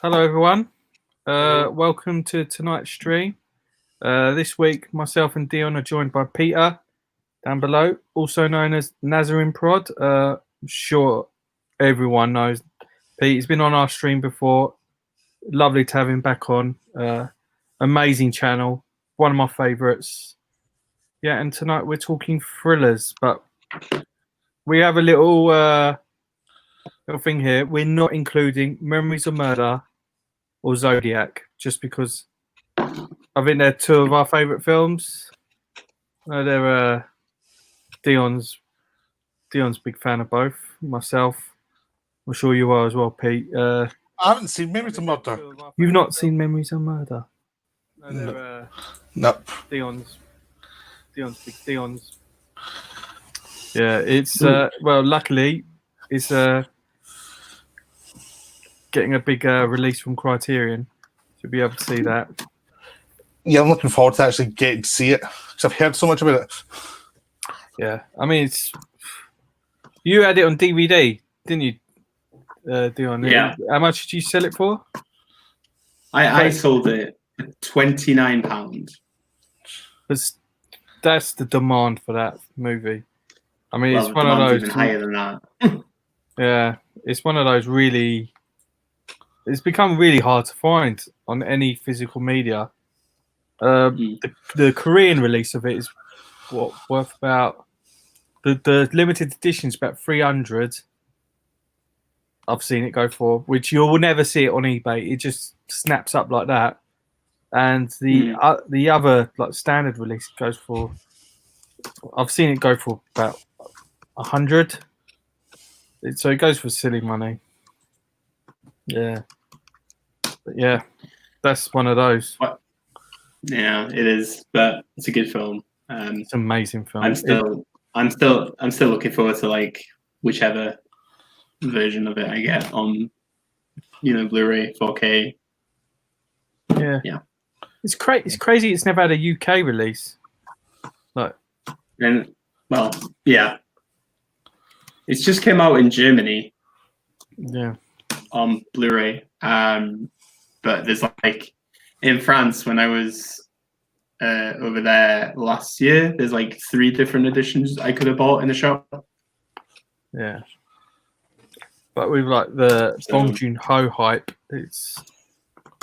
Hello, everyone. Welcome to tonight's stream. This week, myself and Dion are joined by Peter down below, also known as Nazarinprod. I'm sure everyone knows Pete. He's been on our stream before. Lovely to have him back on. Amazing channel, one of my favourites. Yeah, and tonight we're talking thrillers, but we have a little thing here. We're not including Memories of Murder or Zodiac, just because I think they're two of our favourite films. They're Dion's big fan of both. Myself, I'm sure you are as well, Pete. I haven't seen Memories of Murder. You've not seen Memories of Murder? No. Dion's. Yeah, it's well. Luckily, it's getting a big release from Criterion to be able to see that. Yeah, I'm looking forward to actually getting to see it because I've heard so much about it. Yeah, I mean, you had it on DVD, didn't you, Dion? Yeah. How much did you sell it for? I sold it for £29. That's the demand for that movie. I mean, Well, it's one of those even higher than that. Yeah, it's one of those really. It's become really hard to find on any physical media. The Korean release of it is worth about the limited edition is about 300. I've seen it go for, which you will never see it on eBay. It just snaps up like that. And the other like standard release goes for. I've seen it go for about 100. So it goes for silly money. Yeah, but yeah, that's one of those. Yeah, it is, but it's a good film. It's an amazing film. I'm still looking forward to like whichever version of it I get on, Blu-ray, 4K. Yeah. It's crazy. It's never had a UK release. It's just came out in Germany. Yeah. On Blu-ray, but there's like in France when I was over there last year, there's like 3 different editions I could have bought in the shop. Yeah, but with like the Bong Joon-ho hype, it's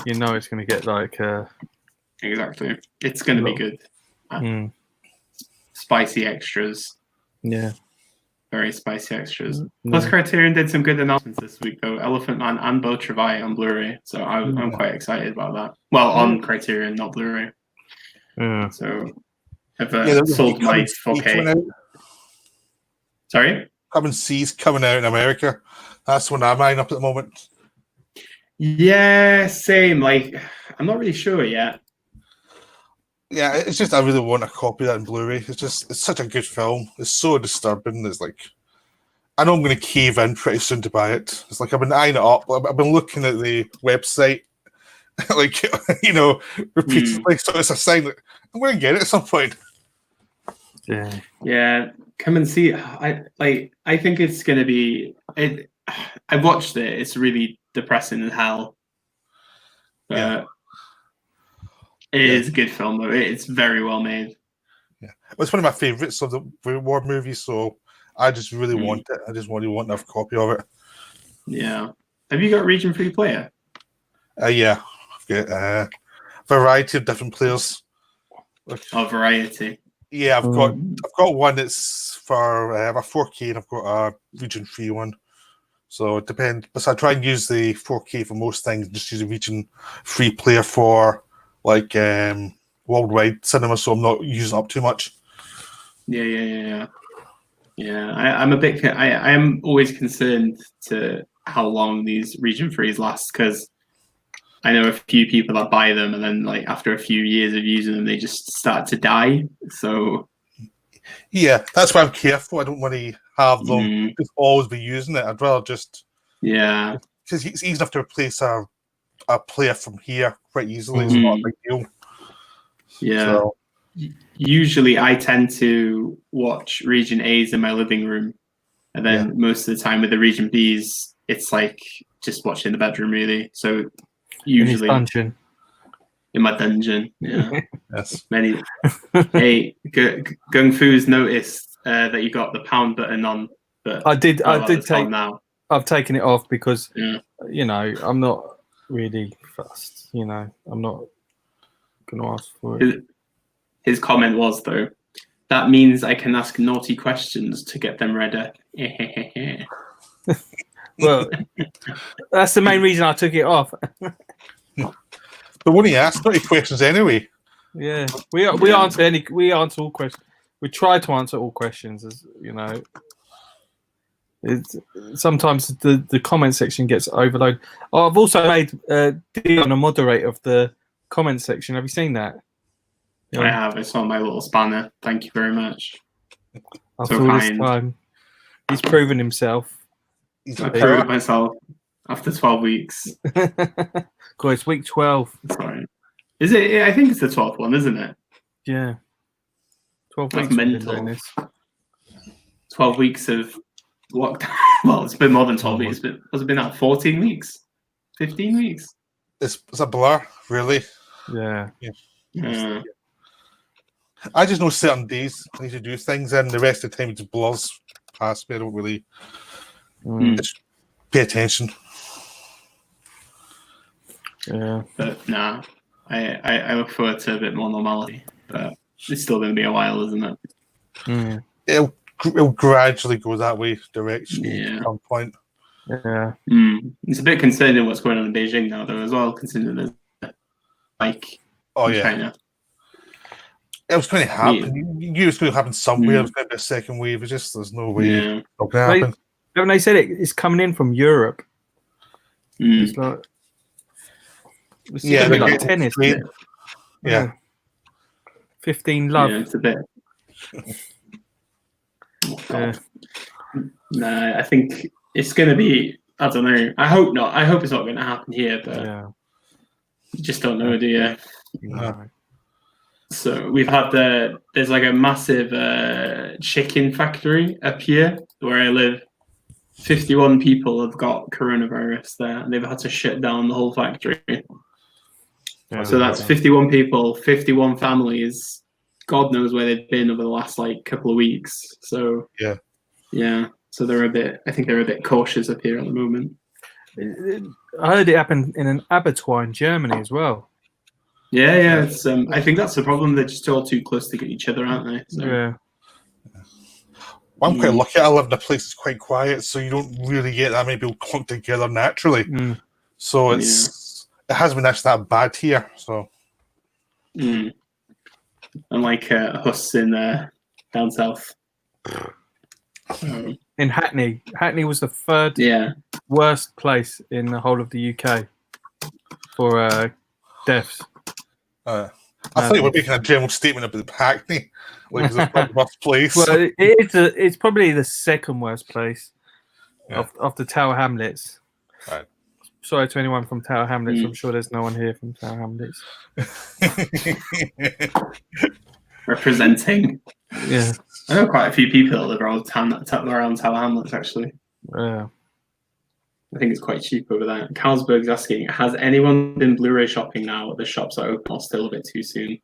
it's going to get like exactly. It's going to be good. Spicy extras. Yeah. Very spicy extras. Plus, Criterion did some good announcements this week, though. Elephant Man and Beau Travail on Blu-ray, so I'm quite excited about that. Well, on Criterion, not Blu-ray. Yeah. So I've sold my 4K. Sorry? Come and See's coming out in America. That's when I'm eyeing up at the moment. Yeah, same. Like, I'm not really sure yet. Yeah, it's just I really want a copy of that in Blu-ray. It's such a good film. It's so disturbing. It's like I know I'm going to cave in pretty soon to buy it. It's like I've been eyeing it up. I've been looking at the website, like repeatedly. So it's a sign that I'm going to get it at some point. Yeah. Yeah, come and see. I think it's going to be. I watched it. It's really depressing as hell. Yeah. It is a good film, though. It's very well made. Yeah, it's one of my favorites of the war movies, so I just really want it. I just really want to have a copy of it. Yeah. Have you got Region Free Player? Yeah. I've got a variety of different players. Oh, variety. Yeah, I've got one that's for I have a 4K and I've got a Region Free one. So it depends. But I try and use the 4K for most things. Just use a Region Free Player for like worldwide cinema, so I'm not using up too much. Yeah. I'm a bit. I am always concerned to how long these region frees last, because I know a few people that buy them and then like after a few years of using them, they just start to die. So yeah, that's why I'm careful. I don't want to have them just always be using it. I'd rather just because it's easy enough to replace a player from here quite easily. It's not a big deal. Yeah. So. Usually I tend to watch Region A's in my living room, and then most of the time with the Region B's, it's like just watching in the bedroom, really. So In his usually dungeon. in my dungeon, yeah. Yes. Many. Hey, Gung Fu's noticed that you got the pound button on, but I did it's take. on now. I've taken it off because Yeah. you know I'm not really fussed. You know, I'm not going to ask for it. His comment was, though, that means I can ask naughty questions to get them ready. Well, that's the main reason I took it off. But when he asked 30 questions anyway. Yeah, we answer all questions. We try to answer all questions, as you know. It's sometimes the comment section gets overloaded. Oh, I've also made Dion a moderator of the comment section. Have you seen that? I have. It's on my little spanner. Thank you very much. After So all this kind. time, he's proven himself. He's I a proved power. myself after 12 weeks. God, it's week 12. Sorry. Is it? I think it's the 12th one, isn't it? Yeah, 12 That's weeks we've been mental. doing this. 12 weeks of lockdown. Well, it's been more than 12 weeks. But has it been out 14 weeks? 15 weeks? It's a blur, really. Yeah. Yeah. I just know certain days I need to do things, and the rest of the time it just blurs past me. I don't really just pay attention. Yeah. But nah, I look forward to a bit more normality. But it's still going to be a while, isn't it? Mm. It'll gradually go that way direction Yeah. at some point. Yeah. It's a bit concerning what's going on in Beijing now, though, as well, considering there's like Oh, in yeah. China. It was going to happen. You knew it was going to happen somewhere. It was going to be a second wave. It's just there's no way Yeah. it's not going to happen. Haven't they said it's coming in from Europe? It's like Yeah, a bit like they- tennis. they- Isn't it? Yeah. 15 love. Yeah, it's a bit. Oh, God. Nah, I think it's going to be. I don't know. I hope not. I hope it's not going to happen here, but Yeah. you just don't know, do you? No. So we've had there's like a massive chicken factory up here where I live. 51 people have got coronavirus there, and they've had to shut down the whole factory. Yeah. So that's 51 people, 51 families. God knows where they've been over the last like couple of weeks. So yeah. So I think they're a bit cautious up here at the moment. I heard it happened in an abattoir in Germany as well. Yeah. It's I think that's the problem. They're just all too close to each other, aren't they? So, Yeah. Well, I'm quite lucky. I live in a place that's quite quiet, so you don't really get that many people clumped together naturally. So it hasn't been actually that bad here. So, unlike Hus in down south. In Hackney. Hackney was the third worst place in the whole of the UK for deaths. I thought you were making a general statement about the Hackney, like it's the worst place. Well, it's probably the second worst place after Tower Hamlets. Right. Sorry to anyone from Tower Hamlets. I'm sure there's no one here from Tower Hamlets. Representing. Yeah. I know quite a few people that live around Tower Hamlets, actually. Yeah. I think it's quite cheap over there. Carlsberg's asking, has anyone been Blu-ray shopping now at the shops are open or still a bit too soon?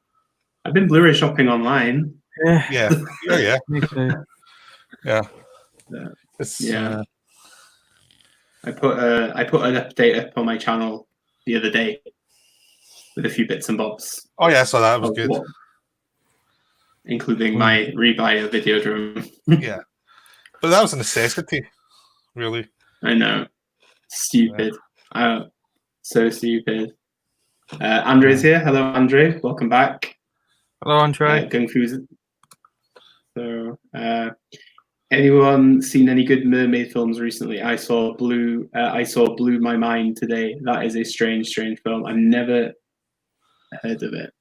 I've been Blu-ray shopping online. Yeah. Yeah. Me too. Yeah. I put an update up on my channel the other day with a few bits and bobs. Oh yeah, so that was good. Including my rebuy of Videodrome. Yeah. But that was a necessity, really. I know. Stupid. So stupid. Andre's here. Hello, Andre. Welcome back. Hello, Andre. Gung Fu's. So, anyone seen any good mermaid films recently? I saw Blew My Mind today. That is a strange film. I've never heard of it.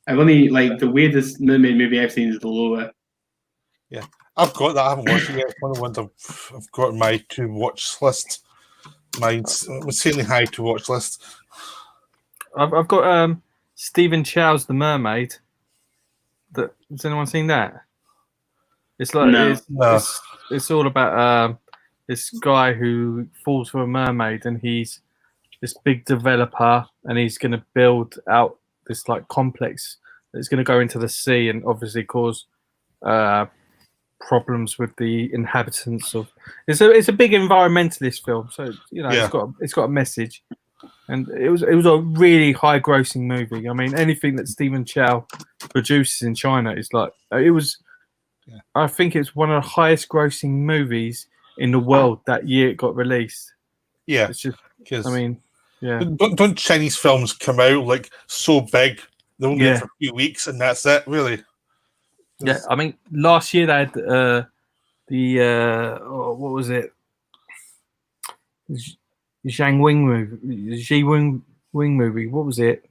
I've only the weirdest mermaid movie I've seen is The Lure. Yeah, I've got that. I haven't watched it yet. It's one of the ones I've got on my to-watch list. My insanely high to-watch list. I've got Stephen Chow's The Mermaid. Has anyone seen that? It's like No. it's all about this guy who falls for a mermaid, and he's this big developer, and he's going to build out this like complex that's going to go into the sea and obviously cause problems with the inhabitants of. It's a big environmentalist film, so it's got a message, and it was a really high grossing movie. I mean, anything that Stephen Chow produces in China is like it was. Yeah. I think it's one of the highest grossing movies in the world that year it got released. Yeah, it's just. I mean, yeah. Don't Chinese films come out like so big? They're only in for a few weeks, and that's it, really. Yeah, I mean, last year they had what was it? Zhang Wing movie, Xi Wing movie. What was it?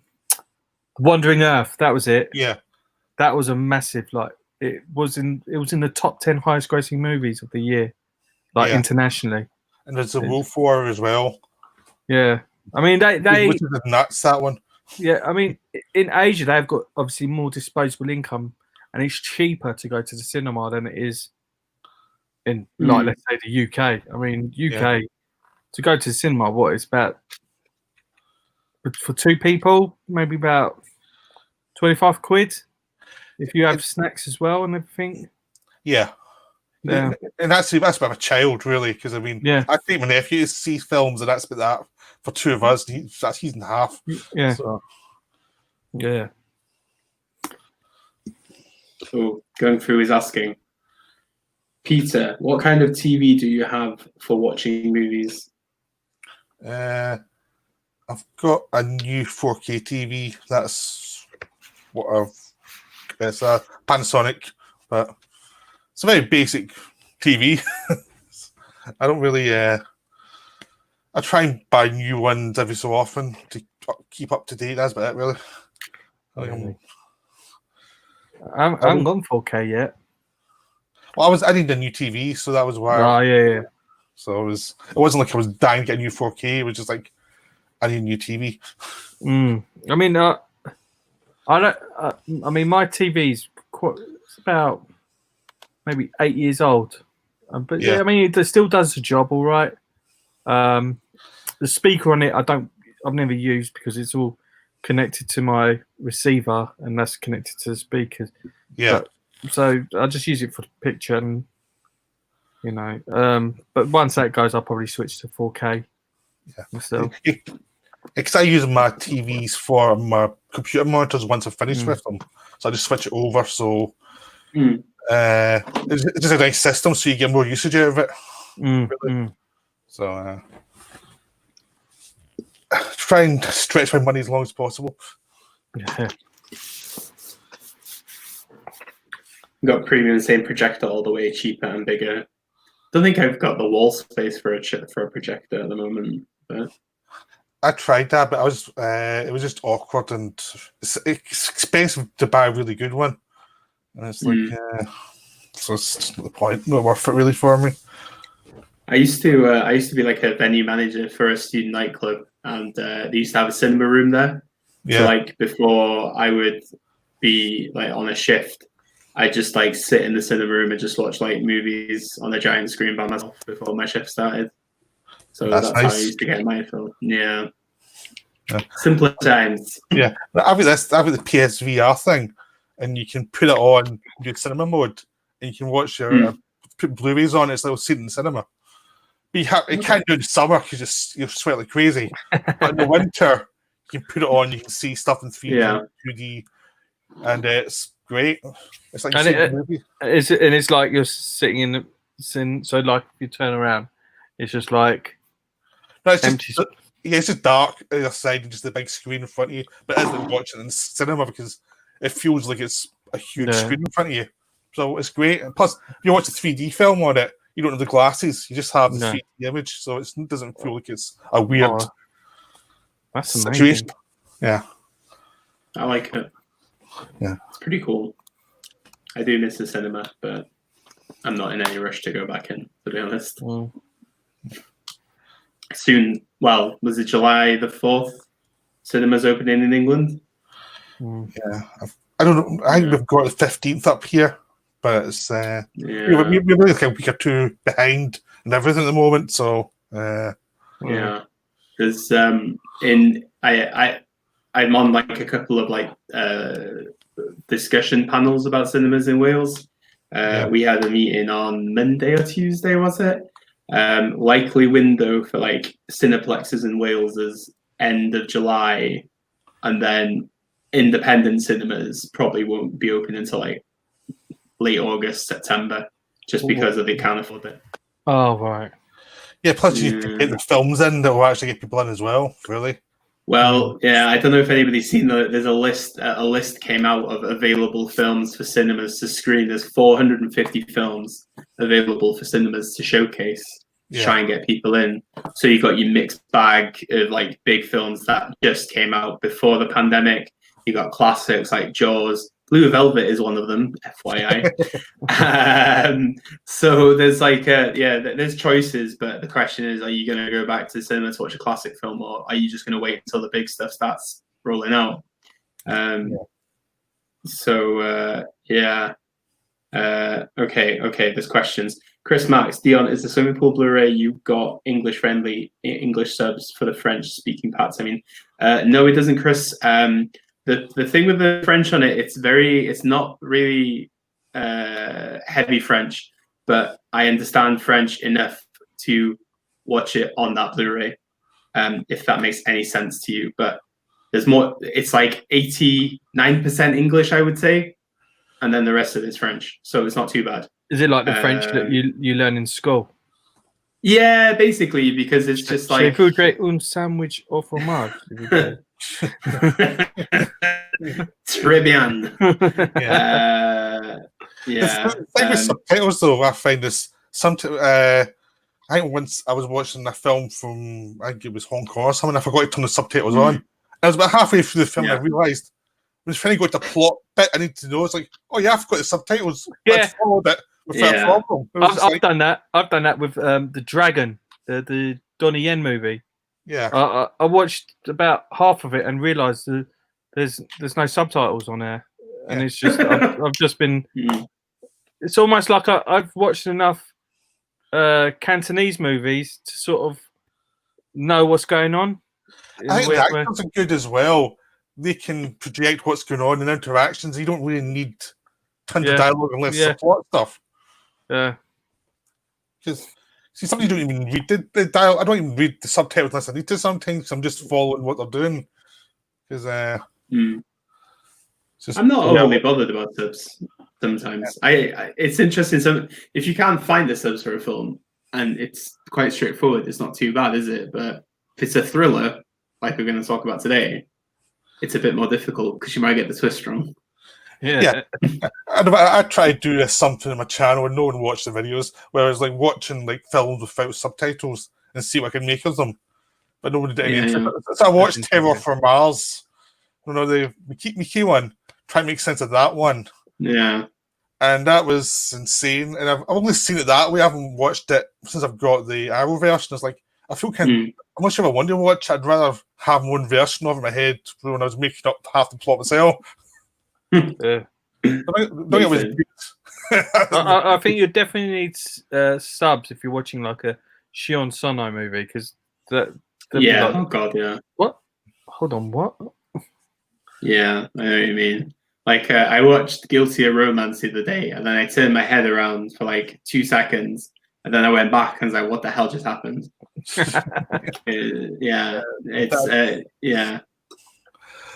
Wandering Earth. That was it. Yeah, that was a massive like. It was in the top 10 highest grossing movies of the year, internationally. And there's the Wolf War as well. Yeah, I mean they which is nuts, that one. Yeah, I mean in Asia they've got obviously more disposable income, and it's cheaper to go to the cinema than it is in let's say the UK. I mean UK to go to the cinema, what it's about for two people, maybe about 25 quid. If you have snacks as well and everything. Yeah. And that's about a child, really, because I mean, I think my nephew see films, and that's about that for two of us. That's he's in half. Yeah. So. Yeah. So going through is asking, Peter, what kind of TV do you have for watching movies? I've got a new 4K TV. That's what it's a Panasonic, but it's a very basic TV. I don't really. I try and buy new ones every so often to keep up to date. That's about it, really. I haven't gone 4K yet. Well, I need a new TV, so that was why. Oh yeah. So it wasn't like I was dying to get a new 4K. It was just like I need a new TV. I mean, I don't. I mean, my TV's it's about maybe 8 years old, but I mean, it still does the job all right. The speaker on it, I've never used because it's all connected to my receiver, and that's connected to the speakers. Yeah. So I just use it for the picture, and but once that goes, I'll probably switch to 4K. Yeah. Myself. Because I use my TVs for my computer monitors once I've finished with them, so I just switch it over. So it's just a nice system, so you get more usage out of it. Really. So try and stretch my money as long as possible. Yeah. Got premium, same projector all the way, cheaper and bigger. Don't think I've got the wall space for a projector at the moment, but. I tried that, but it was just awkward, and it's expensive to buy a really good one. And it's like, so it's just not the point, not worth it really for me. I used to be like a venue manager for a student nightclub, and they used to have a cinema room there. Yeah. So like before I would be like on a shift, I just like sit in the cinema room and just watch like movies on a giant screen by myself before my shift started. So that's nice. How I used to get my film. Yeah. Simpler times. Yeah. I've got the PSVR thing, and you can put it on your cinema mode, and you can watch your put Blu-rays on it, so see it in the cinema. But you can't do it in summer because you sweat like crazy. But in the winter, you can put it on, you can see stuff in 3D, 2D, and it's great. It's like a movie. It's like you're sitting in the scene, so like if you turn around, it's just like it's empty. It's just dark on the side and just the big screen in front of you. But it's like watching it in cinema because it feels like it's a huge screen in front of you. So it's great. And plus, if you watch a 3D film on it, you don't have the glasses. You just have the 3D image, so it doesn't feel like it's a weird situation. Yeah. I like it. Yeah. It's pretty cool. I do miss the cinema, but I'm not in any rush to go back in, to be honest. Soon, well, was it July the 4th? Cinemas opening in England? Yeah. I don't know. I think we've got the 15th up here, but it's we're like a week or two behind and everything at the moment. So Yeah, because I'm on like a couple of like discussion panels about cinemas in Wales. We had a meeting on Monday or Tuesday, was it? Likely window for like cineplexes in Wales is end of July, and then independent cinemas probably won't be open until like late August, September, just because they can't afford it. Oh, right. yeah, plus you need to get the films in that will actually get people in as well. Really. Well, yeah, I don't know if anybody's seen there's a list. A list came out of available films for cinemas to screen. There's 450 films available for cinemas to showcase, to try and get people in. So you got your mixed bag of like big films that just came out before the pandemic. You got classics like Jaws. Blue Velvet is one of them, FYI. So there's like, there's choices, but the question is, are you going to go back to the cinema to watch a classic film, or are you just going to wait until the big stuff starts rolling out? Okay, there's questions. Chris Max, Dion, is the swimming pool Blu-ray you got English-friendly English subs for the French-speaking parts? I mean, no, it doesn't, Chris. The thing with the French on it, it's not really heavy French, but I understand French enough to watch it on that Blu-ray, if that makes any sense to you. But there's more, it's like 89% English, I would say, and then the rest of it is French, so it's not too bad. Is it like the French that you learn in school? Yeah, basically, because it's just like... Je voudrais un sandwich au fromage. Très bien. The thing with subtitles, though, I find is sometimes. I think once I was watching a film from, I think it was Hong Kong or something, I forgot to turn the subtitles on. And I was about halfway through the film, and I realised when I was trying to go to the plot bit, I need to know. It's like, oh yeah, I've got the subtitles. Yeah, I followed it without problem. I've done that. I've done that with the Dragon, the Donnie Yen movie. Yeah, I watched about half of it and realised that there's no subtitles on there, and it's just I've just been. It's almost like I've watched enough Cantonese movies to sort of know what's going on. I think the actors are good as well. They can project what's going on in interactions. You don't really need tons of dialogue unless it's plot stuff. Yeah. Because see, some people don't even read the dialogue. I don't even read the subtitles unless I need to. Sometimes I'm just following what they're doing. Because I'm not overly bothered about subs. Sometimes it's interesting. If you can't find the subs for a film and it's quite straightforward, it's not too bad, is it? But if it's a thriller, like we're going to talk about today, it's a bit more difficult because you might get the twist wrong. Yeah. I try to do something on my channel and no one watched the videos, where I was like watching like films without subtitles and see what I can make of them. But nobody did any. So I watched Terror from Mars. You know, the Mickey one. Try and make sense of that one. Yeah. And that was insane. And I've only seen it that way. I haven't watched it since I've got the Arrow version. It's like, I feel I'm not sure if I want to watch it. I'd rather have one version of it in my head when I was making up half the plot myself. Yeah. I think you definitely need subs if you're watching like a Shion Sono movie, because oh god, yeah. What? Hold on, what? Yeah, I know what you mean. Like I watched Guilty of Romance the other day, and then I turned my head around for like 2 seconds, and then I went back and was like, "What the hell just happened?"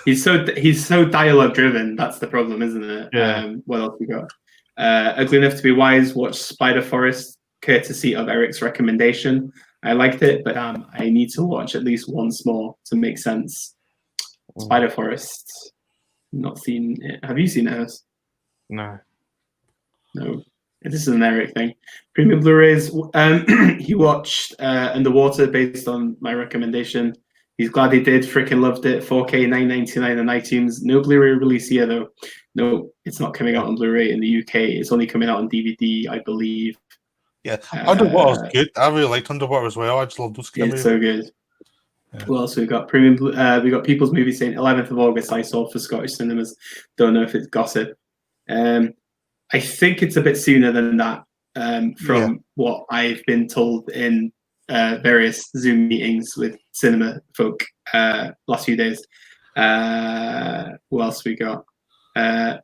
He's so dialogue driven. That's the problem, isn't it? Yeah. What else we got? Ugly Enough to Be Wise. Watch Spider Forest, courtesy of Eric's recommendation. I liked it, but I need to watch at least once more to make sense. Spider Forest. Not seen it. Have you seen it, Hus? No. This is an Eric thing. Premium Blu-rays. He watched Underwater based on my recommendation. He's glad he did. Freaking loved it. 4K, $9.99 on iTunes. No Blu-ray release here though. No, it's not coming out on Blu-ray in the UK. It's only coming out on DVD, I believe. Yeah, Underwater was good. I really liked Underwater as well. I just love those. It's so good. Yeah. What else we got? We got People's Movie saying 11th of August. I saw for Scottish cinemas. Don't know if it's gossip. I think it's a bit sooner than that. from what I've been told in various Zoom meetings with cinema folk last few days. What else we got? Premium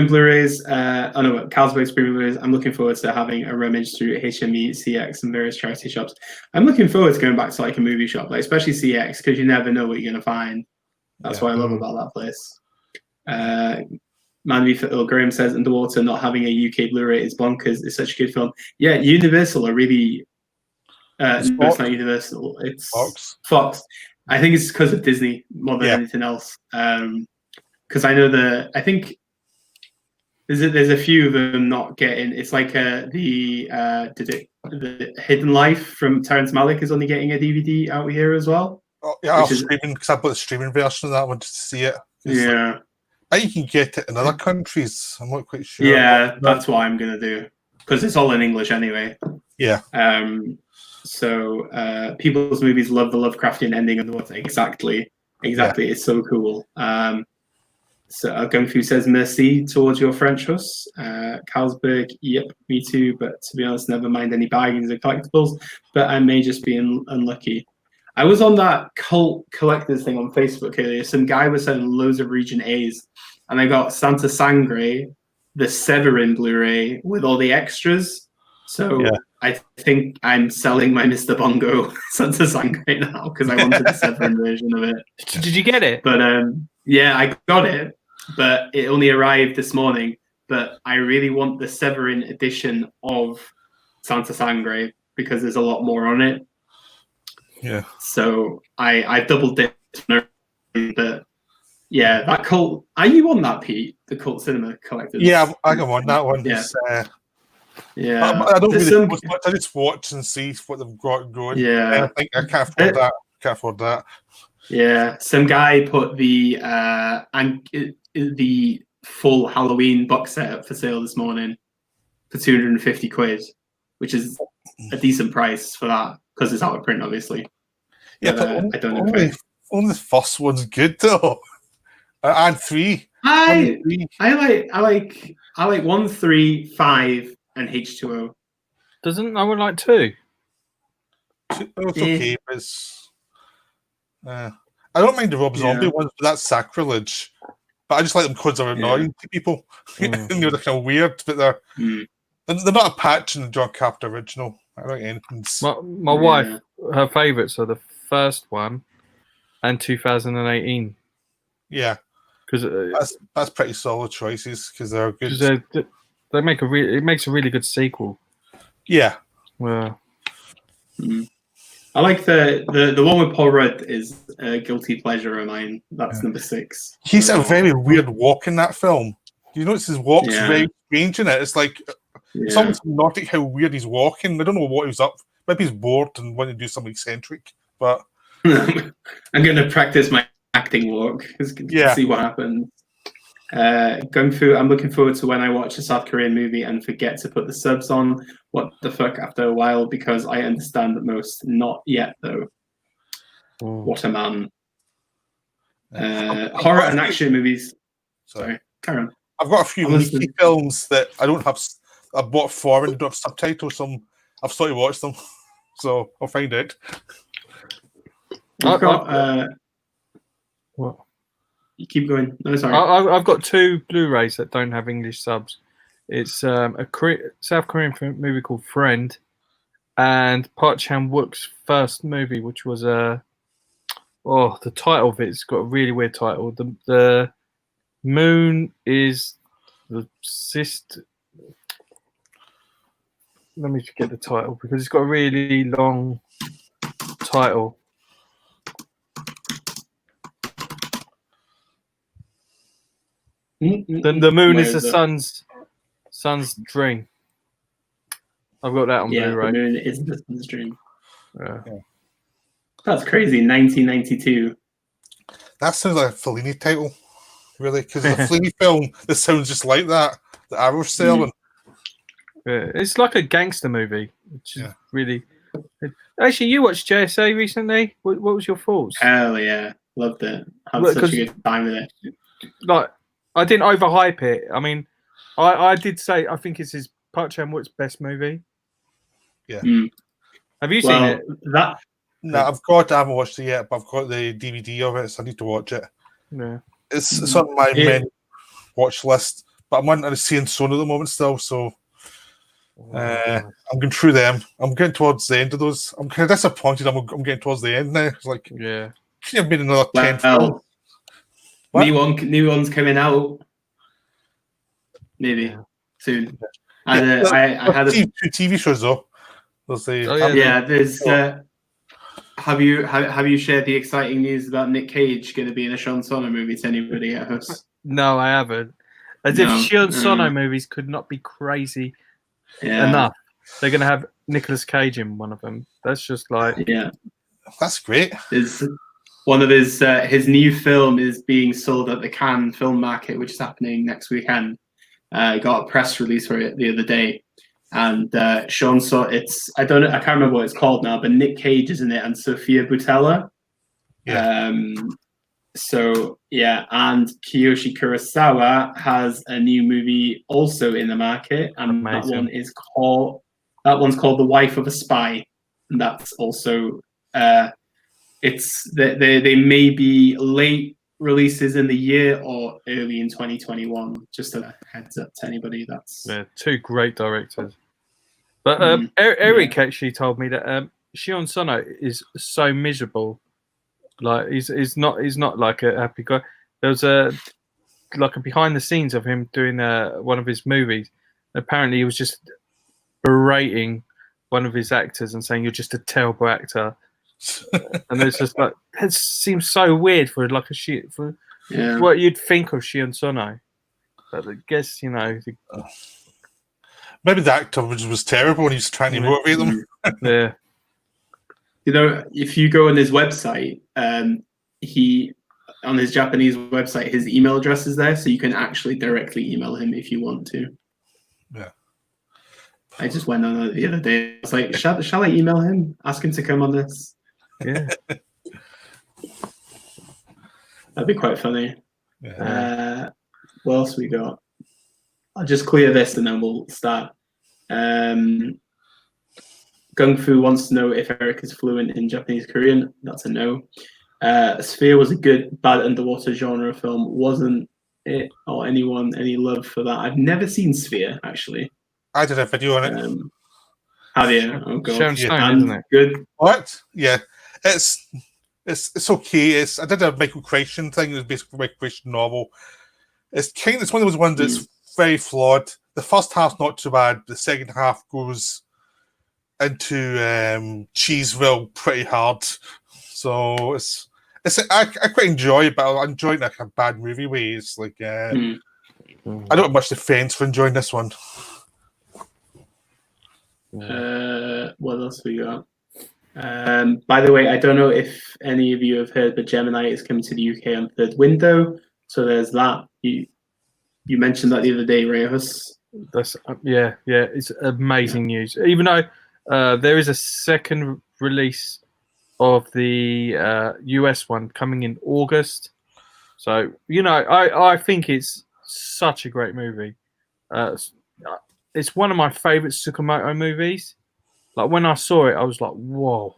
Blu-rays. Carlsberg's Premium Blu-rays. I'm looking forward to having a rummage through HME, CX, and various charity shops. I'm looking forward to going back to like a movie shop, like especially CX, because you never know what you're going to find. That's what I love about that place. Graham says Underwater not having a UK Blu-ray is bonkers. It's such a good film. Yeah, Universal are really. No, it's not Universal. It's Fox. I think it's because of Disney more than anything else. Because I know I think there's a few of them not getting. It's like the Hidden Life from Terrence Malick is only getting a DVD out here as well. Oh, yeah, I'll streaming because I bought the streaming version of that one just to see it. Yeah, I think you can get it in other countries. I'm not quite sure. Yeah, that's what I'm gonna do because it's all in English anyway. Yeah. So people's movies love the Lovecraftian ending of the water. Exactly. Yeah. It's so cool. So Gung-Fu says merci towards your French Hus. Carlsberg, yep, me too. But to be honest, never mind any bargains or collectibles. But I may just be unlucky. I was on that cult collectors thing on Facebook earlier. Some guy was selling loads of Region A's, and I got Santa Sangre, the Severin Blu-ray with all the extras. So I think I'm selling my Mr. Bongo Santa Sangre now because I wanted the Severin version of it. Did you get it? But yeah, I got it, but it only arrived this morning. But I really want the Severin edition of Santa Sangre because there's a lot more on it. Yeah. So I double dipped, but yeah, that cult. Are you on that, Pete? The Cult Cinema Collectors. Yeah, I'm on that one. Yeah. Yeah. I don't really post much. I just watch and see what they've got going. Yeah. And I think I can't afford that. Can't afford that. Yeah. Some guy put the full Halloween box set up for sale this morning for 250 quid, which is a decent price for that because it's out of print, obviously. Yeah, but I don't know. Only the first one's good though. And 3. I like 1, 3, 5, and H2O. Doesn't no one like 2? It's okay, but it's. I don't mind the Rob Zombie ones, but that's sacrilege. But I just like them because they're annoying to people. And they're kind of weird, but they're not a patch in the John Carpenter original. I don't think anything's. My wife, her favourites are the first one and 2018. Yeah, because that's pretty solid choices because they're good. They make it makes a really good sequel. Yeah. Well. I like the one with Paul Rudd is a guilty pleasure of mine. That's number 6. He's a very weird walk in that film. You notice his walk's very strange in it. It's like it's almost hypnotic how weird he's walking. I don't know what he was up. Maybe he's bored and wanted to do something eccentric. But I'm going to practice my acting walk to see what happens. Gung-Fu, I'm looking forward to when I watch a South Korean movie and forget to put the subs on. What the fuck after a while because I understand that most. Not yet though. What a man. Horror and action movies. Sorry, carry on. I've got a few leaky films that I don't have. I bought foreign, don't have subtitles. Some I've started to watch them, so I'll find it. I've got. What? You keep going. No, sorry. I've got 2 Blu-rays that don't have English subs. It's a South Korean movie called Friend, and Park Chan-wook's first movie, which was the title of it's got a really weird title. The moon is the sister. Let me just get the title because it's got a really long title. The moon is the sun's dream. I've got that on Blu-ray. The moon is the sun's dream. That's crazy. 1992. That sounds like a Fellini title, really, because the Fellini film. This sounds just like that. The arrow selling. It's like a gangster movie, which is really. Actually, you watched JSA recently. What was your thoughts? Hell yeah, loved it. Had such a good time with it. Like. I didn't overhype it. I mean, I did say I think it's his Park Chan-wook's best movie. Yeah. Have you seen it? That No, I haven't watched it yet, but I've got the DVD of it, so I need to watch it. Yeah. It's on my main watch list, but I'm on seeing Sony at the moment still, so I'm going through them. I'm getting towards the end of those. I'm kind of disappointed. I'm getting towards the end now. It's like, yeah, can you have been another 10 films? New one's coming out. Maybe soon. And I had two TV shows though. There's. Have you shared the exciting news about Nick Cage going to be in a Sean Sono movie to anybody at Hus? No, I haven't. If Sean Sono movies could not be crazy enough, they're going to have Nicolas Cage in one of them. That's just like that's great. Is one of his new film is being sold at the Cannes Film Market, which is happening next weekend. Got a press release for it the other day, and Sean saw it's I can't remember what it's called now, but Nick Cage is in it and Sofia Boutella. And Kiyoshi Kurosawa has a new movie also in the market, and Amazing. that one's called The Wife of a Spy, and that's also they may be late releases in the year or early in 2021. Just a heads up to anybody. That's two great directors. But Eric actually told me that Shion Sono is so miserable. Like he's not like a happy guy. There was a behind the scenes of him doing one of his movies. Apparently, he was just berating one of his actors and saying, "You're just a terrible actor." And it's just like that seems so weird for what you'd think of Shion Sono. But I guess maybe the actor was terrible and he's trying to motivate them. Yeah. If you go on his website, on his Japanese website, his email address is there, so you can actually directly email him if you want to. Yeah. I just went on it the other day. I was like, shall I email him? Ask him to come on this. Yeah. That'd be quite funny. Yeah. What else we got? I'll just clear this and then we'll start. Gung Fu wants to know if Eric is fluent in Japanese Korean. That's a no. Sphere was a good, bad underwater genre film. Wasn't it, or anyone, any love for that? I've never seen Sphere, actually. I did a video on it. Have you? Oh, God. Sharon Stone, isn't it? Good. What? Yeah. It's okay. I did a Michael Crichton thing. It was basically a Michael Crichton novel. It's one of those ones that's very flawed. The first half's not too bad. The second half goes into Cheeseville pretty hard. So I quite enjoy it, but I enjoy it like a bad movie way. It's like I don't have much defense for enjoying this one. What else we got? By the way, I don't know if any of you have heard, but Gemini is coming to the UK on Third Window. So there's that. You mentioned that the other day, Reyes. That's it's amazing news. Even though there is a second release of the US one coming in August, so I think it's such a great movie. It's one of my favorite Tsukamoto movies. Like when I saw it, I was like, "Whoa,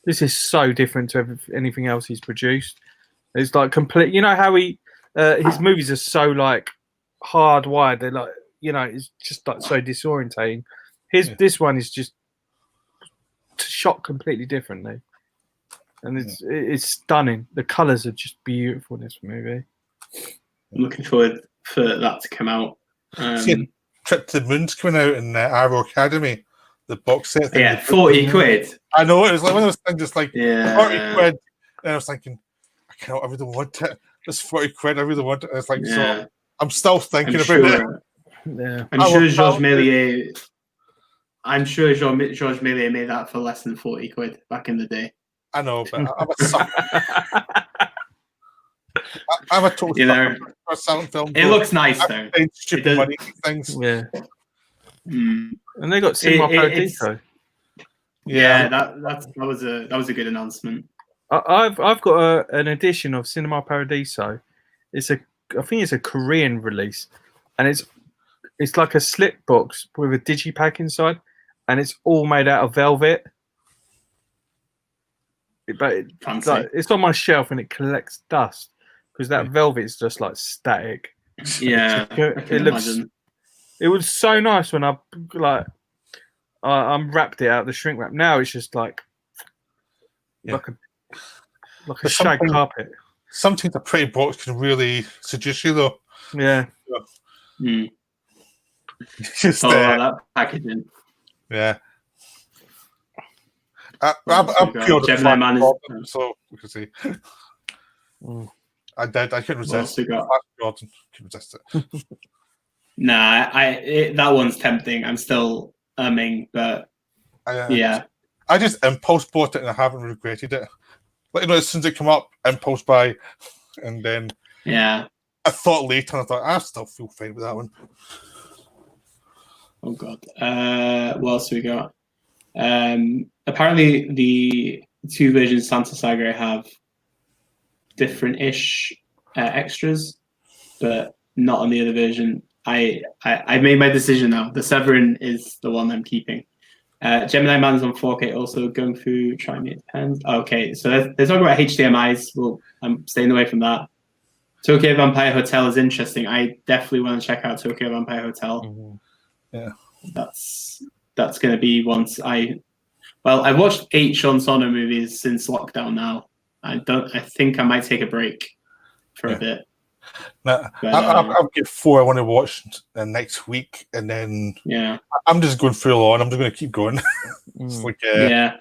this is so different to anything else he's produced." It's like complete. You know how his movies are so like hardwired. They're like it's just like so disorientating. This one is just shot completely differently, and it's stunning. The colors are just beautiful in this movie. I'm looking forward for that to come out. Trip to the Moon's coming out in Arrow Academy, the box set thing. Yeah, 40 quid. I know, it was like one of those things, just like 40 quid. And I was thinking, I really want it. It's 40 quid, I really want it. It's like, so I'm still thinking about it. Yeah. I'm sure Georges Méliès made that for less than 40 quid back in the day. I know, but I'm a sucker. I'm a total sucker for silent film. It looks nice though. Stupid money things. Yeah. And they got Cinema Paradiso. Yeah, that was a good announcement. I've got an edition of Cinema Paradiso. I think it's a Korean release, and it's it's like a slip box with a digipack inside, and it's all made out of velvet. But it's on my shelf and it collects dust because that velvet is just like static. Yeah, It was so nice when I'm wrapped it out the shrink wrap. Now it's just like a shag carpet. Sometimes a pretty box can really seduce you, though. Yeah. Just that packaging. Yeah. I'm pure Gemini Man is so we can see. I couldn't resist. Jordan couldn't resist it. Nah, that one's tempting. I'm still umming, but yeah. I just impulse bought it and I haven't regretted it. Like, as soon as it came up, impulse buy, and then I thought later and I thought I still feel fine with that one. Oh god. What else have we got? Apparently the 2 versions of Santa Saga have different-ish extras, but not on the other version. I made my decision now. The Severin is the one I'm keeping. Gemini Man's on 4K also. Going through trying it depends. Okay, so they're talking about HDMIs. Well, I'm staying away from that. Tokyo Vampire Hotel is interesting. I definitely want to check out Tokyo Vampire Hotel. Mm-hmm. Yeah, that's going to be once I've watched 8 Sean Sonner movies since lockdown now. I think I might take a break for a bit. No, I'll get 4 I want to watch next week, and then I'm just going full on. I'm just going to keep going. It's like, I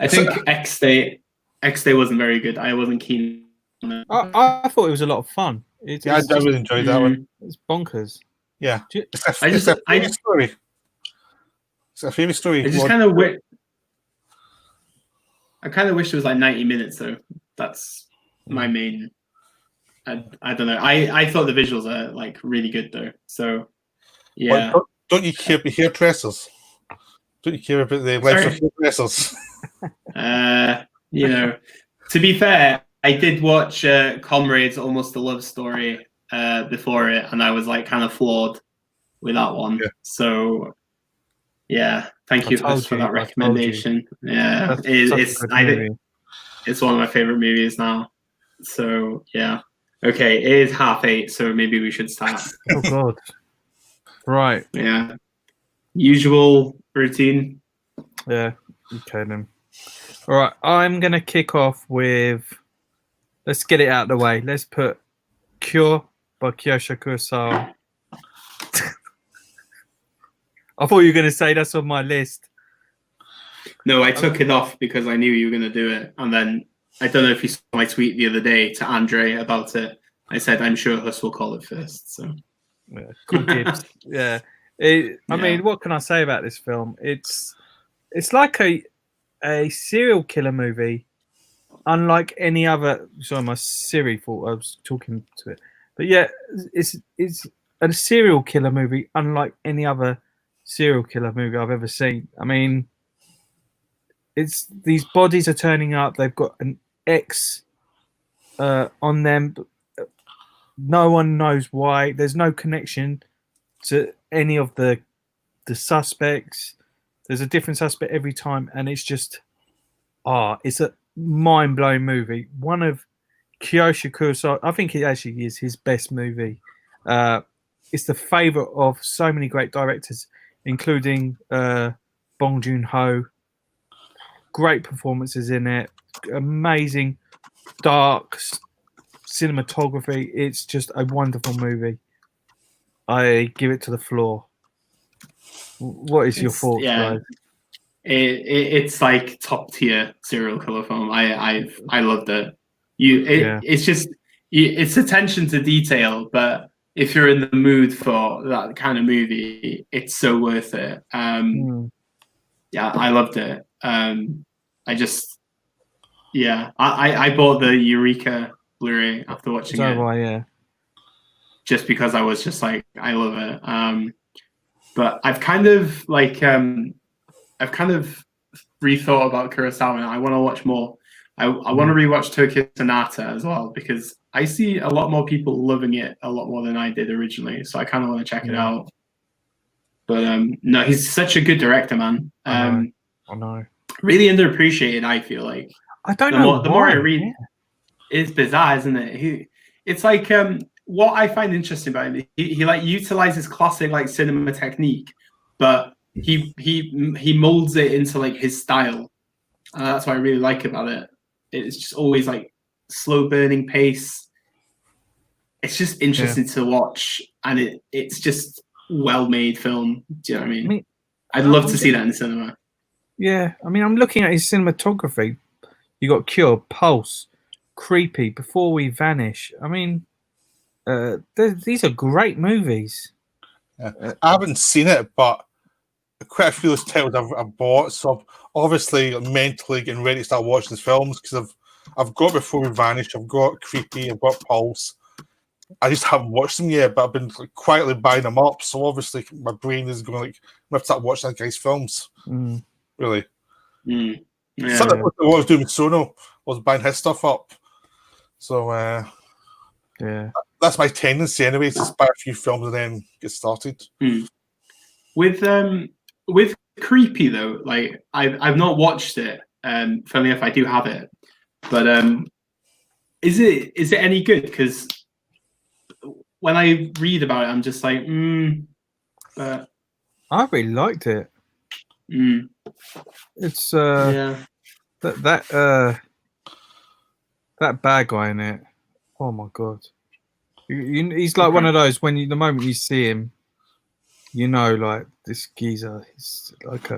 think X Day wasn't very good. I wasn't keen on it. I thought it was a lot of fun. I really enjoyed that one. It's bonkers. Yeah, it's a favorite story. It's a favorite story. I just kind of wish. I kind of wish it was like 90 minutes though. That's my main. I don't know. I thought the visuals are like really good though. So yeah. But don't you care about hairdressers? Don't you care about the lives of hairdressers? To be fair, I did watch Comrades: Almost a Love Story before it, and I was like kind of floored with that one. Yeah. So yeah, thank you for that recommendation. Yeah, I think it's one of my favorite movies now. So yeah. Okay, it is 8:30, so maybe we should start. Oh god. Right. Yeah. Usual routine. Yeah. Okay then. All right, I'm gonna kick off with. Let's get it out of the way. Let's put Cure by Kiyoshi Kurosawa. I thought you were gonna say that's on my list. No, I took it off because I knew you were gonna do it, and then. I don't know if you saw my tweet the other day to Andre about it. I said, I'm sure Hus will call it first. So, yeah, cool tips. Yeah. I mean, what can I say about this film? It's like a serial killer movie, unlike any other. Sorry, my Siri thought I was talking to it. But yeah, it's a serial killer movie, unlike any other serial killer movie I've ever seen. I mean, it's these bodies are turning up. They've got an X on them. No one knows why. There's no connection to any of the suspects. There's a different suspect every time, and it's just it's a mind-blowing movie. One of Kiyoshi Kurosawa. I think it actually is his best movie. It's the favorite of so many great directors, including Bong Joon-ho. Great performances in it, amazing dark cinematography. It's just a wonderful movie. I give it to the floor. What is your thoughts, guys? It's like top tier serial killer film. I loved it. It's just it's attention to detail, but if you're in the mood for that kind of movie, it's so worth it. Yeah, I loved it. I bought the Eureka Blu-ray after watching it. Just because I was just like, I love it. But I've kind of rethought about Kurosawa. I want to watch more. I want to rewatch Tokyo Sonata as well, because I see a lot more people loving it a lot more than I did originally. So I kind of want to check it out. But no, he's such a good director, man. I know. Really underappreciated, I feel like. I don't know. The more I read, it's bizarre, isn't it? It's like what I find interesting about him. He like utilizes classic like cinema technique, but he molds it into like his style. And that's what I really like about it. It's just always like slow burning pace. It's just interesting to watch, and it's just well made film. Do you know what I mean? I'd love to see that in the cinema. Yeah, I mean, I'm looking at his cinematography. You got Cure, Pulse, Creepy, Before We Vanish. I mean, these are great movies. Yeah. I haven't seen it, but quite a few of those titles I've bought. So I'm obviously mentally getting ready to start watching these films because I've got Before We Vanish, I've got Creepy, I've got Pulse. I just haven't watched them yet, but I've been like, quietly buying them up. So obviously my brain is going like, I'm going to start watching that guy's films. Really. Yeah. Something like what I was doing with Sono, was buying his stuff up. So yeah, that's my tendency anyway, to just buy a few films and then get started. With Creepy though, like I've not watched it. Funny enough, I do have it, but is it any good? Because when I read about it, I'm just like, but I really liked it. It's that bad guy in it. Oh my god, he's like one of those when the moment you see him, you know, like this geezer. He's like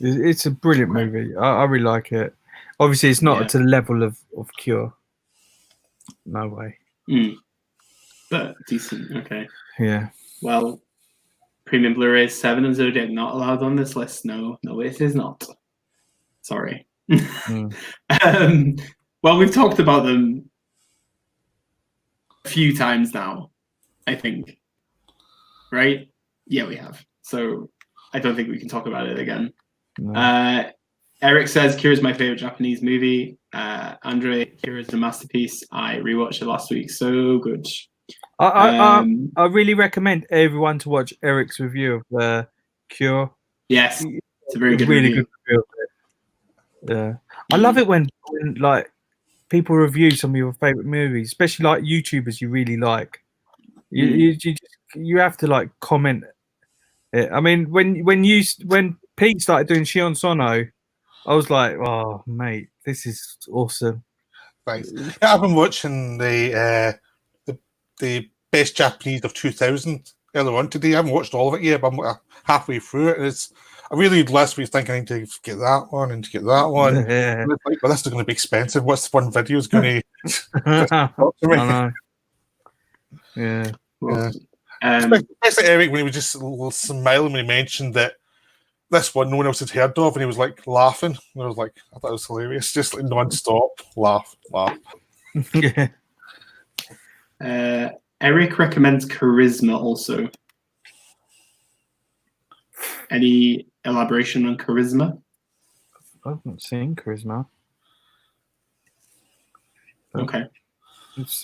it's a brilliant movie. I really like it. Obviously, it's not to the level of Cure. No way. But decent. Okay. Yeah. Well, premium Blu-ray 7 and Zodiac not allowed on this list. No, it is not. Sorry. Well, we've talked about them a few times now, I think. Right? Yeah, we have. So I don't think we can talk about it again. No. Eric says Kira is my favorite Japanese movie. Andre, Kira is a masterpiece. I rewatched it last week. So good. I really recommend everyone to watch Eric's review of Cure. Yes, it's a very good really review. Good review of it. Yeah, I love it when like people review some of your favorite movies, especially like YouTubers you really like. You have to like comment it. I mean, when Pete started doing Shion Sono, I was like, oh mate, this is awesome. Thanks. Yeah, I've been watching the best Japanese of 2000 earlier on today. I haven't watched all of it yet, but I'm halfway through it. And I really last week thinking I need to get that one and to get that one. Yeah. And it's like, well, this is going to be expensive. What's one video is going to? I know. Yeah. Well, especially Eric when he was just smiling when he mentioned that this one no one else had heard of, and he was like laughing. And I was like, I thought it was hilarious, just like non-stop laugh. Yeah. Eric recommends Charisma also. Any elaboration on Charisma? I haven't seen Charisma. Okay. It's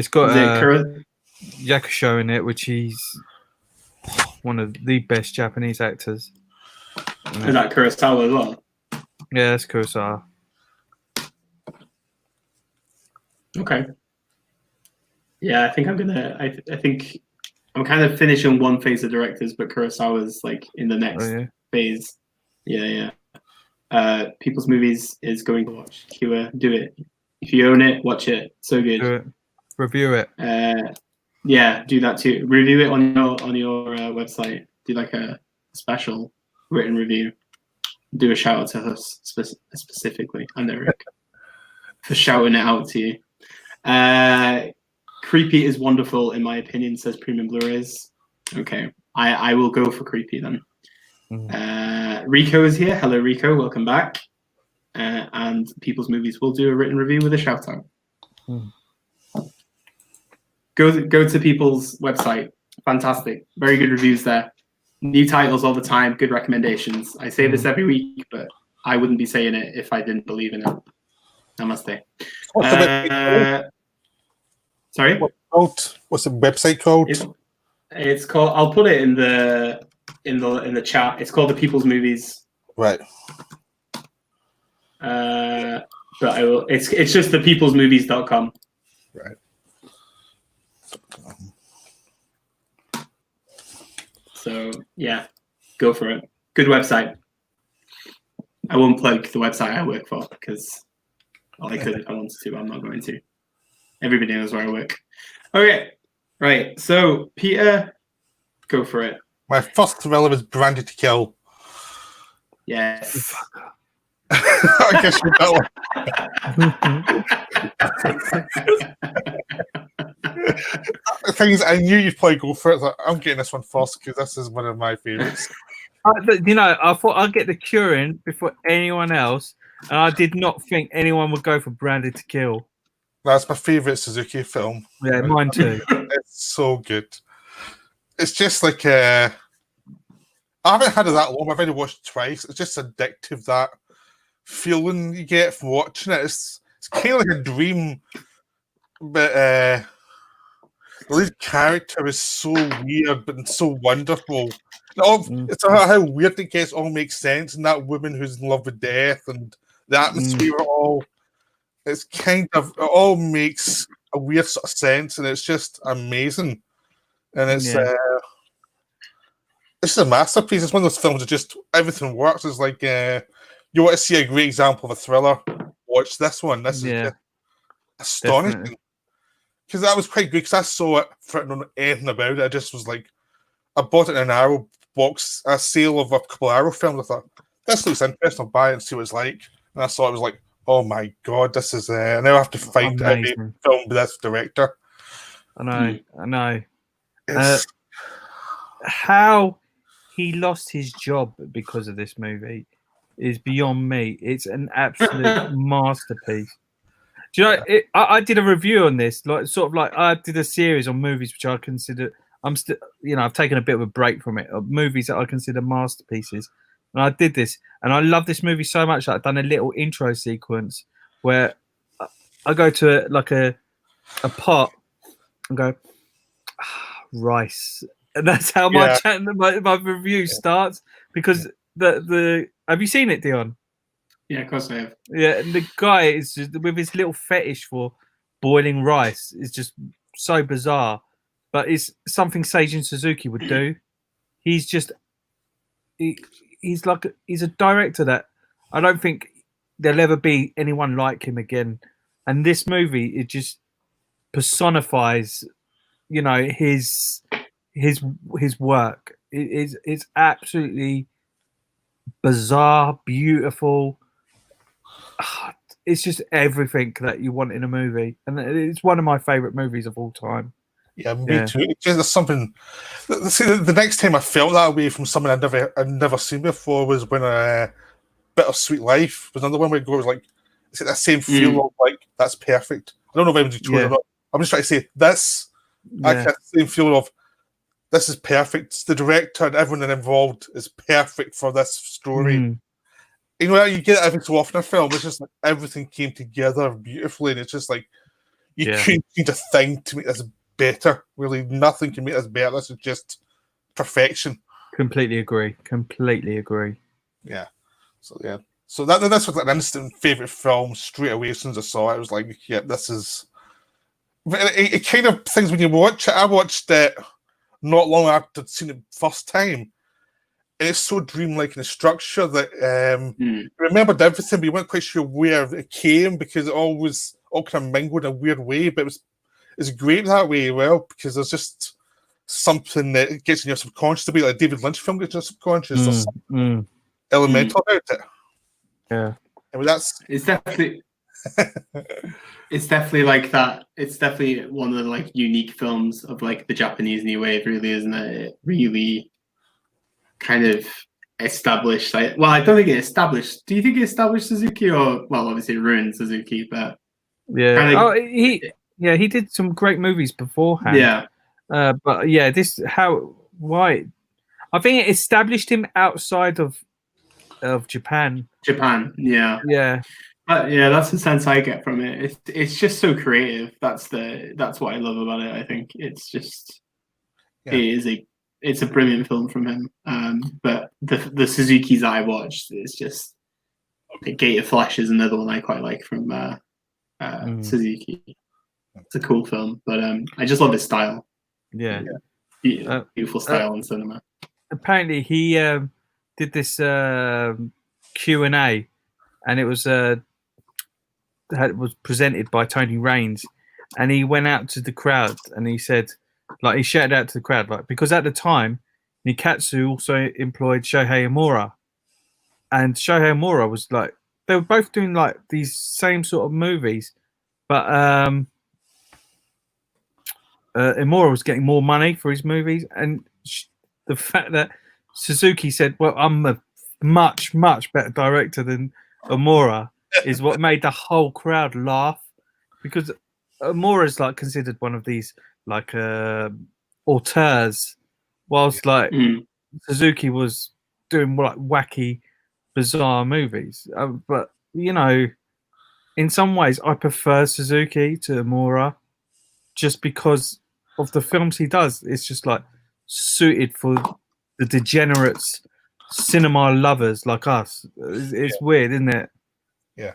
got Yakusho in it, which he's one of the best Japanese actors. Is that Kurosawa as well? Yeah, that's Kurosawa. Okay. Yeah, I think I'm gonna. I think I'm kind of finishing one phase of directors, but Kurosawa's like in the next phase. Yeah. People's Movies is going to watch. Kiwa, do it. If you own it, watch it. So good. Do it. Review it. Yeah, do that too. Review it on your website. Do like a special written review. Do a shout out to us specifically and Eric for shouting it out to you. Creepy is wonderful in my opinion, says Premium Blu-rays. Okay, I will go for Creepy then. Rico is here. Hello, Rico. Welcome back. And People's Movies will do a written review with a shout out. Go to People's website. Fantastic. Very good reviews there. New titles all the time. Good recommendations. I say this every week, but I wouldn't be saying it if I didn't believe in it. Namaste. Sorry? called? What's the website called? It's called. I'll put it in the chat. It's called The People's Movies. Right. But I will. It's just thepeoplesmovies.com. Right. So yeah, go for it. Good website. I won't plug the website I work for because I could if I wanted to, but I'm not going to. Everybody knows where I work. Okay, right. So Peter, go for it. My first thriller was Branded to Kill. Yes. I guess you know the thing is, I knew you'd probably go for it. Like, I'm getting this one first because this is one of my favourites. I thought I'd get the curing before anyone else, and I did not think anyone would go for Branded to Kill. That's my favourite Suzuki film. Yeah, mine too. It's so good. It's just like I haven't had it that long. I've only watched it twice. It's just addictive, that feeling you get from watching it. It's kind of like a dream, but the lead character is so weird but so wonderful. It's how weird it gets all makes sense, and that woman who's in love with death and the atmosphere it's kind of, it all makes a weird sort of sense, and it's just amazing. And it's a masterpiece. It's one of those films that just everything works. It's like you want to see a great example of a thriller, watch this one. This is just astonishing. Because that was quite good, because I saw it for not knowing anything about it. I just was like, I bought it in an Arrow box, a sale of a couple of Arrow films. I thought, this looks interesting, I'll buy it and see what it's like. And I saw it was like, oh my god, this is I now have to find every film with this director. I know. How he lost his job because of this movie is beyond me. It's an absolute masterpiece. Do you know? I did a review on this, like I did a series on movies which I consider. I'm still, I've taken a bit of a break from it. Of movies that I consider masterpieces, and I did this, and I love this movie so much that I've done a little intro sequence where I go to a pot and go rice, and that's how my review starts. Because the have you seen it, Dion? Yeah, of course I have. Yeah, and the guy is just, with his little fetish for boiling rice, is just so bizarre. But it's something Seijin Suzuki would do. He's just he's a director that I don't think there'll ever be anyone like him again. And this movie, it just personifies, his work. It's absolutely bizarre, beautiful. It's just everything that you want in a movie, and it's one of my favorite movies of all time. Yeah, me too. There's something. See, the next time I felt that way from someone I'd never seen before was when Bittersweet Life was another one where it goes like, it's like that same feel of like, that's perfect. I don't know if anyone's told you or not. I'm just trying to say this. I get the same feel of, this is perfect. The director and everyone involved is perfect for this story. You get it every so often in a film. It's just like everything came together beautifully, and it's just like you couldn't need a thing to make this better. Really, nothing can make this better. This is just perfection. Completely agree. Yeah. So that's was like an instant favorite film straight away as soon as I saw it. I was like, yeah, this is. It kind of things when you watch it. I watched it not long after I'd seen it first time. And it's so dreamlike in the structure that you remembered everything, but you weren't quite sure where it came because it all kind of mingled in a weird way. But it's great that way, because there's just something that gets in your subconscious, to be like a David Lynch film gets in your subconscious. There's something elemental about it. Yeah, I mean, it's definitely like that. It's definitely one of the like unique films of like the Japanese New Wave, really, isn't it? It really kind of established, I don't think it established. Do you think it established Suzuki, or obviously it ruined Suzuki, but he did some great movies beforehand. But why? I think it established him outside of Japan. Yeah. Yeah, that's the sense I get from it. It's just so creative. That's what I love about it. I think it's just it's a brilliant film from him. But the Suzuki's I watched is just Gate of Flesh is another one I quite like from Suzuki. It's a cool film, but I just love his style. Yeah. Beautiful style in cinema. Apparently, he did this Q&A, and it was presented by Tony Raines, and he went out to the crowd and he said, like, he shouted out to the crowd, like, because at the time Nikatsu also employed Shohei Imura, and Shohei Imura was like, they were both doing like these same sort of movies, but Imura was getting more money for his movies, and the fact that Suzuki said, well, I'm a much better director than Imura is what made the whole crowd laugh, because Imura is like considered one of these like auteurs, whilst like Suzuki was doing like wacky, bizarre movies. But you know, in some ways, I prefer Suzuki to Imura, just because of the films he does. It's just like suited for the degenerates, cinema lovers like us. It's weird, isn't it? Yeah.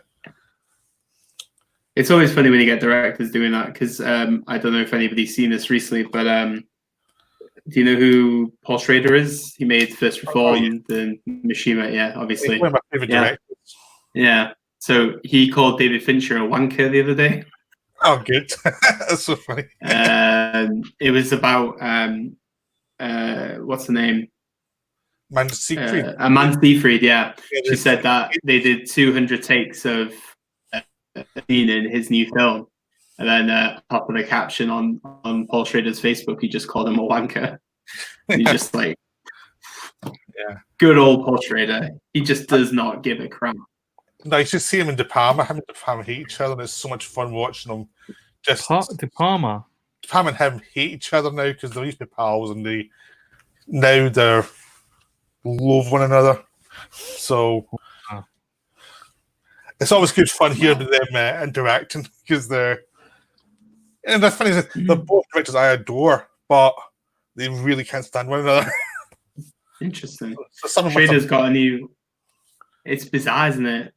It's always funny when you get directors doing that, because I don't know if anybody's seen this recently, but do you know who Paul Schrader is? He made First Reformed and Mishima, yeah, obviously. He's one of my favorite directors. Yeah. So he called David Fincher a wanker the other day. Oh, good. That's so funny. It was about what's the name? Amanda Seyfried. Amanda Seyfried, yeah. She said that they did 200 takes of a scene in his new film, and then top of the caption on Paul Schrader's Facebook, he just called him a wanker. He just like, good old Paul Schrader. He just does not give a crap. No, you should see him in De Palma. Him and De Palma hate each other, and it's so much fun watching them. Just De Palma and him hate each other now, because they used to be pals, and now they're love one another. So it's always good fun hearing them interacting, because they're, and that's funny, they're both directors I adore, but they really can't stand one another. Interesting. So Schrader's got a new. It's bizarre, isn't it?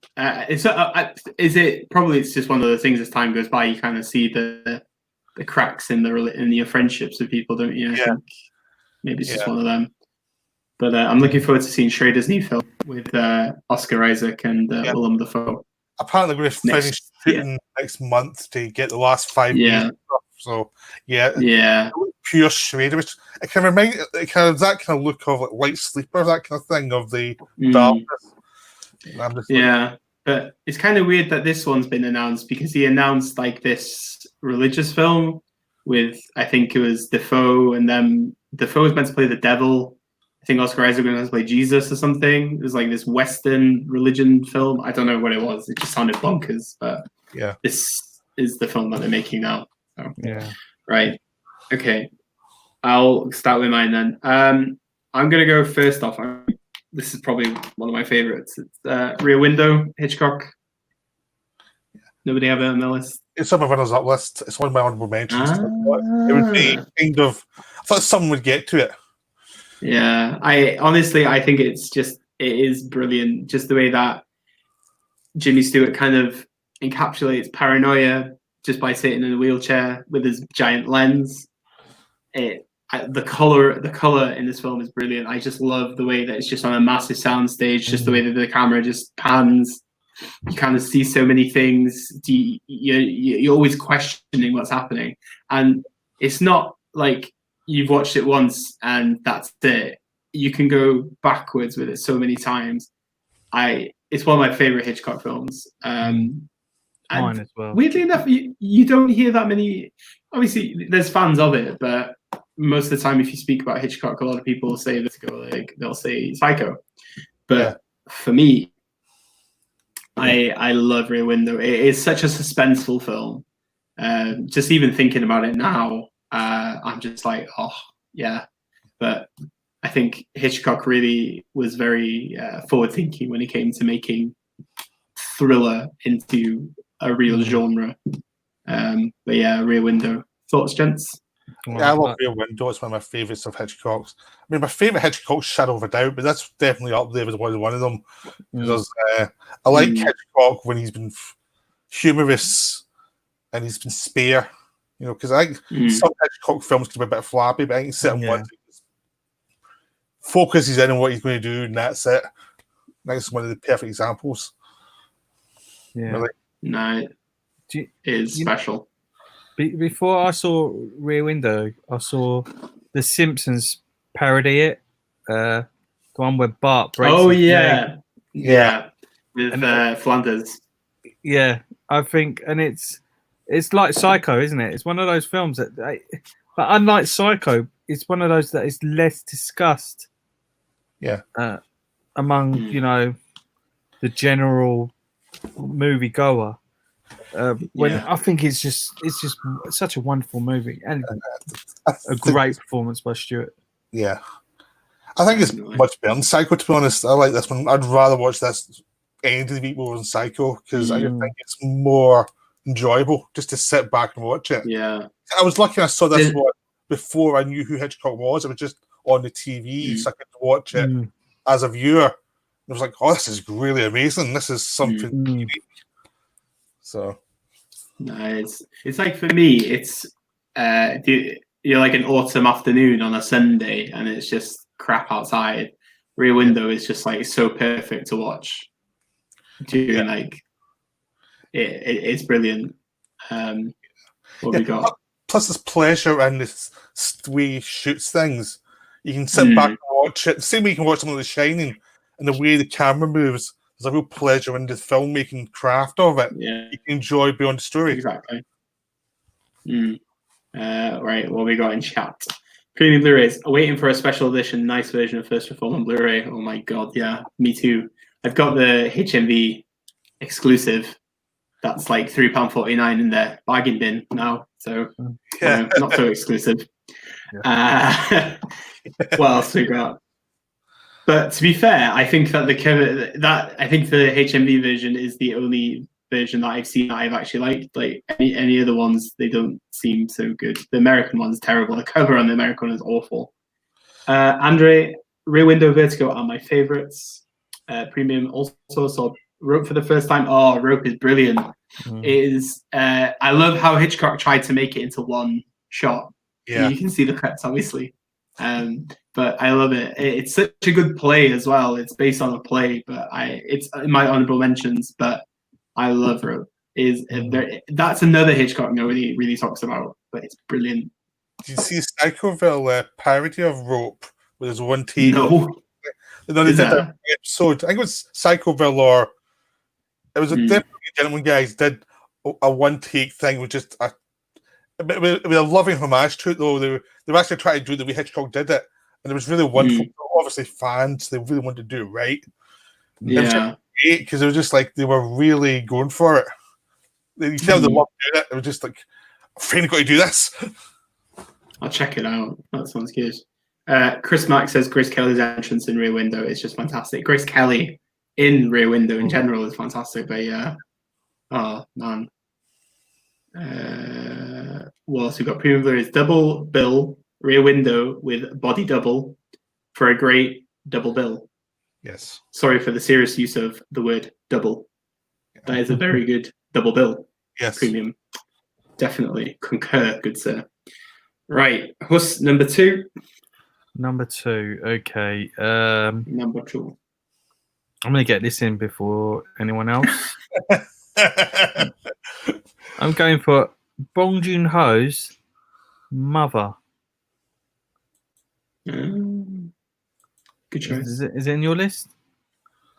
Is it probably? It's just one of the things. As time goes by, you kind of see the cracks in your friendships with people, don't you? I think maybe it's just one of them. But I'm looking forward to seeing Schrader's new film with Oscar Isaac and Willem Dafoe. Apparently, we're going to finish shooting next month to get the last 5 years. So pure Schrader. Which it can remind, it kind of that kind of look of like Light Sleeper, that kind of thing of the darkness. But it's kind of weird that this one's been announced, because he announced like this religious film with, I think it was Defoe, and then Defoe was meant to play the devil. I think Oscar Isaac was meant to play Jesus or something. It was like this Western religion film. I don't know what it was. It just sounded bonkers. But this is the film that they're making now. So, right. Okay. I'll start with mine then. I'm going to go first off. This is probably one of my favorites. It's Rear Window, Hitchcock. Nobody have it on the list? It's on my runners up list. It's one of my honorable mentions. It would be kind of, I thought someone would get to it. Yeah, I think it is brilliant. Just the way that Jimmy Stewart kind of encapsulates paranoia just by sitting in a wheelchair with his giant lens. The color in this film is brilliant. I just love the way that it's just on a massive soundstage, just the way that the camera just pans. You kind of see so many things. You're always questioning what's happening. And it's not like you've watched it once and that's it. You can go backwards with it so many times. It's one of my favorite Hitchcock films. Mine as well. Weirdly enough, you don't hear that many. Obviously, there's fans of it, but most of the time, if you speak about Hitchcock, a lot of people say they'll say Psycho. But for me, I love Rear Window. It is such a suspenseful film. Just even thinking about it now, I'm just like, oh yeah. But I think Hitchcock really was very forward-thinking when it came to making thriller into a real genre. But yeah, Rear Window. Thoughts, gents? Yeah, I love Rear Window. It's one of my favourites of Hitchcock's. I mean, my favourite Hitchcock's Shadow of a Doubt, but that's definitely up there as one of them. Because I like Hitchcock when he's been humorous and he's been spare. You know, because I think some Hitchcock films can be a bit flabby, but I can sit and watch it. Focuses in on what he's going to do, and that's it. That's one of the perfect examples. Yeah. Really. No, it is special. Before I saw Rear Window, I saw The Simpsons parody it. The one where Bart breaks his leg. Yeah. With Flanders. Yeah, I think, and it's like Psycho, isn't it? It's one of those films that, but unlike Psycho, it's one of those that is less discussed. Yeah. Among the general movie goer. I think it's just such a wonderful movie and a great performance by Stewart. Yeah, I think it's much better than Psycho. To be honest, I like this one. I'd rather watch this any of the week more than Psycho because I think it's more enjoyable just to sit back and watch it. Yeah, I was lucky I saw this one before I knew who Hitchcock was. It was just on the TV, so I could watch it as a viewer. I was like, "Oh, this is really amazing! This is something unique." So, nice. It's like for me, it's you're like an autumn afternoon on a Sunday, and it's just crap outside. Rear Window is just like so perfect to watch. During like, it's brilliant. What we got? Plus, there's pleasure in this way he shoots things. You can sit back and watch it. The same way you can watch something like The Shining, and the way the camera moves. There's a real pleasure in the filmmaking craft of it. Yeah. You can enjoy beyond the story. Exactly. Right, what we got in chat? Premium Blu-rays. Waiting for a special edition, nice version of First Reform on Blu-ray. Oh my god, yeah, me too. I've got the HMV exclusive. That's like £3.49 in their bargain bin now. So not so exclusive. Yeah. What else we got? But to be fair, I think that the HMV version is the only version that I've seen that I've actually liked. Like any other ones, they don't seem so good. The American one's terrible. The cover on the American one is awful. Andre, Rear Window, Vertigo are my favorites. Premium also saw Rope for the first time. Oh, Rope is brilliant. It is. I love how Hitchcock tried to make it into one shot. Yeah, you can see the cuts, obviously. But I love it. It's such a good play as well. It's based on a play, but it's in my honorable mentions. But I love Rope. That's another Hitchcock nobody really talks about, but it's brilliant. Did you see Psychoville parody of Rope with his one take? No. They did an episode. I think it was Psychoville, or it was a different gentleman guys did a one take thing with just with a loving homage to it. Though they were actually trying to do the way Hitchcock did it. And it was really wonderful. Obviously, fans, they really wanted to do it right. Yeah. It was great because it was just like they were really going for it. You tell they loved doing it. It was just like, I've finally got to do this. I'll check it out. That sounds good. Chris Mack says Grace Kelly's entrance in Rear Window is just fantastic. Grace Kelly in Rear Window in general is fantastic. But yeah. Oh, man. What else we got? Premium Blu-rays double bill. Rear Window with body double for a great double bill. Yes. Sorry for the serious use of the word double. That is a very good double bill. Yes. Premium. Definitely concur, good sir. Right. Hus, number two. Number two. Okay. Number two. I'm going to get this in before anyone else. I'm going for Bong Joon-ho's Mother. Good choice. Is it in your list?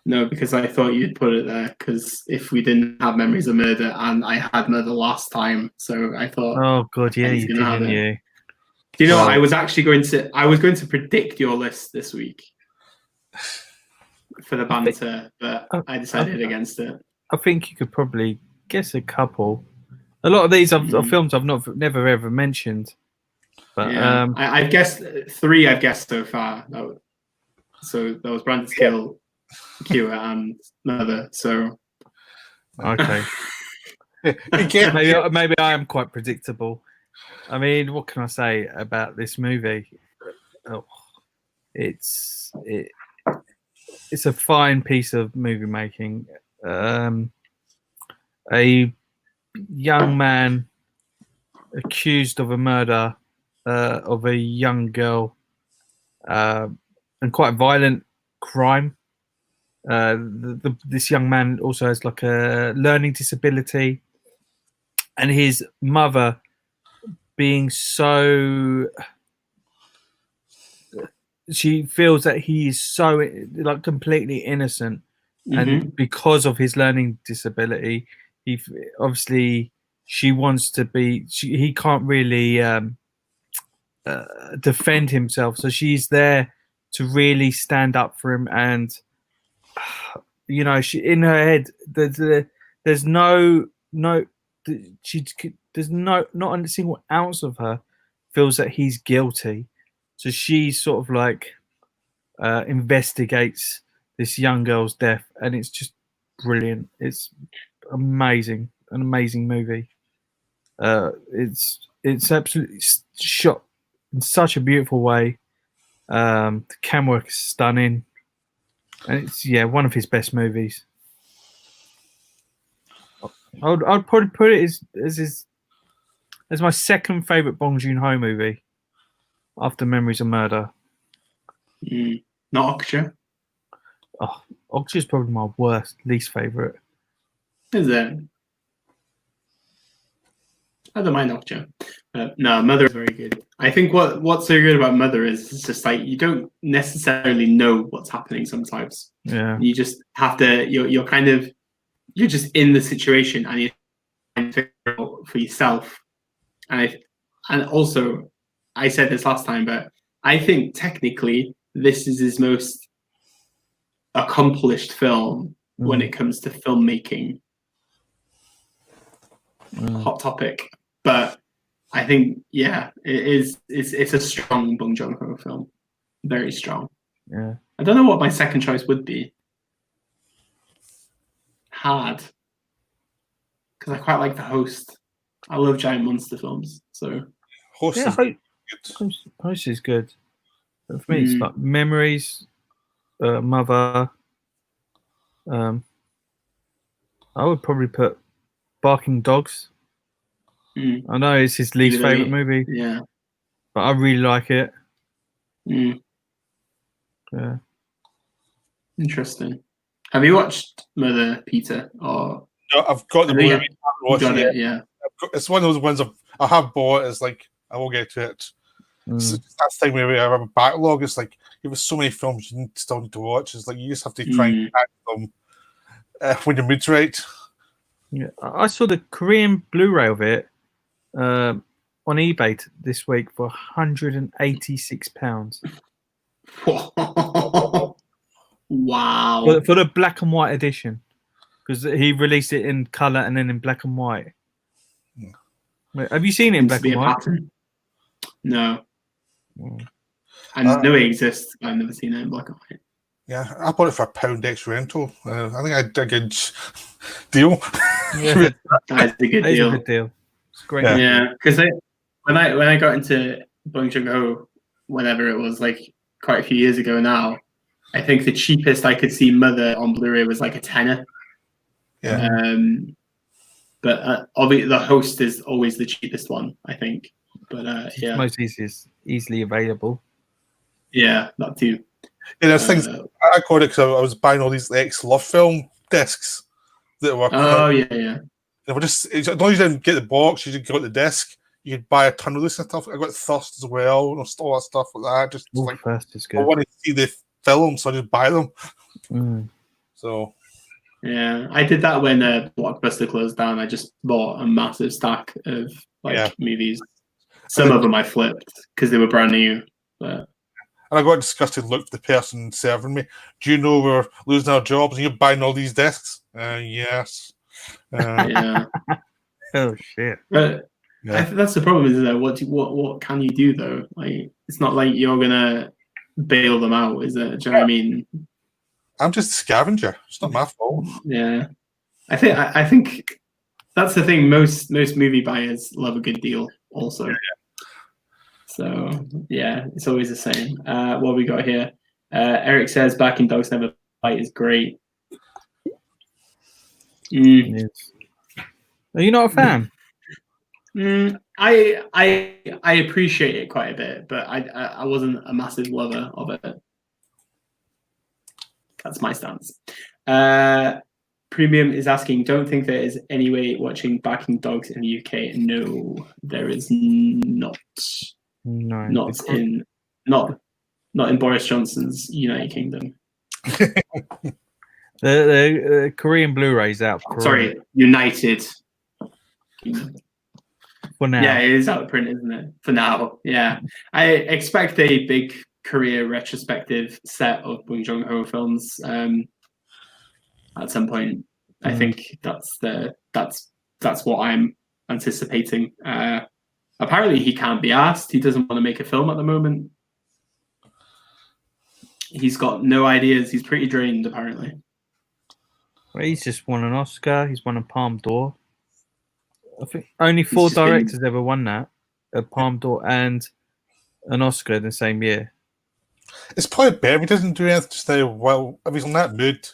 No, because I thought you'd put it there. Because if we didn't have Memories of Murder, and I had Murder last time, so I thought. Oh god, yeah, you didn't you? Do you know what? I was actually going to predict your list this week for the banter, but I decided against it. I think you could probably guess a couple. A lot of these are films I've never ever mentioned. But yeah. I've guessed three. I've guessed so far. So that was Brandon's Kill, Cure, and Mother. So Okay. Again, Maybe I am quite predictable. I mean, what can I say about this movie? Oh, it's a fine piece of movie making. A young man accused of a murder of a young girl, and quite violent crime. This young man also has like a learning disability, and his mother being so, she feels that he is so like completely innocent, and because of his learning disability, he obviously she wants to be. He can't really defend himself, so she's there to really stand up for him. And she in her head there's no she there's not a single ounce of her feels that he's guilty, so she sort of like investigates this young girl's death, and it's just brilliant. It's amazing, an amazing movie. It's absolutely shot in such a beautiful way. The camera work is stunning, and it's one of his best movies. I'd probably put it as my second favorite Bong Joon-ho movie after Memories of Murder. Not Okja. Oh, Okja is probably my least favorite. Is it? I don't mind Okja. But no, Mother is very good. I think what's so good about Mother is it's just like you don't necessarily know what's happening sometimes. Yeah. You just have to. You're just in the situation, and you try and figure it out for yourself. And also, I said this last time, but I think technically this is his most accomplished film when it comes to filmmaking. Hot topic, but I think it is. It's a strong Bong Joon-ho film, very strong. Yeah. I don't know what my second choice would be. Hard, because I quite like The Host. I love giant monster films, so Host is good. But for me, it's like Memories, Mother. I would probably put Barking Dogs. I know it's his least favorite movie. Yeah, but I really like it. Yeah. Interesting. Have you watched Mother, Peter? Or no, I've got the movie. Got it. Yeah. It's one of those ones I have bought. It's like I will get to it. It's that thing where I have a backlog. It's like you have so many films you still need to watch. It's like you just have to try and catch them when your mood's right. Yeah, I saw the Korean Blu-ray of it on eBay this week for £186. Wow! For the black and white edition, because he released it in color and then in black and white. Wait, have you seen it in black and white? No. I know it exists, but I've never seen it in black and white. Yeah, I bought it for £1 rental. I think I did a good deal. Yeah, that is a good deal. A good deal. It's great. Yeah, because when I got into Bong Joon-ho, whenever it was like quite a few years ago now, I think the cheapest I could see Mother on Blu-ray was like a tenner. Yeah. But obviously the Host is always the cheapest one, I think. But It's most easily available. Yeah, that too. Yeah, there's things I got it because I was buying all these ex-Love film discs that were. Oh yeah. They were just as long as you didn't get the box, you just got the disc. You could buy a ton of this and stuff. I got Thirst as well, and all that stuff like that. Just like Thirst is good. I want to see the film, so I just buy them. So. Yeah, I did that when Blockbuster closed down. I just bought a massive stack of movies. Some of them I flipped because they were brand new. But and I got a disgusted look at the person serving me. Do you know we're losing our jobs and you're buying all these discs? Yes. Yeah. Oh shit. But I think that's the problem. Is that what can you do though? Like it's not like you're gonna bail them out, is it? Do you know what I mean? I'm just a scavenger. It's not my fault. Yeah. I think that's the thing. Most movie buyers love a good deal, also. So yeah, it's always the same. What have we got here? Eric says Backing Dogs Never Bite is great. Yes. Are you not a fan? I appreciate it quite a bit, but I wasn't a massive lover of it. That's my stance. Premium is asking, don't think there is any way watching Backing Dogs in the UK. No, there is not. No. Not in Boris Johnson's United Kingdom. The Korean Blu-ray's out. Sorry, United Kingdom. For now. Yeah, it is out of print, isn't it? For now, yeah. I expect a big Korea retrospective set of Bong Joon-ho films at some point. I think that's what I'm anticipating. Apparently, he can't be asked. He doesn't want to make a film at the moment. He's got no ideas. He's pretty drained, apparently. Well, he's just won an Oscar. He's won a Palme d'Or. I think only 4 directors ever won that, a Palme d'Or and an Oscar in the same year. It's probably better if he doesn't do anything just now. Well, if he's in that mood,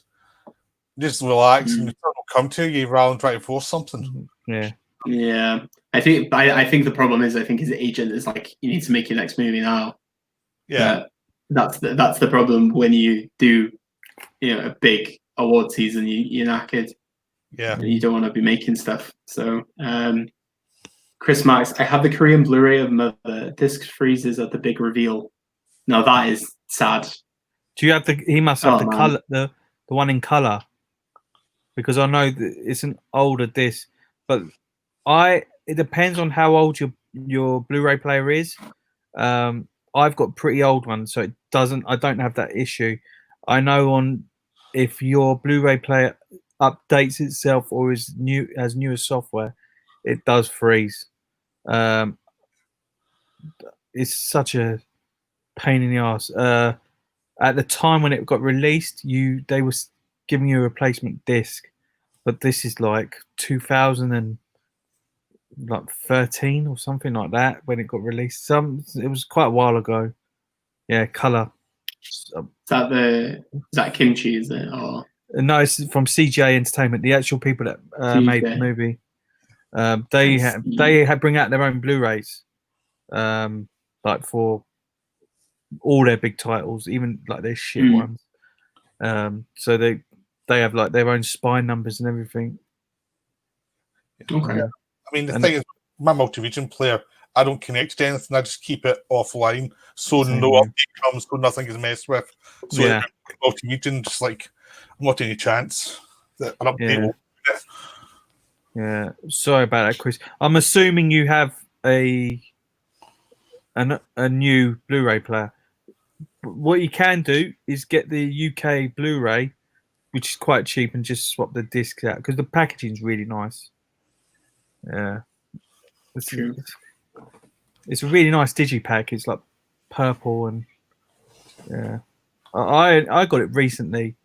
just relax and the will come to you rather than try to force something. Yeah. Yeah. I think the problem is, I think his agent is like, you need to make your next movie now. Yeah. That's the problem when you do, a big award season. You're knackered. Yeah. And you don't want to be making stuff. So, Chris Marks, I have the Korean Blu-ray of Mother. Disc freezes at the big reveal. No, that is sad. Do you have he must have color, the one in color, because I know that it's an older disc, but it depends on how old your Blu-ray player is. I've got a pretty old one, so I don't have that issue. I know if your Blu-ray player updates itself or has newer software, it does freeze. It's such a pain in the ass. At the time when it got released, they were giving you a replacement disc, but this is like 2013 or something like that when it got released. It was quite a while ago. Yeah, color. Is that Kimchi? Is it? Or no, it's from CJ Entertainment, the actual people that made the movie. They bring out their own Blu-rays, like for all their big titles, even like their shit ones. So they have like their own spine numbers and everything. Okay. I mean, the thing is, my multi-region player, I don't connect to anything. I just keep it offline, so no update comes, so nothing is messed with. So yeah, multi-region, just like not any chance that an update will. Yeah, sorry about that, Chris. I'm assuming you have a new Blu-ray player. What you can do is get the UK Blu-ray, which is quite cheap, and just swap the discs out because the packaging is really nice. Yeah, it's a really nice digipack. It's like purple and yeah. I got it recently,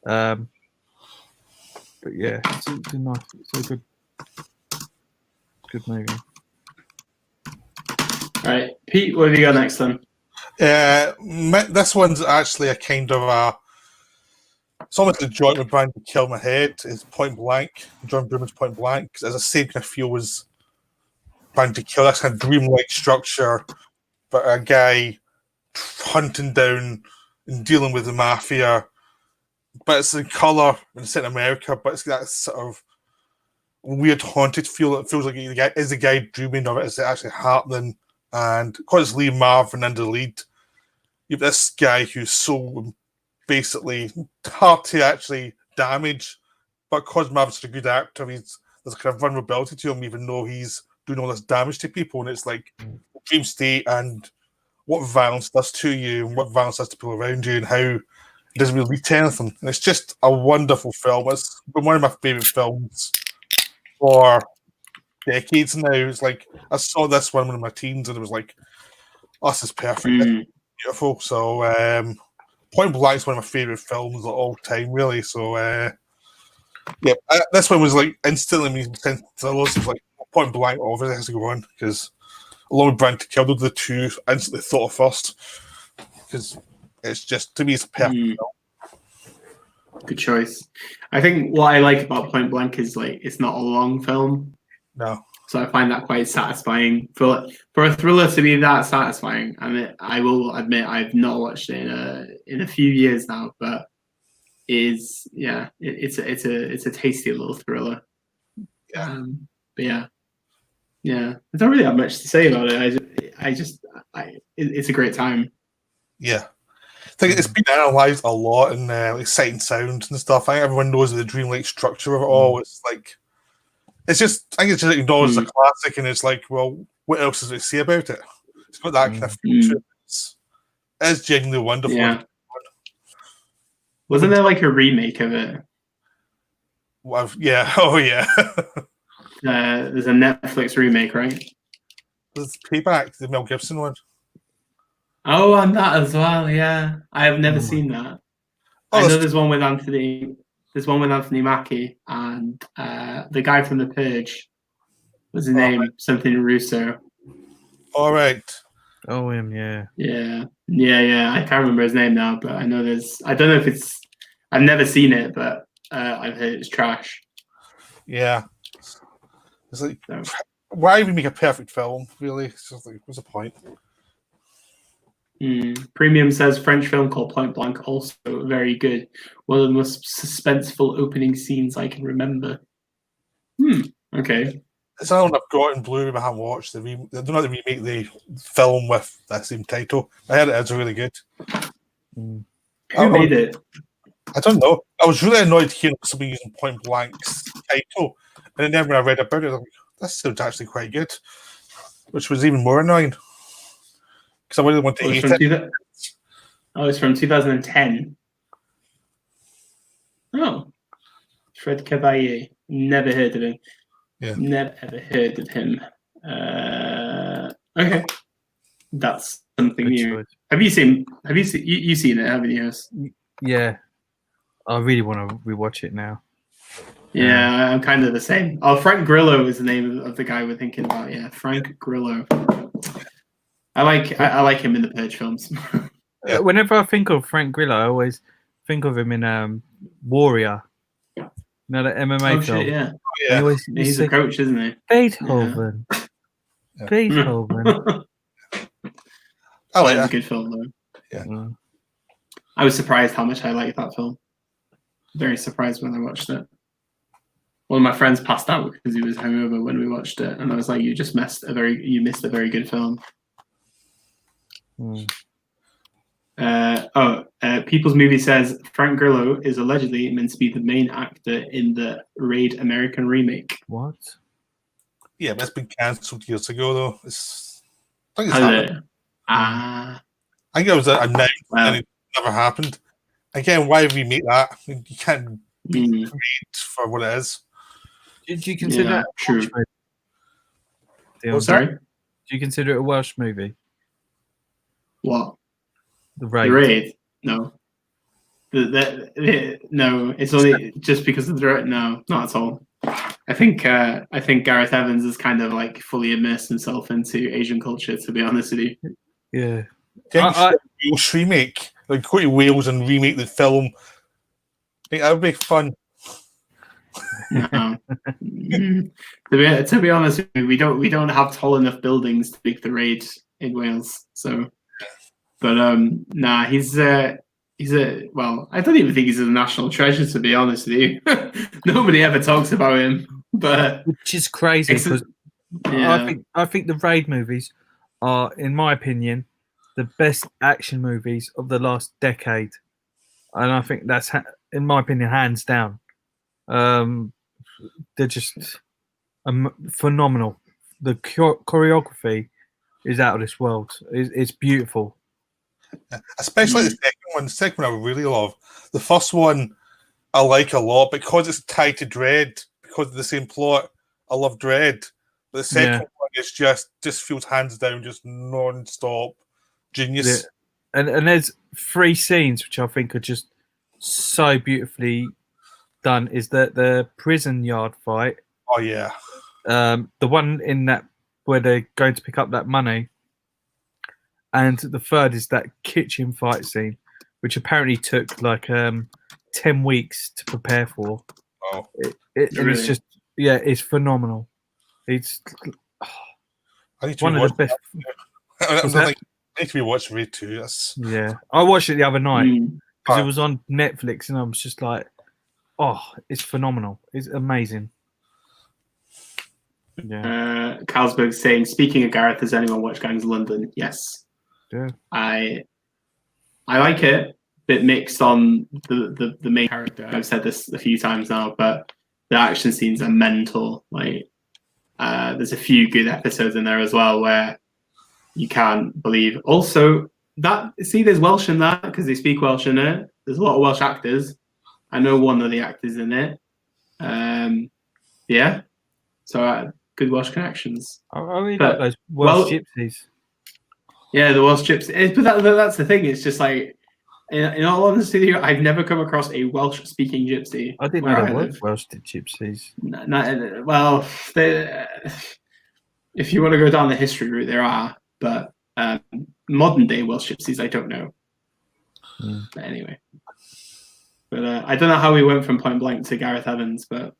but yeah, it's a nice. It's a good movie. All right, Pete, what have you got next then? This one's actually a kind of it's almost a joint with Brand to Kill My Head. It's Point Blank. John Brewman's Point Blank. Because as I say, kind of feel was Brand to Kill. That's kind of dreamlike structure, but a guy hunting down and dealing with the mafia. But it's in colour and it's in America. But it's that sort of weird haunted feel. It feels like the guy dreaming of it. Is it actually happening? And because it's Lee Marvin in the lead, you have this guy who's so basically hard to actually damage, but because Marvin's such a good actor, there's a kind of vulnerability to him, even though he's doing all this damage to people. And it's like dream state and what violence does to you and what violence does to people around you and how it doesn't really lead to anything. And it's just a wonderful film. It's been one of my favourite films for decades now. It's like I saw this one when I was in my teens and it was like, oh, this is perfect. It's beautiful. So Point Blank is one of my favourite films of all time, really. So Yeah, this one was like instantly me sent to loads of like point blank. Obviously, has to go on because along with Brand to Kill, those are the two I instantly thought of first because it's just to me it's a perfect film. Good choice. I think what I like about Point Blank is like it's not a long film, No, so I find that quite satisfying. For a thriller to be that satisfying, I will admit I've not watched it in a few years now, but it's a tasty little thriller. Yeah. But yeah, I don't really have much to say about it. It's a great time. yeah. I think it's been analysed a lot in like sight and sound and stuff. I think everyone knows the dreamlike structure of it all. It's like it's just I think it's just acknowledged as a classic, and it's like, well, what else does it say about it? It's got that kind of future. It's genuinely wonderful. Yeah. Wasn't there like a remake of it? Well, yeah. Oh, yeah. There's a Netflix remake, right? There's Payback, the Mel Gibson one. Oh, and that as well. Yeah, I have never seen that. I know there's one with Anthony. There's one with Anthony Mackie and the guy from The Purge. What's his name? Right. Something Russo. All right. Oh, him. Yeah. Yeah. I can't remember his name now, but I know there's. I don't know if it's. I've never seen it, but I've heard it's trash. Yeah. It's like, why even make a perfect film? Really, it's just like, what's the point? Premium says French film called Point Blank, also very good. One of the most suspenseful opening scenes I can remember. Okay. It's all I've got in Blu-ray but I haven't watched. They don't know they remake the film with that same title. I heard it's really good. Who made it? I don't know. I was really annoyed to hear somebody using Point Blank's title, and then when I read about it, I was like, that sounds actually quite good, which was even more annoying because I really want to hate it. It's from 2010. Oh, Fred Cavalier. Never heard of him. Yeah. Never ever heard of him. Okay, that's something new. Choice. Have you seen it? Haven't you? Yeah, I really want to rewatch it now. Yeah, I'm kind of the same. Oh, Frank Grillo is the name of the guy we're thinking about. Yeah, Frank Grillo. I like him in the Purge films. Whenever I think of Frank Grillo, I always think of him in Warrior. You know, the MMA film. Shit, yeah. He's a coach, isn't he? Beethoven. Yeah. Beethoven. I like that. It's a good film, though. Yeah. I was surprised how much I liked that film. Very surprised when I watched it. One of my friends passed out because he was hungover when we watched it, and I was like, "You just missed a very good film." People's Movie says Frank Grillo is allegedly meant to be the main actor in the Raid American remake. What? Yeah, but it's been cancelled years ago, though. I think it was announced and it never happened. Again, why remake that? You can't read for what it is. Did you consider that true? Sorry? Do you consider it a Welsh movie? What? The Raid. The Raid? No. No, it's only just because of the Raid. No, not at all. I think Gareth Evans has kind of like fully immersed himself into Asian culture, to be honest with you. Yeah. Welsh remake, like go to Wales and remake the film. I think that would be fun. No. To be honest with you, we don't have tall enough buildings to make the Raid in Wales. So, but he's a well, I don't even think he's a national treasure, to be honest with you. Nobody ever talks about him, but which is crazy because I think the Raid movies are, in my opinion, the best action movies of the last decade, and I think that's, in my opinion, hands down. They're just phenomenal. The choreography is out of this world. It's beautiful. Especially the second one. The second one I really love. The first one I like a lot because it's tied to Dread, because of the same plot. I love Dread. But the second one is just feels hands down, just non-stop genius. Yeah. And there's 3 scenes which I think are just so beautifully done is that the prison yard fight, Oh yeah. the one in that where they're going to pick up that money, and the third is that kitchen fight scene, which apparently took like 10 weeks to prepare for. Oh. And it's just it's phenomenal. It's I need to one of the best. I need to be watching Raid 2. I watched it the other night because Mm. it was on Netflix, and I was just like, "Oh, it's phenomenal! It's amazing." Yeah. Carlsberg's saying, speaking of Gareth, has anyone watched Gangs of London? Yes. Yeah. I like it. Bit mixed on the main character. I've said this a few times now, but the action scenes are mental. Like, there's a few good episodes in there as well where you can't believe. Also, there's Welsh in that because they speak Welsh in it. There's a lot of Welsh actors. I know one of the actors in it. Yeah. So good Welsh connections. I really like those Welsh gypsies. Yeah, the Welsh gypsies. But that's the thing. It's just like, in all honesty, I've never come across a Welsh-speaking gypsy. I didn't know there were Welsh gypsies. Well, if you want to go down the history route, there are. But modern-day Welsh gypsies, I don't know. But anyway. But I don't know how we went from Point Blank to Gareth Evans, but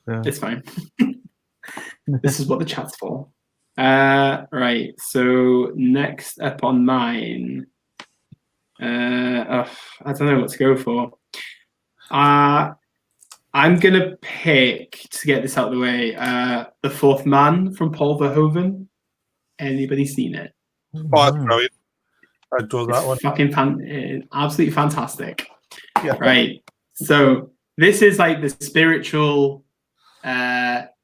it's fine. This is what the chat's for. Right, so next up on mine... I don't know what to go for. I'm gonna pick, to get this out of the way, The Fourth Man from Paul Verhoeven. Anybody seen it? Oh, that's brilliant. I adore that one. Fucking absolutely fantastic. Yeah. Right. So this is like the spiritual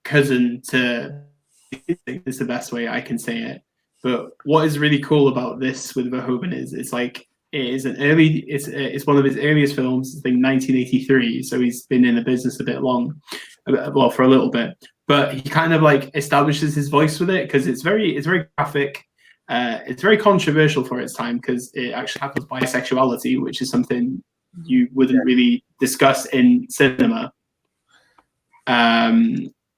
cousin to. It's the best way I can say it. But what is really cool about this with Verhoeven is it's like. It's one of his earliest films, I think 1983. So he's been in the business a bit long, well, for a little bit. But he kind of like establishes his voice with it because it's very graphic. It's very controversial for its time because it actually tackles bisexuality, which is something you wouldn't really discuss in cinema,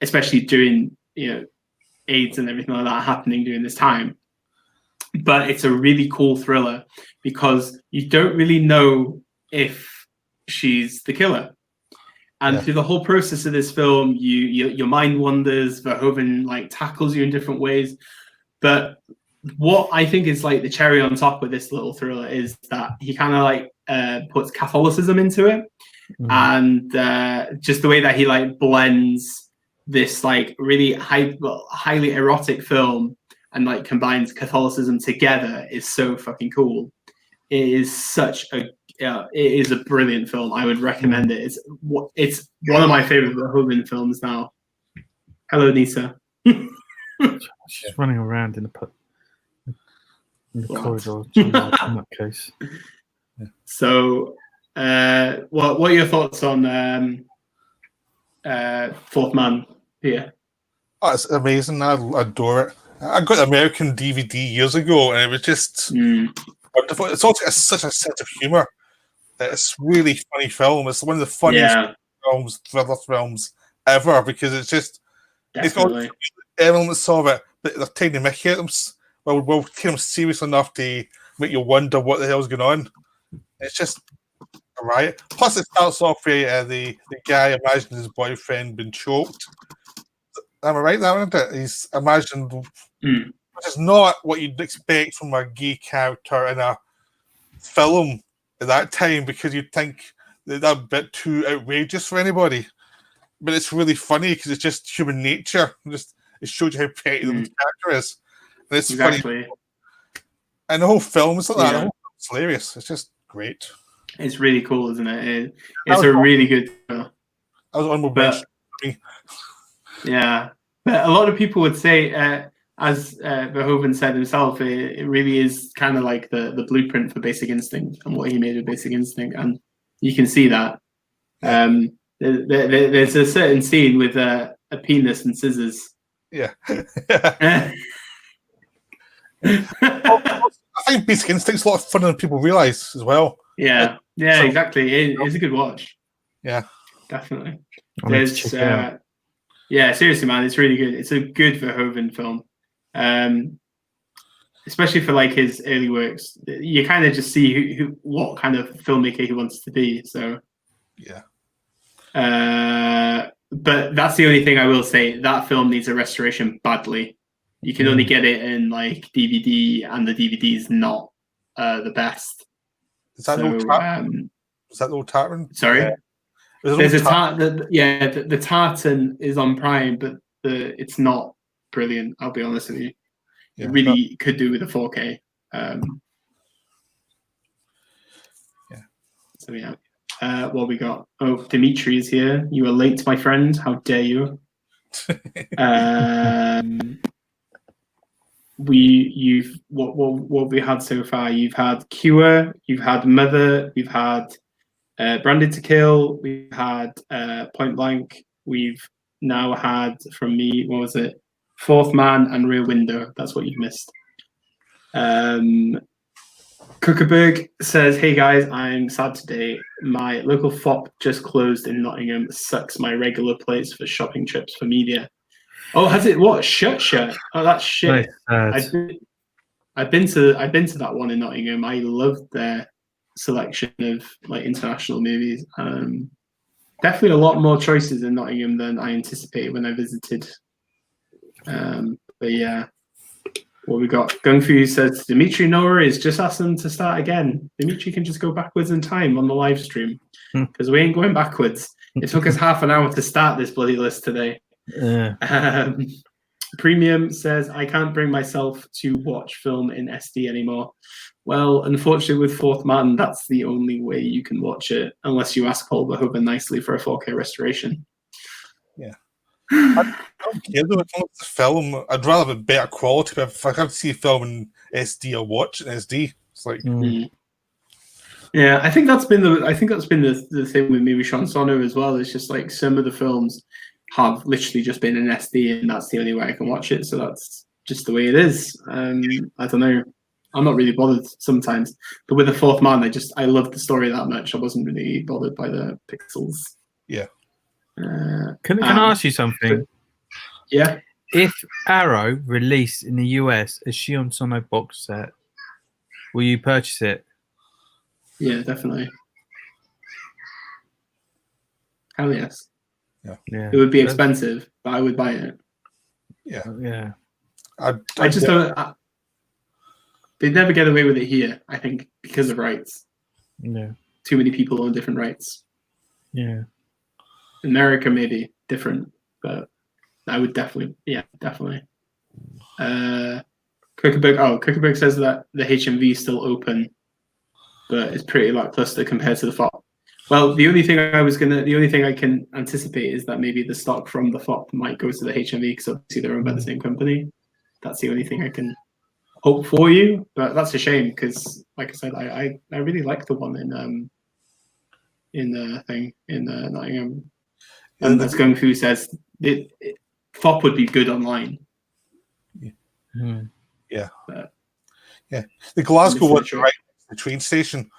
especially during AIDS and everything like that happening during this time. But it's a really cool thriller because you don't really know if she's the killer. And through the whole process of this film, your mind wanders. Verhoeven like tackles you in different ways. But what I think is like the cherry on top with this little thriller is that he kind of like puts Catholicism into it, and just the way that he like blends this like really highly erotic film. And like combines Catholicism together is so fucking cool. It is it is a brilliant film. I would recommend it. It's one of my favorite Verhoeven films now. Hello, Nisa. She's running around in the corridor. In that case. So, what are your thoughts on Fourth Man here? Oh, it's amazing. I adore it. I got the American DVD years ago, and it was just wonderful. It's also such a sense of humor. It's a really funny film. It's one of the funniest thriller films ever because it's just it's got elements of it, but they're tiny Mickey items. We'll take them serious enough to make you wonder what the hell's going on. It's just a riot. Plus, it starts off with the guy imagining his boyfriend being choked. Am I right there, isn't it? He's imagined, which is not what you'd expect from a gay character in a film at that time, because you'd think that's a bit too outrageous for anybody. But it's really funny because it's just human nature. It shows you how petty the character is. And it's funny. And the whole film is like that. The whole film's hilarious. It's just great. It's really cool, isn't it? It's a really good film. I was on my best. Yeah, but a lot of people would say, as Verhoeven said himself, it really is kind of like the blueprint for Basic Instinct and what he made of Basic Instinct, and you can see that. There's a certain scene with a penis and scissors. Yeah. I think Basic Instinct's a lot of fun than people realise as well. Yeah, exactly. It's a good watch. Yeah. definitely. I need to There's check it out. yeah, seriously, man, it's really good. It's a good Verhoeven film. Especially for like his early works, you kind of just see what kind of filmmaker he wants to be. So, Yeah. But that's the only thing I will say. That film needs a restoration badly. You can only get it in like DVD, and the DVD is not the best. Is that is that no Tartan? Sorry, Yeah. there's a tartan. Yeah, the tartan is on Prime, but it's not brilliant. I'll be honest with you. Yeah. It really could do with a 4K. So yeah. What we got? Oh, Dimitri is here. You are late, my friend. How dare you? What we had so far? You've had Cure, you've had Mother, we've had Branded to Kill, we've had Point Blank, we've now had from me. What was it? Fourth Man and Rear Window. That's what you've missed. Kuckerberg says, "Hey guys, I'm sad today. My local FOP just closed in Nottingham. Sucks my regular place for shopping trips for media." Oh, has it? What? Shut. Oh, that's shit. I've been to that one in Nottingham. I loved their selection of like international movies. Definitely a lot more choices in Nottingham than I anticipated when I visited. But yeah. What we got? Gung Fu says, Dimitri, no worries. Just ask them to start again. Dimitri can just go backwards in time on the live stream because we ain't going backwards. It took us half an hour to start this bloody list today. Premium says, I can't bring myself to watch film in SD anymore. Well, unfortunately, with Fourth Man, that's the only way you can watch it, unless you ask Paul Verhoeven nicely for a 4K restoration. Yeah. I don't care though. It's the film. I'd rather have a better quality. But if I can't see a film in SD, I'll watch it in SD. It's like, yeah. I think that's been the thing with maybe Sean Sonner as well. It's just like some of the films have literally just been in SD, and that's the only way I can watch it. So that's just the way it is. I don't know. I'm not really bothered sometimes, but with The Fourth Man, I loved the story that much. I wasn't really bothered by the pixels. Yeah. Can I ask you something? Yeah. If Arrow released in the US a Shion Sono box set, will you purchase it? Yeah, definitely. Hell yes. Yeah. It would be expensive, but I would buy it. Yeah. Yeah. I just don't. They'd never get away with it here, I think, because of rights. Yeah. Too many people own different rights. Yeah. America may be different, but I would definitely. Kuckerberg says that the HMV is still open, but it's pretty lackluster compared to the FOP. Well, the only thing I can anticipate is that maybe the stock from the FOP might go to the HMV because obviously they're owned by the same company. That's the only thing I can hope for you, but that's a shame because, like I said, I really like the one in Nottingham. And as Gung Fu says, FOP would be good online. Yeah. The Glasgow one's right next to the train station,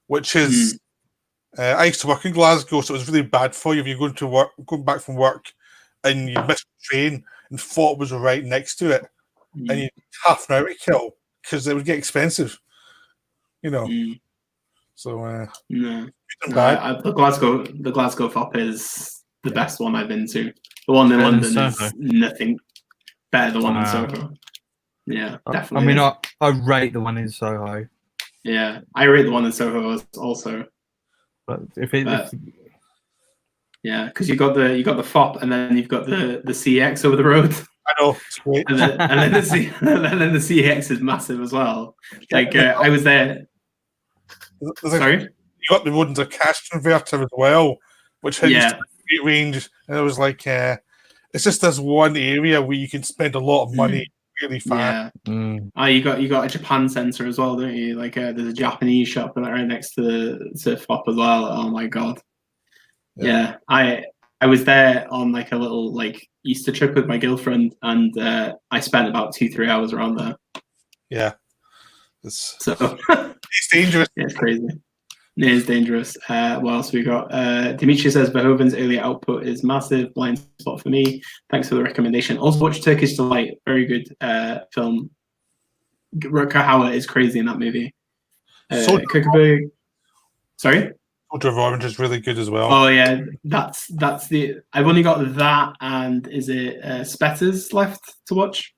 which is. I used to work in Glasgow, so it was really bad for you if you're going back from work, and you missed the train, and FOP was right next to it, and you half an hour to kill because it would get expensive, So the Glasgow FOP is the best one I've been to. The one in London is nothing better than the one in Soho. Yeah, definitely. I mean, I rate the one in Soho. Yeah, I rate the one in Soho also. But yeah, because you got the FOP, and then you've got the CX over the road. I know, it's great. and then the CX is massive as well. Like I was there. Sorry, you got the ones a cash converter as well, which has great range, and it was like it's just this one area where you can spend a lot of money really fast. Yeah. You got a Japan center as well, don't you? Like there's a Japanese shop right next to FOP as well. Oh my god. Yeah. I was there on like a little like Easter trip with my girlfriend, and I spent about 2-3 hours around there. Yeah. So it's dangerous. Yeah, it's crazy. It is dangerous. What else we got? Dimitri says Verhoeven's early output is massive. Blind spot for me. Thanks for the recommendation. Also watch Turkish Delight. Very good film. Rutger Hauer is crazy in that movie. Kuckerberg. Sorry? Soldier of Orange is really good as well. Oh yeah, that's the. I've only got that, and is it Spetters left to watch?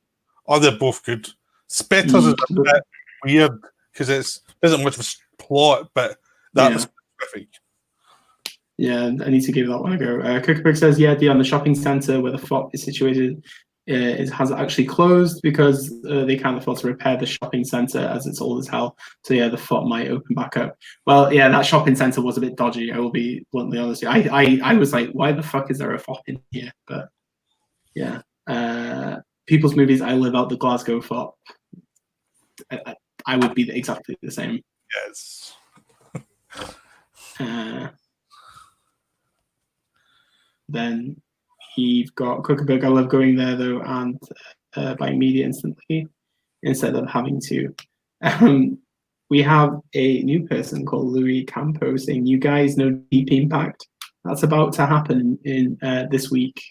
Oh, they're both good. Spetters is a bit weird because it isn't much of a plot, but that was terrific. Yeah, I need to give that one a go. Kuckerberg says, yeah, DIon, the shopping centre where the FOP is situated has actually closed because they can't afford to repair the shopping centre as it's old as hell. So yeah, the FOP might open back up. Well, yeah, that shopping centre was a bit dodgy. I will be bluntly honest. I was like, why the fuck is there a FOP in here? But yeah, people's movies. I live out the Glasgow FOP. I would be exactly the same. Yes. Then you've got Kuckerberg. I love going there though, and buying media instantly instead of having to. We have a new person called Louis Campo saying, "You guys know Deep Impact? That's about to happen in this week."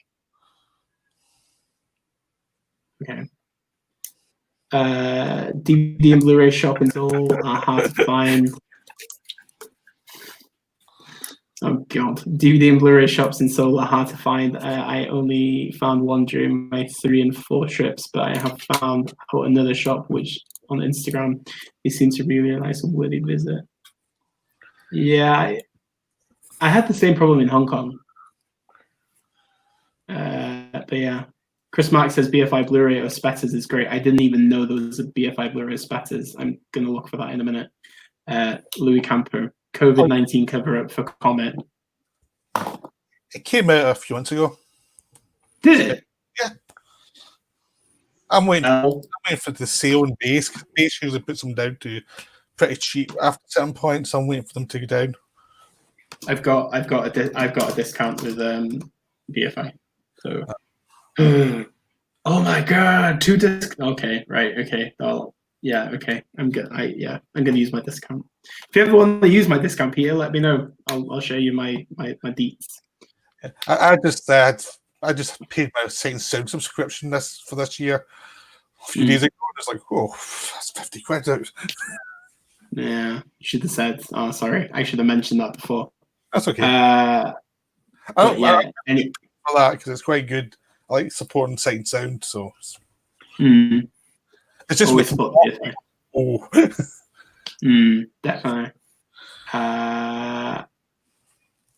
Okay. DVD and Blu-ray shop until hard to find. Oh god, DVD and Blu-ray shops in Seoul are hard to find. I only found one during my 3 and 4 trips, but I have found out another shop which on Instagram it seems to be really a nice and worthy visit. Yeah, I had the same problem in Hong Kong. But yeah, Chris Mark says BFI Blu-ray or Spetters is great. I didn't even know there was a BFI Blu-ray or Spetters. I'm gonna look for that in a minute. Louis Camper. COVID-19 cover-up for Comet. It came out a few months ago. Did it? Yeah. I'm waiting for the sale and base. Base usually puts them down to pretty cheap after certain points. So I'm waiting for them to go down. I've got a discount with BFI. So. Oh my god! 2 discs. Okay, right. Okay. Oh, yeah. Okay. I'm good. I'm gonna use my discount. If you ever want to use my discount, Peter, let me know. I'll show you my deets. I just paid my Sound subscription for this year a few days ago. It's like, oh, that's 50 quid out. Yeah, you should have said. Oh, sorry, I should have mentioned that before. That's okay. I for that because it's quite good. I like supporting Sight and Sound, so it's just with definitely.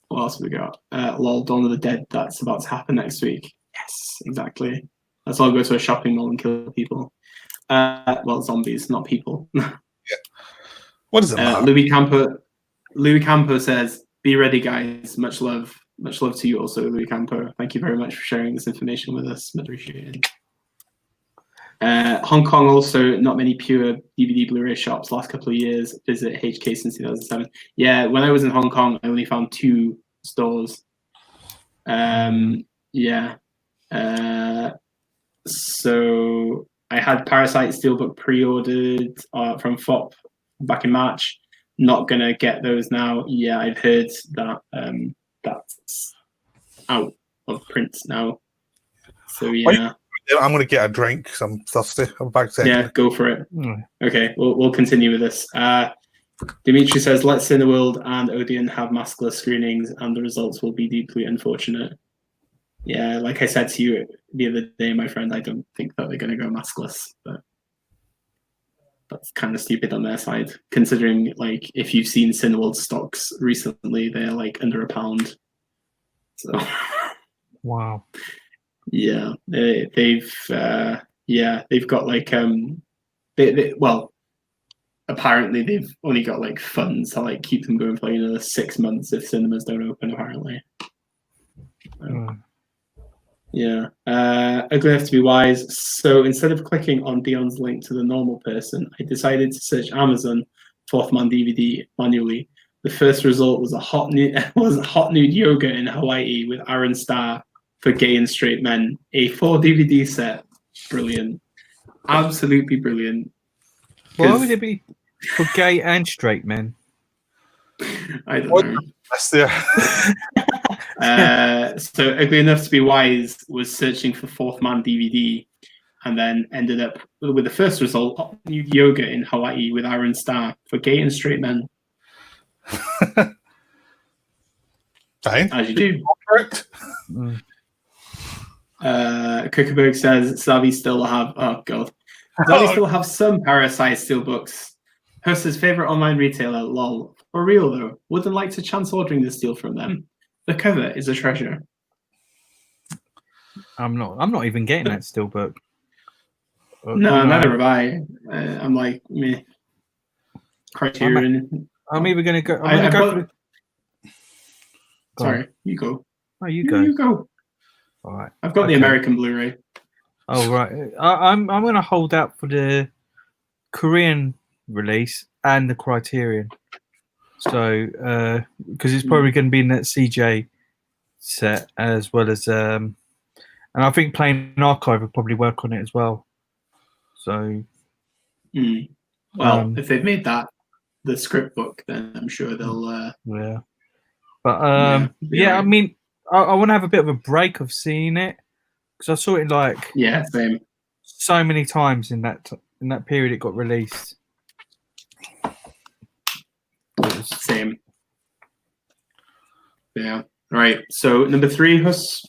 What else have we got? LOL, Dawn of the Dead. That's about to happen next week. Yes, exactly. Let's all go to a shopping mall and kill people. Well, zombies, not people. Yeah. What does it matter? Louis Campo says, "Be ready, guys. Much love. Much love to you also, Louis Campo. Thank you very much for sharing this information with us. Much appreciated." Hong Kong also not many pure DVD Blu-ray shops last couple of years. Visit HK since 2007. Yeah, when I was in Hong Kong, I only found 2 stores. So I had Parasite Steelbook pre-ordered from FOP back in March. Not gonna get those now. Yeah, I've heard that that's out of print now. So yeah. I'm going to get a drink because I'm thirsty. I'm back to Yeah, go for it. Okay, we'll continue with this. Dimitri says, "Let's Cineworld and Odeon have maskless screenings, and the results will be deeply unfortunate." Yeah, like I said to you the other day, my friend, I don't think that they're going to go maskless, but that's kind of stupid on their side, considering like if you've seen Cineworld stocks recently, they're like under £1. So wow. Yeah, they've got like well, apparently they've only got like funds to like keep them going for like another 6 months if cinemas don't open. Apparently, yeah. Ugly enough to be wise. So instead of clicking on DIon's link to the normal person, I decided to search Amazon Fourth Man DVD manually. The first result was hot nude yoga in Hawaii with Aaron Starr. For gay and straight men, a 4 DVD set. Brilliant. Absolutely brilliant. Why would it be for gay and straight men? I don't know. That's there. So Ugly Enough to Be Wise was searching for Fourth Man DVD, and then ended up with the first result, nude yoga in Hawaii with Aaron Starr for gay and straight men. Fine. As you do. Correct. Kuckerberg says Zavi still have Zavi still have some Parasite steelbooks. Hus's favorite online retailer, lol. For real though, wouldn't like to chance ordering the steel from them. The cover is a treasure. I'm not even getting that steelbook. No, neither have I. I'm like, meh. Criterion. I'm either going to go. I'm going to go for the... Sorry, you go. Oh, you go. You go. All right. I've got the American Blu-ray. Oh, right. I'm going to hold out for the Korean release and the Criterion. So, because it's probably going to be in that CJ set as well as, and I think Plain Archive will probably work on it as well. So, well, if they've made that the script book, then I'm sure they'll. Yeah, but right. I mean, I want to have a bit of a break of seeing it because I saw it like same so many times in that period it got released. Same. Yeah. Right. So number 3, Hus.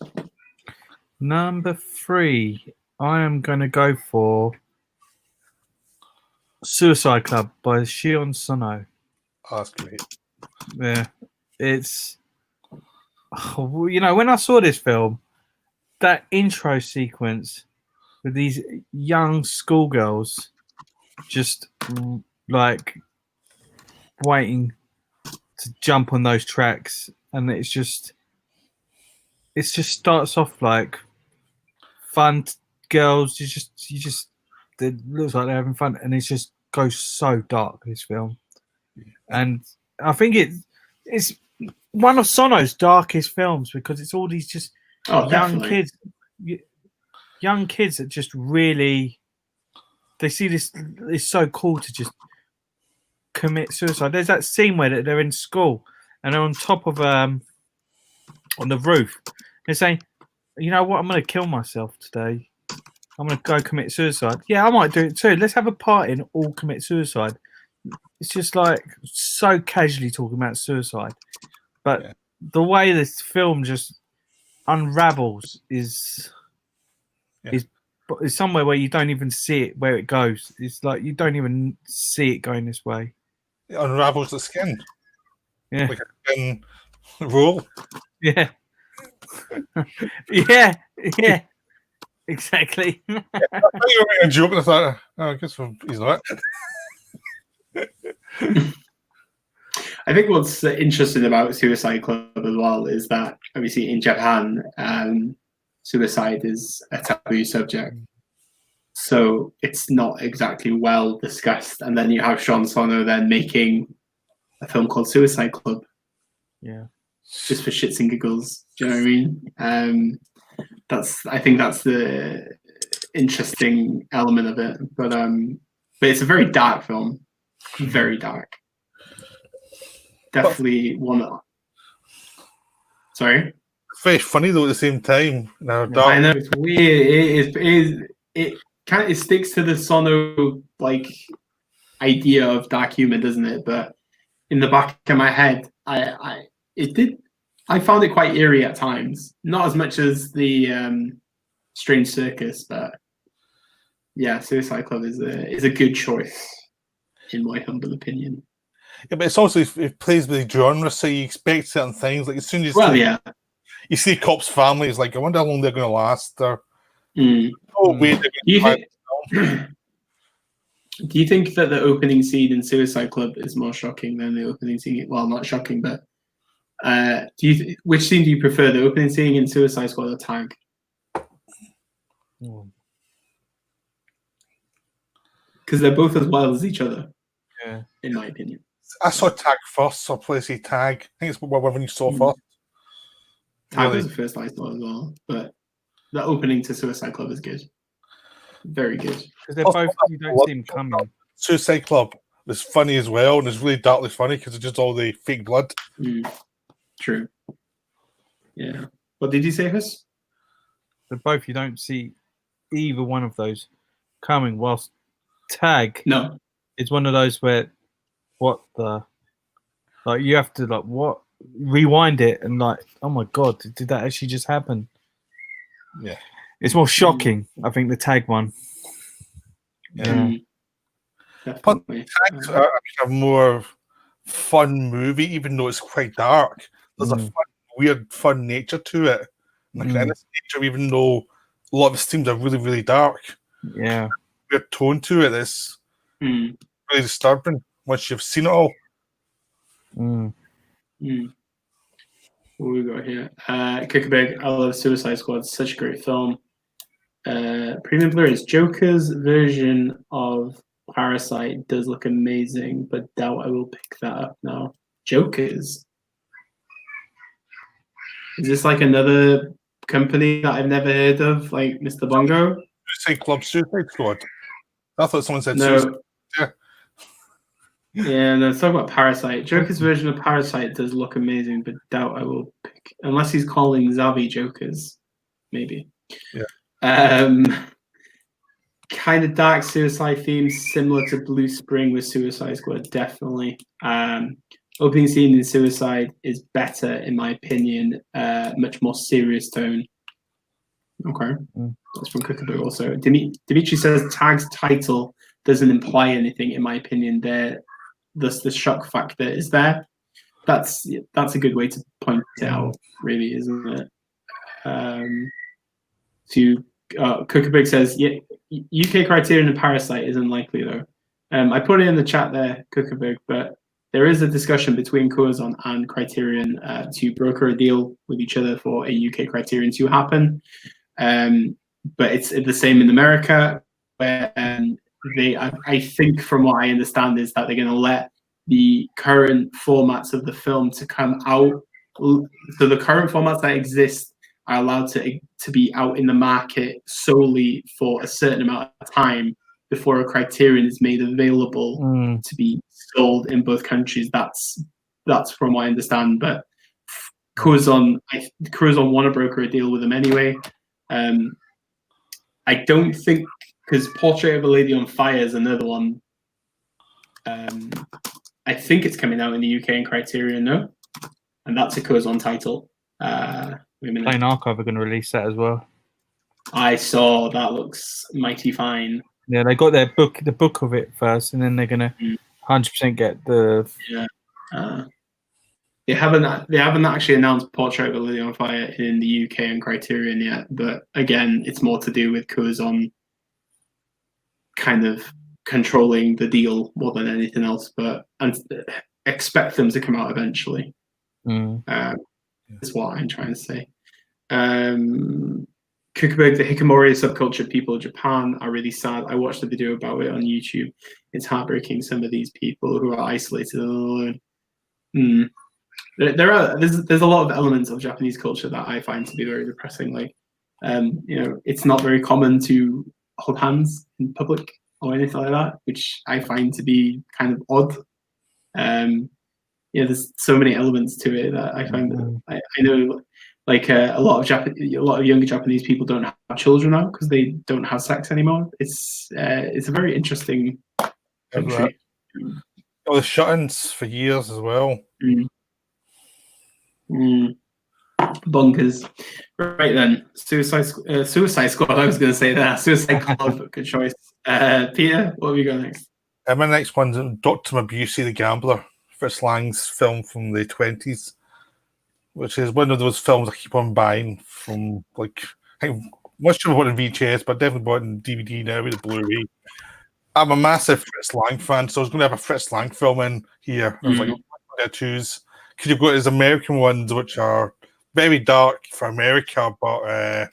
Number 3, I am going to go for Suicide Club by Shion Sono. Oh, that's great. Yeah, it's when I saw this film, that intro sequence with these young schoolgirls just like waiting to jump on those tracks, and it just starts off like fun girls. You just it looks like they're having fun, and it just goes so dark, this film. And I think it's one of Sono's darkest films because it's all these just young kids that just really, they see this. It's so cool to just commit suicide. There's that scene where they're in school and they're on top of on the roof. They're saying, "You know what? I'm going to kill myself today. I'm going to go commit suicide." Yeah, I might do it too. Let's have a party and all commit suicide. It's just like so casually talking about suicide, but the way this film just unravels is somewhere where you don't even see it where it goes. It's like you don't even see it going this way. It unravels the skin. Yeah, like a skin roll. Yeah, yeah, exactly. I thought you were making a joke, and I thought, I guess he's not. I think what's interesting about Suicide Club as well is that obviously in Japan, suicide is a taboo subject, so it's not exactly well discussed. And then you have Sean Sono then making a film called Suicide Club, just for shits and giggles. Do you know what I mean? I think that's the interesting element of it. But it's a very dark film. Very dark. Definitely one. Sorry. It's very funny though at the same time. Now, I know it's weird. It sticks to the Sono like idea of dark humor, doesn't it? But in the back of my head, I found it quite eerie at times. Not as much as the Strange Circus, but yeah, Suicide Club is a good choice. In my humble opinion. Yeah, but it's also it plays with the genre, so you expect certain things. Like as soon as you see Cop's family, it's like I wonder how long they're going to last. Or do you think that the opening scene in Suicide Club is more shocking than the opening scene? Well, not shocking, but which scene do you prefer, the opening scene in Suicide Squad or Tag? Because they're both as wild as each other. Yeah, in my opinion. I saw Tag first, so I'll probably say Tag. I think it's when you saw first. Tag was the first I saw as well, but the opening to Suicide Club is good. Very good. Because they're both, you don't see them coming. Suicide Club, It's funny as well, and it's really darkly funny because it's just all the fake blood. True. Yeah. What did you say, Hus? But both, you don't see either one of those coming. Whilst Tag No. is one of those where, what the, like you have to what rewind it and oh my god, did that actually just happen? Yeah, it's more shocking. I think the Tag one. Yeah. Definitely. Tag's a more fun movie, even though it's quite dark. There's a weird, fun nature to it, like an innocent nature, even though a lot of its themes are really, really dark. Yeah, Weird tone to it that's really disturbing once you've seen it all. What we got here? Kookaburg, I love Suicide Squad. Such a great film. Premium Blu-rays. Joker's version of Parasite does look amazing, but doubt I will pick that up now. Joker's. Is this like another company that I've never heard of, like Mr. Bongo? Suicide Squad. I thought someone said No. Suicide. Yeah. Yeah, no, talking about Parasite. Joker's version of Parasite does look amazing, but doubt I will pick, unless he's calling Zavi Jokers, maybe. Yeah. Kind of dark suicide themes, similar to Blue Spring with Suicide Squad, definitely. Opening scene in Suicide is better, in my opinion. Much more serious tone. Okay, that's from Kookaburg also. Dimitri says Tag's title doesn't imply anything, in my opinion. Thus the shock factor is there. That's a good way to point it out, really, isn't it? Kookaburg says, yeah, UK Criterion and Parasite is unlikely though. I put it in the chat there, Kookaburg, but there is a discussion between Curzon and Criterion to broker a deal with each other for a UK Criterion to happen. But it's the same in America, where I think from what I understand is that they're going to let the current formats of the film to come out. So the current formats that exist are allowed to be out in the market solely for a certain amount of time before a Criterion is made available to be sold in both countries. That's from what I understand. But Curzon want to broker a deal with them anyway. I don't think, because Portrait of a Lady on Fire is another one. I think it's coming out in the UK and Criterion, no? And that's a Curzon title. Plain Archive are going to release that as well. I saw that. Looks mighty fine. Yeah, they got the book of it first, and then they're going to 100% get the. Yeah. They haven't actually announced Portrait of a Lady on Fire in the UK and Criterion yet, but again, it's more to do with Curzon kind of controlling the deal more than anything else. And expect them to come out eventually. Is what I'm trying to say. Kookaburg, the Hikikomori subculture people of Japan are really sad. I watched a video about it on YouTube. It's heartbreaking. Some of these people who are isolated and alone. There's a lot of elements of Japanese culture that I find to be very depressing. Like, it's not very common to hold hands in public or anything like that, which I find to be kind of odd. There's so many elements to it that I find that I know, like a lot of younger Japanese people don't have children now because they don't have sex anymore. It's a very interesting country. The shut-ins for years as well. Bonkers. Right then, Suicide Squad. I was going to say that. Suicide Club. Good choice. Peter, what have you got next? My next one's Dr. Mabuse the Gambler, Fritz Lang's film from the 20s, which is one of those films I keep on buying from, like, I'm not sure what in VHS, but definitely bought in DVD now with the Blu-ray. I'm a massive Fritz Lang fan, so I was going to have a Fritz Lang film in here. I was like, what do I choose? Because you've got his American ones, which are very dark for America, but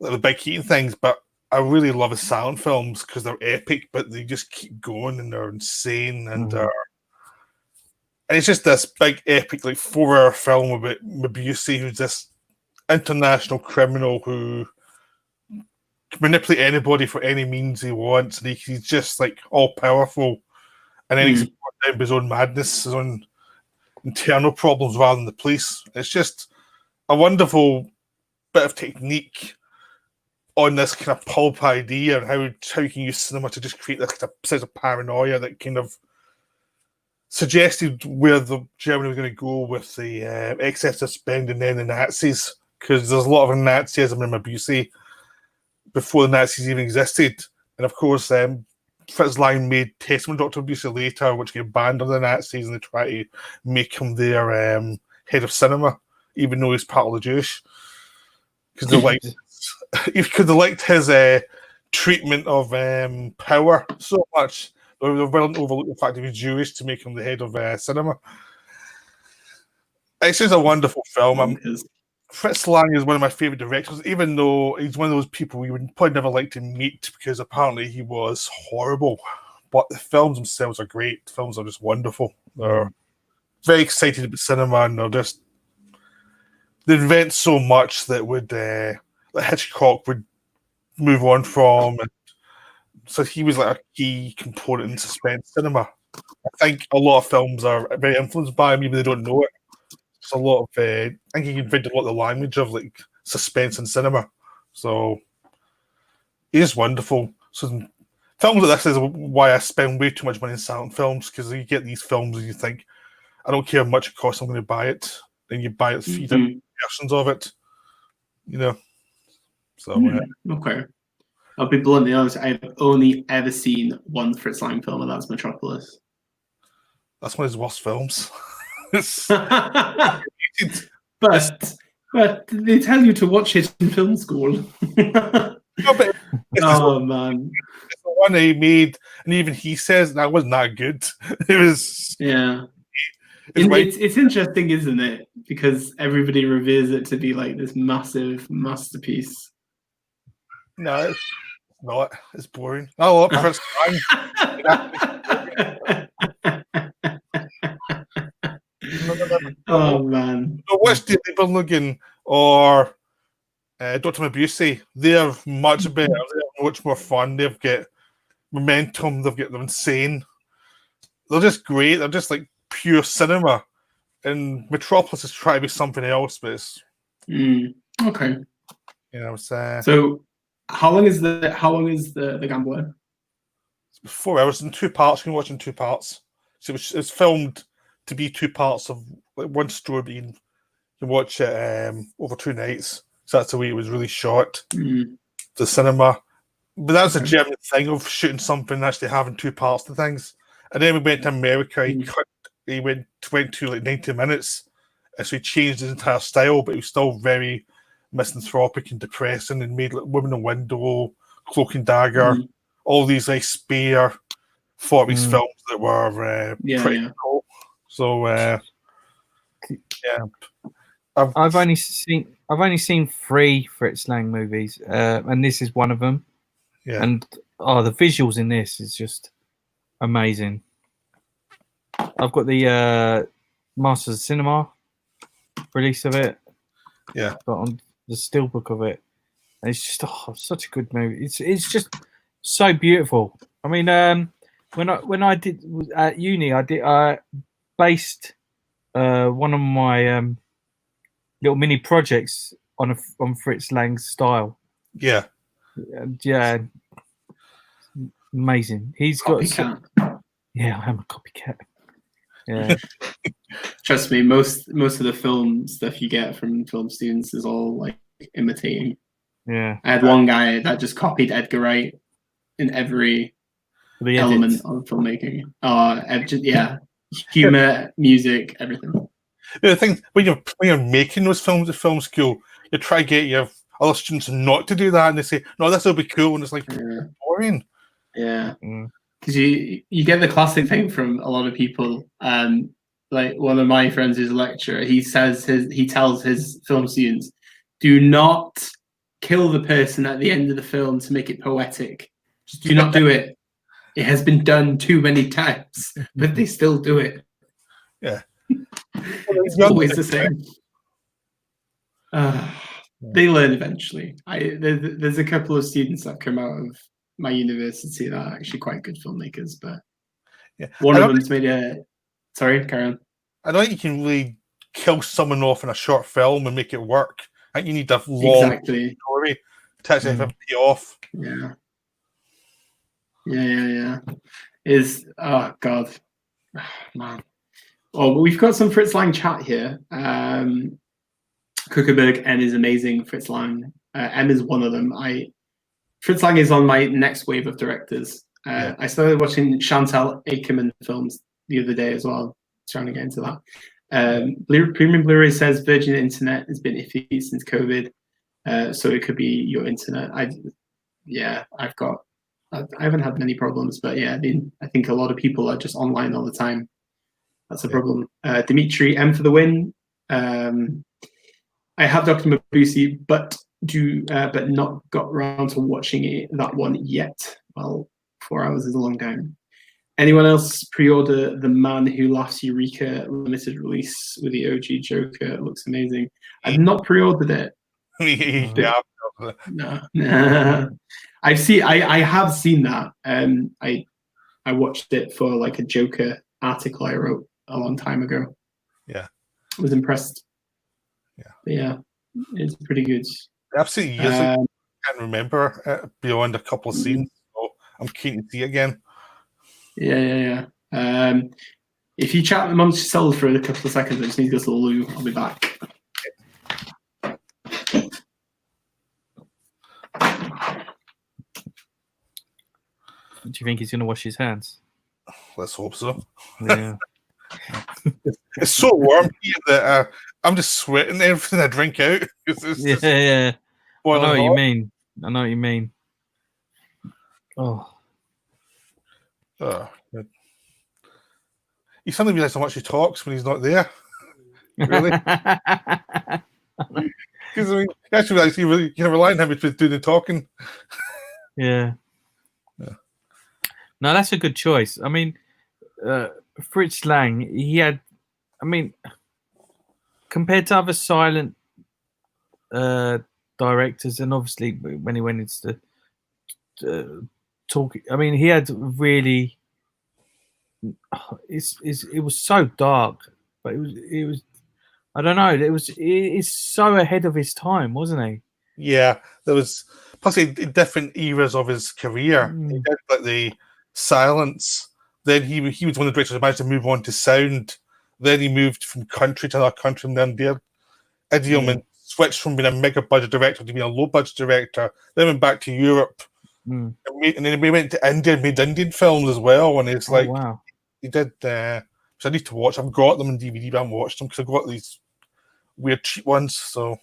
the big Keaton things. But I really love his silent films because they're epic, but they just keep going and they're insane. And it's just this big, epic, like 4-hour film about Mabuse, who's this international criminal who can manipulate anybody for any means he wants. And he's just like all powerful. and then he's brought down by his own madness, his own internal problems rather than the police. It's just a wonderful bit of technique on this kind of pulp idea and how you can use cinema to just create this kind of sense of paranoia that kind of suggested where the Germany was going to go with the excessive spending and the Nazis, because there's a lot of Nazism in Mabuse before the Nazis even existed. And of course, Fritz Lang made Testament Dr. Mabuse later, which get banned on the Nazis, and they try to make him their head of cinema, even though he's part of the Jewish. Because they liked his treatment of power so much, they were willing to overlook the fact that he was Jewish to make him the head of cinema. It's just a wonderful film. Fritz Lang is one of my favourite directors, even though he's one of those people you would probably never like to meet because apparently he was horrible. But the films themselves are great. The films are just wonderful. They're very excited about cinema, and they invent so much that that Hitchcock would move on from. And so he was like a key component in suspense cinema. I think a lot of films are very influenced by him, even if they don't know it. It's a lot of, I think he invented a lot of the language of like suspense in cinema. So he is wonderful. So films like this is why I spend way too much money in silent films, because you get these films and you think, I don't care how much it costs, I'm going to buy it. Then you buy it 3 different versions of it, you know. So okay. I'll be bluntly honest, I've only ever seen one Fritz Lang film, and that's Metropolis. That's one of his worst films. but they tell you to watch it in film school. No, man, it's the one he made, and even he says that wasn't that good. It was, it's interesting, isn't it? Because everybody reveres it to be like this massive masterpiece. No, it's not. It's boring. Oh, look, Fritz Lang. Oh man! So watch Daily Bernlogan or Dr. Mabuse. They're much better. They're much more fun. They've got momentum. They're insane. They're just great. They're just like pure cinema. And Metropolis is trying to be something else, but it's okay. You know, it's so. How long is the Gambler? It's 4 hours in 2 parts. You can watch in 2 parts. So it's filmed to be 2 parts of like one story, but you can watch it over 2 nights. So that's the way it was really shot. The cinema. But that's a German thing of shooting something and actually having 2 parts to things. And then we went to America. He went to like 90 minutes. And so he changed his entire style, but he was still very misanthropic and depressing, and made like Woman in Window, Cloak and Dagger, all these like spare 40s films that were pretty cool. So I've only seen 3 Fritz Lang movies, and this is one of them. Yeah. And the visuals in this is just amazing. I've got the Masters of Cinema release of it. Yeah. But on the steelbook of it, and it's just such a good movie. It's just so beautiful. I mean, when I did at uni, I based one of my little mini projects on Fritz Lang's style. Yeah. Yeah. Amazing. He's got yeah, I am a copycat. Yeah. Trust me, most of the film stuff you get from film students is all like imitating. Yeah. I had one guy that just copied Edgar Wright in every element of filmmaking. Humor, music, everything. The thing when you're making those films at film school, you try to get your other students not to do that, and they say, "No, this will be cool," and it's like boring. Yeah. Because you get the classic thing from a lot of people. Like one of my friends who's a lecturer, he tells his film students, do not kill the person at the end of the film to make it poetic. Just do not do it. It has been done too many times, but they still do it. Yeah. It's always the same. They learn eventually. There's a couple of students that come out of my university that are actually quite good filmmakers, but Yeah. One of them's made a. Sorry, carry on. I don't think you can really kill someone off in a short film and make it work. I think you need a long story to actually have it pay off. Yeah. Is oh god, man. Oh, but we've got some Fritz Lang chat here. Kuckerberg M is amazing. Fritz Lang M is one of them. Fritz Lang is on my next wave of directors. I started watching Chantal Akerman films the other day as well. Trying to get into that. Premium Blu-ray says Virgin Internet has been iffy since COVID, so it could be your internet. I haven't had many problems, but yeah, I think a lot of people are just online all the time. That's a problem. Dimitri M for the win. I have Dr. Mabuse, but not got around to watching that one yet. Well, 4 hours is a long time. Anyone else pre-order The Man Who Laughs Eureka limited release with the OG Joker? It looks amazing. I've not pre-ordered it. No. I have seen that. I watched it for like a Joker article I wrote a long time ago. Yeah. I was impressed. Yeah. But yeah, it's pretty good. Absolutely. I can't remember beyond a couple of scenes, so I'm keen to see it again. Yeah. If you chat amongst yourselves for a couple of seconds, I just need to go to the loo. I'll be back. Do you think he's going to wash his hands? Let's hope so. Yeah. It's so warm here that I'm just sweating everything I drink out. Yeah. I know what you mean. Oh. You suddenly realise how much he talks when he's not there. Really? Because you actually realise you can rely on him to do the talking. Yeah. No, that's a good choice. I mean, Fritz Lang, he had, compared to other silent directors, and obviously when he went into the talk, he had really. It was so dark, but it was. I don't know. It's so ahead of his time, wasn't he? Yeah, there was possibly different eras of his career. He did like the silence. Then he was one of the directors who managed to move on to sound. Then he moved from country to another country, and then DIon switched from being a mega budget director to being a low budget director. Then went back to Europe, and then we went to India and made Indian films as well. And it's wow. He did. So I need to watch. I've got them on DVD, but I haven't watched them because I've got these weird cheap ones. So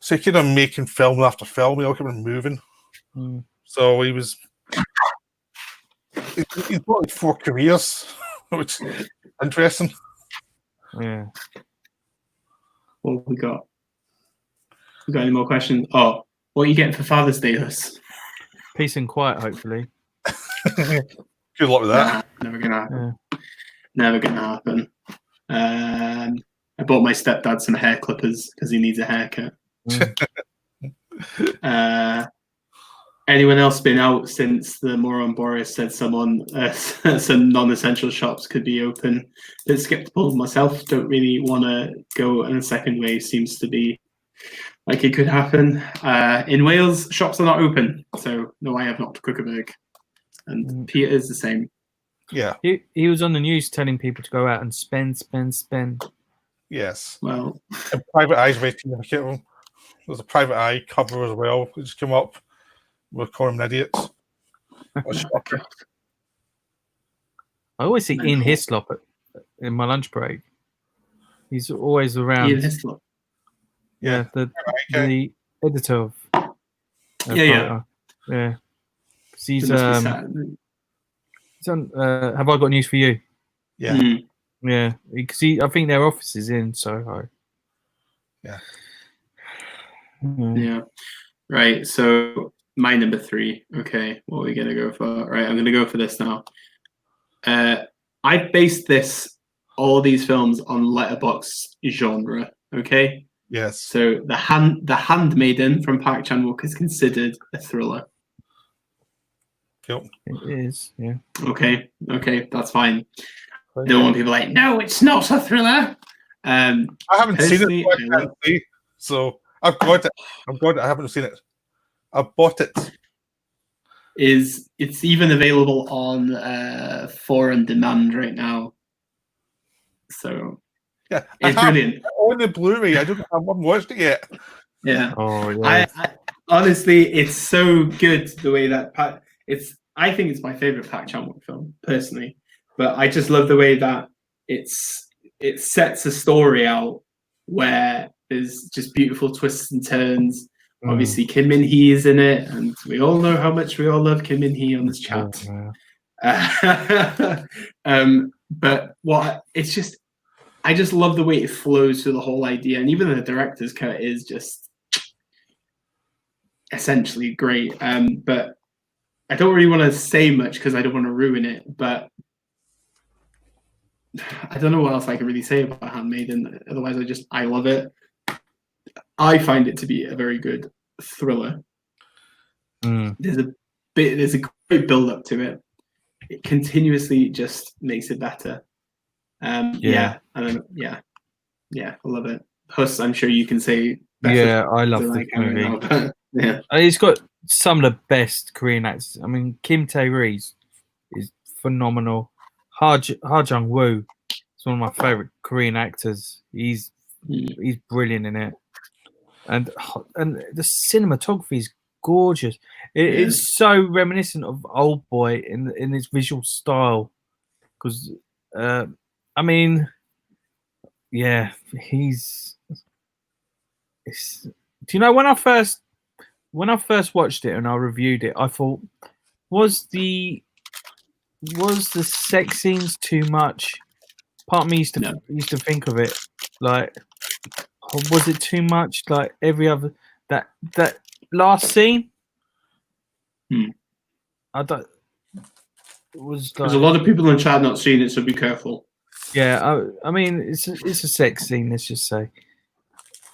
he kept on making film after film. He all kept on moving. So he was. He's got like 4 careers, which is interesting. Yeah. What have we got? We got any more questions? Oh, what are you getting for Father's Day, Hus? Peace and quiet, hopefully. Good luck with that. Never gonna happen. Yeah. Never gonna happen. I bought my stepdad some hair clippers because he needs a haircut. Anyone else been out since the moron Boris said some non-essential shops could be open? Bit skeptical myself. Don't really want to go. And the second wave seems to be like it could happen. In Wales, shops are not open, so no, I have not to Kuckerberg. And Peter is the same. Yeah. He was on the news telling people to go out and spend. Yes. Well, and Private Eye's waiting. There's a Private Eye cover as well. It just came up. We're calling them idiots. I always see Ian Hislop in my lunch break. He's always around. Ian Hislop. Yeah, the editor of yeah. He's on, have I got news for you? Yeah. Yeah, because I think their office is in Soho. Yeah. Yeah. Right. So my number 3. Okay, what are we gonna go for? Right, I'm gonna go for this now. I based all these films on letterbox genre. Okay. Yes. So the Handmaiden from Park Chan-wook is considered a thriller. Cool. It is, yeah. Okay, that's fine. Don't want people like, no, it's not a thriller. I haven't seen it, Personally, so I can't see. So I've got it. I haven't seen it. I've bought it. It's even available on 4 on demand right now. So Yeah, it's brilliant. On the Blu-ray. I haven't watched it yet. Yeah. Oh, yeah. I honestly, it's so good the way that I think it's my favorite Park Chan-wook film personally, but I just love the way that it sets a story out where there's just beautiful twists and turns. Obviously, Kim Min-hee is in it, and we all know how much we all love Kim Min-hee on this chat. But I just love the way it flows through the whole idea, and even the director's cut is just essentially great. But I don't really want to say much because I don't want to ruin it. But I don't know what else I can really say about Handmaiden. Otherwise, I love it. I find it to be a very good thriller. There's a great build up to it. It continuously just makes it better. I love it. Hus, I'm sure you can say better. Yeah, I love this movie. Right now, yeah, It's got some of the best Korean actors. I mean, Kim Tae-ri is phenomenal. Ha Jung-woo is one of my favorite Korean actors. He's brilliant in it, and the cinematography is gorgeous. It's so reminiscent of Old Boy in its visual style, because I mean, yeah, do you know when I first watched it and I reviewed it, I thought, was the sex scenes too much? Part of me used to think of it like, was it too much? Like every other that last scene, I don't. It was like, there's a lot of people in chat not seeing it, so be careful. Yeah, I mean, it's a sex scene. Let's just say.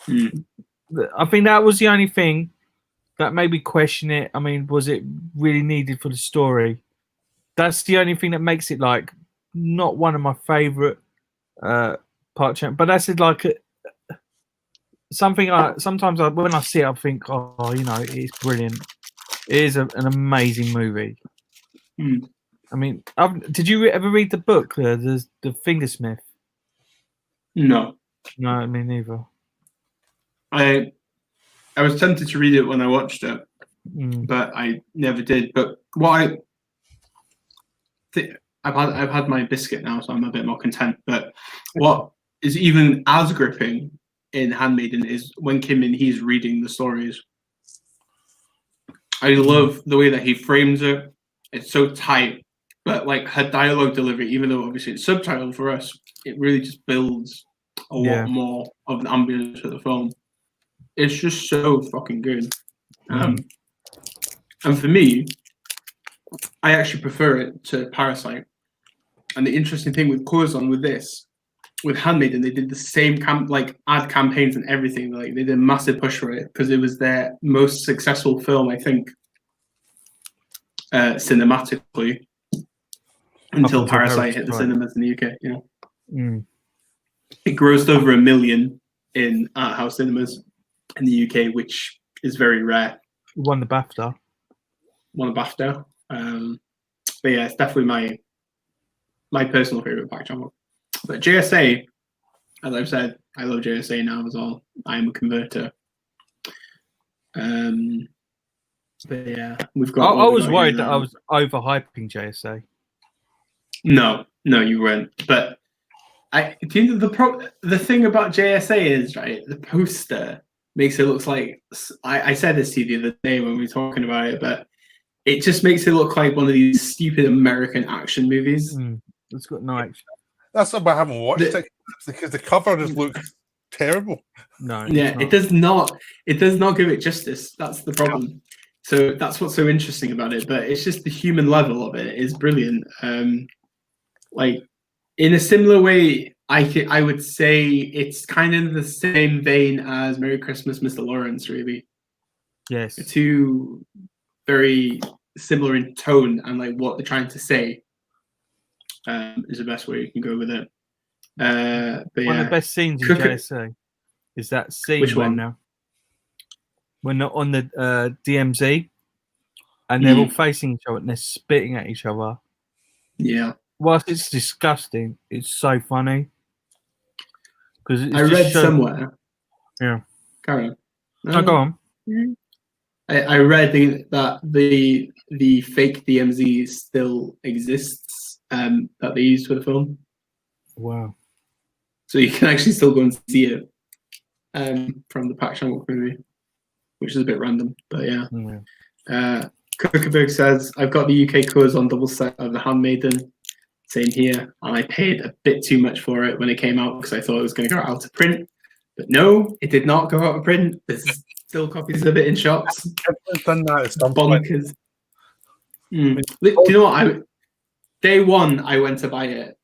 I think that was the only thing that made me question it. I mean, was it really needed for the story? That's the only thing that makes it like not one of my favorite Park Chan. But that's like something. Sometimes when I see it, I think, oh, it's brilliant. It is an amazing movie. I mean, did you ever read the book, the Fingersmith? No, me neither. I was tempted to read it when I watched it, but I never did. But what I've had my biscuit now, so I'm a bit more content. But what is even as gripping in Handmaiden is when Kim Min-hee's reading the stories. I love the way that he frames it. It's so tight, but like her dialogue delivery, even though obviously it's subtitled for us, it really just builds a lot more of the ambience of the film. It's just so fucking good. And for me, I actually prefer it to Parasite. And the interesting thing with Curzon with Handmaiden, they did the same ad campaigns and everything. Like they did a massive push for it because it was their most successful film, I think, cinematically, until Parasite hit the cinemas in the UK. It grossed over 1 million in art house cinemas in the UK, which is very rare. Won the BAFTA. But yeah, it's definitely my personal favorite Park Chan-wook. But JSA, as I've said, I love JSA now as well. I am a converter. But yeah, we've got. I was worried that I was overhyping JSA. No, you weren't. But the thing about JSA is, right, the poster makes it look like, I said this to you the other day when we were talking about it, but it just makes it look like one of these stupid American action movies. It's got no action. That's why I haven't watched it, because the cover just looks terrible. No. It does not give it justice. That's the problem. So that's what's so interesting about it. But it's just the human level of it is brilliant. Like in a similar way, I would say it's kind of the same vein as Merry Christmas, Mr. Lawrence, really. Yes. Two very similar in tone and like what they're trying to say. Is the best way you can go with it. But One of yeah, the best scenes in Cook- JSA is that scene Which one? when they're on the DMZ and they're all facing each other and they're spitting at each other. Yeah. Whilst it's disgusting, it's so funny. Because I read somewhere. Yeah. Carry on. No, go on. I read that the fake DMZ still exists that they used for the film. Wow. So you can actually still go and see it from the Park Chan-wook movie, which is a bit random, but yeah. Kuckerberg says, I've got the UK cores on double set of The Handmaiden. Same here. And I paid a bit too much for it when it came out because I thought it was going to go out of print. But no, it did not go out of print. There's still copies of it in shops. I've done that at some point. Bonkers. Do you know what? Day one, I went to buy it.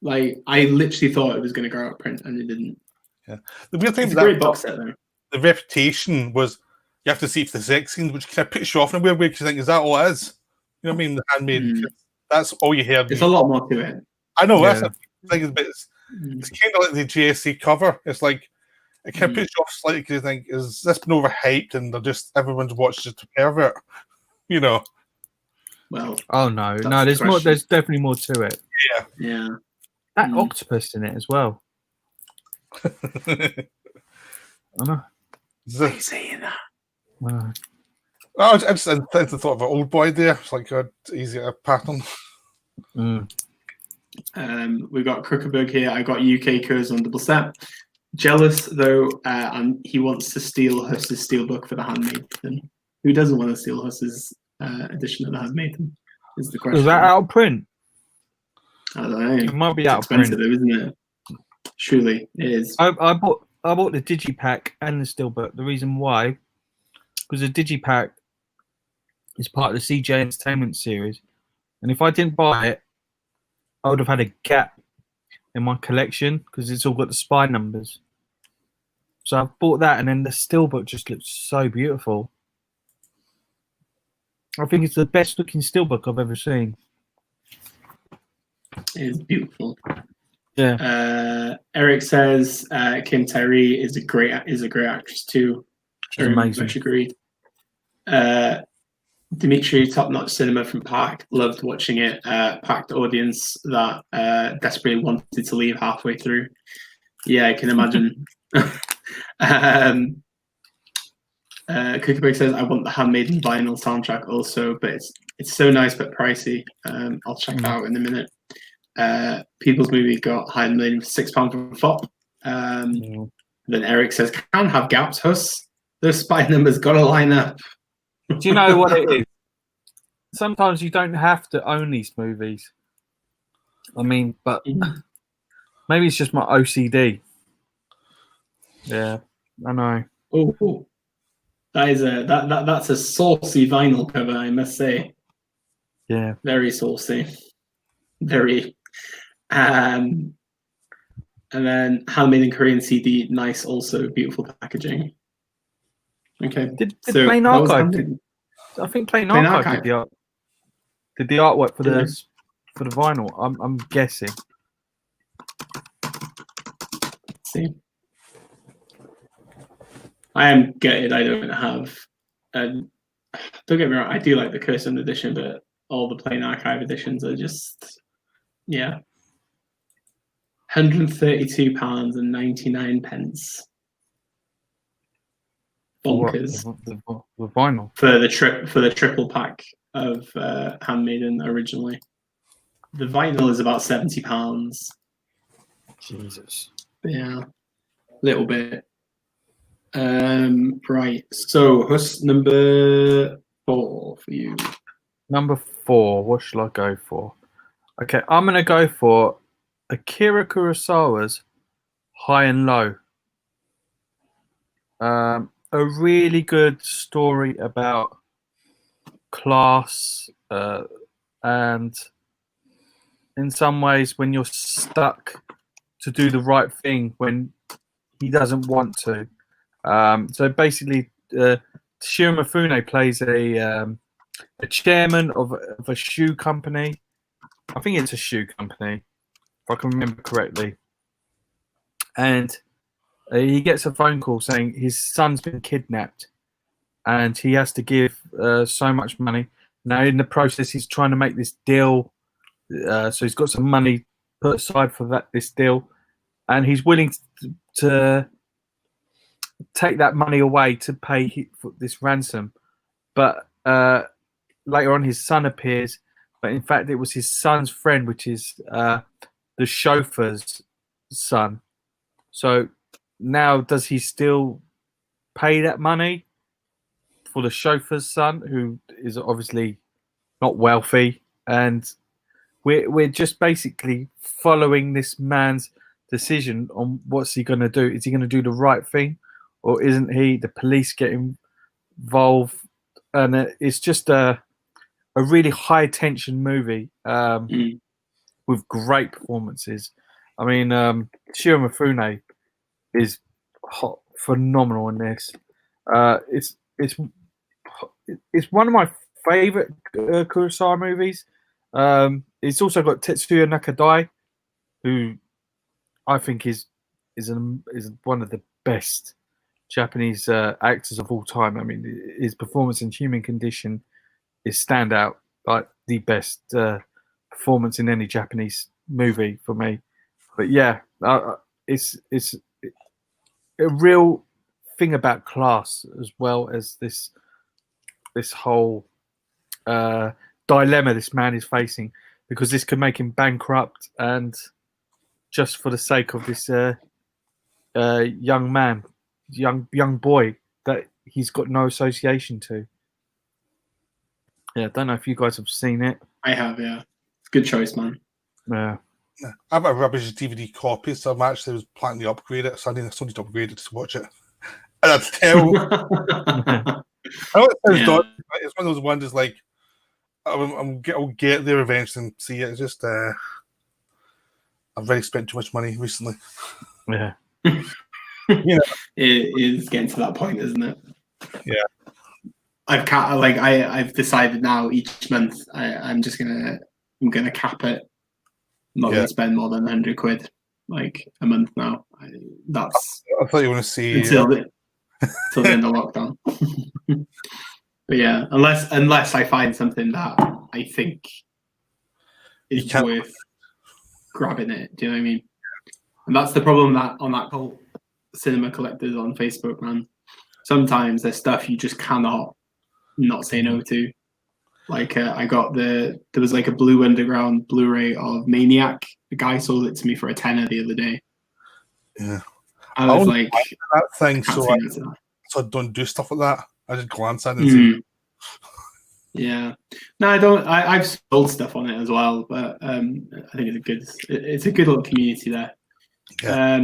Like, I literally thought it was going to go out of print, and it didn't. Yeah. The weird thing It's is a great box set, though. The reputation was you have to see it for the sex scenes, which kind of puts you off in a weird way because you think, is that all it is? You know what I mean? The Handmaiden. That's all you hear. There's a lot more to it. I know. Yeah. That's the thing. It's kind of like the JSC cover. It's like it kind of puts you off slightly because you think, is this been overhyped and they're just everyone's watched just to pervert? You know. Well. Oh no, there's more. There's definitely more to it. Yeah. That octopus in it as well. I know. Why are you saying that? Wow. I just thought of an old boy there. It's like a easier pattern. We've got Kruckerberg here. I got UK codes on double set. Jealous though, and he wants to steal Hus's steelbook for The Handmaiden. Who doesn't want to steal Hus's edition of The Handmaiden? Is the question. Was that out of print? I don't know. It might be out of expensive, print, though, isn't it? Surely it is. I bought the digipack and the steelbook. The reason why, because the digipack is part of the CJ Entertainment series, and if I didn't buy it, I would have had a gap in my collection because it's all got the spy numbers. So I bought that, and then the steelbook just looks so beautiful. I think it's the best looking steelbook I've ever seen. It is beautiful. Yeah. Eric says Kim Tyree is a great actress too. She's amazing. Much agreed. Dimitri, top-notch cinema from Park. Loved watching it. Packed audience that desperately wanted to leave halfway through. Yeah, I can imagine. Cookieberg says, I want the Handmaiden vinyl soundtrack also, but it's so nice but pricey. I'll check it out in a minute. People's Movie got Handmaiden for £6 from FOP. Then Eric says, can't have gaps, Hus. Those spy numbers got to line up. Do you know what it is? Sometimes you don't have to own these movies. I mean, but maybe it's just my OCD. Yeah, I know. Oh, that's a saucy vinyl cover, I must say. Yeah, very saucy, very. And then Handmaiden Korean CD, nice, also beautiful packaging. Okay. Did Plain Archive? I think Plain Archive did the artwork for the vinyl. I'm guessing. Let's see, I am gutted. I don't have. Don't get me wrong. I do like the Kirsten edition, but all the Plain Archive editions are just, yeah. £132.99. Bonkers. The vinyl for the triple pack of Handmaiden originally. The vinyl is about £70. Jesus. Yeah, little bit. Right. So, what's number 4 for you? Number 4. What shall I go for? Okay, I'm gonna go for Akira Kurosawa's High and Low. A really good story about class and in some ways when you're stuck to do the right thing when he doesn't want to. So basically Shiro Mifune plays a chairman of a shoe company. I think it's a shoe company, if I can remember correctly. And he gets a phone call saying his son's been kidnapped, and he has to give so much money. Now, in the process, he's trying to make this deal. So he's got some money put aside for this deal, and he's willing to take that money away to pay for this ransom. But later on, his son appears, but in fact, it was his son's friend, which is the chauffeur's son. So now, does he still pay that money for the chauffeur's son, who is obviously not wealthy? And we're just basically following this man's decision on what's he going to do. Is he going to do the right thing, or isn't he? The police get involved, and it's just a really high tension movie with great performances. I mean, Shiro Mifune is phenomenal in this. It's one of my favorite Kurosawa movies. It's also got Tetsuya Nakadai, who I think is one of the best Japanese actors of all time. I mean, his performance in Human Condition is standout, like the best performance in any Japanese movie for me. But yeah, it's a real thing about class, as well as this whole dilemma this man is facing, because this could make him bankrupt, and just for the sake of this young man, young boy that he's got no association to. Yeah, I don't know if you guys have seen it. I have, yeah. Good choice, man. Yeah. I've got a rubbish DVD copy, so I'm actually was planning to upgrade it. So I need to upgrade it to watch it. And that's terrible. I know it sounds dodgy, but it's one of those ones that's like, I'll get there eventually and see it. It's just, I've already spent too much money recently. Yeah. Yeah. It is getting to that point, isn't it? Yeah. I've decided now each month I'm gonna cap it. I'm not gonna spend more than £100 like a month now. I thought you want to see until the end of lockdown. But yeah, unless I find something that I think is worth grabbing it. Do you know what I mean? And that's the problem that on that cult cinema collectors on Facebook, man. Sometimes there's stuff you just cannot not say no to. Like I got there was like a Blue Underground Blu-ray of Maniac. The guy sold it to me for £10 the other day. Yeah, I was like, that thing, so I don't do stuff like that. I just glance at it and see. Yeah, no, I don't. I've sold stuff on it as well, but I think it's a good little community there. Yeah.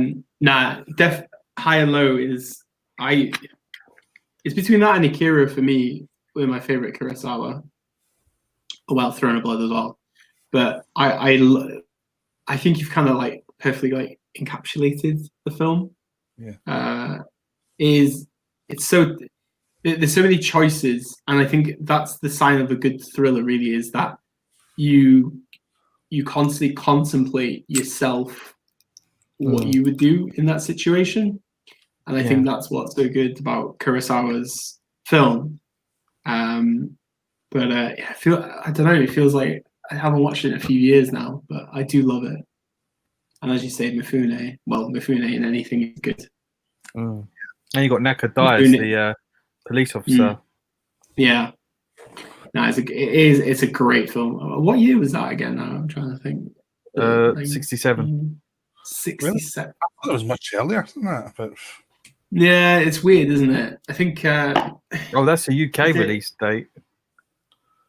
High and Low is it's between that and Akira for me. With my favorite Kurosawa. Well, Throne of Blood as well, but I think you've kind of like perfectly like encapsulated the film. Yeah, there's so many choices, and I think that's the sign of a good thriller. Really, is that you constantly contemplate yourself, what you would do in that situation, and I think that's what's so good about Kurosawa's film. But I don't know, it feels like I haven't watched it in a few years now, but I do love it. And as you say, Mifune in anything is good. And you got Nakadai as the police officer. Yeah. No, it's a great film. What year was that again now? I'm trying to think. 67. 67. Really? I thought it was much earlier than that, but yeah, it's weird, isn't it? I think that's a UK release date.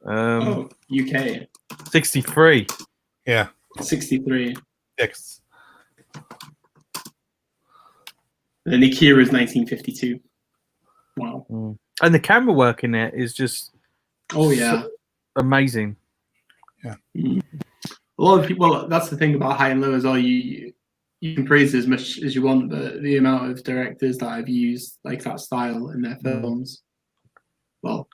UK 63. Yeah. 63. Yes. And Akira's 1952. Wow. And the camera work in it is just amazing. Yeah. A lot of people. Well, that's the thing about High and Low as well. You can praise it as much as you want, but the amount of directors that have used like that style in their films well,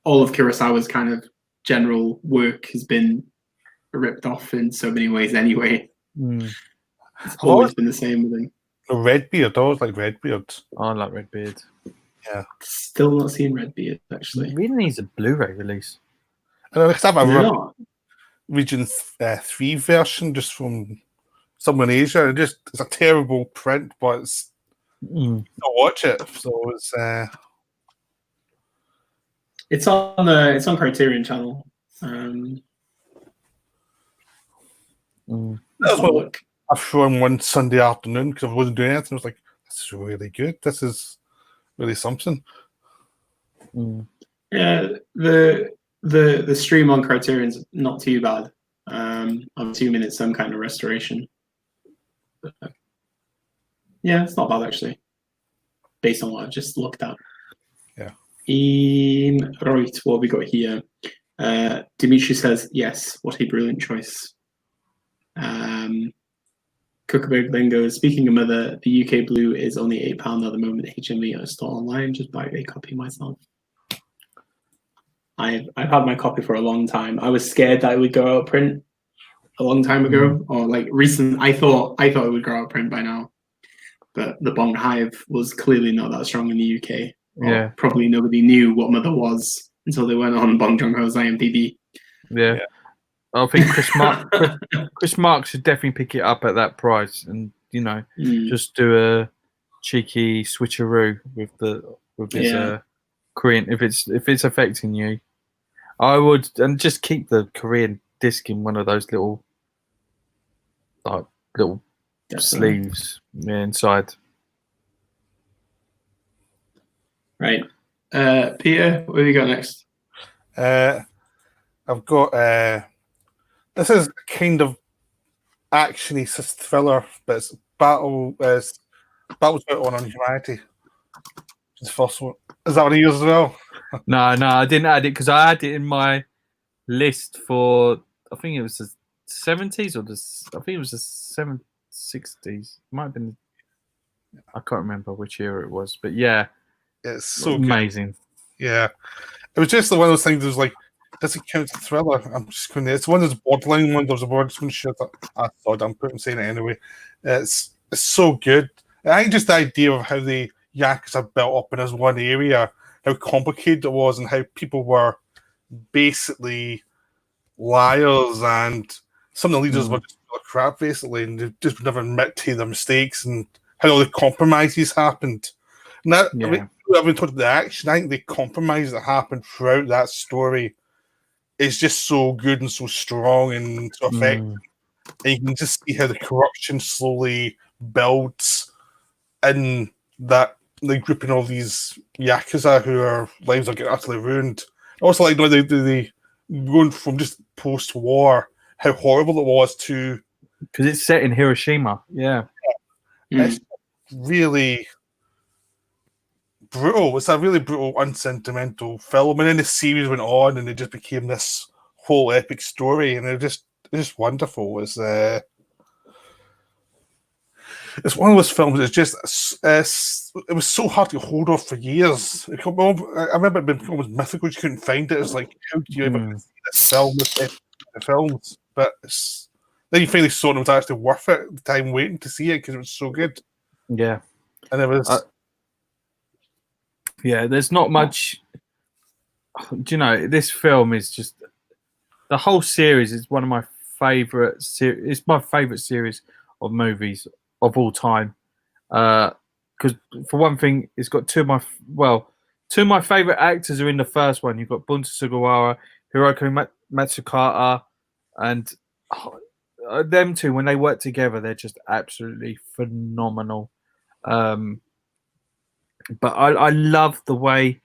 all of Kurosawa's kind of general work has been ripped off in so many ways anyway. It's always been the same with him. Redbeard, I always like Redbeard. I like Redbeard. Yeah. Still not seen Redbeard, actually. Really needs a Blu-ray release. And I have a No. Region 3 version just from somewhere in Asia. It's a terrible print, but it's I'll watch it. So it's on Criterion Channel. That's what I've shown one Sunday afternoon because I wasn't doing anything. I was like, "This is really good. This is really something." Yeah, the stream on Criterion's not too bad. I'm assuming it's some kind of restoration. But, yeah, it's not bad actually, based on what I've just looked at. Yeah. Right, what have we got here? Dimitri says, yes, what a brilliant choice. Cookberg then goes, speaking of Mother, the UK Blue is only £8 at the moment. HMV are still online. Just buy a copy myself. I've had my copy for a long time. I was scared that it would go out of print a long time ago, or like recent. I thought it would go out of print by now, but the Bong Hive was clearly not that strong in the UK. Yeah, probably nobody knew what Mother was until they went on Bong Joon-ho's IMDb. Yeah. I think Chris Mark should definitely pick it up at that price, and just do a cheeky switcheroo with his Korean. If it's affecting you, I would, and just keep the Korean disc in one of those little sleeves inside. Right, Peter, what have you got next? I've got this is kind of actiony thriller, but it's Battles on Humanity. It's the first one. Is that one of yours as well? No, I didn't add it because I had it in my list for, I think it was the 70s or I think it was the 60s. Might have been, I can't remember which year it was, but yeah, it's so amazing. Good. Yeah, it was just one of those things that was like, does it count as a thriller? I'm just going to, it's one of those borderline ones. There's a word, just going to share that. I thought I'm saying it anyway. It's so good. I think just the idea of how the Yakuza built up in this one area, how complicated it was, and how people were basically liars, and some of the leaders were just full of crap, basically, and they just would never admit to their mistakes, and how all the compromises happened. And that, I mean, I've been talking about the action. I think the compromise that happened throughout that story is just so good and so strong and so effective. And you can just see how the corruption slowly builds in that the grouping of these Yakuza whose lives are getting utterly ruined. Also, like, they going from just post-war, how horrible it was to... Because it's set in Hiroshima, yeah. It's really brutal. It's a really brutal, unsentimental film. And then the series went on and it just became this whole epic story. And it's just wonderful. It's one of those films that's just... it was so hard to hold off for years. I remember it being almost mythical. You couldn't find it. It's like, how do you ever see this film with films? But then you finally saw it was actually worth it, the time waiting to see it, because it was so good. Yeah. And it was... there's not much... Do you know, this film is just... The whole series is one of my favourite... It's my favourite series of movies of all time. Because for one thing, it's got two of my favourite actors are in the first one. You've got Bunta Sugawara, Hiroki Matsukata, and them two, when they work together, they're just absolutely phenomenal. But I love the way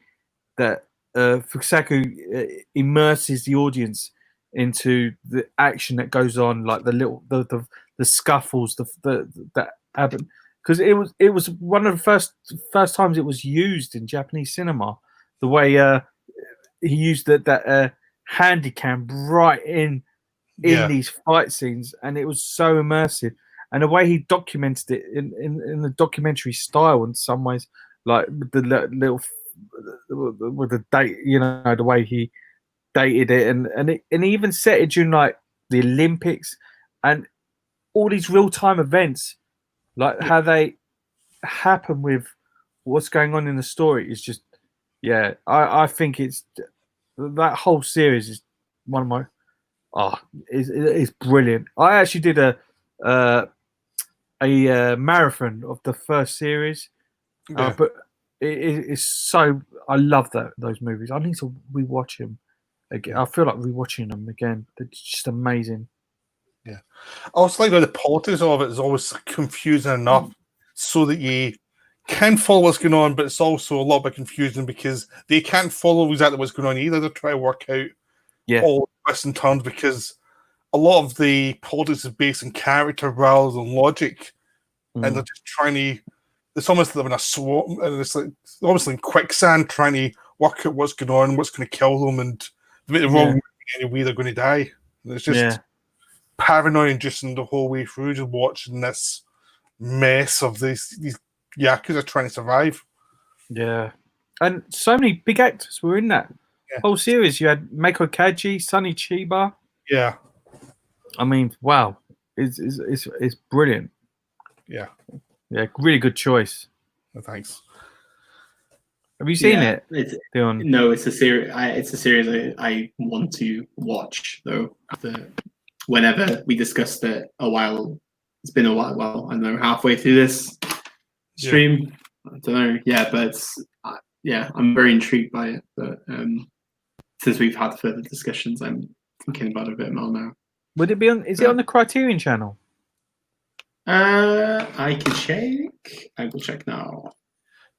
that Fukasaku immerses the audience into the action that goes on, like the scuffles, that happen. Because it was one of the first times it was used in Japanese cinema. The way he used that handy cam right in these fight scenes, and it was so immersive. And the way he documented it in the documentary style, in some ways, like the little with the date, the way he dated it, and he even set it during like the Olympics and all these real time events, like how they happen with what's going on in the story is just, I think it's that whole series is one of my is brilliant. I actually did a marathon of the first series, but it's so I love those movies. I need to rewatch them again. I feel like rewatching them again. They're just amazing. Yeah, I also like the politics of it is always confusing enough so that you can follow what's going on, but it's also a little bit confusing because they can't follow exactly what's going on either. They try to work out all the twists and turns because a lot of the politics is based on character rather than logic, and they're just trying to. It's almost like in a swamp, and it's like almost like quicksand, trying to work out what's going on, what's going to kill them, and if they make the wrong move in any way, they're going to die. And it's just paranoid just in the whole way through, just watching this mess of these yakuza trying to survive. Yeah, and so many big actors were in that whole series. You had Meiko Kaji, Sonny Chiba. Yeah, I mean, wow, it's brilliant. Yeah, really good choice. Thanks. Have you seen it? DIon? No, it's a series. It's a series I want to watch though. Whenever we discussed it a while, it's been a while. Well, I don't know, halfway through this stream. I don't know. Yeah, but I'm very intrigued by it. But since we've had further discussions, I'm thinking about it a bit more now. Would it be on? Is it on the Criterion channel? I can check. I will check now.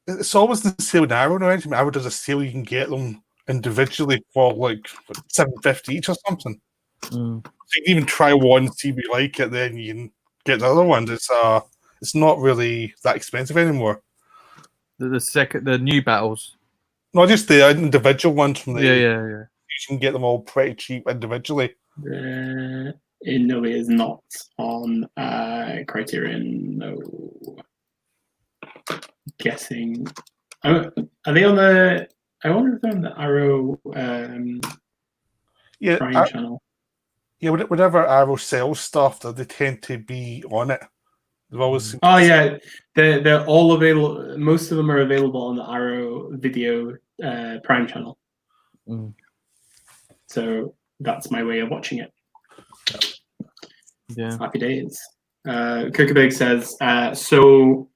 It's always the sale with Arrow now. Arrow does a sale; you can get them individually for like $7.50 each or something. So you can even try one, see if you like it, then you can get the other one. It's not really that expensive anymore. The new battles. No, just the individual ones from the. Yeah. You can get them all pretty cheap individually. No, it is not on Criterion. No. Guessing. Are they on the? I wonder if they're on the Arrow Prime channel. Yeah, whenever Arrow sells stuff, they tend to be on it. They've always. They're all available. Most of them are available on the Arrow Video Prime channel. So that's my way of watching it. Yeah. Happy days. Kukabig says, so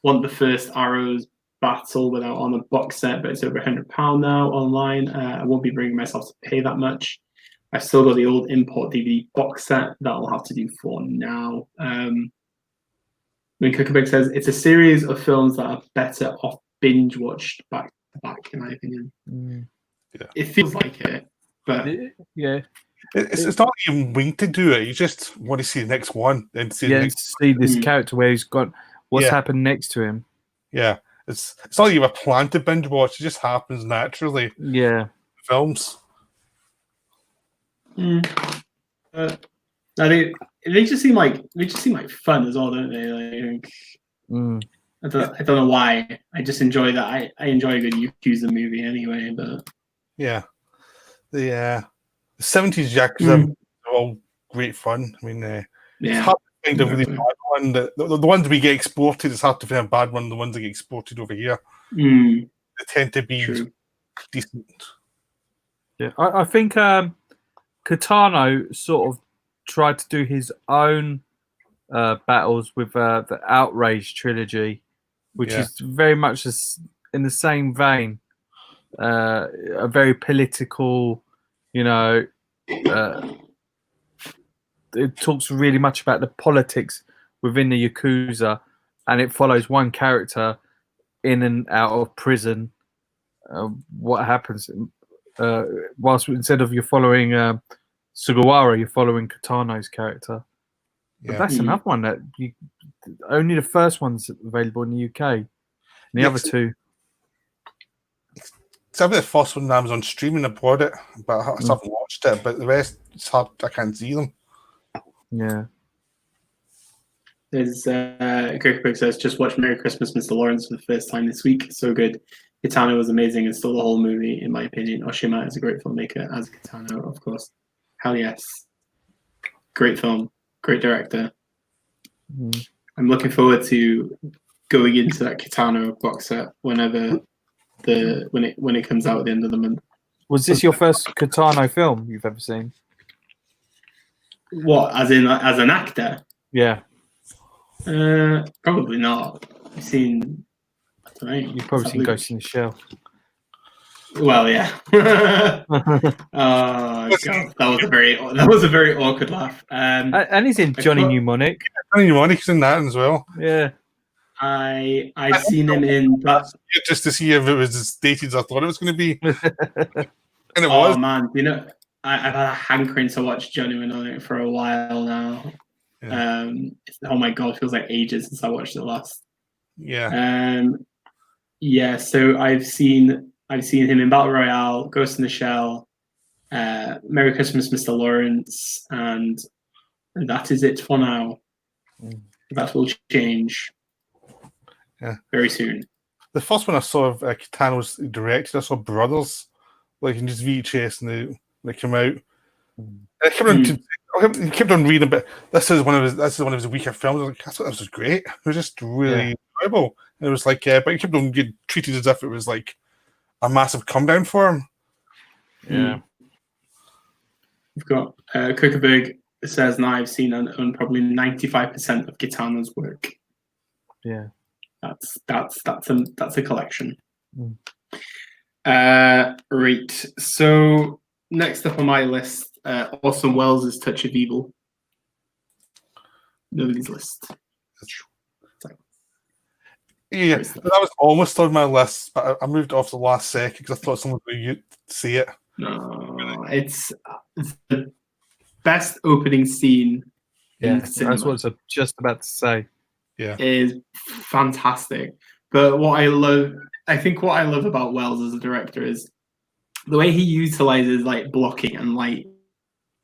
want the first Arrows battle without on the box set, but it's over £100 now online. I won't be bringing myself to pay that much. I've still got the old import DVD box set that I'll have to do for now. When Kukabig says, it's a series of films that are better off binge watched back to back, in my opinion. Yeah. It feels like it, but it's not even waiting to do it. You just want to see the next one and see this character where he's got what's happened next to him. Yeah, it's not like you have a plan to binge watch. It just happens naturally. Yeah, films. They just seem like fun as well, don't they? I don't know why. I just enjoy that. I enjoy a good Yakuza movie anyway. But the 70s Yakuza are all great fun. I mean, it's hard to find a really bad one. The ones we get exported, it's hard to find a bad one. The ones that get exported over here, they tend to be decent. Yeah, I think Katano sort of tried to do his own battles with the Outrage trilogy, which is very much in the same vein. A very political, it talks really much about the politics within the Yakuza, and it follows one character in and out of prison. What happens whilst instead of you're following Sugawara, you're following Katano's character. But that's another one that only the first one's available in the UK. And the other two. Except for the first one, Amazon streaming. I bought it, but I haven't watched it. But the rest, it's hard. I can't see them. Yeah. There's Kirkberg says, just watch Merry Christmas, Mr. Lawrence for the first time this week. So good. Kitano was amazing and stole the whole movie, in my opinion. Oshima is a great filmmaker, as Kitano, of course. Hell yes. Great film, great director. Mm. I'm looking forward to going into that Kitano box set whenever when it comes out at the end of the month. Was this your first Kitano film you've ever seen? What, as an actor? Yeah. Probably not. I've seen. I don't know. You've probably seen Ghost in the Shell. Well, yeah. Oh God, that was a very awkward laugh. And he's in Johnny Mnemonic. Johnny Mnemonic's in that as well. Yeah. I've seen him in that. Just to see if it was as dated as I thought it was going to be. And it Oh was. man, I've had a hankering to watch Johnny Mnemonic for a while now. Yeah. Oh my God, it feels like ages since I watched it last. Yeah. Yeah. So I've seen him in Battle Royale, Ghost in the Shell, Merry Christmas, Mr. Lawrence, and that is it for now. That will change. Yeah. Very soon. The first one I saw of Kitano's directed, I saw Brothers, like in just VHS, and they came out. I kept on reading, but this is one of his weaker films. I was like, I thought this was great. It was just really enjoyable. And it was like, but he kept on getting treated as if it was like a massive come down for him. Yeah. We've got Kuckerberg says now I've seen on probably 95% of Kitano's work. Yeah. That's a collection. Right. So next up on my list, Orson Welles' Touch of Evil. Nobody's list. Yeah, that was almost on my list, but I moved off the last second because I thought someone would see it. No, it's the best opening scene. Yeah, that's what I was just about to say. Yeah, is fantastic. But I think what I love about Welles as a director is the way he utilizes like blocking and light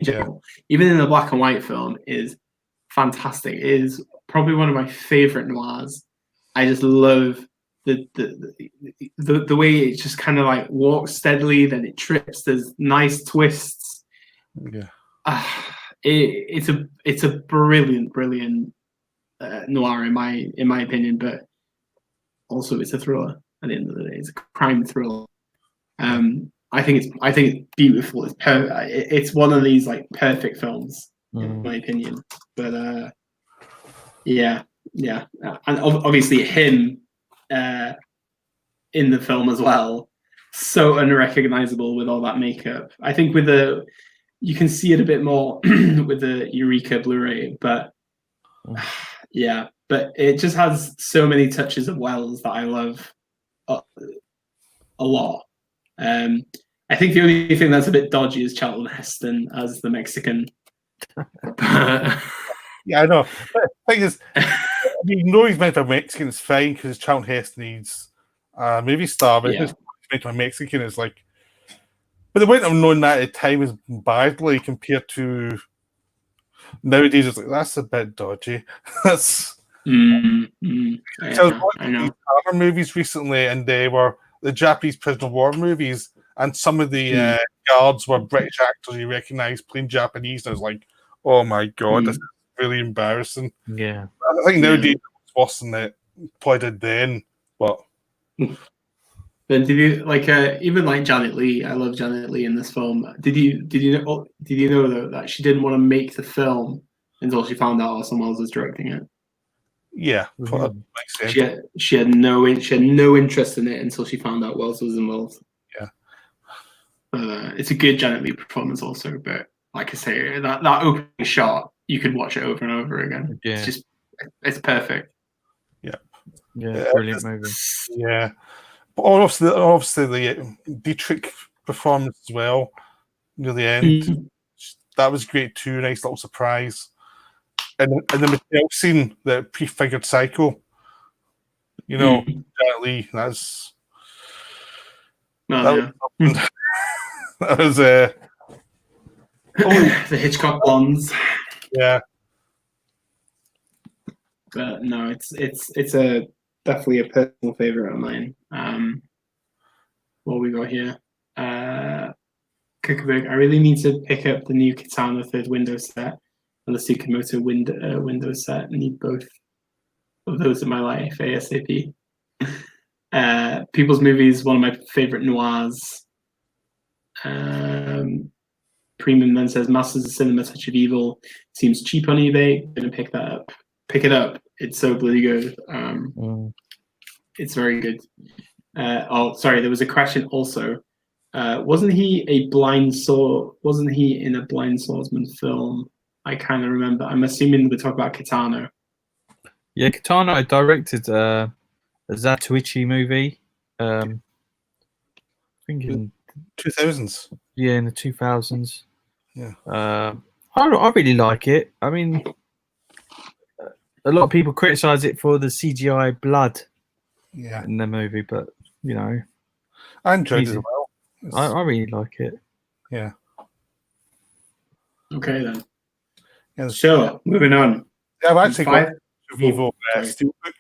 in general, even in the black and white film, is fantastic. It is probably one of my favorite noirs. I just love the way it just kind of like walks steadily, then it trips. There's nice twists. Yeah, it's a brilliant noir in my opinion, but also it's a thriller. At the end of the day, it's a crime thriller. I think it's beautiful. It's it's one of these like perfect films in my opinion. But yeah, and obviously him in the film as well, so unrecognizable with all that makeup. I think you can see it a bit more with the Eureka Blu-ray, but yeah, but it just has so many touches of Welles that I love a lot. I think the only thing that's a bit dodgy is Charlton Heston as the Mexican. yeah, I know. But the thing is, you know he's meant to be Mexican, it's fine because Charlton Heston needs a movie star, but it's meant to be Mexican. It's like, but they wouldn't have known that at the time as badly compared to nowadays. It's like that's a bit dodgy. That's. I So I know. these horror movies recently, and they were the Japanese prisoner of war movies, and some of the guards were British actors you recognise playing Japanese, and I was like, oh my god, this is really embarrassing. Yeah, I think nowadays it's worse than it probably did then, but. But did you like even like Janet Leigh? I love Janet Leigh in this film. Did you know though that she didn't want to make the film until she found out Orson Welles was directing it? Yeah, that makes sense. She had no interest in it until she found out Welles was involved. Yeah, it's a good Janet Leigh performance also, but like I say, that opening shot you could watch it over and over again. Yeah, it's perfect. Yeah, brilliant movie. Yeah, but obviously the Dietrich performance as well near the end. That was great too. Nice little surprise. And the Mattel scene, the prefigured Psycho, Janet Leigh, that was the Hitchcock blondes. Yeah, but no, it's definitely a personal favorite of mine. what we got here? Cookbook. I really need to pick up the new Katana third window set and the Tsukamoto window set. I need both of those in my life ASAP. People's Movies, one of my favorite noirs. Premium then says Masters of Cinema Touch of Evil seems cheap on eBay. Gonna pick that up. Pick it up. It's so bloody good. It's very good. Sorry, there was a question also. Wasn't he in a Blind Swordsman film? I kind of remember. I'm assuming we're talking about Kitano. Yeah, Kitano directed a Zatoichi movie. I think in 2000s. Yeah, in the 2000s. Yeah. I really like it. I mean, a lot of people criticize it for the CGI blood in the movie, but you know, I enjoyed it as well. I really like it. Yeah. Okay then. Yeah, sure. Moving on. Yeah, I've actually got Vivo Steelbook.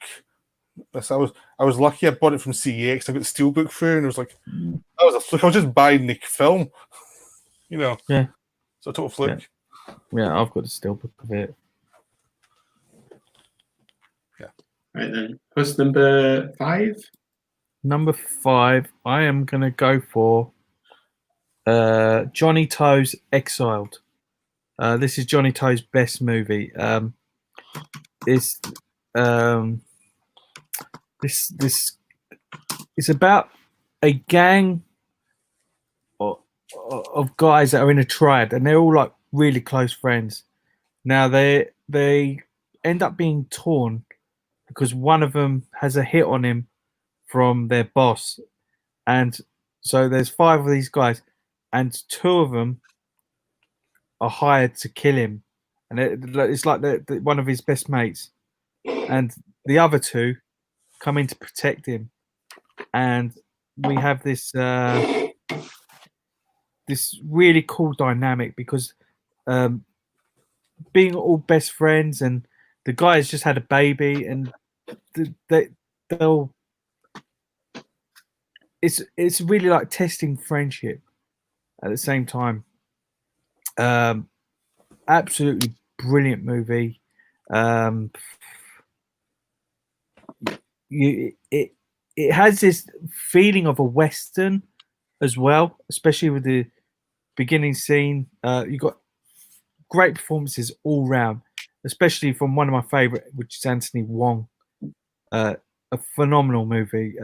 I was lucky. I bought it from CEX. I got the Steelbook through, and it was like that was a fluke. I was just buying the film, you know. Yeah. So a total fluke. Yeah, I've got the Steelbook of it. Yeah. Right then. What's number 5? Number 5, I am gonna go for Johnny Toe's Exiled. This is Johnny Toe's best movie. It's about a gang of guys that are in a triad, and they're all like really close friends. Now they end up being torn because one of them has a hit on him from their boss, and so there's 5 of these guys, and 2 of them are hired to kill him, and it's like one of his best mates, and the other 2 come in to protect him, and we have this this really cool dynamic because being all best friends, and the guy has just had a baby, and they'll it's really like testing friendship at the same time. Absolutely brilliant movie. It has this feeling of a Western as well, especially with the beginning scene. You got great performances all round, especially from one of my favorite, which is Anthony Wong. A phenomenal movie.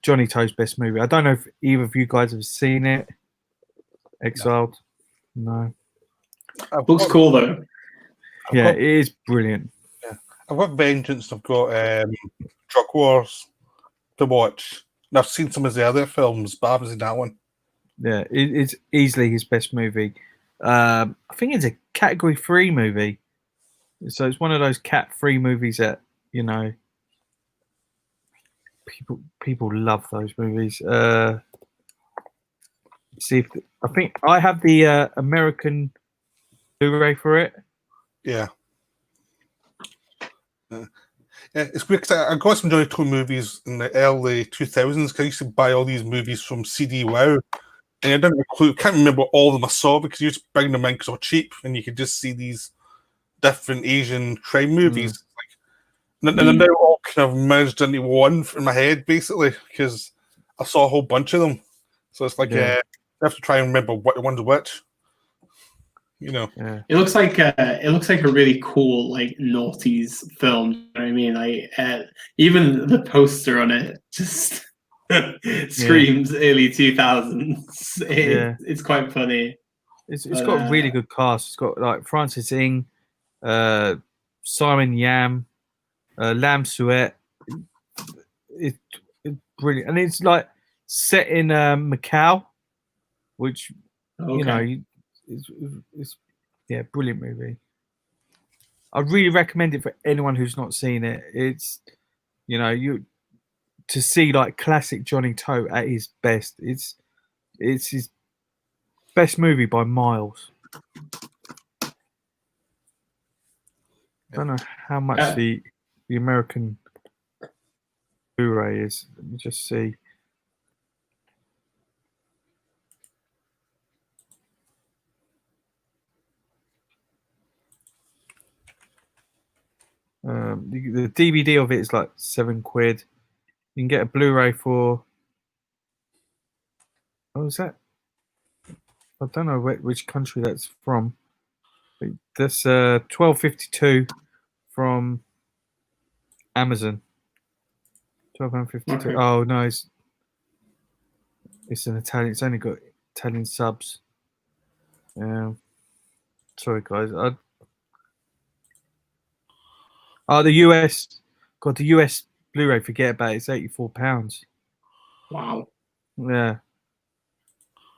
Johnny Toe's best movie. I don't know if either of you guys have seen it. Exiled. No. Looks cool though. It is brilliant. Yeah. I've got Vengeance. I've got Drug Wars to watch. And I've seen some of the other films, but I haven't seen that one. Yeah, it's easily his best movie. I think it's a Category 3 movie. So it's one of those Cat 3 movies that, you know, people love those movies. See if I think I have the American Blu-ray for it. Yeah. Yeah, it's weird because I got some Johnny Toe movies in the early 2000s because I used to buy all these movies from CD Wow. And I didn't have a clue, can't remember all of them I saw because you just bring them in because they're cheap and you could just see these different Asian crime movies. And they're now all kind of merged into one in my head, basically, because I saw a whole bunch of them. So it's like I have to try and remember what one's which. You know, it looks like a really cool like noughties film. You know what I mean? Like even the poster on it just screams early 2000s. It's quite funny. It's got a really good cast. It's got like Francis Ng, Simon Yam, Lam Suet. It's brilliant, and it's like set in Macau, which you know. It's brilliant movie. I really recommend it for anyone who's not seen it. It's to see like classic Johnny Toe at his best. It's his best movie by miles. I don't know how much the American Blu-ray is. Let me just see. The DVD of it is like £7. You can get a Blu-ray for. What was that? I don't know which country that's from. But that's £12.52 from Amazon. £12.52. Okay. Oh no, it's an Italian. It's only got Italian subs. Sorry guys. The US. God, the US Blu-ray. Forget about it. It's £84. Wow. Yeah.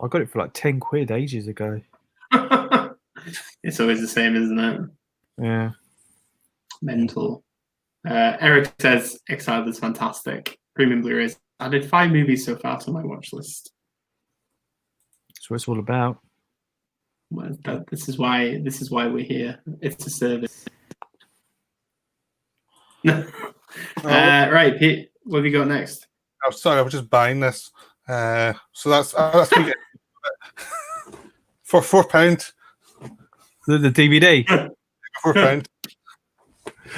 I got it for like £10 ages ago. It's always the same, isn't it? Yeah. Mental. Eric says Exiled is fantastic. Premium Blu-rays. I did 5 movies so far to my watch list. That's what it's all about. Well, this is why we're here. It's a service. Right, Pete. What have you got next? Oh, sorry, I was just buying this. So that's for £4. The DVD. £4.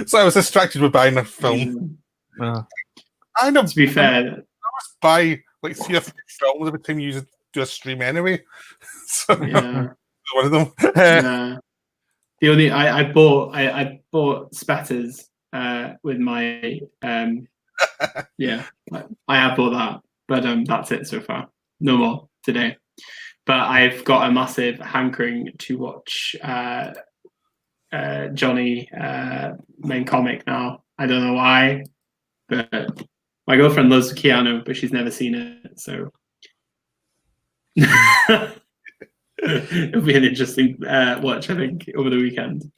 So I was distracted with buying a film. I know. To be fair, I must buy like 3 or 4 films every time you do a stream anyway. So yeah. one of them. The only I bought Spetters with my yeah. I have bought that, but that's it so far. No more today. But I've got a massive hankering to watch Johnny main comic now. I don't know why, but my girlfriend loves Keanu, but she's never seen it, so it'll be an interesting watch, I think, over the weekend.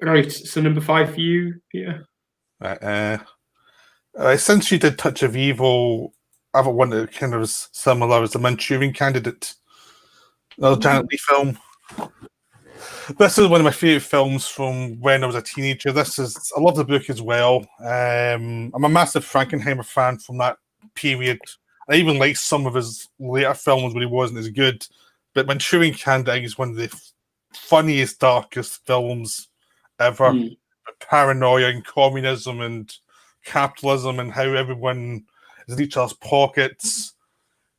Right, so number 5 for you, Peter. Since you did Touch of Evil, I have one that kind of is similar as The Manchurian Candidate, another Janet Leigh film. This is one of my favourite films from when I was a teenager. I love the book as well. I'm a massive Frankenheimer fan from that period. I even like some of his later films when he wasn't as good. But Manchurian Candidate is one of the funniest, darkest films ever. Paranoia and communism and capitalism and how everyone is in each other's pockets.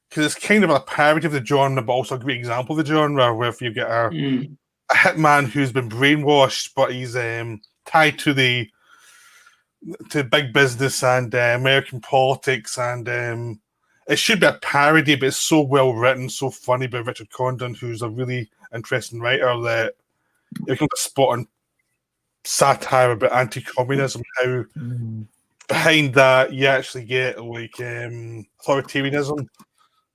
Because it's kind of a parody of the genre, but also a great example of the genre, where if you get a hitman who's been brainwashed, but he's tied to big business and American politics, and it should be a parody, but it's so well written, so funny by Richard Condon, who's a really interesting writer, that you can spot on satire about anti-communism, how behind that you actually get like authoritarianism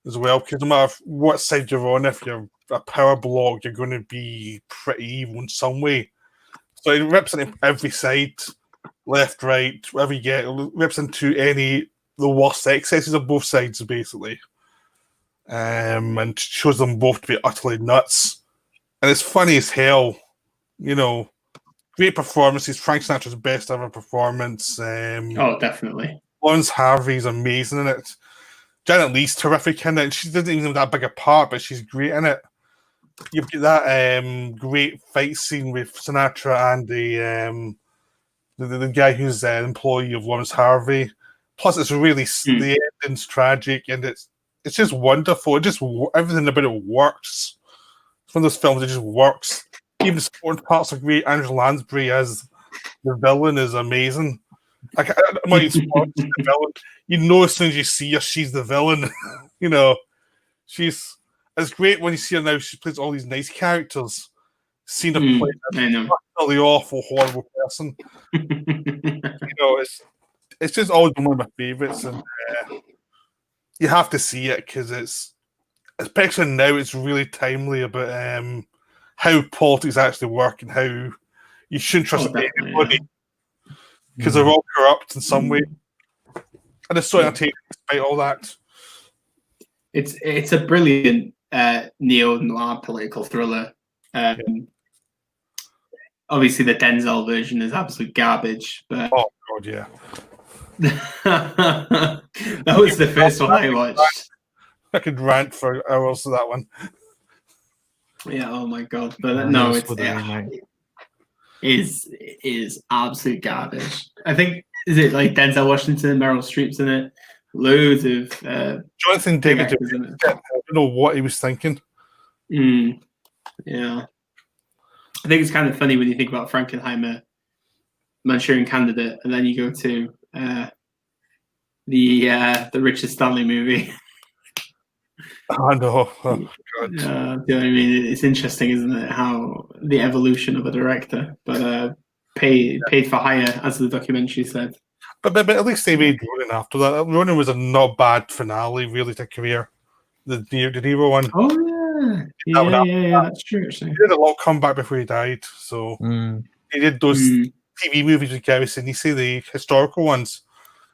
as well, because no matter what side you're on, if you're a power block, you're going to be pretty evil in some way. So it rips into every side, left, right, whatever you get. It rips into the worst excesses of both sides, basically, and shows them both to be utterly nuts. And it's funny as hell, you know. Great performances. Frank Sinatra's best ever performance. Oh, definitely. Lawrence Harvey's amazing in it. Janet Leigh's terrific in it. She doesn't even have that big a part, but she's great in it. You've got that great fight scene with Sinatra and the guy who's an employee of Lawrence Harvey. Plus, it's really the ending's tragic, and it's just wonderful. Everything about it works. It's one of those films that just works. Even the supporting parts are great. Angela Lansbury as the villain is amazing. I don't know the villain. You know as soon as you see her, she's the villain. You know, it's great when you see her now. She plays all these nice characters. Seeing her play a really awful, horrible person. You know, it's just always been one of my favourites, and you have to see it because especially now, it's really timely about how politics actually work and how you shouldn't trust anybody because they're all corrupt in some way. And it's so entertaining despite all that. It's a brilliant neo-noir political thriller. Obviously, the Denzel version is absolute garbage. But oh god, yeah. That was the first one I watched. I could rant for hours to that one. Yeah, oh my god. But no, it's is absolute garbage. I think is it like Denzel Washington, Meryl Streep's in it, loads of Jonathan big David, actors in it. I don't know what he was thinking. Yeah, I think it's kind of funny when you think about Frankenheimer, Manchurian Candidate, and then you go to the Richard Stanley movie. I know. Oh, God. You know what I mean? It's interesting, isn't it? How the evolution of a director, but paid for hire, as the documentary said. But at least they made Ronin after that. Ronin was a not bad finale, really, to career. The De Niro one. Oh yeah, that's true. Actually, He did a lot of comeback before he died, so he did those TV movies with Gary Sinise, the historical ones.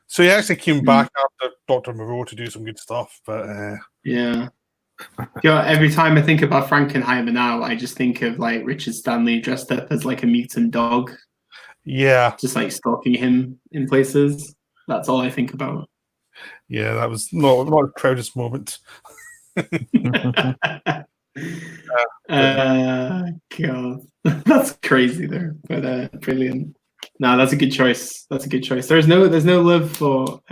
So he actually came back after Dr. Moreau to do some good stuff. But yeah. Every time I think about Frankenheimer now, I just think of like Richard Stanley dressed up as like a mutant dog. Yeah. Just like stalking him in places. That's all I think about. Yeah, that was not the proudest moment. God, that's crazy though, but brilliant. No, that's a good choice. That's a good choice. There's no love for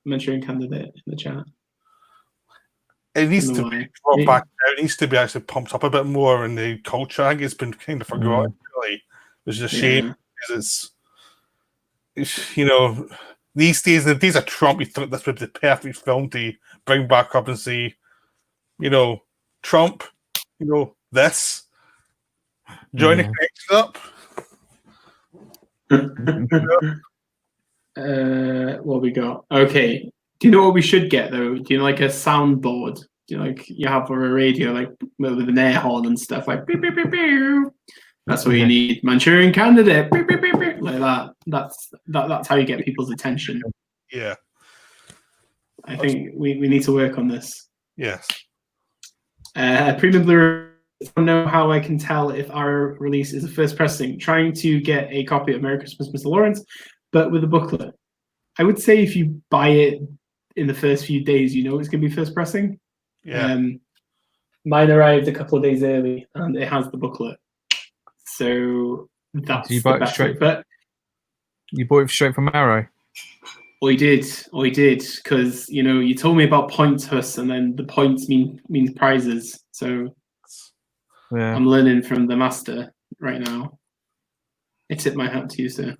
Manchurian Candidate in the chat. It needs to be brought back out. It needs to be actually pumped up a bit more in the culture. I think it's been kind of forgotten, really, which is a shame because it's these days, in the days of Trump, you thought this would be the perfect film to bring back up and say, Trump, this. Join the connection up. What we got? Okay. Do you know what we should get though? Do you know like a soundboard? Do you know, like you have for a radio, like with an air horn and stuff, like beep, beep, beep, beep. That's what you need. Manchurian Candidate, beep, beep, beep, beep. Like that. That's how you get people's attention. Yeah. I think we need to work on this. Yes. Premium Blu-ray. I don't know how I can tell if our release is a first pressing. Trying to get a copy of Merry Christmas, Mr. Lawrence, but with a booklet. I would say if you buy it in the first few days, it's going to be first pressing. Yeah. Mine arrived a couple of days early, and it has the booklet. So that's you bought it straight. But you bought it straight from Arrow. I did, because you told me about points, Hus, and then the points means prizes. So yeah. I'm learning from the master right now. I tip my hat to you, sir.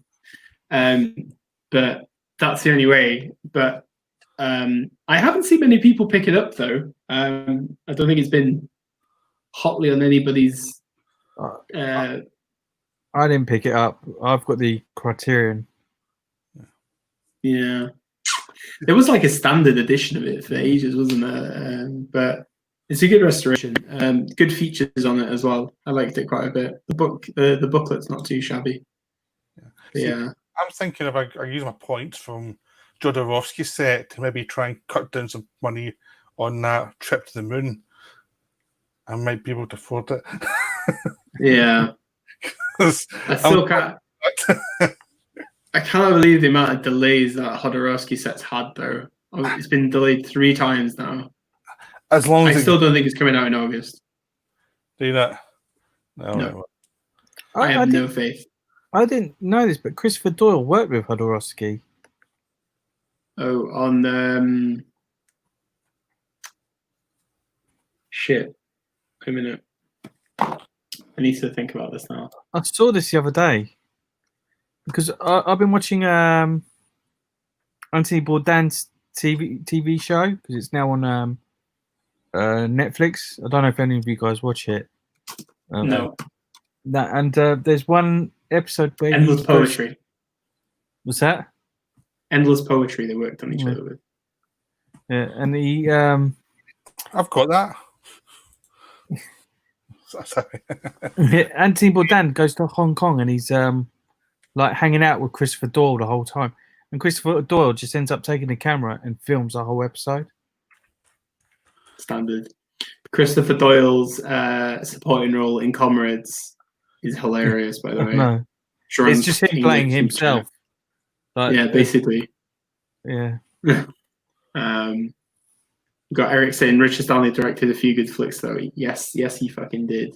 But that's the only way. But I haven't seen many people pick it up though. I don't think it's been hotly on anybody's. I didn't pick it up. I've got the Criterion. Yeah, there was like a standard edition of it for ages, wasn't there? But it's a good restoration. Good features on it as well. I liked it quite a bit. The booklet's not too shabby. Yeah. I'm thinking if I use my points from Jodorowsky's set to maybe try and cut down some money on that trip to the moon. I might be able to afford it. Yeah. I still can't. I cannot believe the amount of delays that Jodorowsky set's had, though. It's been delayed 3 times now. As long as I still don't think it's coming out in August. Do you not? No. I have no faith. I didn't know this, but Christopher Doyle worked with Jodorowsky. Oh, on shit. Wait a minute. I need to think about this now. I saw this the other day because I've been watching Anthony Bourdain's TV show because it's now on Netflix. I don't know if any of you guys watch it. No. There's one episode where Endless Poetry. What's that? Endless Poetry. They worked on each other with. Yeah, and he. I've got that. Sorry. Anthony Bourdain goes to Hong Kong and he's like hanging out with Christopher Doyle the whole time, and Christopher Doyle just ends up taking the camera and films the whole episode. Standard. Christopher Doyle's supporting role in Comrades is hilarious, by the way. No, it's just him playing himself. Like, yeah, basically. Yeah. Got Eric saying Richard Stanley directed a few good flicks, though. Yes, he fucking did.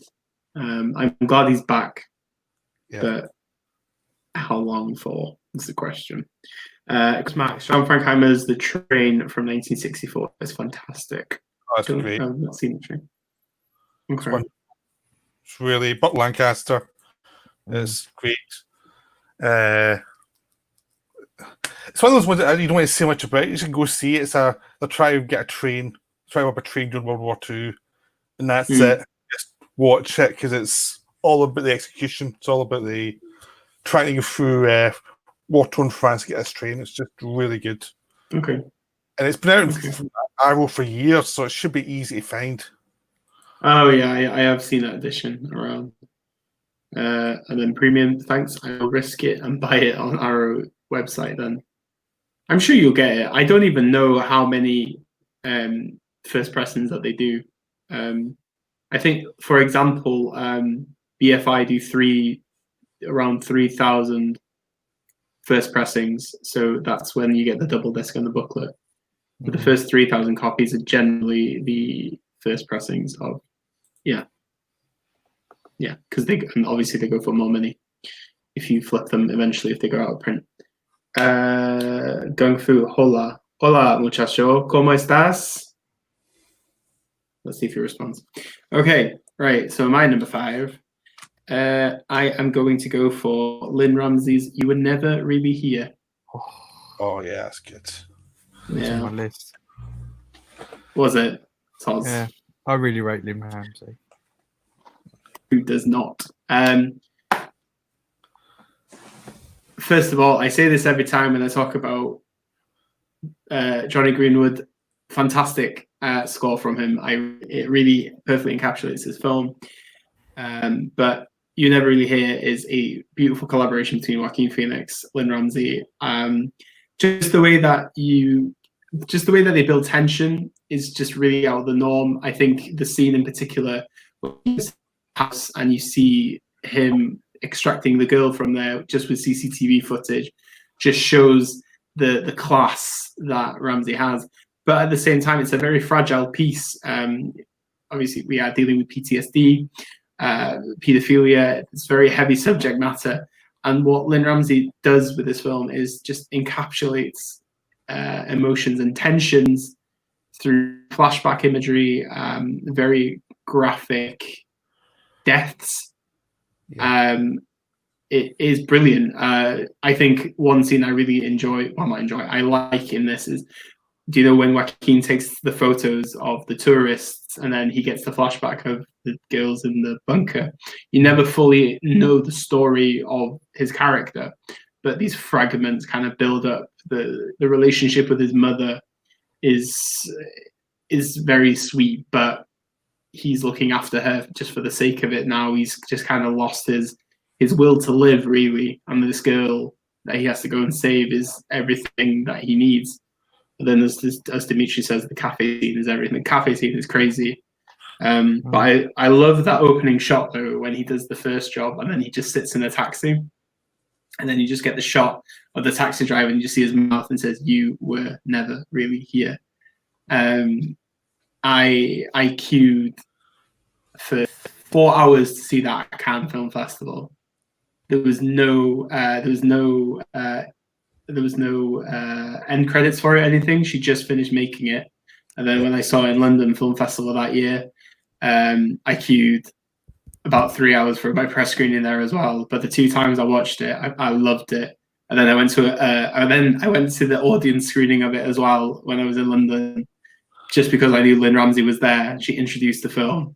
I'm glad he's back. Yeah. But how long for is the question. Max, John Frankheimer's The Train from 1964 is fantastic. Oh, that's great. I've not seen The Train. Okay. It's really Buck Lancaster. It's great. It's one of those ones that you don't want to say much about. You should go see it. They'll try to get a train, try up a train during World War II, and that's it. Just watch it because it's all about the execution. It's all about the trying to go through war-torn France to get this train. It's just really good. Okay. And it's been out from Arrow for years, so it should be easy to find. Oh yeah, I have seen that edition around. And then premium, thanks. I will risk it and buy it on Arrow website then. I'm sure you'll get it. I don't even know how many first pressings that they do. I think, for example, BFI do around 3,000 first pressings. So that's when you get the double disc and the booklet. But the first 3,000 copies are generally the first pressings of, because and obviously they go for more money if you flip them eventually if they go out of print. Going through, hola muchacho, ¿cómo estás? Let's see if he responds. Okay, right. So my number 5, I am going to go for Lynn Ramsey's "You Were Never Really Here." Oh yeah, that's good. It's on my list. Was it? Toz? Yeah, I really rate Lynn Ramsey. Who does not? First of all, I say this every time when I talk about Johnny Greenwood. Fantastic score from him. It really perfectly encapsulates his film. But "You Never Really Hear" is a beautiful collaboration between Joaquin Phoenix, Lynn Ramsey. Just the way that they build tension is just really out of the norm. I think the scene in particular, house and you see him extracting the girl from there just with CCTV footage, just shows the class that Ramsey has. But at the same time, it's a very fragile piece. Obviously, we are dealing with PTSD, pedophilia. It's very heavy subject matter. And what Lynn Ramsey does with this film is just encapsulates emotions and tensions through flashback imagery, very graphic deaths. It is brilliant. I think one scene I really I like in this is, do you know when Joaquin takes the photos of the tourists and then he gets the flashback of the girls in the bunker? You never fully know the story of his character, but these fragments kind of build up. The relationship with his mother is very sweet, but he's looking after her just for the sake of it now. He's just kind of lost his will to live, really, and this girl that he has to go and save is everything that he needs. But then, as Dimitri says, the cafe scene is everything. The cafe scene is crazy. But I love that opening shot, though, when he does the first job and then he just sits in a taxi. And then you just get the shot of the taxi driver and you just see his mouth and says, "You were never really here." I queued for 4 hours to see that at Cannes Film Festival. There was no end credits for it, anything. She just finished making it. And then when I saw it in London Film Festival that year, I queued about 3 hours for my press screening there as well. But the 2 times I watched it, I loved it. And then I went to the audience screening of it as well when I was in London, just because I knew Lynn Ramsey was there. She introduced the film.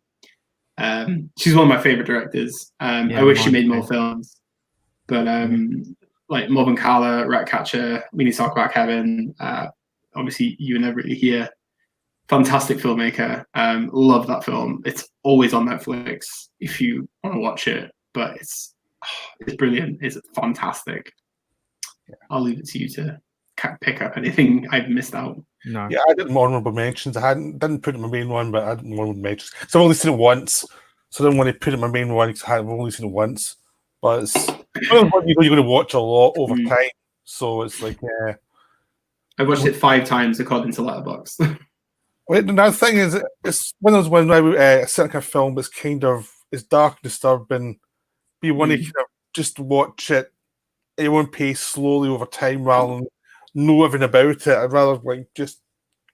She's one of my favorite directors. I wish she made more films, but like Mob Kala, Ratcatcher, We Need to Talk About Kevin. Obviously, You Were Never Really Here. Fantastic filmmaker. Love that film. It's always on Netflix if you want to watch it, but it's brilliant. It's fantastic. I'll leave it to you to pick up anything I've missed out. No. Yeah, I did honorable mentions. Didn't put it in my main one, but I did honorable mentions. So I've only seen it once, so I didn't want to put it in my main one because I've only seen it once. But it's one you're going to watch a lot over time, so it's like, yeah. I watched it 5 times according to Letterboxd. Wait, another thing is, it's one of those ones where a certain kind of film that's kind of, it's dark, disturbing, but you want to kind of just watch it at your own pace slowly over time rather than know everything about it. I'd rather like just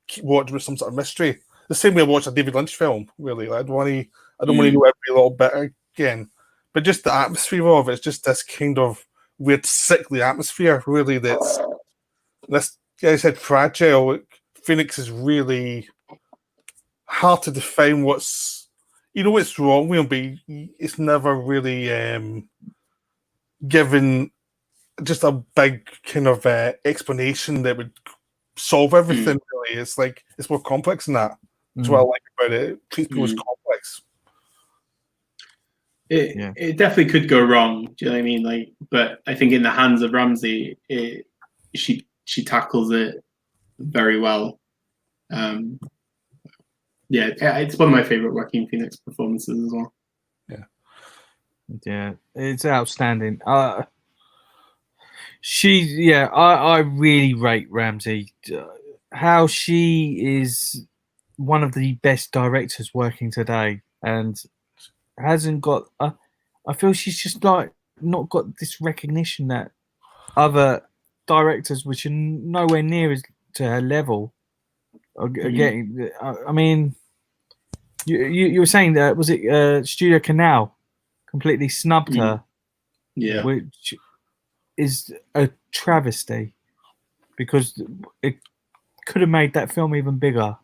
keep watching with some sort of mystery. The same way I watch a David Lynch film, really. Like, I don't want to know every little bit again. But just the atmosphere of it, it's just this kind of weird, sickly atmosphere, really. That's this. Like I said, fragile. Like, Phoenix is really hard to define. What's wrong with him, but it's never really given just a big kind of explanation that would solve everything. Really, it's like it's more complex than that. That's what I like about it. It treats people as complex. It definitely could go wrong. Do you know what I mean? Like, but I think in the hands of Ramsey, she tackles it very well. Yeah, it's one of my favorite Joaquin Phoenix performances as well. Yeah, it's outstanding. I really rate Ramsey. How she is one of the best directors working today, and hasn't got. I feel she's just like not got this recognition that other directors, which are nowhere near to her level, are getting. I mean, you were saying that was it? Studio Canal completely snubbed her. Yeah, which is a travesty because it could have made that film even bigger.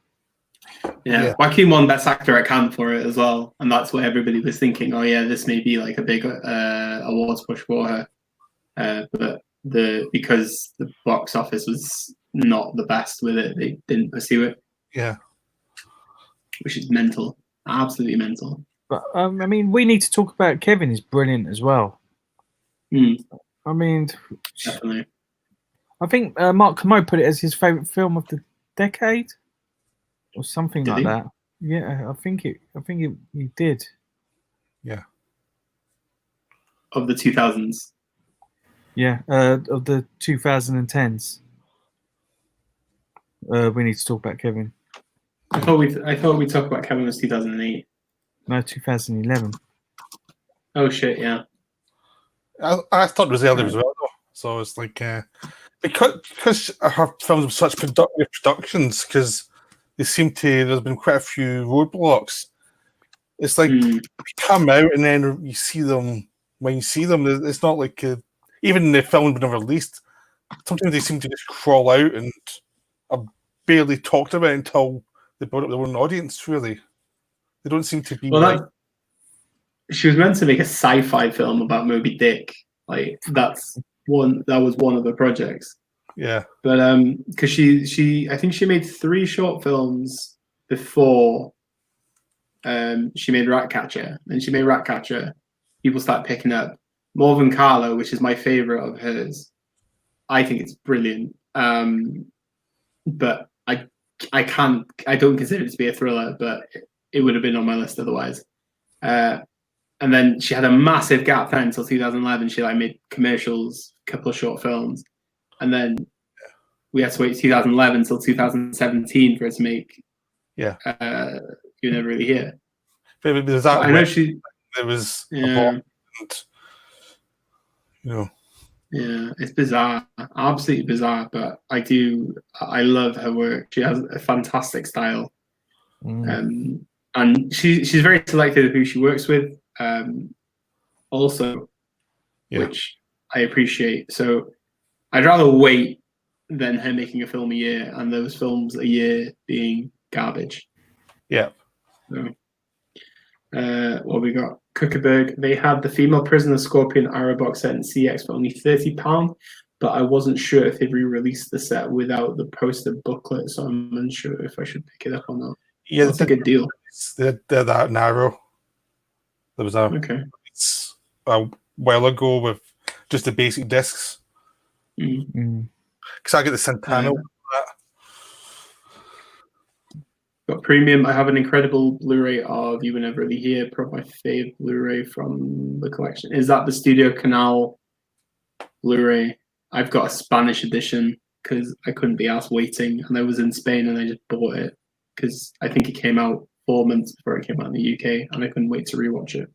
Yeah. Joaquin won Best Actor at Cannes for it as well, and that's what everybody was thinking. Oh yeah, this may be like a big awards push for her, but because the box office was not the best with it, they didn't pursue it. Yeah, which is mental, absolutely mental. But I mean, we need to talk about Kevin is brilliant as well. I mean, definitely. I think Mark Kermode put it as his favorite film of the decade, or something like that. Yeah, I think he did. Yeah. Of the 2000s. Yeah, of the 2010s. We need to talk about Kevin. I thought we talked about Kevin was 2008. No, 2011. Oh shit! Yeah. I thought it was earlier as well, though. So it's like because her films have such productive productions, because there's been quite a few roadblocks. It's like you come out and then you see them. When you see them, it's not like even the film been released. Sometimes they seem to just crawl out and are barely talked about until they brought up their own audience. Really, they don't seem to be. She was meant to make a sci-fi film about Moby Dick. Like that was one of the projects. Yeah. But because I think she made 3 short films before she made Ratcatcher. And she made Ratcatcher. People start picking up. More Than Carlo, which is my favorite of hers. I think it's brilliant. But I don't consider it to be a thriller, but it would have been on my list otherwise. And then she had a massive gap then until 2011. She made commercials, a couple of short films, and then we had to wait 2011 until 2017 for her to make. Yeah. You're Never Really Here. But there's that. I know she. There was. Yeah. Yeah, it's bizarre, absolutely bizarre. But I love her work. She has a fantastic style, and she's very selective who she works with. Also, which I appreciate. So I'd rather wait than her making a film a year and those films a year being garbage. Yeah. So, what we got? Kuckerberg. They had the female prisoner Scorpion Arrow box set in CX for only £30, but I wasn't sure if they'd re-released the set without the poster booklet, so I'm unsure if I should pick it up or not. Yeah, that's a good deal. They're that narrow. There was a while ago with just the basic discs. Because I get the Santana. Got premium. I have an incredible Blu-ray of You Were Never Really Here. Probably my fave Blu-ray from the collection. Is that the Studio Canal Blu-ray? I've got a Spanish edition because I couldn't be asked waiting, and I was in Spain and I just bought it because I think it came out 4 months before it came out in the UK, and I couldn't wait to rewatch it.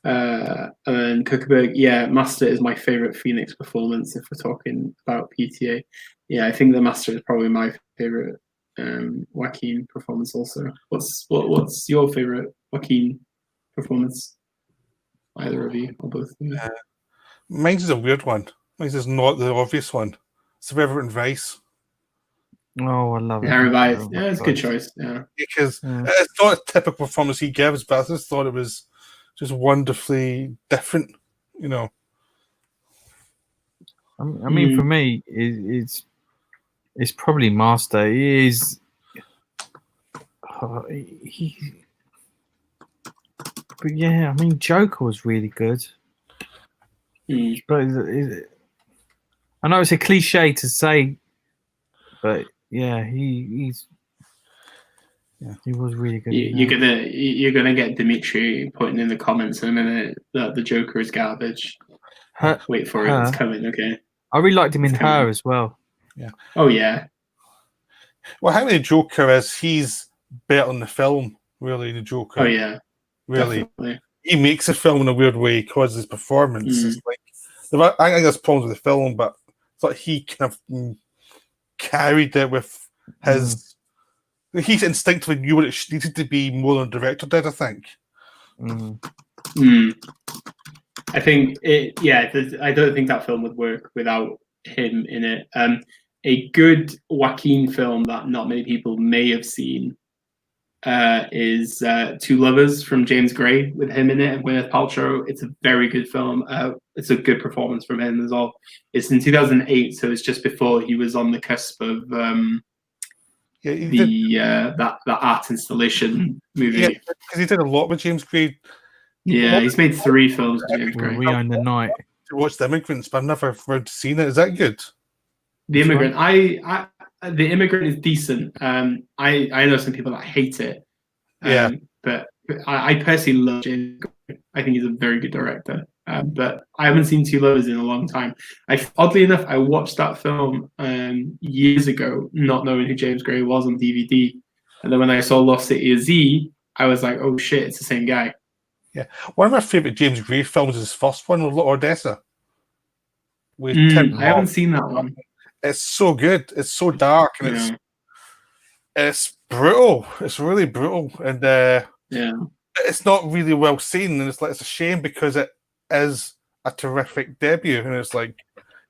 And Kuckerberg, yeah, Master is my favorite Phoenix performance if we're talking about PTA. Yeah, I think the Master is probably my favorite Joaquin performance also. What's your favorite Joaquin performance? Either of you or both of you? Mine's is a weird one. Mine's is not the obvious one. It's Reverend Vice. Oh, I love it. Yeah, it's a good choice. Yeah, Because it's not a typical performance he gives, but I just thought it was just wonderfully different, you know. I mean, for me, it's probably Master. He is. But yeah, I mean, Joker was really good. But I know it's a cliche to say, but yeah, he was really good. You're gonna get Dimitri putting in the comments in a minute that the Joker is garbage. Wait for it, it's coming. Okay. I really liked him in Her as well. Yeah. Oh yeah. Well, how the Joker is, he's better in the film. Really, the Joker. Oh yeah. Really. Definitely. He makes a film in a weird way because his performance is like. I think there's problems with the film, but I thought he kind of carried it with his. He instinctively knew what it needed to be more than the director did, I think. I think it. Yeah, I don't think that film would work without him in it. A good Joaquin film that not many people may have seen is Two Lovers from James Gray with him in it and Gwyneth Paltrow. It's a very good film. It's a good performance from him as well. It's in 2008, so it's just before he was on the cusp of that art installation movie. Yeah, because he did a lot with James Gray. Yeah, he's made 3 films with James Gray. We Own the Night. To watch The Immigrants, but I've never seen it. Is that good? The Immigrant. The Immigrant is decent. I know some people that hate it. But I personally love James Gray. I think he's a very good director. But I haven't seen Two Lovers in a long time. Oddly enough, I watched that film years ago, not knowing who James Gray was on DVD. And then when I saw Lost City of Z, I was like, oh shit, it's the same guy. Yeah. One of my favourite James Gray films is his first one, Odessa. I haven't seen that one. It's so good. It's so dark and it's brutal. It's really brutal. And it's not really well seen. And it's a shame because it is a terrific debut. And it's like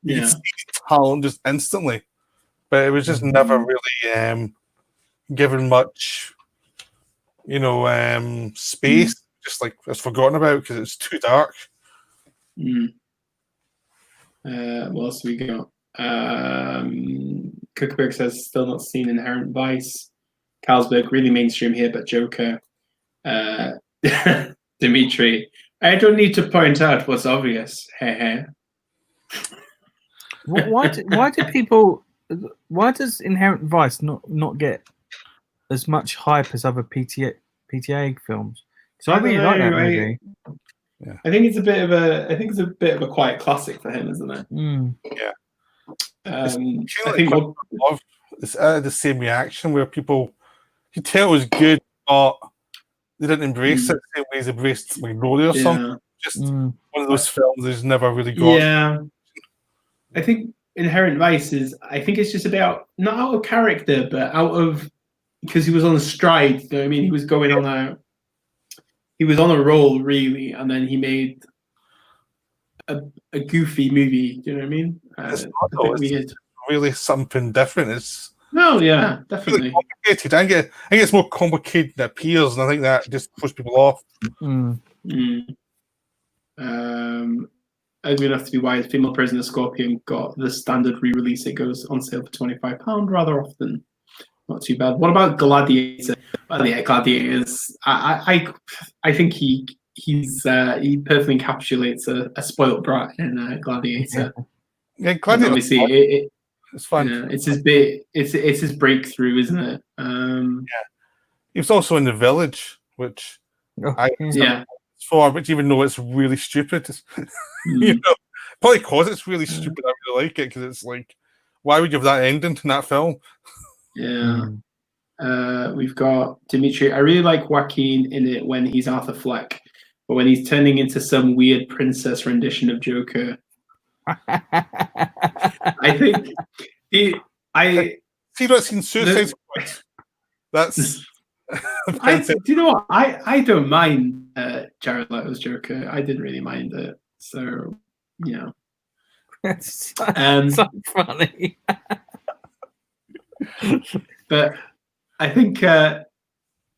you can see talent just instantly. But it was just never really given much, space. Just like it's forgotten about because it's too dark. What else we got? Kuckerberg says still not seen Inherent Vice. Carlsberg really mainstream here, but Joker. Dimitri, I don't need to point out what's obvious. Why does Inherent Vice not get as much hype as other PTA films? So I really like that movie. Yeah. I think it's a bit of a quiet classic for him, isn't it? Yeah. I think it's the same reaction where people you tell it was good, but they didn't embrace it the same way as they embraced Magnolia or something. Just one of those films that's never really got. Yeah. I think Inherent Vice it's just about not out of character, but out of because he was on a stride, you know what I mean? He was going on a roll really, and then he made a goofy movie. Do you know what I mean? It's really something different. Definitely. Really complicated. I think it's more complicated than it appears, and I think that just puts people off. Ugly Enough to Be Wise, Female Prisoner Scorpion got the standard re-release. It goes on sale for £25 rather often. Not too bad. What about Gladiator? Well, yeah, Gladiators. I think he perfectly encapsulates a spoiled brat in Gladiator. Yeah, Gladiator. Obviously, it's fun. Yeah, it's his bit. It's his breakthrough, isn't it? He was also in The Village, which which even though it's really stupid, probably because it's really stupid, I really like it because it's like, why would you have that ending in that film? Yeah. We've got Dimitri. I really like Joaquin in it when he's Arthur Fleck. but when he's turning into some weird princess rendition of Joker, I think I See, not seen Suicide Squad. That's. do you know what? I don't mind Jared Leto's Joker. I didn't really mind it. So, you know. That's so funny. But I think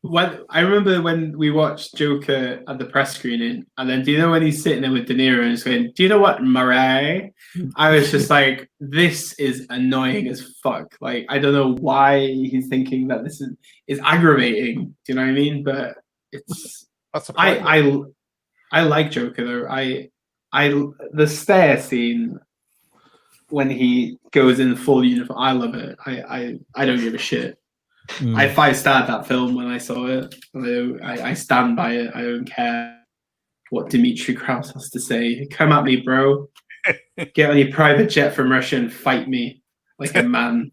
when I remember when we watched Joker at the press screening, and then do you know when he's sitting there with De Niro and he's going, "Do you know what, Murray?" I was just like, "This is annoying as fuck." Like, I don't know why he's thinking that this is aggravating. Do you know what I mean? But it's I like Joker though. I the stair scene when he goes in full uniform, I love it. I don't give a shit. I 5-starred that film when I saw it. I stand by it. I don't care what Dimitri Krauss has to say. Come at me, bro. Get on your private jet from Russia and fight me like a man.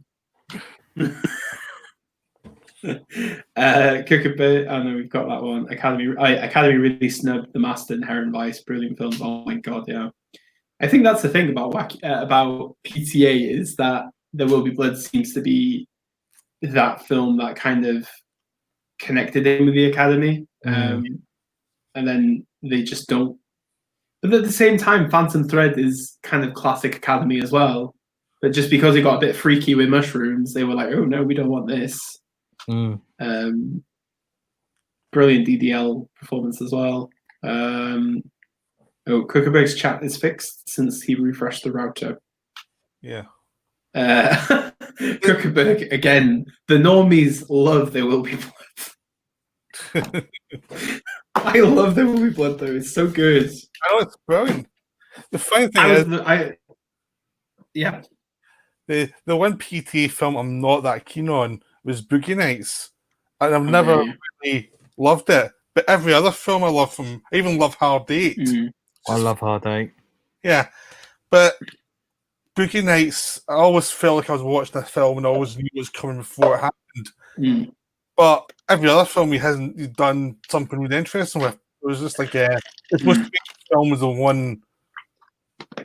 Kookaburra. Oh no, we've got that one. Academy really snubbed The Master and Inherent Vice. Brilliant films. Oh my god, yeah. I think that's the thing about PTA is that There Will Be Blood seems to be that film that kind of connected in with the Academy, and then they just don't. But at the same time, Phantom Thread is kind of classic Academy as well. But just because it got a bit freaky with mushrooms, they were like, "Oh no, we don't want this." Brilliant DDL performance as well. Kuckerberg's chat is fixed since he refreshed the router. Yeah. Kuckerberg, again, the normies love There Will Be Blood. I love There Will Be Blood, though. It's so good. Oh, it's brilliant. The funny thing is... The one PT film I'm not that keen on was Boogie Nights. And I've never really loved it. But every other film I love from... I even love Hard Eight. I love Hard Eight. Yeah. But Boogie Nights, I always felt like I was watching a film and I always knew it was coming before it happened. But every other film he hasn't done something really interesting with. It was just like, it's supposed to be the film is the one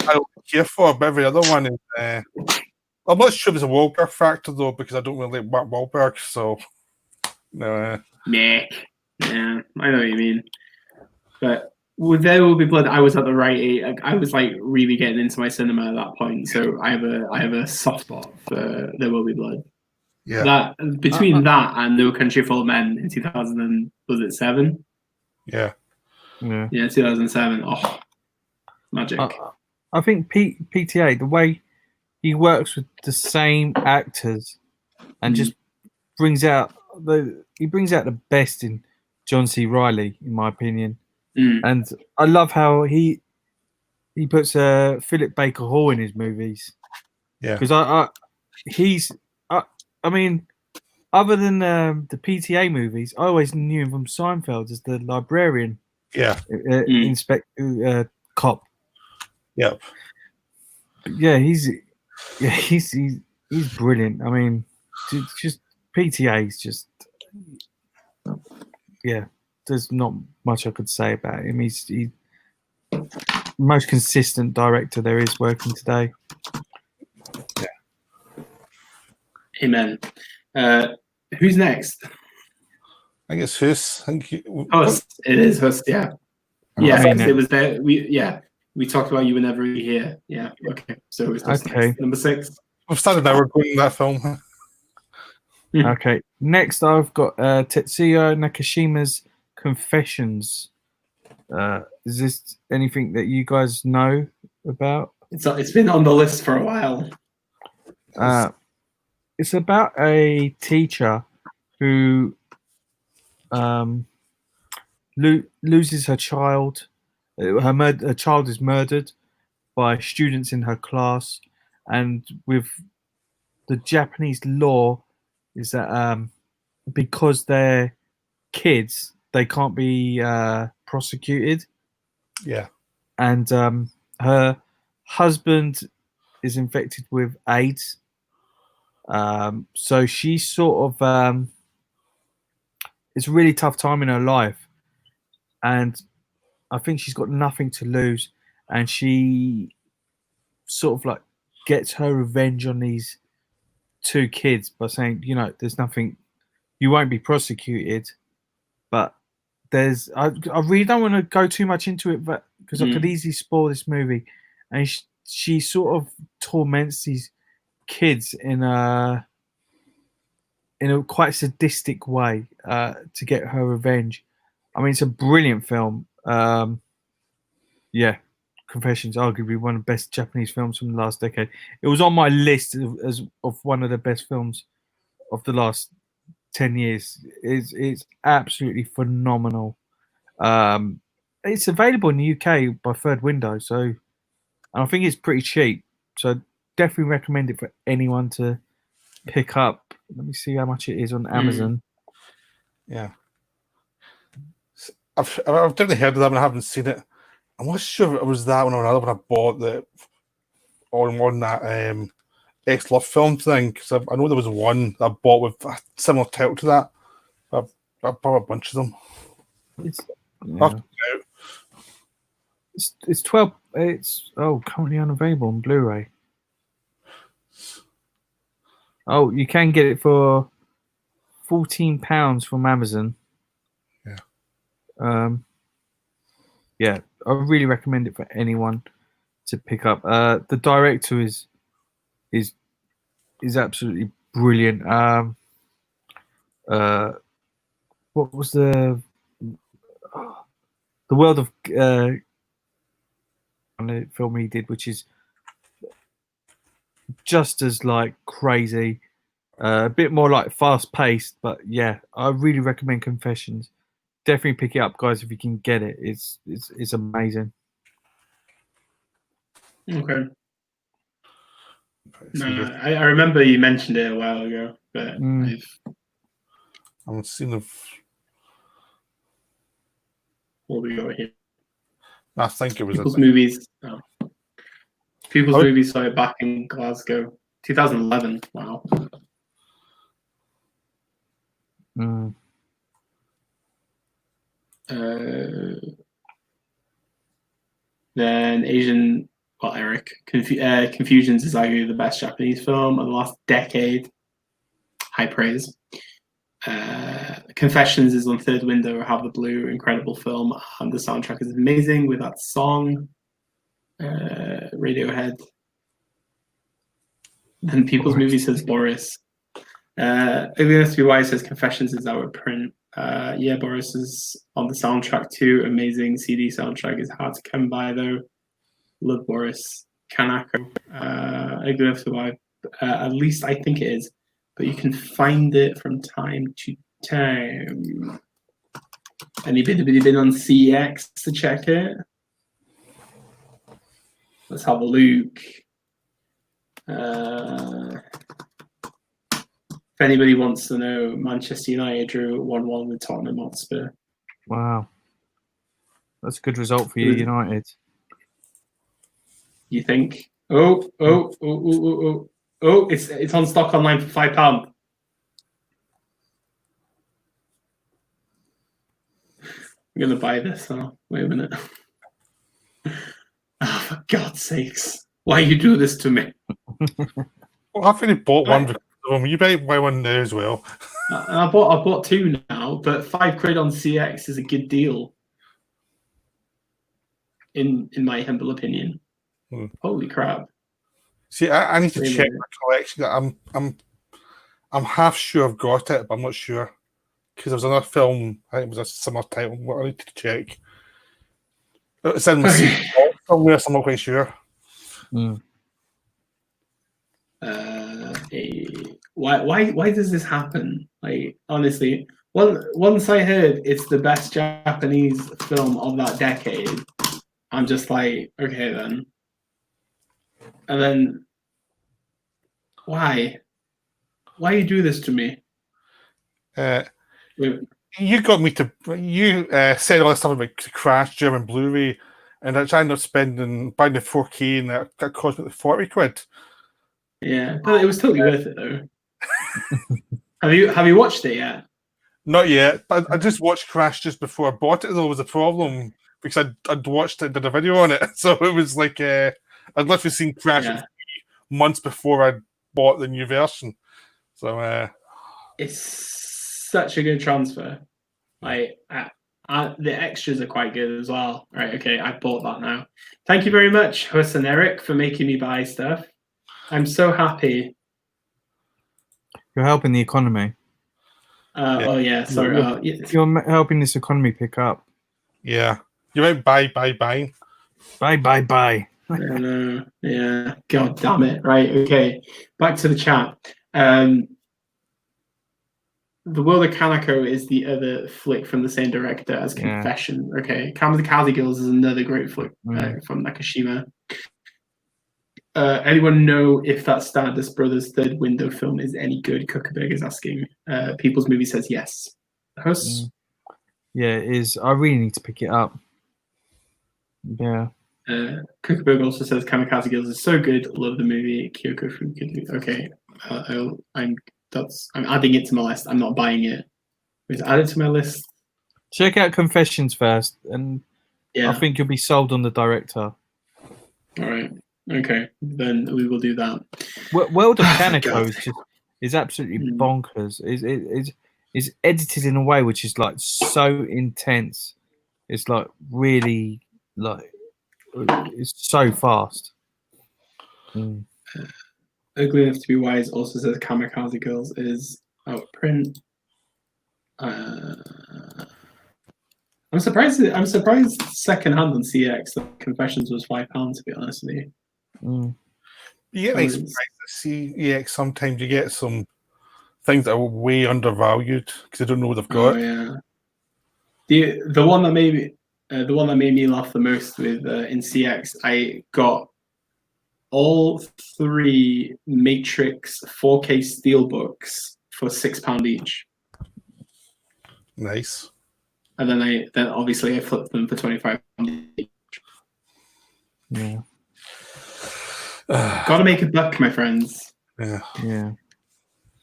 I don't care for, but every other one is... I'm not sure there's a Wahlberg factor, though, because I don't really like Mark Wahlberg, so... No. Yeah, I know what you mean. But with There Will Be Blood, I was at the right age. I was like really getting into my cinema at that point, so I have a soft spot for There Will Be Blood. Yeah. That between that and No Country for Old Men in 2007. Yeah. 2007. Oh, magic. I think PTA, the way he works with the same actors and just brings out the best in John C. Reilly, in my opinion. And I love how he puts Philip Baker Hall in his movies. Yeah, because I mean, other than the PTA movies, I always knew him from Seinfeld as the librarian. Yeah, cop. Yep. Yeah, he's brilliant. I mean, just PTA is just There's not much I could say about him. He's the most consistent director there is working today. Yeah. Amen. Who's next? I think it's Hus. Hus. It is Hus. Yeah. Yeah. It was there. We talked about You Were Never Really Here. Yeah. Okay. So it was next. Number 6. We've started now. We're going that film. Okay. Next, I've got Tetsuya Nakashima's Confessions. Is this anything that you guys know about? It's been on the list for a while. It's about a teacher who loses her child. Her child is murdered by students in her class, and with the Japanese law is that because they're kids, they can't be prosecuted. Yeah. And her husband is infected with AIDS. So she sort of it's a really tough time in her life. And I think she's got nothing to lose, and she sort of like gets her revenge on these two kids by saying, there's nothing, you won't be prosecuted, but I really don't want to go too much into it, but because I could easily spoil this movie, and she sort of torments these kids in a quite sadistic way to get her revenge. I mean, it's a brilliant film. Yeah, Confessions, arguably one of the best Japanese films from the last decade. It was on my list of one of the best films of the last 10 years. It's absolutely phenomenal. It's available in the UK by Third Window, so I think it's pretty cheap. So definitely recommend it for anyone to pick up. Let me see how much it is on Amazon. Yeah, I've definitely heard of that, but I haven't seen it. I'm not sure if it was that one or another one I bought that on that ex-love film thing, because I know there was one that I bought with a similar title to that. I bought a bunch of them. It's 12. It's currently unavailable on Blu-ray. Oh, you can get it for £14 from Amazon. Yeah, I really recommend it for anyone to pick up. The director is absolutely brilliant. What was the World of the film he did, which is just as like crazy, a bit more like fast paced, but yeah, I really recommend Confessions. Definitely pick it up, guys, if you can get it. It's amazing. Okay. No, I remember you mentioned it a while ago, but I haven't seen it. What we got here? I think it was People's Movies. Oh. People's Movies saw it back in Glasgow, 2011. Wow. Then Asian, Eric, Confusions is arguably the best Japanese film of the last decade. High praise. Confessions is on Third Window or Have the Blue. Incredible film, and the soundtrack is amazing with that song. Radiohead. Then People's Movie says Boris. SBY says Confessions is out of print. Yeah, Boris is on the soundtrack too. Amazing CD soundtrack is hard to come by though. Love Boris. Kanako. SBY. At least I think it is, but you can find it from time to time. Anybody been on CX to check it? Let's have a look. If anybody wants to know, Manchester United drew 1-1 with Tottenham Hotspur. Wow. That's a good result for you, United. You think? It's on stock online for £5. I'm going to buy this. Oh, wait a minute. Oh, for God's sakes. Why you do this to me? Well, I've only bought one. You better buy one now as well. I bought two now, but £5 on CX is a good deal. In my humble opinion. Holy crap! See, I need to check my collection. I'm half sure I've got it, but I'm not sure because there was another film. I think it was a similar title. What I need to check. It's in my somewhere, so I'm not quite sure. Why does this happen? Like, honestly, once I heard it's the best Japanese film of that decade, I'm just like, okay then. And then, why you do this to me? You got me to. You said all this stuff about Crash German Blu-ray, and I ended up buying the 4K, and that cost me like £40. Yeah, but it was totally worth it though. Have you watched it yet? Not yet, but I just watched Crash just before I bought it. Though was a problem because I'd watched it, did a video on it. So it was like I'd literally seen Crash months before I bought the new version. So it's such a good transfer. Like the extras are quite good as well. Right, okay, I bought that now. Thank you very much, Hus and Eric, for making me buy stuff. I'm so happy. You're helping the economy. Oh yeah, sorry. You're helping this economy pick up. yeah, you're right. Buying. Bye. Yeah. God damn it. Right. Okay. Back to the chat. The World of Kaneko is the other flick from the same director as Confession. Okay. Kamikaze Girls is another great flick from Nakashima. Anyone know if that Stardust Brothers third window film is any good? Kuckerberg is asking. People's Movie says yes. Hus? Yeah, it is. I really need to pick it up. Yeah. Kuckerberg also says Kamikaze Girls is so good. Love the movie. Kyoko Fukuda. Okay. I'm adding it to my list. I'm not buying it. Just add it to my list. Check out Confessions first, and I think you'll be sold on the director. All right. Okay. Then we will do that. World of Kaneko is absolutely bonkers. Is edited in a way which is like so intense. It's like really like it's so fast. Ugly Enough to Be Wise also says Kamikaze Girls is out of print. I'm surprised secondhand on CX that Confessions was £5, to be honest with you. You get nice prices at CX. Sometimes you get some things that are way undervalued because they don't know what they've got. Oh yeah. The one that made me laugh the most with in CX, I got all 3 Matrix 4K steelbooks for £6 each. Nice. And then obviously I flipped them for £25 each. Yeah. Gotta make a buck, my friends. Yeah.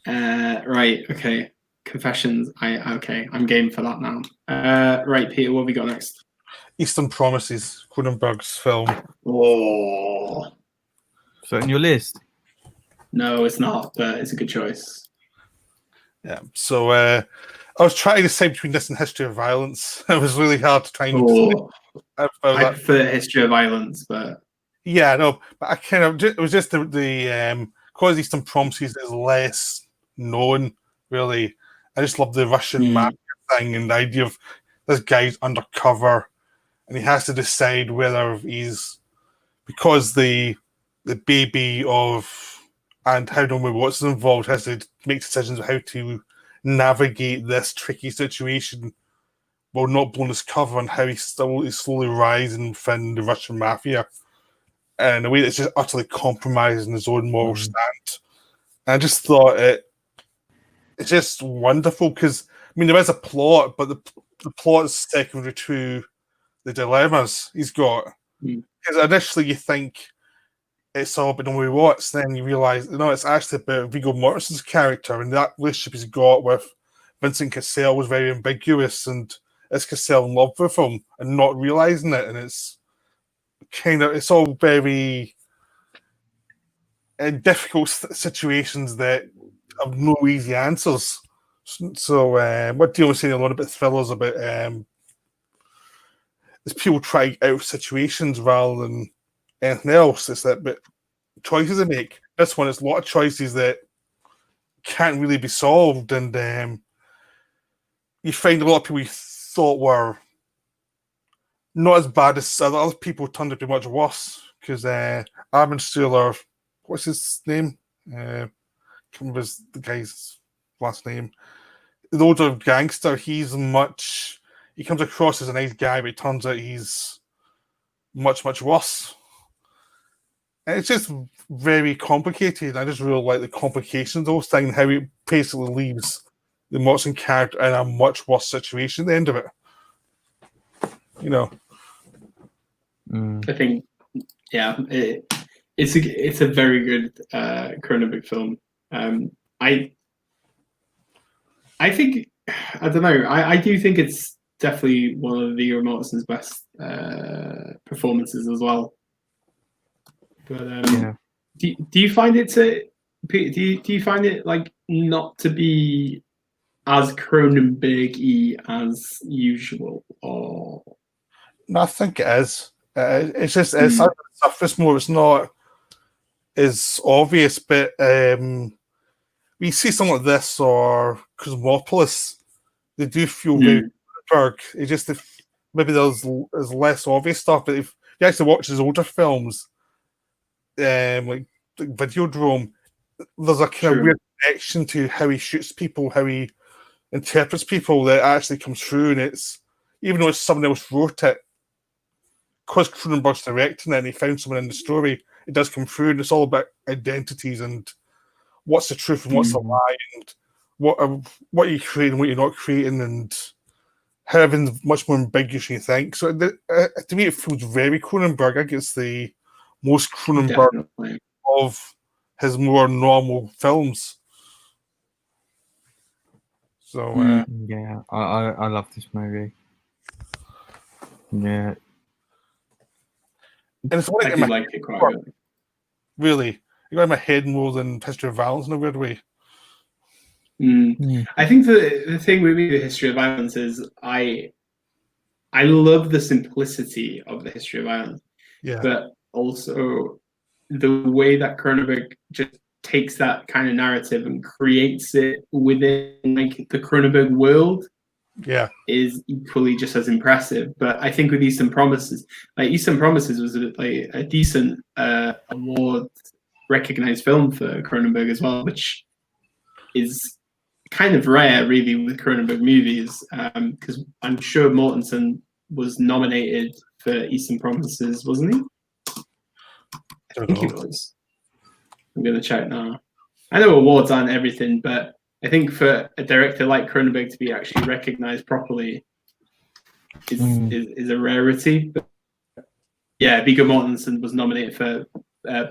Right. Okay. Confessions. I'm game for that now. Right, Peter. What have we got next? Eastern Promises, Cronenberg's film. Oh. So in your list? No, it's not, but it's a good choice. Yeah. So I was trying to decide between this and History of Violence. It was really hard to try and. I prefer History of Violence, but. Yeah, no, but I kind of it was just the because Eastern Promises is less known, really. I just love the Russian mafia thing and the idea of this guy's undercover and he has to decide whether he's because the baby of and how do we what's involved has to make decisions of how to navigate this tricky situation while not blowing his cover and how he's slowly rising within the Russian mafia. And a way that's just utterly compromising his own moral stand. And I just thought it's just wonderful because, I mean, there is a plot, but the plot is secondary to the dilemmas he's got. Because initially you think it's all about Naomi Watts, then you realise, it's actually about Viggo Mortensen's character and that relationship he's got with Vincent Cassel was very ambiguous and is Cassel in love with him and not realising it, and it's all very difficult situations that have no easy answers. So what Dion was saying a lot about thrillers about is people trying out of situations rather than anything else. It's that but choices they make. This one is a lot of choices that can't really be solved, and you find a lot of people you thought were not as bad as other people turned out to be much worse because Armin Stuhler, what's his name? Can't remember the guy's last name. The older gangster, he comes across as a nice guy, but it turns out he's much, much worse. And it's just very complicated. I just really like the complications of those things, how it basically leaves the Morrison character in a much worse situation at the end of it. I think, it's a very good Cronenberg film. I think I don't know. I do think it's definitely one of Viggo Mortensen's best performances as well. But do you find it do you find it like not to be as Cronenberg-y as usual, or? No, I think it is. It's just it's on the surface more. It's not as obvious, but we see something like this or Cosmopolis, they do feel very Cronenberg. It just maybe there's less obvious stuff, but if you actually watch his older films, like Videodrome, there's a kind of weird connection to how he shoots people, how he interprets people that actually comes through, and it's even though someone else wrote it, because Cronenberg's directing it and he found someone in the story, it does come through, and it's all about identities and what's the truth and what's the lie, and what you're creating, what you're not creating, and how everything's much more ambiguous than you think. So to me, it feels very Cronenberg. I think it's the most Cronenberg of his more normal films. So yeah, I love this movie. Yeah, and it's one I do like it quite a bit. Really, you got in my head more than History of Violence in a weird way. I think the thing with me, the History of Violence, is I love the simplicity of the History of Violence, but also the way that Cronenberg just takes that kind of narrative and creates it within like the Cronenberg world. Is equally just as impressive. But I think with Eastern Promises, like Eastern Promises was a decent award recognized film for Cronenberg as well, which is kind of rare really with Cronenberg movies, because I'm sure Mortensen was nominated for Eastern Promises, wasn't he? I think he was. I'm going to check now. I know awards aren't everything, but I think for a director like Cronenberg to be actually recognized properly is a rarity. But yeah, Viggo Mortensen was nominated for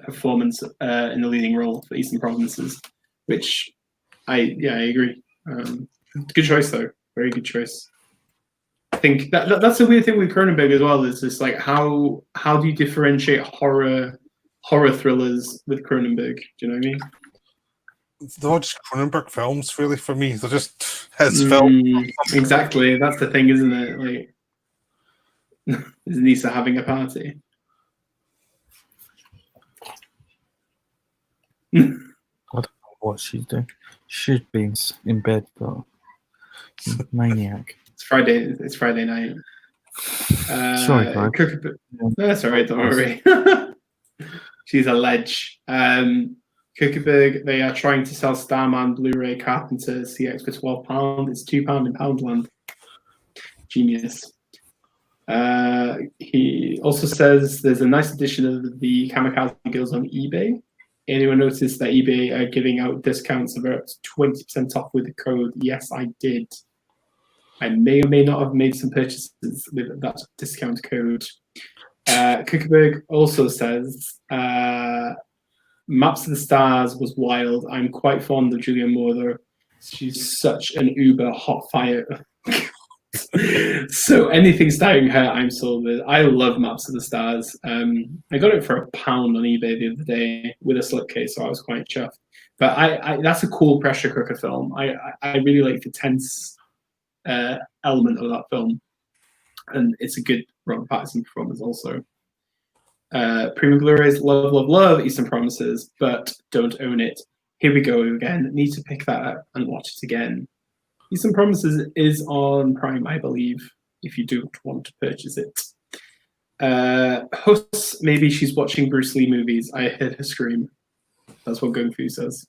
performance in the leading role for Eastern Promises, which I agree. Good choice though, very good choice. I think that's a weird thing with Cronenberg as well. Is just like how do you differentiate horror thrillers with Cronenberg? Do you know what I mean? They're all just Cronenberg films, really, for me. They're just his film. Exactly, that's the thing, isn't it? Like, is Nisa having a party? I don't know what she's doing. Should be in bed, but maniac. It's Friday night. Sorry, guys. No, that's all right. Don't worry. She's a ledge. Kuckerberg, they are trying to sell Starman Blu-ray Carpenter CX for £12. It's £2 in Poundland. Genius. He also says there's a nice edition of the Kamikaze Girls on eBay. Anyone noticed that eBay are giving out discounts of up to 20% off with the code? Yes, I did. I may or may not have made some purchases with that discount code. Kuckerberg also says Maps of the Stars was wild. I'm quite fond of Julianne Moore, though. She's such an uber hot fire. So anything starring her, I'm sold with. I love Maps of the Stars. I got it for £1 on eBay the other day with a slipcase, so I was quite chuffed. But I that's a cool pressure cooker film. I really like the tense element of that film, and it's a good Robert Pattinson performance also. Premium Blu-rays, love Eastern Promises, but don't own it. Here we go again. Need to pick that up and watch it again. Eastern Promises is on Prime, I believe, if you do want to purchase it. Hus, maybe she's watching Bruce Lee movies. I heard her scream. That's what Gung Fu says.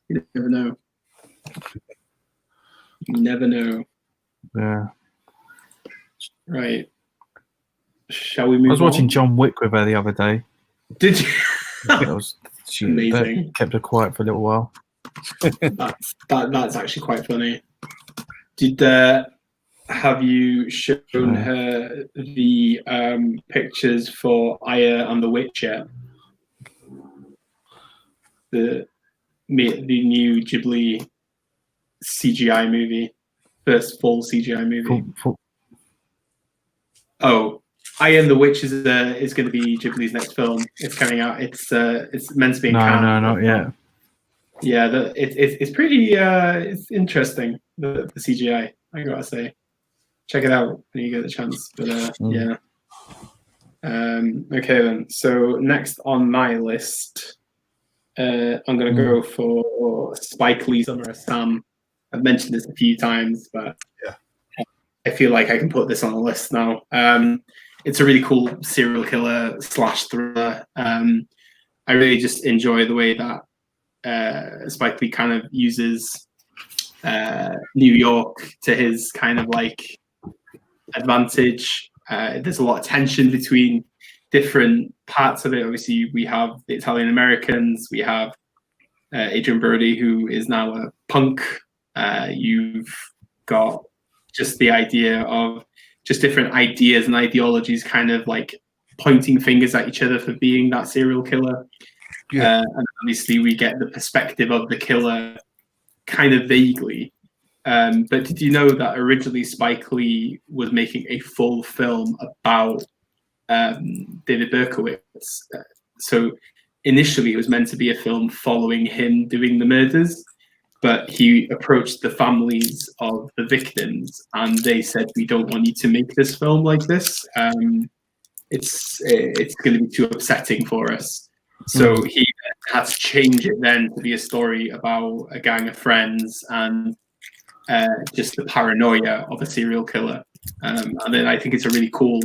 You never know. You never know. Yeah. Right. Shall we move on? I was watching John Wick with her the other day. Did you? She Amazing. kept her quiet for a little while. That's actually quite funny. Did have you shown her the pictures for Aya and the Witch yet? The new Ghibli CGI movie. first full CGI movie. Full. Oh, I Am the Witch is going to be Ghibli's next film. It's coming out. It's meant to be in Cannes. No, not yet. Yeah, it's pretty it's interesting, the CGI, I gotta say. Check it out when you get the chance. But yeah. Okay then. So next on my list, I'm gonna go for Spike Lee Summer of Sam. I've mentioned this a few times, but I feel like I can put this on the list now. It's a really cool serial killer / thriller. I really just enjoy the way that Spike Lee kind of uses New York to his kind of like advantage. There's a lot of tension between different parts of it. Obviously, we have the Italian Americans, we have Adrian Brody, who is now a punk. You've got just the idea of just different ideas and ideologies kind of like pointing fingers at each other for being that serial killer. And obviously we get the perspective of the killer kind of vaguely. But did you know that originally Spike Lee was making a full film about David Berkowitz? So initially it was meant to be a film following him doing the murders, but he approached the families of the victims and they said, we don't want you to make this film like this. It's going to be too upsetting for us. So he had to change it then to be a story about a gang of friends and just the paranoia of a serial killer. And then I think it's a really cool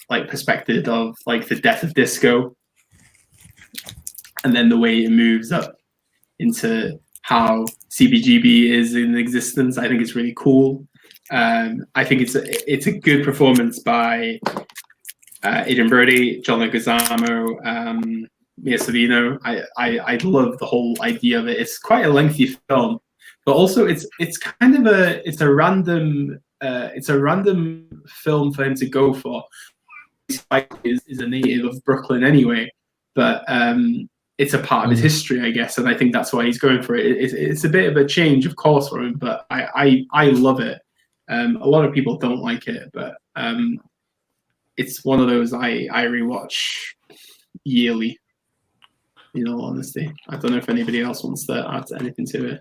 like perspective of like the death of disco, and then the way it moves up into how CBGB is in existence. I think it's really cool. I think it's a good performance by Adrian Brody, John Leguizamo, Mia Savino. I love the whole idea of it. It's quite a lengthy film, but also it's kind of a random film for him to go for. Spike is a native of Brooklyn anyway, but it's a part of his history, I guess, and I think that's why he's going for it. It's a bit of a change, of course, for him, but I love it. A lot of people don't like it, but it's one of those I rewatch yearly. In all honesty, I don't know if anybody else wants to add anything to it.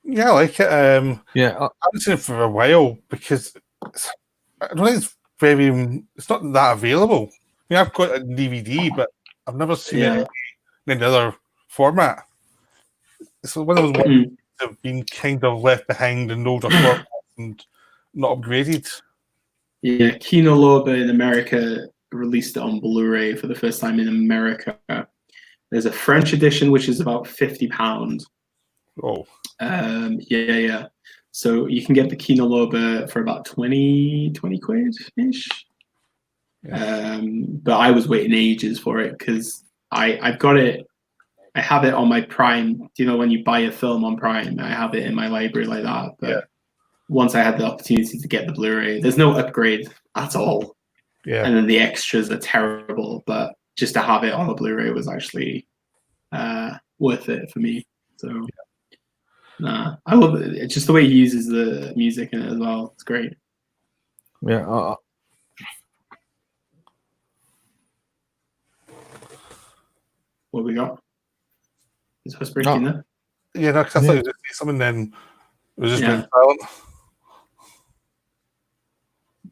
Yeah, I like it. I haven't seen it for a while because I don't think it's not that available. I mean, I've got a DVD, but I've never seen it in any other format. So one of those ones that have been kind of left behind in older formats and not upgraded. Yeah, Kino Lorber in America released it on Blu-ray for the first time in America. There's a French edition which is about £50. Oh. Yeah. So you can get the Kino Lorber for about 20 quid-ish. Yeah. But I was waiting ages for it because I've got it. I have it on my Prime. Do you know when you buy a film on Prime? I have it in my library like that. But once I had the opportunity to get the Blu-ray, there's no upgrade at all. Yeah. And then the extras are terrible. But just to have it on the Blu-ray was actually worth it for me. So, I love it. It's just the way he uses the music in it as well. It's great. Yeah. What we got? Is Hus breaking there? Yeah, no, because I thought it was just something, then it was just being silent.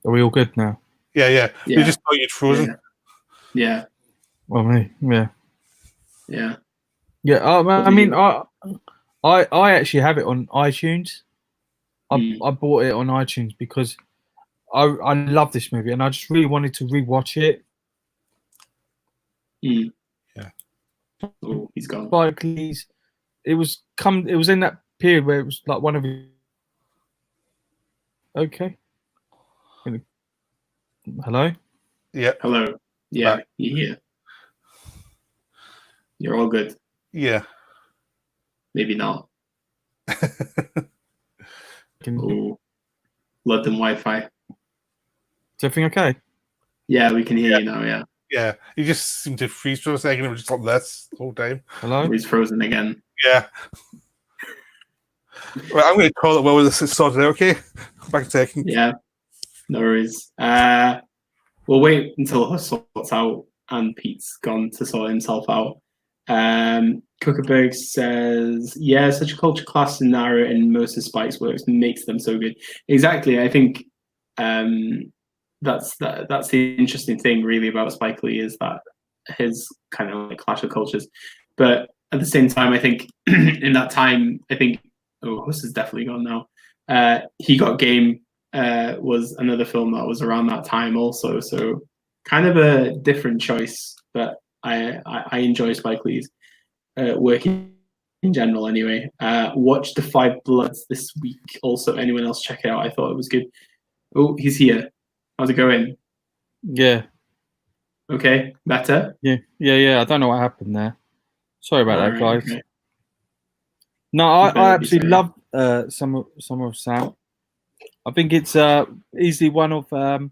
Are we all good now? Yeah. You just thought you'd frozen. Yeah. Well, me. Yeah. Yeah. Yeah. I mean, I actually have it on iTunes. I bought it on iTunes because I love this movie and I just really wanted to rewatch it. Yeah. Oh, he's gone. Spike Lee's. It was in that period where it was like one of his. Okay. Hello. Yeah. Hello. Yeah. You're here. You're all good. Yeah. Maybe not. Oh, London Wi-Fi. Is everything okay? Yeah, we can hear you now. Yeah. Yeah, you just seemed to freeze for a second. It was just like this the whole time. Hello. He's frozen again. Yeah. Right, I'm going to call it well with this is sorted out, okay? Back in a second. Yeah, no worries. We'll wait until Hus sorts out and Pete's gone to sort himself out. Kuckerberg says, yeah, such a culture class in Nara and most of Spike's works makes them so good. Exactly. I think that's the interesting thing really about Spike Lee is that his kind of like clash of cultures. But at the same time, I think in that time, Hus is definitely gone now. He Got Game was another film that was around that time also. So kind of a different choice, but I enjoy Spike Lee's work in general anyway. Watch The Five Bloods this week. Also, anyone else check it out? I thought it was good. Oh, he's here. How's it going? Yeah. Okay, better? Yeah. I don't know what happened there. Sorry about that, guys. Okay. No, I absolutely love some of Sam. I think it's easily one of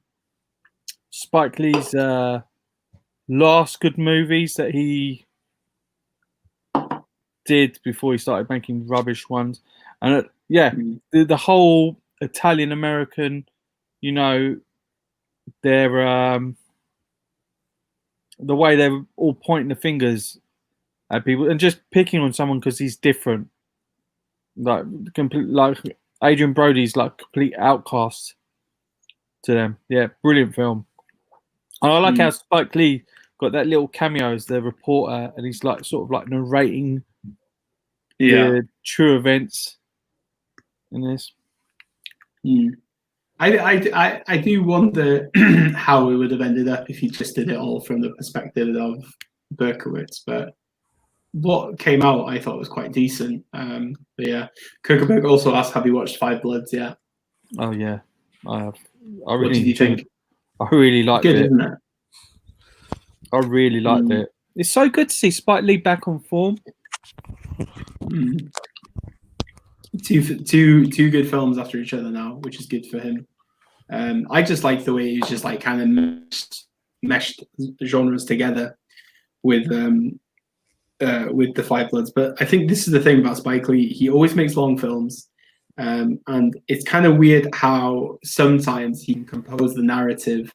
Spike Lee's last good movies that he did before he started making rubbish ones. And the whole Italian American, you know, they're the way they're all pointing the fingers at people and just picking on someone because he's different. Like Adrian Brody's like complete outcast to them. Yeah, brilliant film. And I like how Spike Lee got that little cameo as the reporter, and he's like sort of like narrating the true events in this. I do wonder how it would have ended up if he just did it all from the perspective of Berkowitz, but what came out I thought was quite decent. But yeah, Kuckerberg also asked, have you watched Five Bloods yet? Oh yeah, I have. What did you think? I really liked Good, it. isn't it? I really liked it. It's so good to see Spike Lee back on form. Two good films after each other now, which is good for him. I just like the way he's just like kind of meshed genres together with the Five Bloods. But I think this is the thing about Spike Lee. He always makes long films. And it's kind of weird how sometimes he can compose the narrative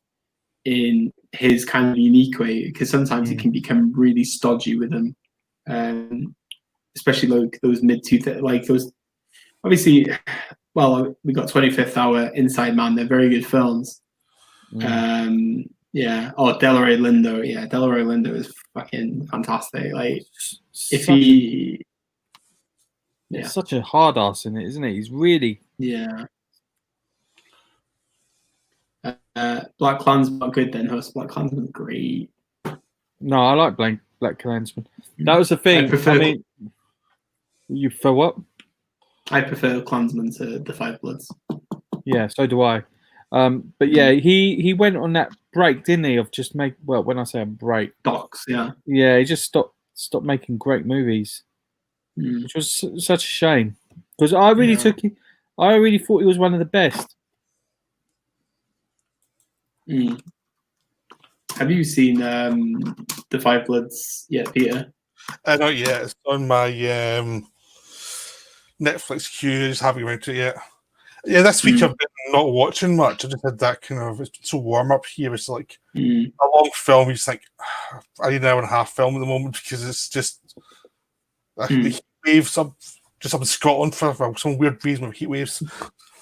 in his kind of unique way, because sometimes he can become really stodgy with them. Especially like those like those, obviously, well, we got 25th Hour, Inside Man, they're very good films. Yeah. Oh, Delroy Lindo. Yeah, Delroy Lindo is fucking fantastic. Like, if he... Yeah. It's such a hard ass in it, isn't it? He's really... Yeah. Black Klansman not good then, Hus. Black Klansman's great. No, I like Black Klansman. That was the thing. I mean, you for what? I prefer Klansman to the Five Bloods. Yeah, so do I. But yeah, he went on that break, didn't he? Of just when I say a break, Docs, yeah. Yeah, he just stopped making great movies, which was such a shame because I really thought he was one of the best. Have you seen the Five Bloods yet, Peter? Not yet. It's on my Netflix queue. I just haven't went to it yet. Yeah, this week I've been not watching much. I just had that kind of, it's been so warm up here. It's like a long film. It's like, I need an hour and a half film at the moment because it's just the heat waves just up in Scotland for some weird reason with heat waves.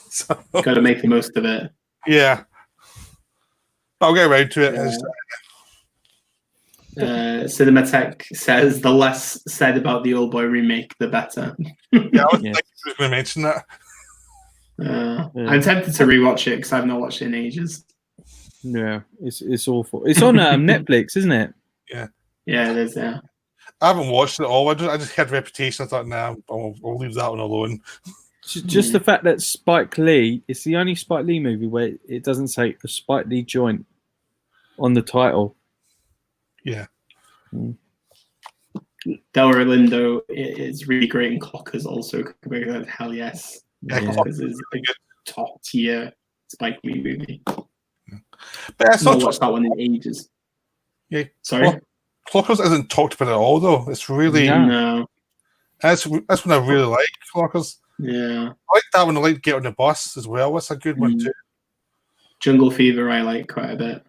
So, got to make the most of it. Yeah. But I'll get around to it. Cinematech says the less said about the Old Boy remake, the better. Yeah, I was going to mention that. I'm tempted to rewatch it because I've not watched it in ages. Yeah, it's awful. It's on Netflix, isn't it? Yeah. Yeah, it is. Yeah. I haven't watched it all. I just had Reputation. I thought, nah, I'll leave that one alone. Just the fact that Spike Lee, it's the only Spike Lee movie where it doesn't say a Spike Lee joint on the title. Yeah. Delroy Lindo is really great, and Clockers also. Hell yes. Clockers is a top tier Spike Lee movie. But I've not watched that one in ages. Yeah. Sorry? Clockers isn't talked about at all, though. It's really... No. That's what I really like, Clockers. Yeah. I like that one. I like Get on the Bus as well. That's a good one too. Jungle Fever, I like quite a bit.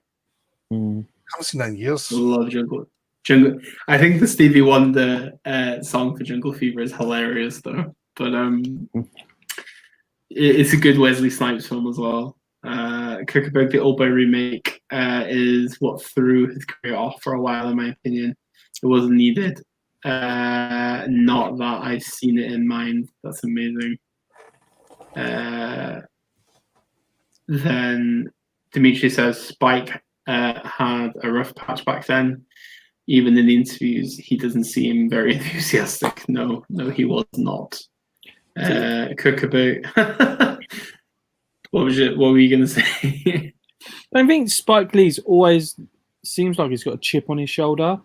Mm. I haven't seen that in years. Love Jungle. I think the Stevie Wonder song for Jungle Fever is hilarious, though. But it's a good Wesley Snipes film as well. Cookabug, the Old Boy remake, is what threw his career off for a while, in my opinion. It wasn't needed. Not that I've seen it in mind. That's amazing. Then Dimitri says Spike had a rough patch back then. Even in the interviews, he doesn't seem very enthusiastic. No, he was not. Cookaboo. What were you going to say? I think Spike Lee's always seems like he's got a chip on his shoulder.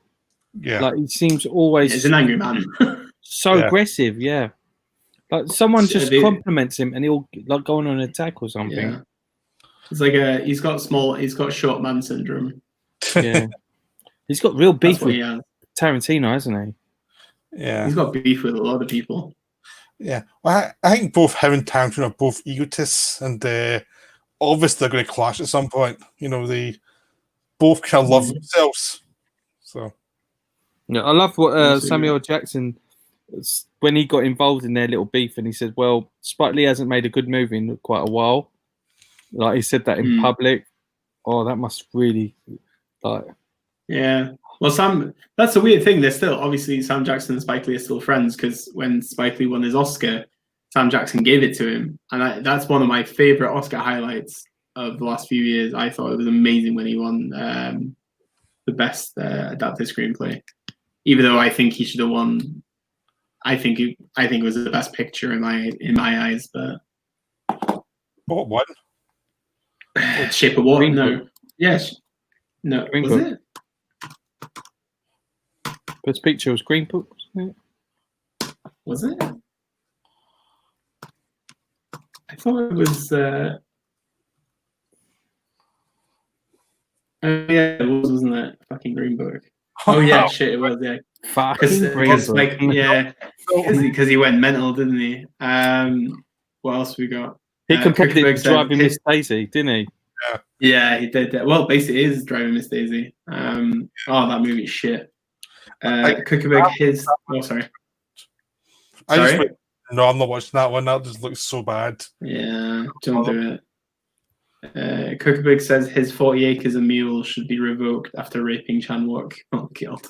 Yeah. Like he seems always He's an angry man. so aggressive, yeah. Like someone just the- compliments him and he'll like go on an attack or something. Yeah. It's like he's got short man syndrome. Yeah. He's got real beef That's what with he has. Tarantino, hasn't Yeah. He's got beef with a lot of people. Yeah. Well, I think both him and Tarantino are both egotists, and obviously they're going to clash at some point. You know, they both kind of love themselves. So. he? Yeah, I love what Absolutely. Samuel Jackson, when he got involved in their little beef, and he said, well, Spike Lee hasn't made a good movie in quite a while. Like he said that in public. Oh, that must really like. Yeah. Well, that's a weird thing. They're still, obviously, Sam Jackson and Spike Lee are still friends, because when Spike Lee won his Oscar, Sam Jackson gave it to him. And that's one of my favorite Oscar highlights of the last few years. I thought it was amazing when he won the best adapted screenplay. Even though I think he should have won, I think it was the best picture in my eyes. But What one? Shape of Water? Green No. Book. Yes. No. Green Was Book. it? Best picture was Green Book, wasn't it? Was it? I thought it was. Oh yeah, it was, wasn't it? Fucking Green Book. Oh yeah, shit, it was. Yeah, Fucking Green because Book. like because he went mental, didn't he? What else we got? He compared it Cookabug to said Driving Miss Daisy, didn't he? Yeah, he did that. Well, basically, it is Driving Miss Daisy. Oh, that movie's shit. Cookabug, his. Oh, sorry. No, I'm not watching that one. That just looks so bad. Yeah, don't do it. Cookabug says his 40 acres a mule should be revoked after raping Chan Wook. Oh, God.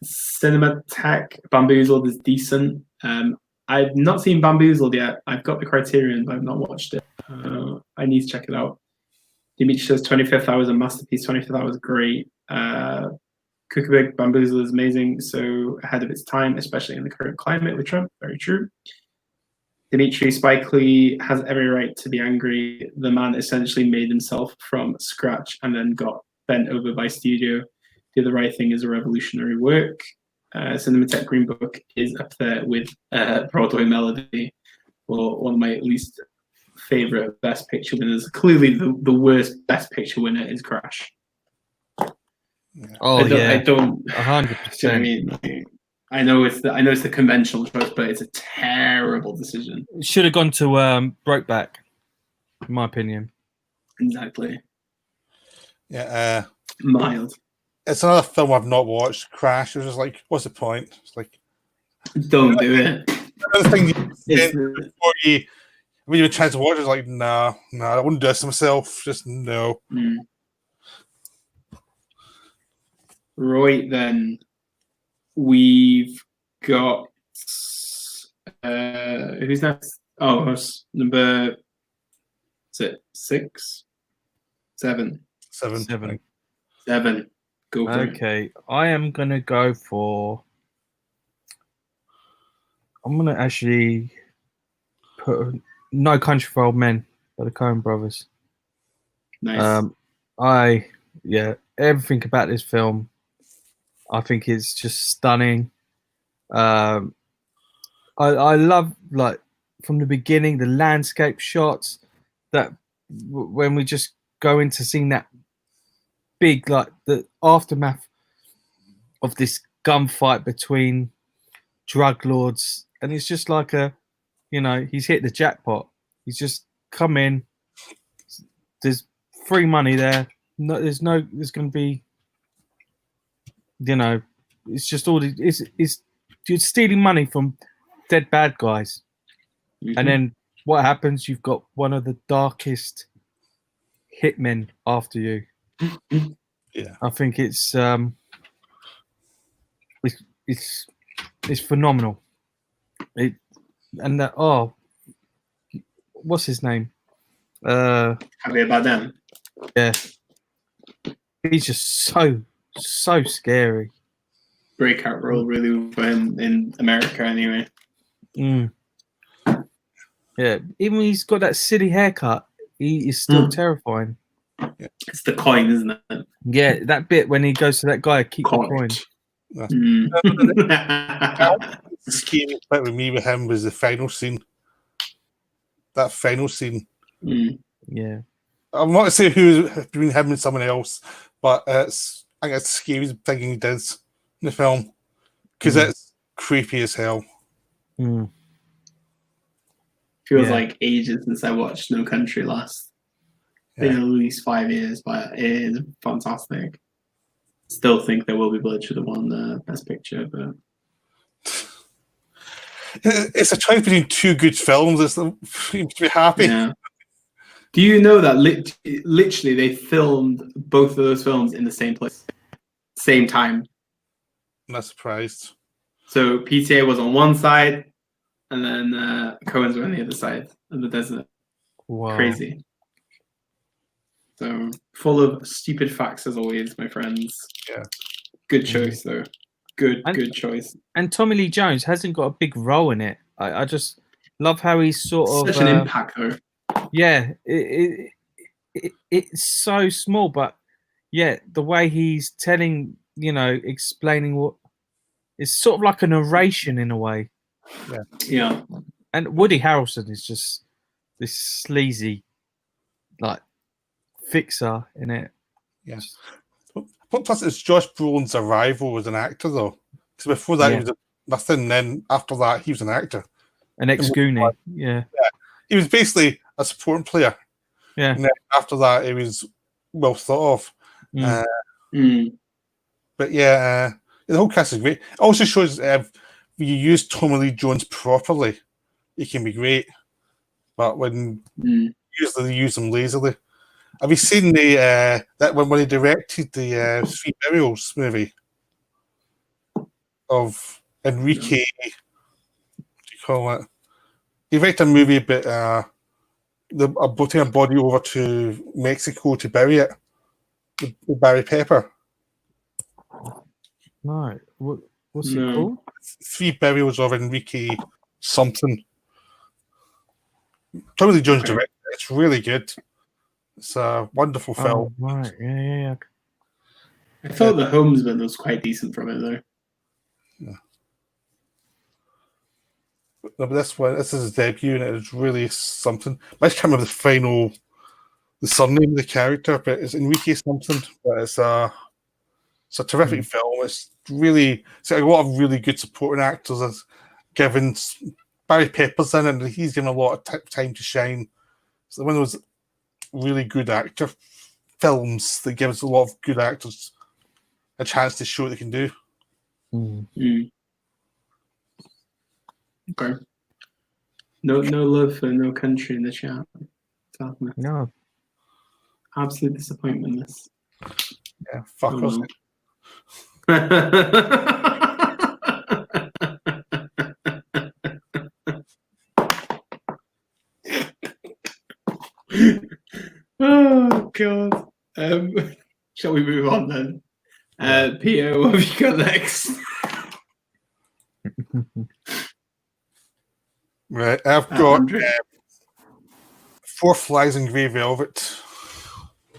Cinematech Bamboozled is decent. I've not seen Bamboozled yet. I've got the Criterion, but I've not watched it. I need to check it out. Dimitri says 25th Hour is a masterpiece. 25th Hour is great. Cookabug Bamboozled is amazing, so ahead of its time, especially in the current climate with Trump. Very true. Dimitri, Spike Lee has every right to be angry. The man essentially made himself from scratch and then got bent over by studio. Do the Right Thing is a revolutionary work. Cinematech Green Book is up there with Broadway Melody, or one of my least favorite Best Picture winners. Clearly, the worst Best Picture winner is Crash. Oh I don't. 100%. I mean, I know it's the conventional choice, but it's a terrible decision. Should have gone to Brokeback, in my opinion. Exactly. Yeah. Mild. It's another film I've not watched. Crash. It was just like, what's the point? It's like, Don't do it. another thing before when you were trying to watch it, it's like, no, I wouldn't do this to myself. Just no. Right then, we've got who's next? Oh, us. Number, is it 6? 7? 7. 7. Go for it. Okay, I am going to go for... I'm going to actually put No Country for Old Men by the Coen Brothers. Nice. Everything about this film, I think it's just stunning. I love, like, from the beginning, the landscape shots, that when we just go into seeing that big, like, the aftermath of this gunfight between drug lords and it's just like he's hit the jackpot. He's just come in. There's free money there. No, there's going to be, it's just all it's you're stealing money from dead bad guys, and then what happens? You've got one of the darkest hitmen after you. Yeah, I think it's phenomenal. What's his name? Happy about them. Yeah, he's just so scary. Breakout role really for him in America anyway. Yeah, even when he's got that silly haircut, he is still terrifying. It's the coin, isn't it? Yeah, that bit when he goes to that guy, keep the coin. The scariest bit with me with him was the final scene. That final scene. Yeah. I'm not to say who between him and someone else, but I think it's the scariest thing he does in the film because it's creepy as hell. Feels like ages since I watched No Country last. Been at least 5 years, but it is fantastic. Still think There Will Be Blood should have won the Best Picture, but it's a choice between two good films. It's to be happy. Yeah. Do you know that literally they filmed both of those films in the same place, same time? I'm not surprised. So PTA was on one side, and then Coens were on the other side of the desert. Wow. Crazy. So full of stupid facts as always, my friends. Yeah. Good choice though. Good choice. And Tommy Lee Jones hasn't got a big role in it. I just love how he's sort of such an impact though. Yeah, it's so small, but yeah, the way he's telling, explaining what it's sort of like a narration in a way. Yeah. And Woody Harrelson is just this sleazy, like, fixer in it. Yeah. Plus, it's Josh Brolin's arrival as an actor, though. Because before that, he was nothing. Then after that, he was an actor. An ex-Goonie, yeah. He was basically a supporting player. Yeah. And then after that, he was well thought of. But yeah, the whole cast is great. It also shows if you use Tommy Lee Jones properly, he can be great. But when you usually use them lazily. Have you seen that when he directed the Three Burials movie of Enrique? What do you call it? He directed a movie about putting a body over to Mexico to bury it with Barry Pepper. No, what's it called? Three Burials of Enrique something. Tommy Lee Jones directed it. It's really good. It's a wonderful film. Oh, right, yeah. I thought The Homesman was quite decent from it, though. Yeah. No, but this is his debut, and it's really something. I just can't remember the surname of the character, but it's Enrique something. But it's a terrific film. It's got a lot of really good supporting actors. It's given Barry Pepper's in it, and he's given a lot of time to shine. So one of those really good actor films that gives a lot of good actors a chance to show what they can do. Okay. No love for No Country in the chat. No. Absolute disappointment. This. Yeah, fuck us. Oh god. Shall we move on then? Pio, what have you got next? Right, I've got Four Flies in Grey Velvet.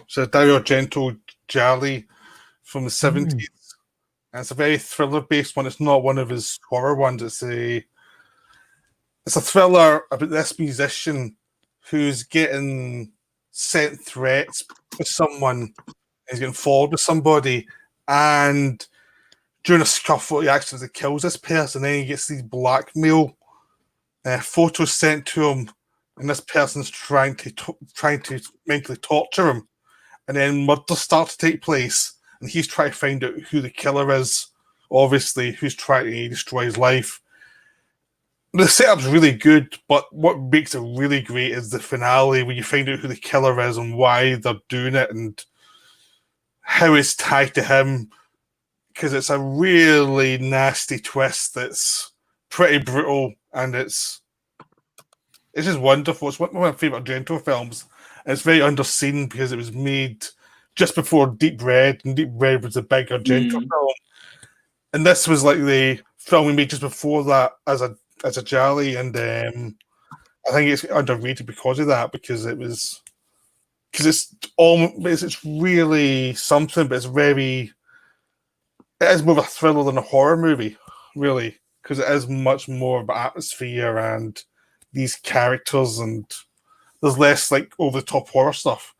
So Dario Argento Jolly from the 70s. And it's a very thriller-based one. It's not one of his horror ones. It's a thriller about this musician who's getting sent threats with someone. He's getting followed with somebody, and during a scuffle, he accidentally kills this person. Then he gets these blackmail photos sent to him, and this person's trying to mentally torture him, and then murders start to take place, and he's trying to find out who the killer is. Obviously, who's trying to destroy his life. The setup's really good, but what makes it really great is the finale when you find out who the killer is and why they're doing it and how it's tied to him, because it's a really nasty twist that's pretty brutal, and it's just wonderful. It's one of my favourite Argento films, and it's very underseen because it was made just before Deep Red, and Deep Red was a big Argento film, and this was like the film we made just before that as a Jolly, and I think it's underrated because of that, because it's really something, but it is more of a thriller than a horror movie, really, because it is much more about atmosphere and these characters, and there's less like over the top horror stuff.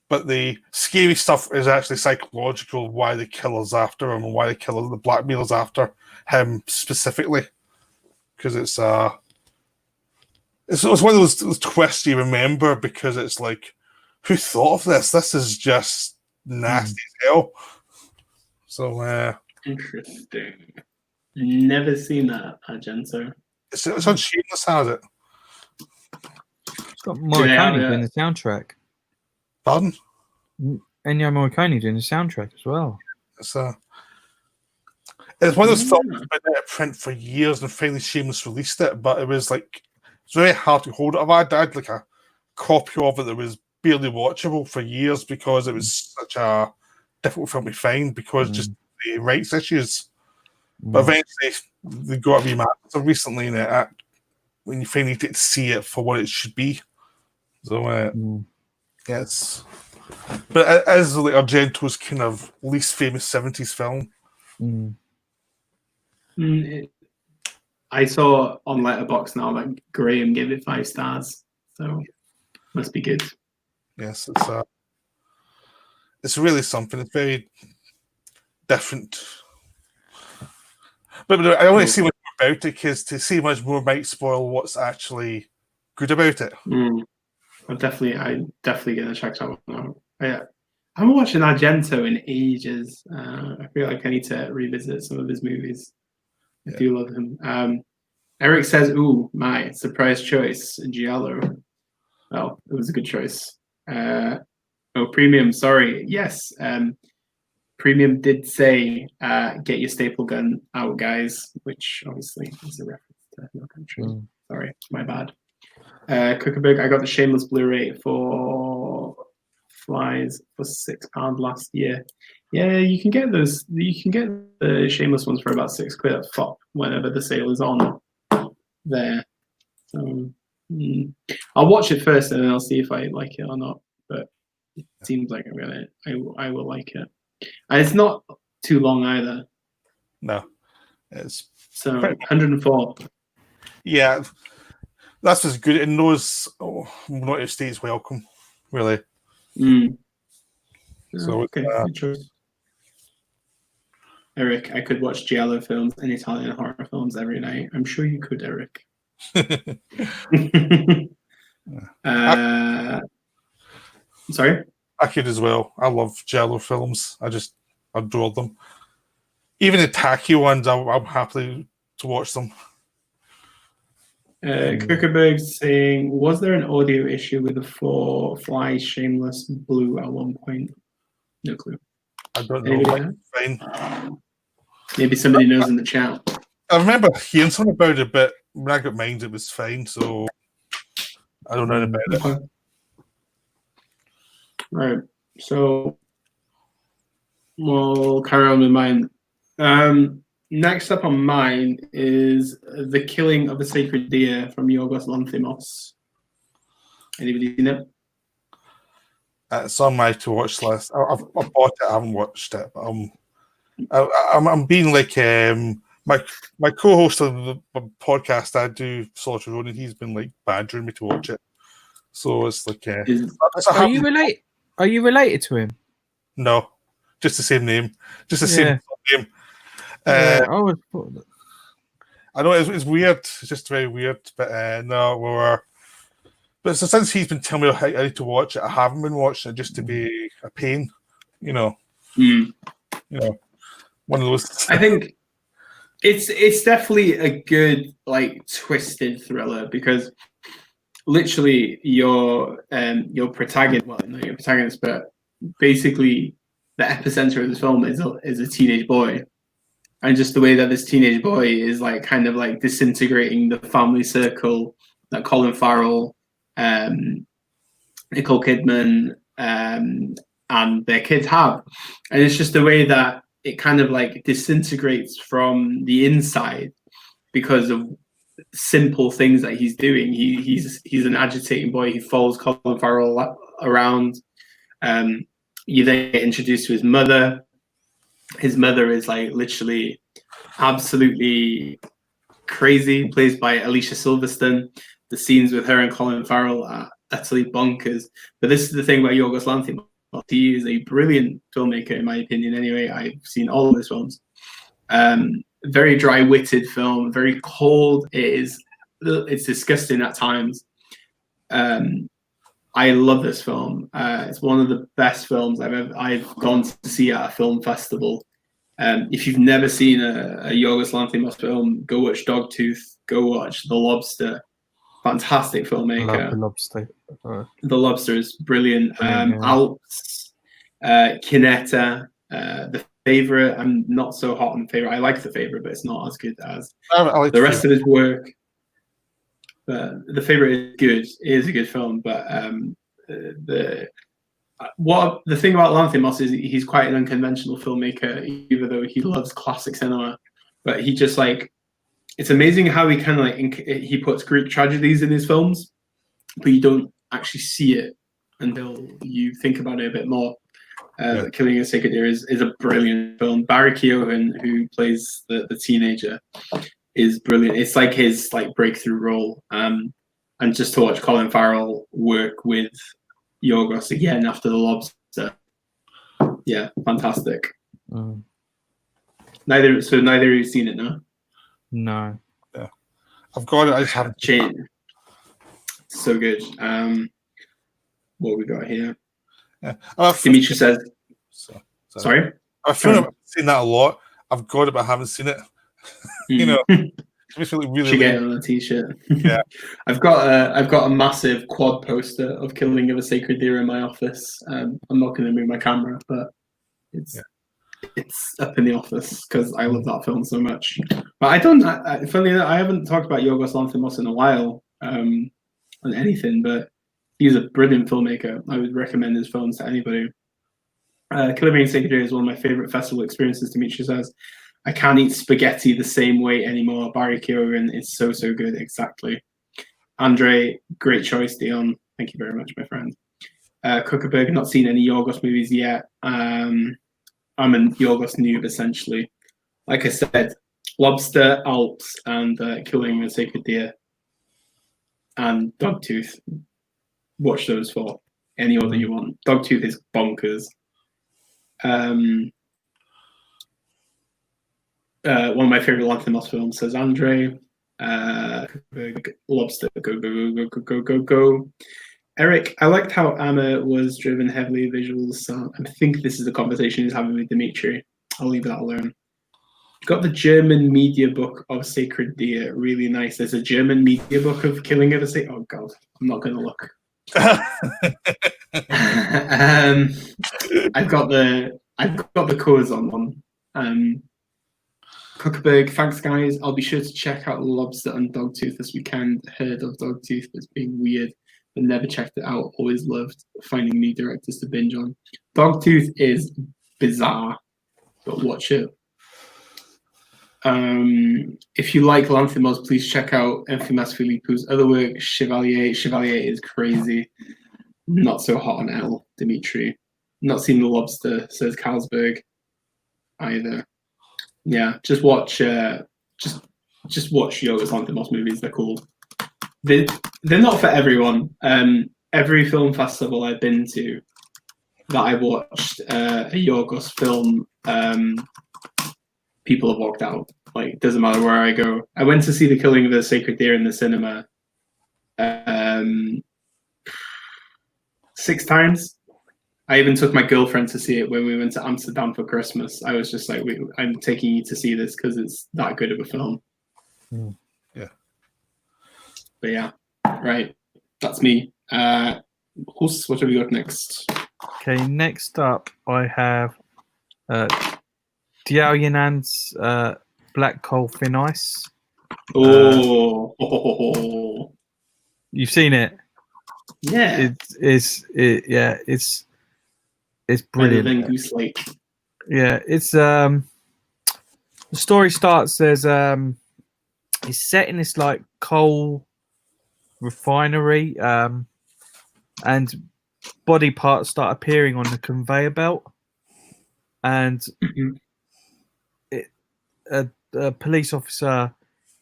But the scary stuff is actually psychological, why the killer's after him and why the blackmailer's after him specifically. Because it's one of those twists you remember, because it's like, who thought of this? This is just nasty as hell. So interesting. Never seen that Argento. It's on Shameless, has it? It's got Morricone doing the soundtrack. Pardon? Ennio Morricone doing the soundtrack as well. It's one of those films that's been out of print for years, and finally Shameless released it, but it was like, it's very hard to hold it. I had like a copy of it that was barely watchable for years because it was such a difficult film to find because just the rights issues. But eventually they got to be remastered recently, and when you finally get to see it for what it should be. So yes, but it is like Argento's kind of least famous 70s film. I saw on Letterboxd now that Graham gave it 5 stars, so must be good. Yes, it's really something. It's very different. But I don't want to see much more about it, because to see much more might spoil what's actually good about it. I'm definitely gonna check that one out. I haven't watched an Argento in ages. I feel like I need to revisit some of his movies. I do love him. Eric says, "Ooh, my surprise choice, Giallo." Well, it was a good choice. Premium. Sorry. Yes. Premium did say, "Get your staple gun out, guys," which obviously is a reference to No Country. Sorry, my bad. Cookerberg, I got the Shameless Blu-ray for Flies for £6 last year. Yeah, you can get those. You can get the Shameless ones for about £6 at FOP whenever the sale is on there. So I'll watch it first, and then I'll see if I like it or not. But it seems like I will like it. And it's not too long either. No, it's so 104. Yeah, that's as good. It knows United States welcome, really. So okay, good choice. Eric, I could watch Giallo films and Italian horror films every night. I'm sure you could, Eric. Sorry? I could as well. I love Giallo films. I just adore them. Even the tacky ones, I'm happy to watch them. Kuckerberg saying, was there an audio issue with the 4 Fly Shameless Blue at one point? No clue. I don't know. Fine. Maybe somebody knows in the chat. I remember hearing something about it, but when I got mine, it was fine. So I don't know about it. All right. So we'll carry on with mine. Next up on mine is The Killing of the Sacred Deer from Yorgos Lanthimos. Anybody seen it? It's on my to watch list. I bought it. I haven't watched it. But I'm being like my co-host of the podcast. I do Solitary Road, and he's been like badgering me to watch it. So it's like, are you related? Are you related to him? No, just the same name, just the same name. I know it's weird. It's just very weird. But no, we were. But so since he's been telling me I need to watch it, I haven't been watching it just to be a pain. You know. Mm. You know, one of those. I think it's definitely a good like twisted thriller because literally your protagonist, well, not your protagonist, but basically the epicenter of this film is a teenage boy, and just the way that this teenage boy is like kind of like disintegrating the family circle that Colin Farrell, Nicole Kidman, and their kids have, and it's just the way that it kind of like disintegrates from the inside because of simple things that he's doing. He's an agitating boy. He follows Colin Farrell around. You then get introduced to his mother. His mother is like literally absolutely crazy, played by Alicia Silverstone. The scenes with her and Colin Farrell are utterly bonkers. But this is the thing about Yorgos Lanthimos. He is a brilliant filmmaker, in my opinion. Anyway, I've seen all of his films. Very dry-witted film, very cold. It's disgusting at times. I love this film. It's one of the best films I've gone to see at a film festival. If you've never seen a Yorgos Lanthimos film, go watch Dogtooth. Go watch The Lobster. Fantastic filmmaker. I love The Lobster. The Lobster is brilliant. Alps, Kinetta, The Favourite. I'm not so hot on The Favourite. I like The Favourite, but it's not as good as like the rest of his work. The Favourite is good. It is a good film, but the thing about Lanthimos is he's quite an unconventional filmmaker, even though he loves classic cinema. But he just like, it's amazing how he kind of like he puts Greek tragedies in his films, but you don't actually see it until you think about it a bit more. Killing a Sacred Deer is a brilliant film. Barry Keoghan, who plays the teenager, is brilliant. It's like his like breakthrough role. And just to watch Colin Farrell work with Yorgos again after The Lobster, yeah, fantastic. Neither of you seen it now? No. Yeah, I've got it. I just haven't. So good. What we got here? Yeah. Dimitri says. Sorry. I feel like I've seen that a lot. I've got it, but I haven't seen it. You know, it makes me look really. Should get it on a t-shirt. Yeah. I've got a massive quad poster of Killing of a Sacred Deer in my office. I'm not going to move my camera, but it's up in the office because I love that film so much. But funny enough, I haven't talked about Yorgos Lanthimos in a while on anything, but he's a brilliant filmmaker. I would recommend his films to anybody. Killing of a Sacred Deer is one of my favorite festival experiences. Dimitri says, I can't eat spaghetti the same way anymore. Barry Keoghan is so good. Exactly. Andre, great choice. Dion, thank you very much, my friend. Kuckerberg, not seen any Yorgos movies yet. I'm a Yorgos noob, essentially. Like I said, Lobster, Alps, and Killing a Sacred Deer, and Dogtooth. Watch those for any order you want. Dogtooth is bonkers. One of my favorite Lanthimos films, says Andre. Lobster, go. Eric, I liked how Amma was driven heavily visuals. So I think this is the conversation he's having with Dimitri. I'll leave that alone. Got the German media book of Sacred Deer. Really nice. There's a German media book of Killing of a Sacred. Oh God, I'm not going to look. I've got the codes on one. Kuckerberg, thanks guys. I'll be sure to check out Lobster and Dogtooth this weekend. Heard of Dogtooth, but it's been weird, but never checked it out. Always loved finding new directors to binge on. Dogtooth is bizarre, but watch it. If you like Lanthimos, please check out Euphemas Philippou's other work, Chevalier. Chevalier is crazy. Not so hot on L, Dimitri. Not seen The Lobster, says Carlsberg either. Yeah, just watch just watch Yorgos Lanthimos movies. They're cool. They're not for everyone. Every film festival I've been to that I watched a Yorgos film, people have walked out. Like, doesn't matter where I go. I went to see The Killing of a Sacred Deer in the cinema 6 times. I even took my girlfriend to see it when we went to Amsterdam for Christmas. I was just like, I'm taking you to see this because it's that good of a film. Yeah. But yeah, right. That's me. Hus, what have we got next? Okay, next up I have DIon's Black Coal Thin Ice. You've seen it? Yeah. It's brilliant. Goose Lake. Yeah, it's the story starts as it's set in this like coal refinery, and body parts start appearing on the conveyor belt, and a police officer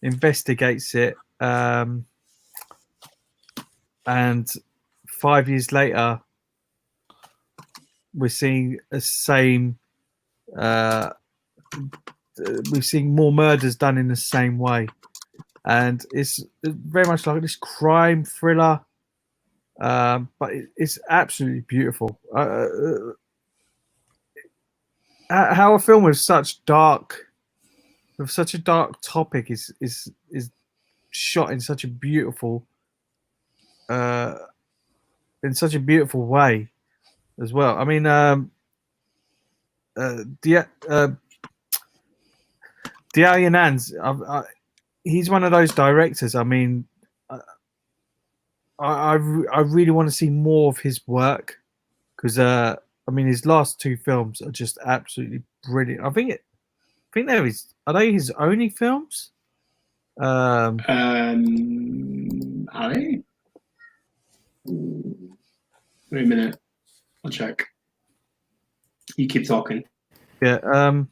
investigates it, and 5 years later we're seeing the same we're seeing more murders done in the same way, and it's very much like this crime thriller, but it's absolutely beautiful. How a film with such a dark topic is shot in such a beautiful way as well. I mean, DIon, he's one of those directors. I mean, I really want to see more of his work, because I mean, his last 2 films are just absolutely brilliant. I think are they his only films? Are they? Wait a minute, I'll check. You keep talking. Yeah.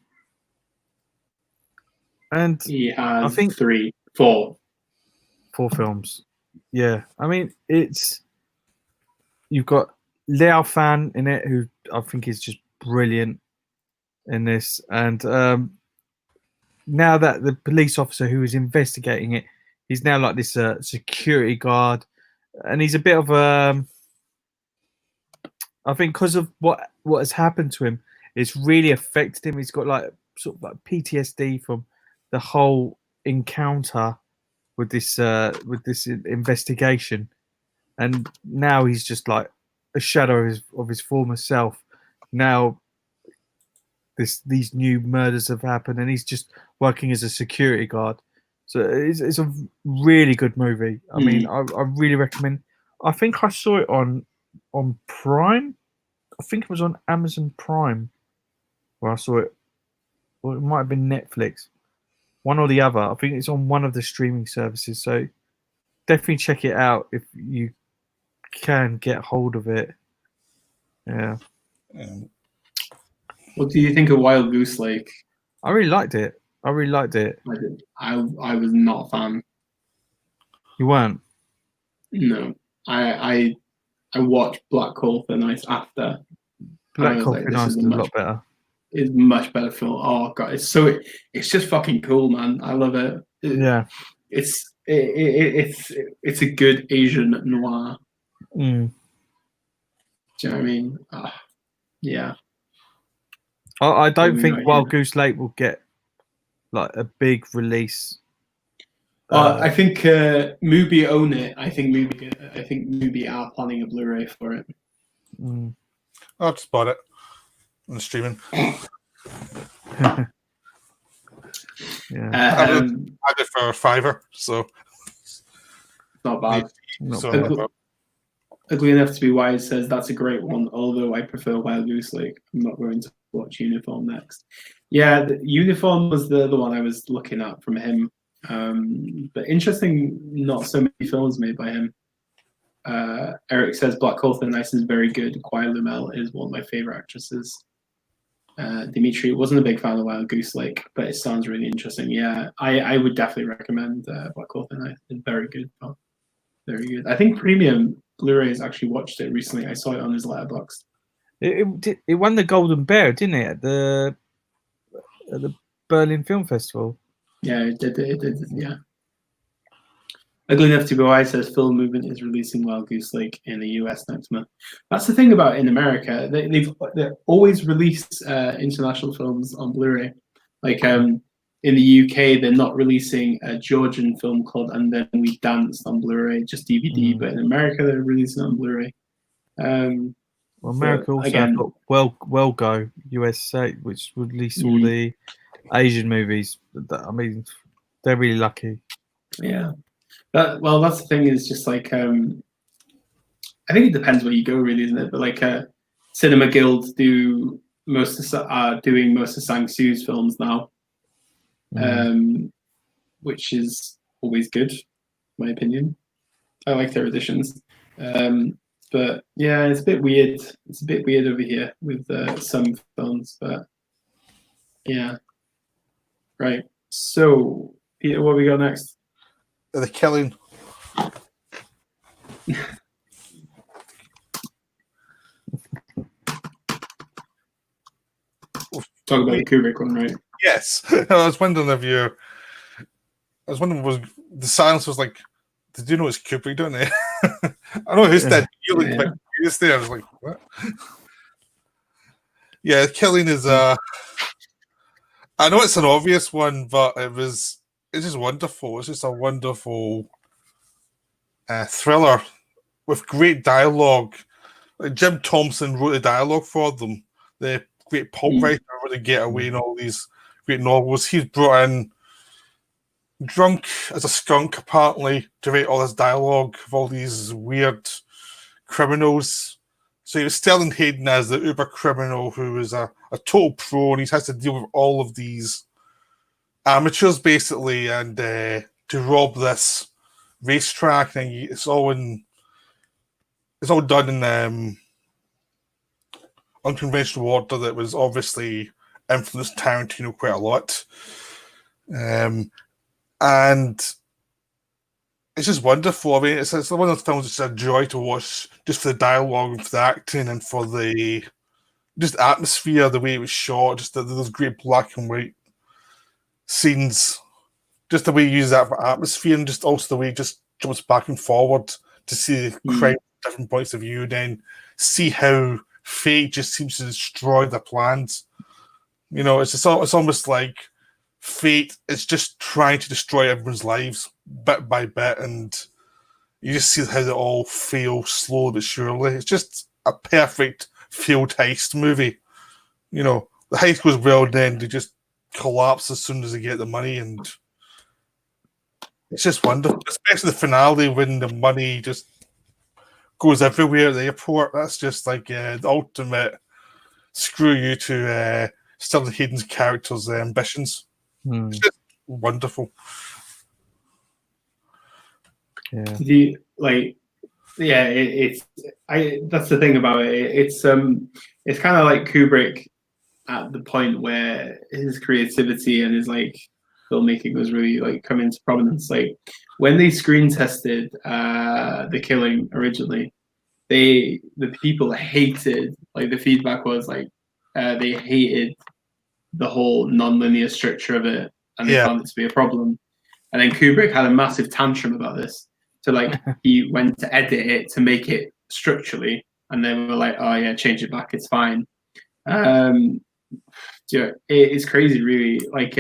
And he has, I think 4 films. Yeah, I mean, you've got Liao Fan in it, who I think is just brilliant in this, and now that the police officer who is investigating it, he's now like this security guard, and he's a bit of I think because of what has happened to him, it's really affected him. He's got like sort of like PTSD from the whole encounter with this investigation, and now he's just like a shadow of his former self. Now these new murders have happened, and he's just working as a security guard. So it's a really good movie. I mean, I really recommend. I think I saw it on Prime. I think it was on Amazon Prime where I saw it. Or it might have been Netflix. One or the other. I think it's on one of the streaming services. So definitely check it out if you can get hold of it. Yeah. What do you think of Wild Goose Lake? I really liked it. I did. I was not a fan. You weren't? No. I watched Black Coal Thin Ice after. Black Coal Thin Ice is a lot better. It's much better film. Oh god, it's just fucking cool, man. I love it. Yeah. It's a good Asian noir. Mm. Do you know what I mean? Yeah. I don't think Wild Goose Lake will get like a big release. I think Mubi own it. I think Mubi are planning a Blu-ray for it. Mm. I'll just bought it on streaming. Yeah. I did for $5, so not bad. Not Ugly Enough to Be Wise says that's a great one, although I prefer Wild Goose Lake. I'm not going to watch Uniform next. Yeah, the Uniform was the other one I was looking at from him. But interesting, not so many films made by him. Eric says Black Coal Thin Ice is very good. Quia Lumel is one of my favorite actresses. Dimitri wasn't a big fan of Wild Goose Lake, but it sounds really interesting. Yeah, I would definitely recommend Black Coal Thin Ice. It's very good. Oh, very good. I think Premium Blu-rays actually watched it recently. I saw it on his Letterboxd. It won the Golden Bear, didn't it, at the Berlin Film Festival? Yeah, it did, yeah. Ugly Enough to Be Wise says Film Movement is releasing Wild Goose Lake in the US next month. That's the thing about in America. They always release international films on Blu-ray. Like in the UK, they're not releasing a Georgian film called And Then We Danced on Blu-ray, just DVD. But in America, they're releasing it on Blu-ray. Well, America also again, got Well Go USA, which release all the Asian movies. I mean, they're really lucky. Yeah. That's the thing, is just like I think it depends where you go, really, isn't it? But like Cinema Guild are doing most of Sang Soo's films now, which is always good, in my opinion. I like their editions, but yeah, it's a bit weird. It's a bit weird over here with some films, but yeah, right. So, Peter, what we got next? The Killing. Talk about the Kubrick one, right? Yes. I was wondering was the silence was like, did you know it's Kubrick, don't they? I know who's that. You looked like curious there. I was like, what? Yeah, Killing is I know it's an obvious one, but it's just wonderful. It's just a wonderful thriller with great dialogue. Like Jim Thompson wrote the dialogue for them. The great pulp writer for The Getaway and all these great novels. He's brought in drunk as a skunk, apparently, to write all this dialogue of all these weird criminals. So he was Sterling Hayden as the uber criminal who is a total pro, and he has to deal with all of these amateurs, basically, and to rob this racetrack. And it's all done in unconventional order that was obviously influenced Tarantino quite a lot. And it's just wonderful. I mean, it's one of those films that's a joy to watch, just for the dialogue and for the acting and for the just atmosphere, the way it was shot, just those great black and white scenes, just the way you use that for atmosphere, and just also the way it just jumps back and forward to see the crime from different points of view, and then see how fate just seems to destroy the plans. You know, it's almost like fate is just trying to destroy everyone's lives bit by bit, and you just see how they all fail slowly but surely. It's just a perfect field heist movie. You know, the heist goes well, then they just collapse as soon as they get the money, and it's just wonderful. Especially the finale when the money just goes everywhere at the airport. That's just like the ultimate screw you to Sterling Hayden's character's ambitions. It's just wonderful. Yeah. That's the thing about it. It's kind of like Kubrick at the point where his creativity and his like filmmaking was really like coming to prominence. Like when they screen tested The Killing originally, the people hated, like the feedback was like they hated the whole non-linear structure of it, and they found it to be a problem. And then Kubrick had a massive tantrum about this. So like he went to edit it to make it structurally, and they were like, "Oh yeah, change it back, it's fine." It's crazy, really. Like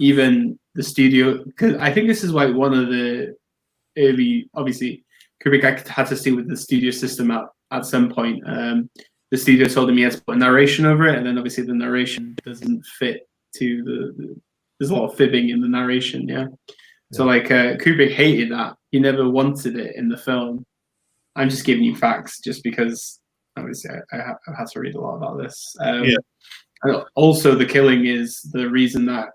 even the studio, because I think this is like one of the early, obviously Kubrick had to deal with the studio system at some point. The studio told him he had to put a narration over it, and then obviously the narration doesn't fit to there's a lot of fibbing in the narration, So like Kubrick hated that. He never wanted it in the film. I'm just giving you facts just because obviously I've had to read a lot about this. And also The Killing is the reason that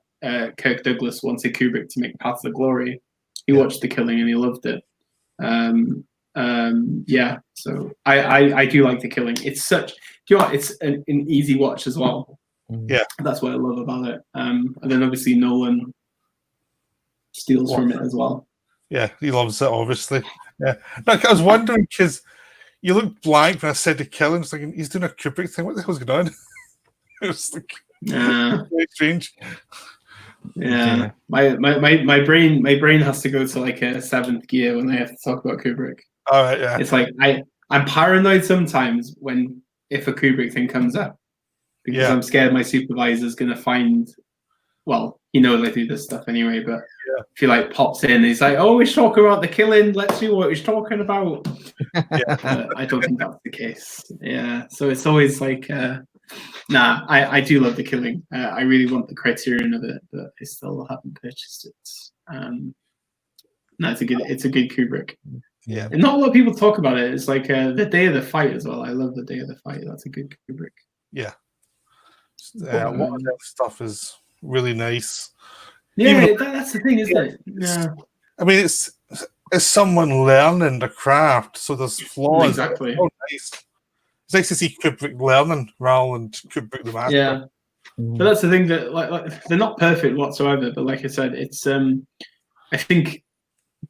Kirk Douglas wanted Kubrick to make Paths of Glory. He watched The Killing and he loved it. So I do like The Killing. It's such, it's an easy watch as well. Yeah, that's what I love about it. And then obviously Nolan steals from it as well. Yeah, he loves it, obviously. Yeah, like I was wondering because you looked blank when I said The Killing. It's like he's doing a Kubrick thing. What the hell's going on? It was like very strange. Yeah. My brain has to go to like a seventh gear when I have to talk about Kubrick. All right, yeah. It's like I'm paranoid sometimes if a Kubrick thing comes up because I'm scared my supervisor's gonna find. Well, he knows I do this stuff anyway, but if he like pops in, he's like, "Oh, he's talking about the killing. Let's see what he's talking about." I don't think that's the case. Yeah, so it's always like, nah. I do love the killing. I really want the Criterion of it, but I still haven't purchased it. No, it's a good Kubrick. Yeah, and not a lot of people talk about it. It's like the Day of the Fight as well. I love the Day of the Fight. That's a good Kubrick. Yeah. A lot of that stuff is really nice. Yeah, that's the thing, isn't it? Yeah. I mean, it's someone learning the craft, so there's flaws. Exactly. It's nice. It's nice to see Kubrick learning rather than Kubrick the master. Yeah. But that's the thing that like they're not perfect whatsoever. But like I said, it's I think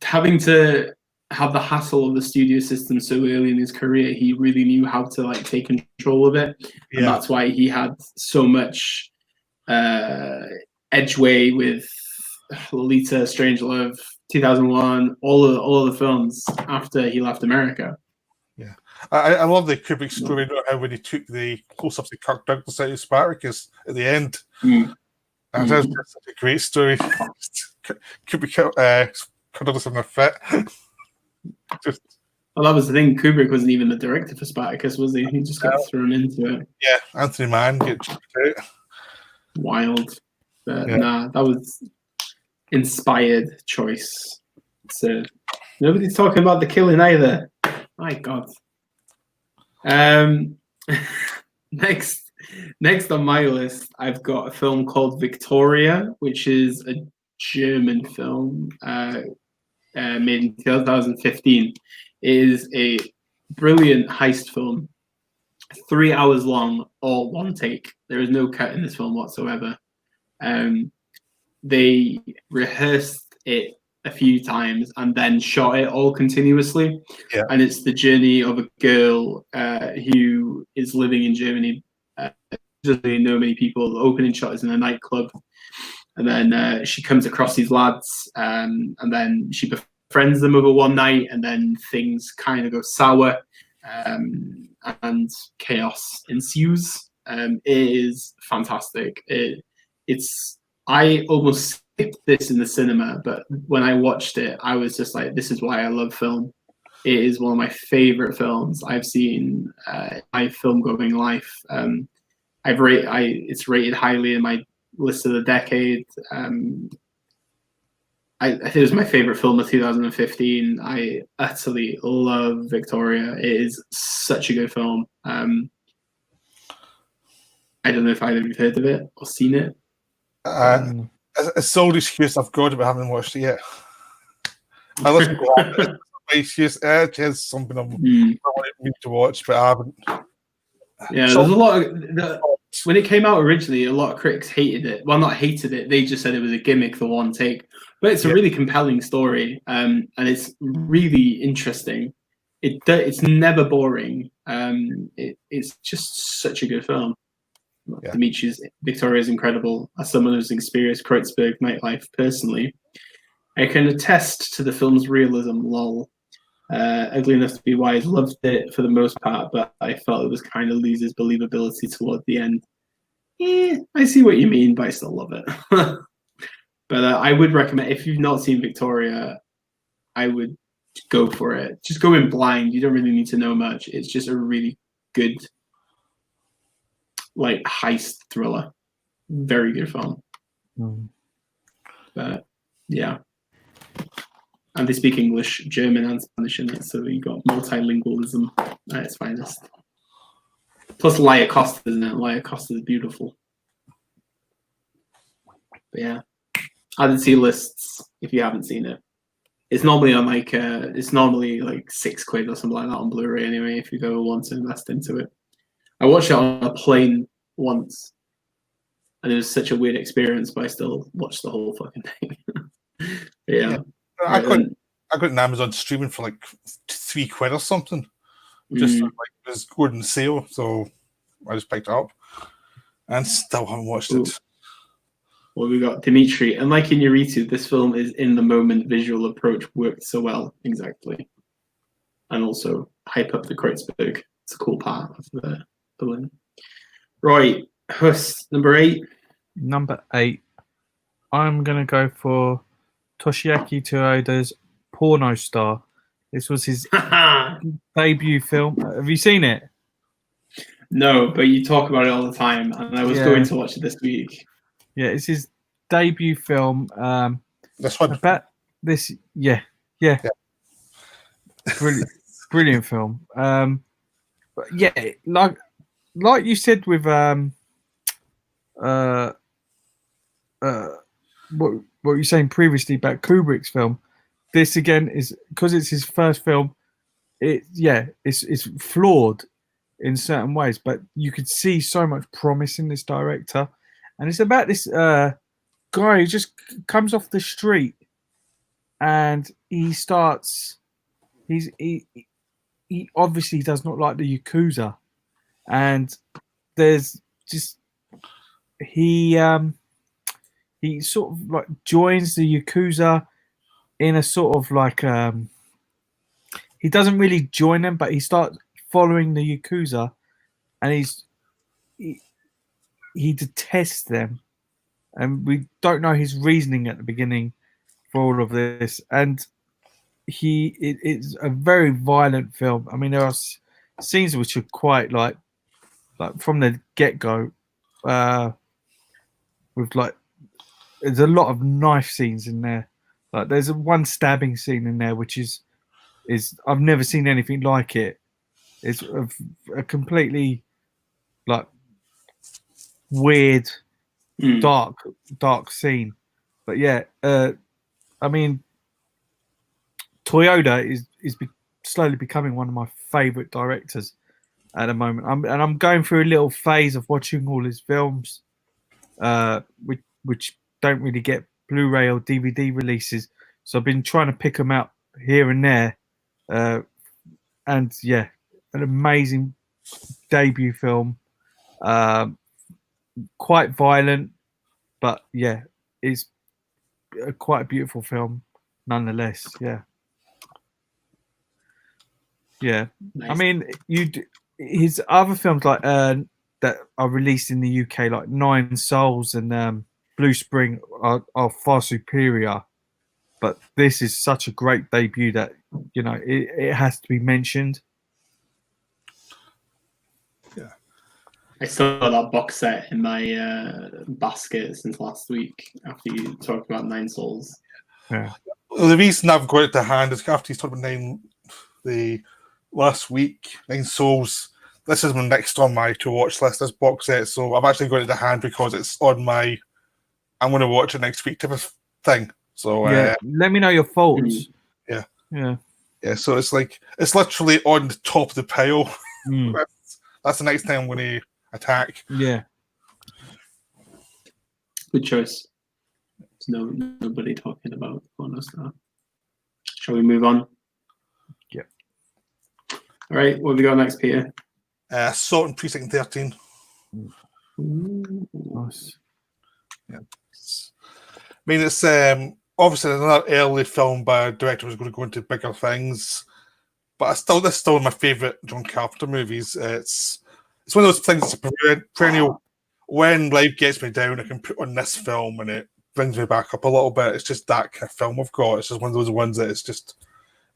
having to have the hassle of the studio system so early in his career, he really knew how to like take control of it, and that's why he had so much edgeway with Lolita, Strangelove, 2001, all of the films after he left America. Yeah, I love the Kubrick story about how when he took the close-ups to Kirk Douglas out of Spartacus at the end. That's such a great story. Kubrick Kirk Douglas in a fit. Well, that was the thing. Kubrick wasn't even the director for Spartacus, was he? He just got thrown into it. Yeah, Anthony Mann gets out. Wild. But nah, that was inspired choice. So nobody's talking about the killing either. My God. Next on my list, I've got a film called Victoria, which is a German film made in 2015. It is a brilliant heist film, 3 hours long, all one take. There is no cut in this film whatsoever. They rehearsed it a few times and then shot it all continuously. Yeah. And it's the journey of a girl who is living in Germany. Doesn't really know many people. The opening shot is in a nightclub. And then she comes across these lads, and then she befriends them over one night, and then things kind of go sour, and chaos ensues. It is fantastic. I almost skipped this in the cinema, but when I watched it, I was just like, this is why I love film. It is one of my favorite films I've seen in my film-going life. It's rated highly in my list of the decade. I think it was my favorite film of 2015. I utterly love Victoria. It is such a good film. I don't know if either of you have heard of it or seen it. It's sole excuse I've got, but I haven't watched it yet. I listened to it. My excuse. It has something I wanted to watch, but I haven't. Yeah, there's a lot of when it came out originally, a lot of critics hated it. Well, not hated it. They just said it was a gimmick for one take. But it's a really compelling story, and it's really interesting. It's never boring. It's just such a good film. Yeah. Dimitri's Victoria is incredible. As someone who's experienced Kreuzberg nightlife personally, I can attest to the film's realism. Lol. Ugly Enough to Be Wise, loved it for the most part, but I felt it was kind of loses believability toward the end. I see what you mean, but I still love it. But I would recommend, if you've not seen Victoria, I would go for it. Just go in blind. You don't really need to know much. It's just a really good, like, heist thriller. Very good film. But yeah. And they speak English, German, and Spanish in it, so you got multilingualism at its finest. Plus Laia Costa, isn't it? Laia Costa is beautiful. But yeah, add it to your lists if you haven't seen it. It's normally on like £6 or something like that on Blu-ray anyway. If you ever want to invest into it, I watched it on a plane once, and it was such a weird experience, but I still watched the whole fucking thing. Yeah. I got it on Amazon streaming for like £3 or something. Just like it was good on sale, so I just picked it up and still haven't watched it. Well, we got Dimitri. And like in Yuritu, this film is in the moment visual approach worked so well. Exactly. And also hype up the Kreutzberg. It's a cool part of the win. Right. Hus, number 8. Number 8. I'm going to go for Toshiaki Toyoda's Porno Star. This was his debut film. Have you seen it? No, but you talk about it all the time, and I was going to watch it this week. Yeah, it's his debut film. This one. About this, yeah. Brilliant film. But yeah, like you said with what you were saying previously about Kubrick's film. This again is because it's his first film. It's flawed in certain ways, but you could see so much promise in this director, and it's about this guy who just comes off the street, and he obviously does not like the Yakuza, and there's just he sort of like joins the Yakuza in a sort of like he doesn't really join them, but he starts following the Yakuza, and he detests them, and we don't know his reasoning at the beginning for all of this. And it's a very violent film. I mean, there are scenes which are quite like from the get-go, with like there's a lot of knife scenes in there. Like there's one stabbing scene in there which is I've never seen anything like it. It's a completely like weird, dark scene. But yeah, I mean, Toyoda is slowly becoming one of my favorite directors at the moment. I'm going through a little phase of watching all his films, which don't really get Blu-ray or DVD releases. So I've been trying to pick them out here and there, and yeah, an amazing debut film. Quite violent, but yeah, it's quite a beautiful film nonetheless. Yeah. Nice. I mean, his other films like that are released in the UK, like Nine Souls and Blue Spring, are far superior. But this is such a great debut that it has to be mentioned. Yeah, I still got that box set in my basket since last week after you talked about Nine Souls. Yeah. Well, the reason I've got it to hand is after you talked about the last week, Nine Souls. This is my next on my to watch list. This box set, so I've actually got it to hand because it's on my I'm going to watch it next week type of thing. So yeah, let me know your thoughts. Yeah. Mm. So it's literally on the top of the pile. That's the next thing I'm going to attack. Yeah. Good choice. There's nobody talking about Porno Star. Shall we move on? Yeah. All right. What have we got next, Peter? Assault on Precinct 13. Nice. Yeah. I mean, it's obviously another early film by a director who's going to go into bigger things, but this is still my favourite John Carpenter movies. It's one of those things that's a perennial. When life gets me down, I can put on this film and it brings me back up a little bit. It's just that kind of film I've got. It's just one of those ones that it's just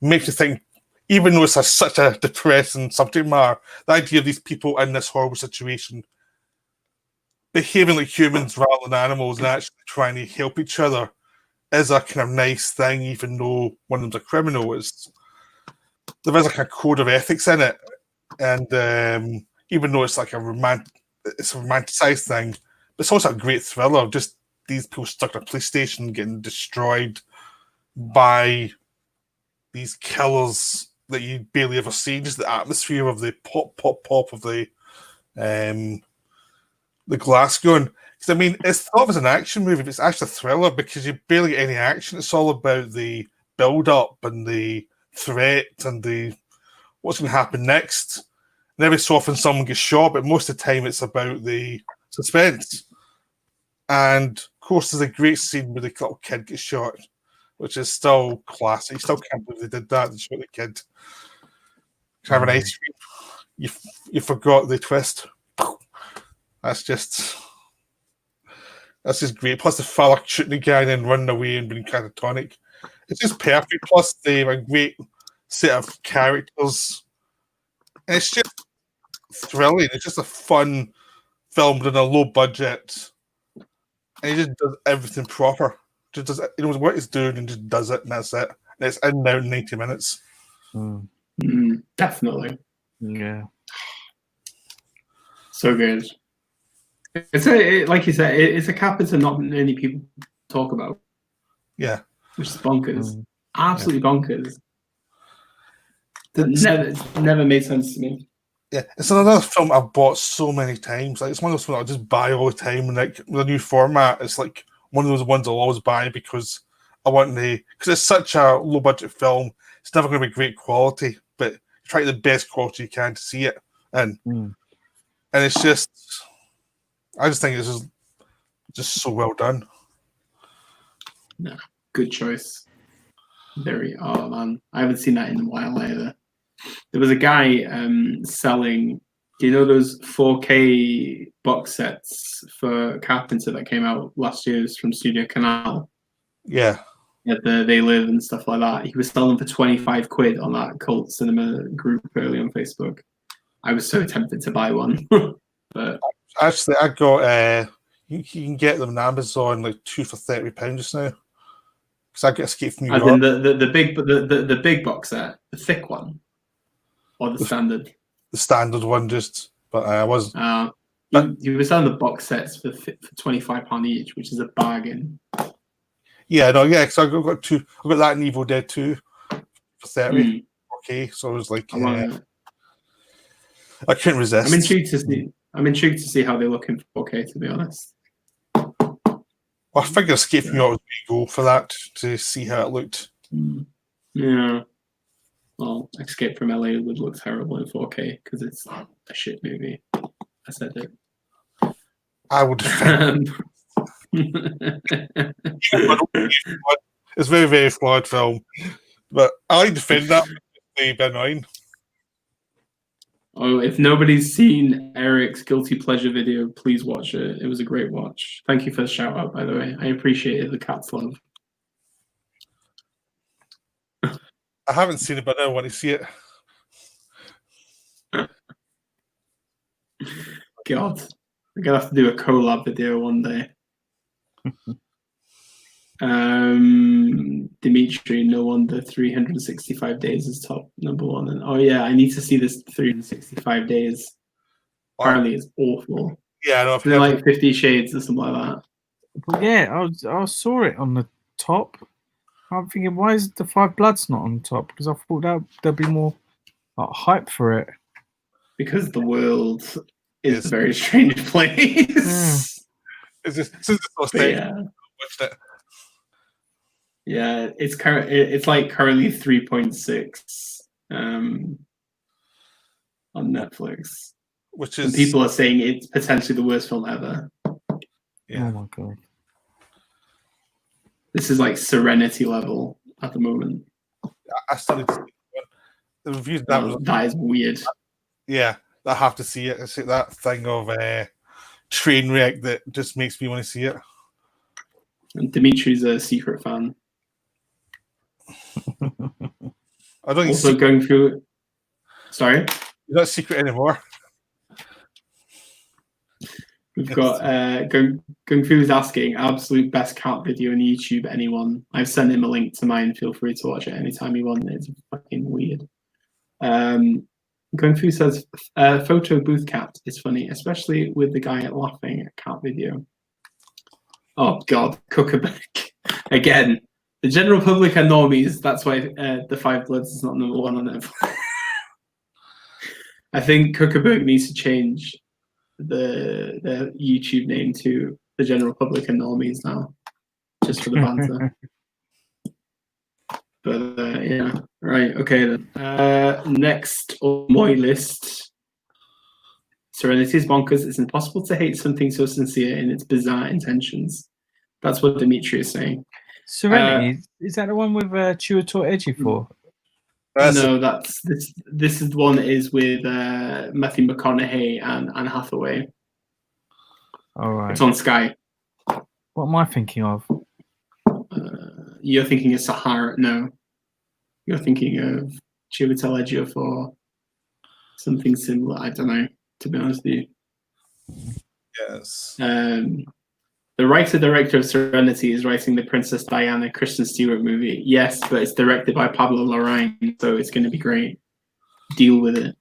makes you think, even though it's such a depressing subject matter, the idea of these people in this horrible situation behaving like humans rather than animals and actually trying to help each other is a kind of nice thing, even though one of them's a criminal. There is like a code of ethics in it, and even though it's like a romanticized thing, but it's also a great thriller. Just these people stuck in a police station getting destroyed by these killers that you barely ever see. Just the atmosphere of the pop of the glass going. Because I mean, it's thought of as an action movie, but it's actually a thriller because you barely get any action. It's all about the build-up and the threat and the what's going to happen next. And every so often someone gets shot, but most of the time it's about the suspense. And of course, there's a great scene where the little kid gets shot, which is still classic. You still can't believe they did that. They shot the kid. Have an ice cream. You forgot the twist. That's just great. Plus the fella shooting the guy and then running away and being catatonic. It's just perfect. Plus they have a great set of characters. And it's just thrilling. It's just a fun film with a low budget. And he just does everything proper. Just does, he knows what he's doing and just does it, and that's it. And it's in now in 90 minutes. Definitely. Yeah. So good. It's like you said, it's a capital not many people talk about. Yeah. Which is bonkers. Absolutely bonkers. It's never made sense to me. Yeah, it's another film I've bought so many times. Like, it's one of those films I just buy all the time. And like with a new format, it's like one of those ones I'll always buy because I want because it's such a low budget film. It's never going to be great quality, but you try the best quality you can to see it. And it's just, I just think it's just so well done. Yeah, good choice. Oh man, I haven't seen that in a while either. There was a guy selling, do you know those 4K box sets for Carpenter that came out last year from Studio Canal? Yeah. At They Live and stuff like that. He was selling for 25 quid on that cult cinema group early on Facebook. I was so tempted to buy one. But actually, I got, you can get them on Amazon like 2 for £30 just now. Because I get Escape from New York. The big box set, the thick one. Or the standard? The standard one, but I wasn't. You were selling the box sets for £25 each, which is a bargain. Yeah, no, yeah, because I got two. I got that in Evil Dead 2 for 30. Okay, so I was like, I couldn't resist. I'm intrigued to see how they look in 4K, to be honest. Well, I figured Escape from New York was a big goal for that to see how it looked. Yeah. Well, Escape from LA would look terrible in 4K because it's a shit movie. I said it. I would defend it's a very, very flawed film. But I like to defend that. It's been annoying. Oh, if nobody's seen Eric's Guilty Pleasure video, please watch it. It was a great watch. Thank you for the shout out, by the way. I appreciated the cat's love. I haven't seen it, but I want to see it. God, we're gonna have to do a collab video one day. Dimitri, no wonder 365 days is top #1. And oh yeah, I need to see this 365 days. Apparently, it's awful. Yeah, I know. It's like 50 Shades or something like that. But yeah, I saw it on the top. I'm thinking, why is the Five Bloods not on top? Because I thought there'd be more hype for it. Because the world is a very strange place. It's just watched it. Yeah, it's like currently 3.6 on Netflix. Which is, and people are saying it's potentially the worst film ever. Yeah. Oh my god. This is like Serenity level at the moment. I started to see the reviews. That is weird. Yeah, I have to see it. It's like that thing of train wreck that just makes me want to see it. And Dimitri's a secret fan. I don't also going through. Sorry, it's not secret anymore. We've got Gung Fu's asking absolute best cat video on YouTube. Anyone? I've sent him a link to mine. Feel free to watch it anytime you want. It's fucking weird. Gung Fu says photo booth cat is funny, especially with the guy laughing at cat video. Oh god, Cookabek again. The general public are normies. That's why the Five Bloods is not #1 on Netflix. I think Cookabek needs to change the YouTube name to the general public and normies now, just for the banter. But yeah, right, okay then. Next on my list, Serenity is bonkers. It's impossible to hate something so sincere in its bizarre intentions. That's what Dimitri is saying. Serenity, is that the one with Chiwetel Ejiofor? No, that's this is the one that is with Matthew McConaughey and Anne Hathaway. All right. It's on Sky. What am I thinking of? You're thinking of Sahara. No. You're thinking of Chiwetel Ejiofor. Something similar. I don't know, to be honest with you. Yes. The writer-director of Serenity is writing the Princess Diana Kristen Stewart movie. Yes, but it's directed by Pablo Larraín, so it's going to be great. Deal with it.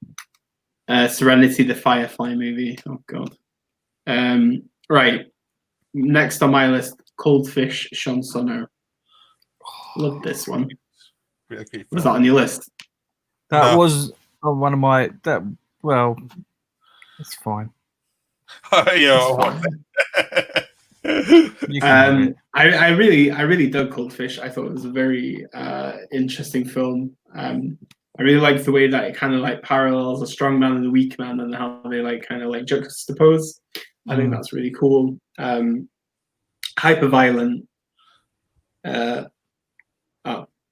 Serenity, the Firefly movie. Oh, God. Right. Next on my list, Coldfish, Sean Sono. Love this one. Was that on your list? That was one of my... Well, it's fine. Yeah. I really dug Coldfish. I thought it was a very interesting film. I really liked the way that it kind of like parallels a strong man and a weak man, and how they like kind of like juxtapose. I think that's really cool. Hyper violent.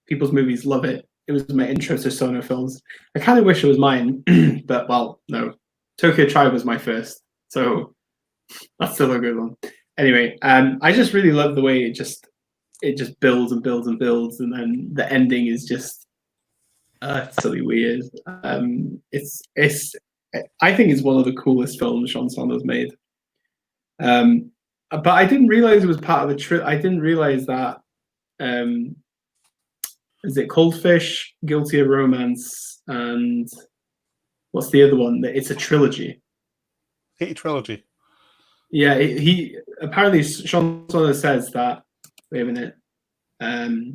People's movies love it. It was my intro to Sono films. I kind of wish it was mine, but well, no. Tokyo Tribe was my first, so that's still a good one. Anyway, I just really love the way it just builds and builds and builds, and then the ending is just utterly weird. I think it's one of the coolest films Sean Sono's made. But I didn't realize it was part of a I didn't realize that. Is it Coldfish, Guilty of Romance, and what's the other one? It's a trilogy. Hate trilogy. Yeah, he apparently Sean Sono says that. Wait a minute.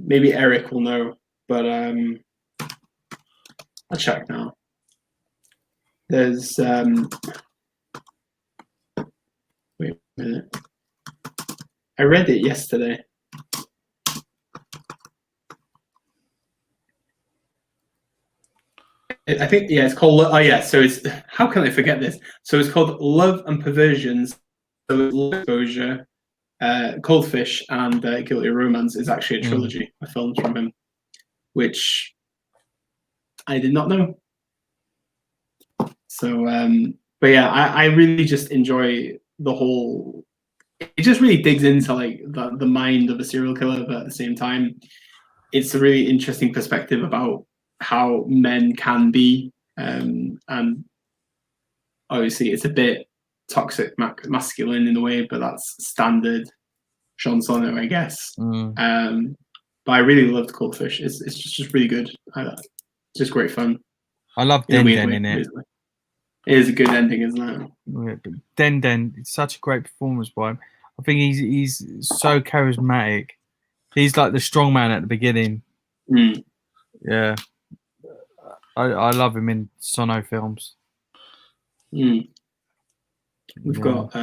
Maybe Eric will know, but I'll check now. There's wait a minute. I read it yesterday. I think it's called. Oh yeah, so it's how can I forget this? So it's called Love and Perversions. So Love Exposure, Coldfish, and Guilty of Romance is actually a trilogy of films from him, which I did not know. So, but yeah, I really just enjoy the whole. It just really digs into like the mind of a serial killer, but at the same time, it's a really interesting perspective about how men can be, and obviously it's a bit toxic masculine in a way, but that's standard Sean Sono, I guess. But I really loved Coldfish. It's just really good. It's just great fun. I love Den Den in it. It is a good ending, isn't it? Den Den, it's such a great performance by him. I think he's so charismatic. He's like the strong man at the beginning. Yeah. I love him in Sono films. We've got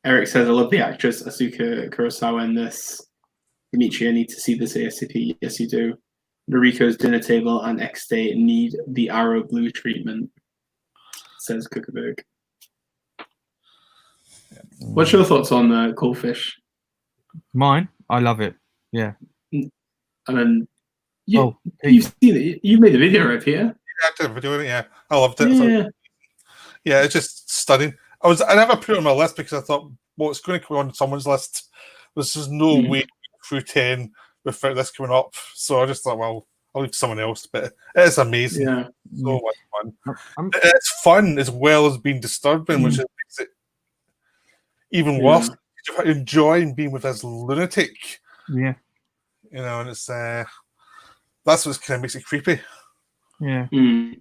Eric says, I love the actress Asuka Kurosawa in this. Dimitri, I need to see this ASAP. Yes, you do. Noriko's Dinner Table and X-Day need the Arrow Blue treatment, says Kuckerberg. What's your thoughts on Coldfish? Mine? I love it. Yeah. And then you've seen it. You've made a video, right, Peter? Yeah, I did a video of it, yeah. I loved it. Yeah, it's just stunning. I never put it on my list because I thought, well, it's going to come on someone's list. There's just no way through 10 without this coming up. So I just thought, well, I'll leave someone else. But it is amazing. Yeah. So much fun. It's fun as well as being disturbing, which makes it even worse. You're enjoying being with this lunatic. Yeah. You know, and it's that's what kind of makes it creepy. Yeah.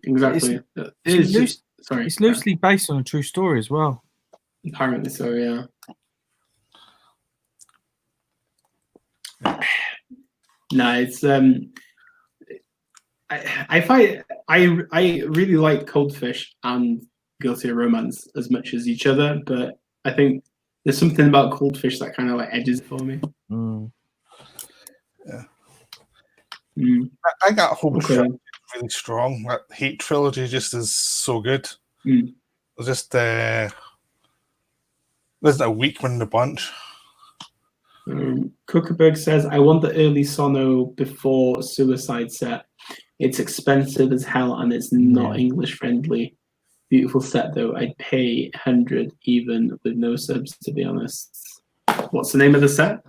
Exactly. It's loosely based on a true story as well. Apparently so, yeah. No, it's I really like Coldfish and Guilty of Romance as much as each other, but I think there's something about Coldfish that kind of like edges it for me. Yeah. I got home really strong. That Hate trilogy just is so good. Mm. It's just there's a weak one in the bunch. Kuckerberg says, I want the early Sono before Suicide set. It's expensive as hell and it's not English friendly. Beautiful set though. I'd pay 100 even with no subs, to be honest. What's the name of the set?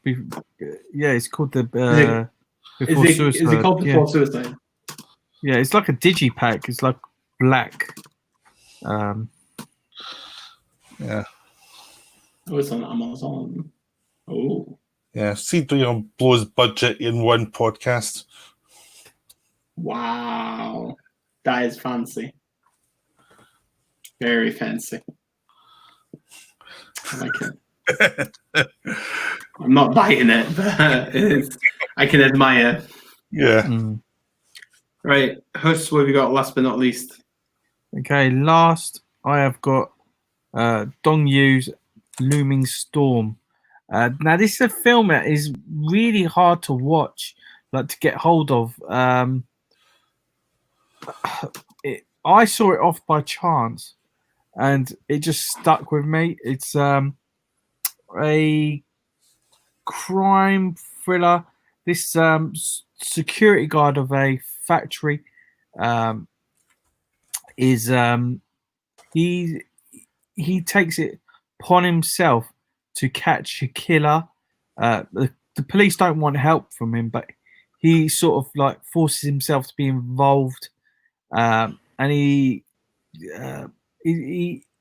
It's called the Before Suicide. Is it called Before Suicide? Yeah, it's like a digipack. It's like black. Yeah. Oh, it's on Amazon. Oh. Yeah, see DIon blows budget in one podcast. Wow. That is fancy. Very fancy. I like it. I'm not biting it, but I can admire. Yeah. Right. Hus, what have you got last but not least? Okay, last I have got Dong Yu's Looming Storm. Now, this is a film that is really hard to watch, like to get hold of. I saw it off by chance, and it just stuck with me. It's a crime thriller. This security guard of a factory is he takes it upon himself to catch a killer. The police don't want help from him, but he sort of like forces himself to be involved, and he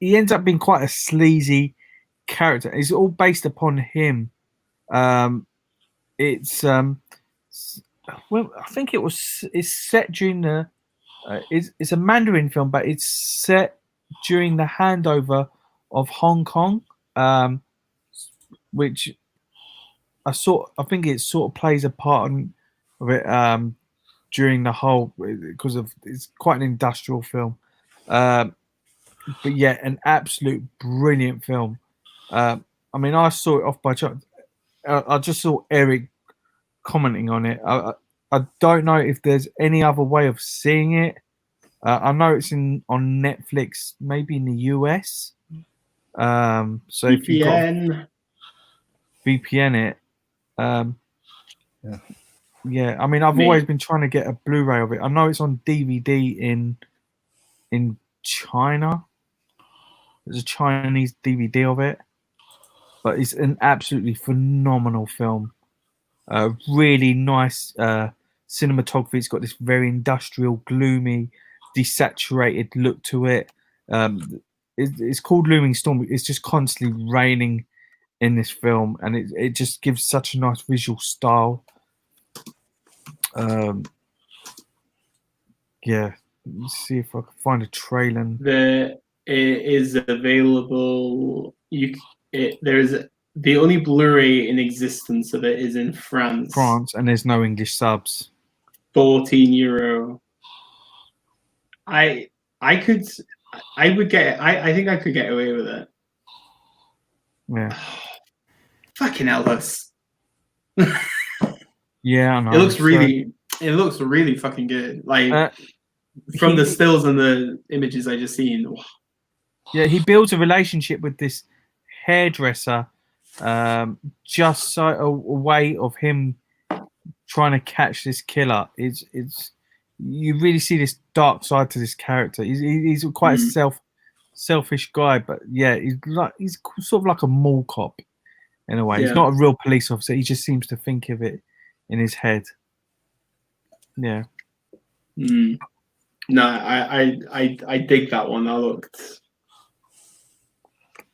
ends up being quite a sleazy character. It's all based upon him. It's well, I think it's set during the it's a Mandarin film, but it's set during the handover of Hong Kong, which I think it sort of plays a part of it during the whole, because of it's quite an industrial film, but yeah, an absolute brilliant film. I mean, I saw it off by chance. I just saw Eric commenting on it. I don't know if there's any other way of seeing it. I know it's on Netflix, maybe in the US. So VPN. if you got VPN it, yeah. I mean, I've always been trying to get a Blu-ray of it. I know it's on DVD in China. There's a Chinese DVD of it, but it's an absolutely phenomenal film. Really nice cinematography. It's got this very industrial, gloomy, desaturated look to it. It's called Looming Storm. It's just constantly raining in this film, and it just gives such a nice visual style. Yeah, let's see if I can find a trailer. It is available. The only Blu-ray in existence of it is in France. And there's no English subs. €14. I would get it. I think I could get away with it. Yeah. Fucking hell, Hus. Yeah, I know. It looks really fucking good. Like from the stills and the images I just seen. Yeah, he builds a relationship with this hairdresser, just so a way of him trying to catch this killer. It's you really see this dark side to this character. He's quite a selfish guy, but yeah, he's sort of like a mall cop in a way. Yeah. He's not a real police officer. He just seems to think of it in his head. Yeah. No, I dig that one.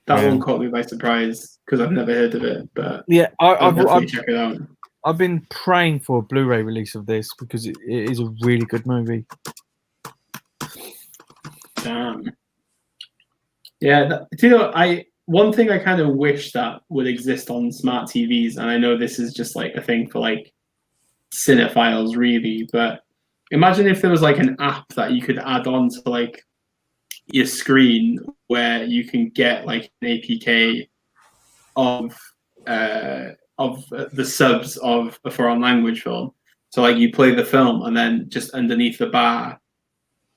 That one caught me by surprise because I've never heard of it. But yeah, I'll definitely check it out. I've been praying for a Blu-ray release of this because it is a really good movie. Damn. Yeah, one thing I kind of wish that would exist on smart TVs, and I know this is just like a thing for like cinephiles, really, but imagine if there was like an app that you could add on to like your screen where you can get like an APK of the subs of a foreign language film. So like you play the film, and then just underneath the bar,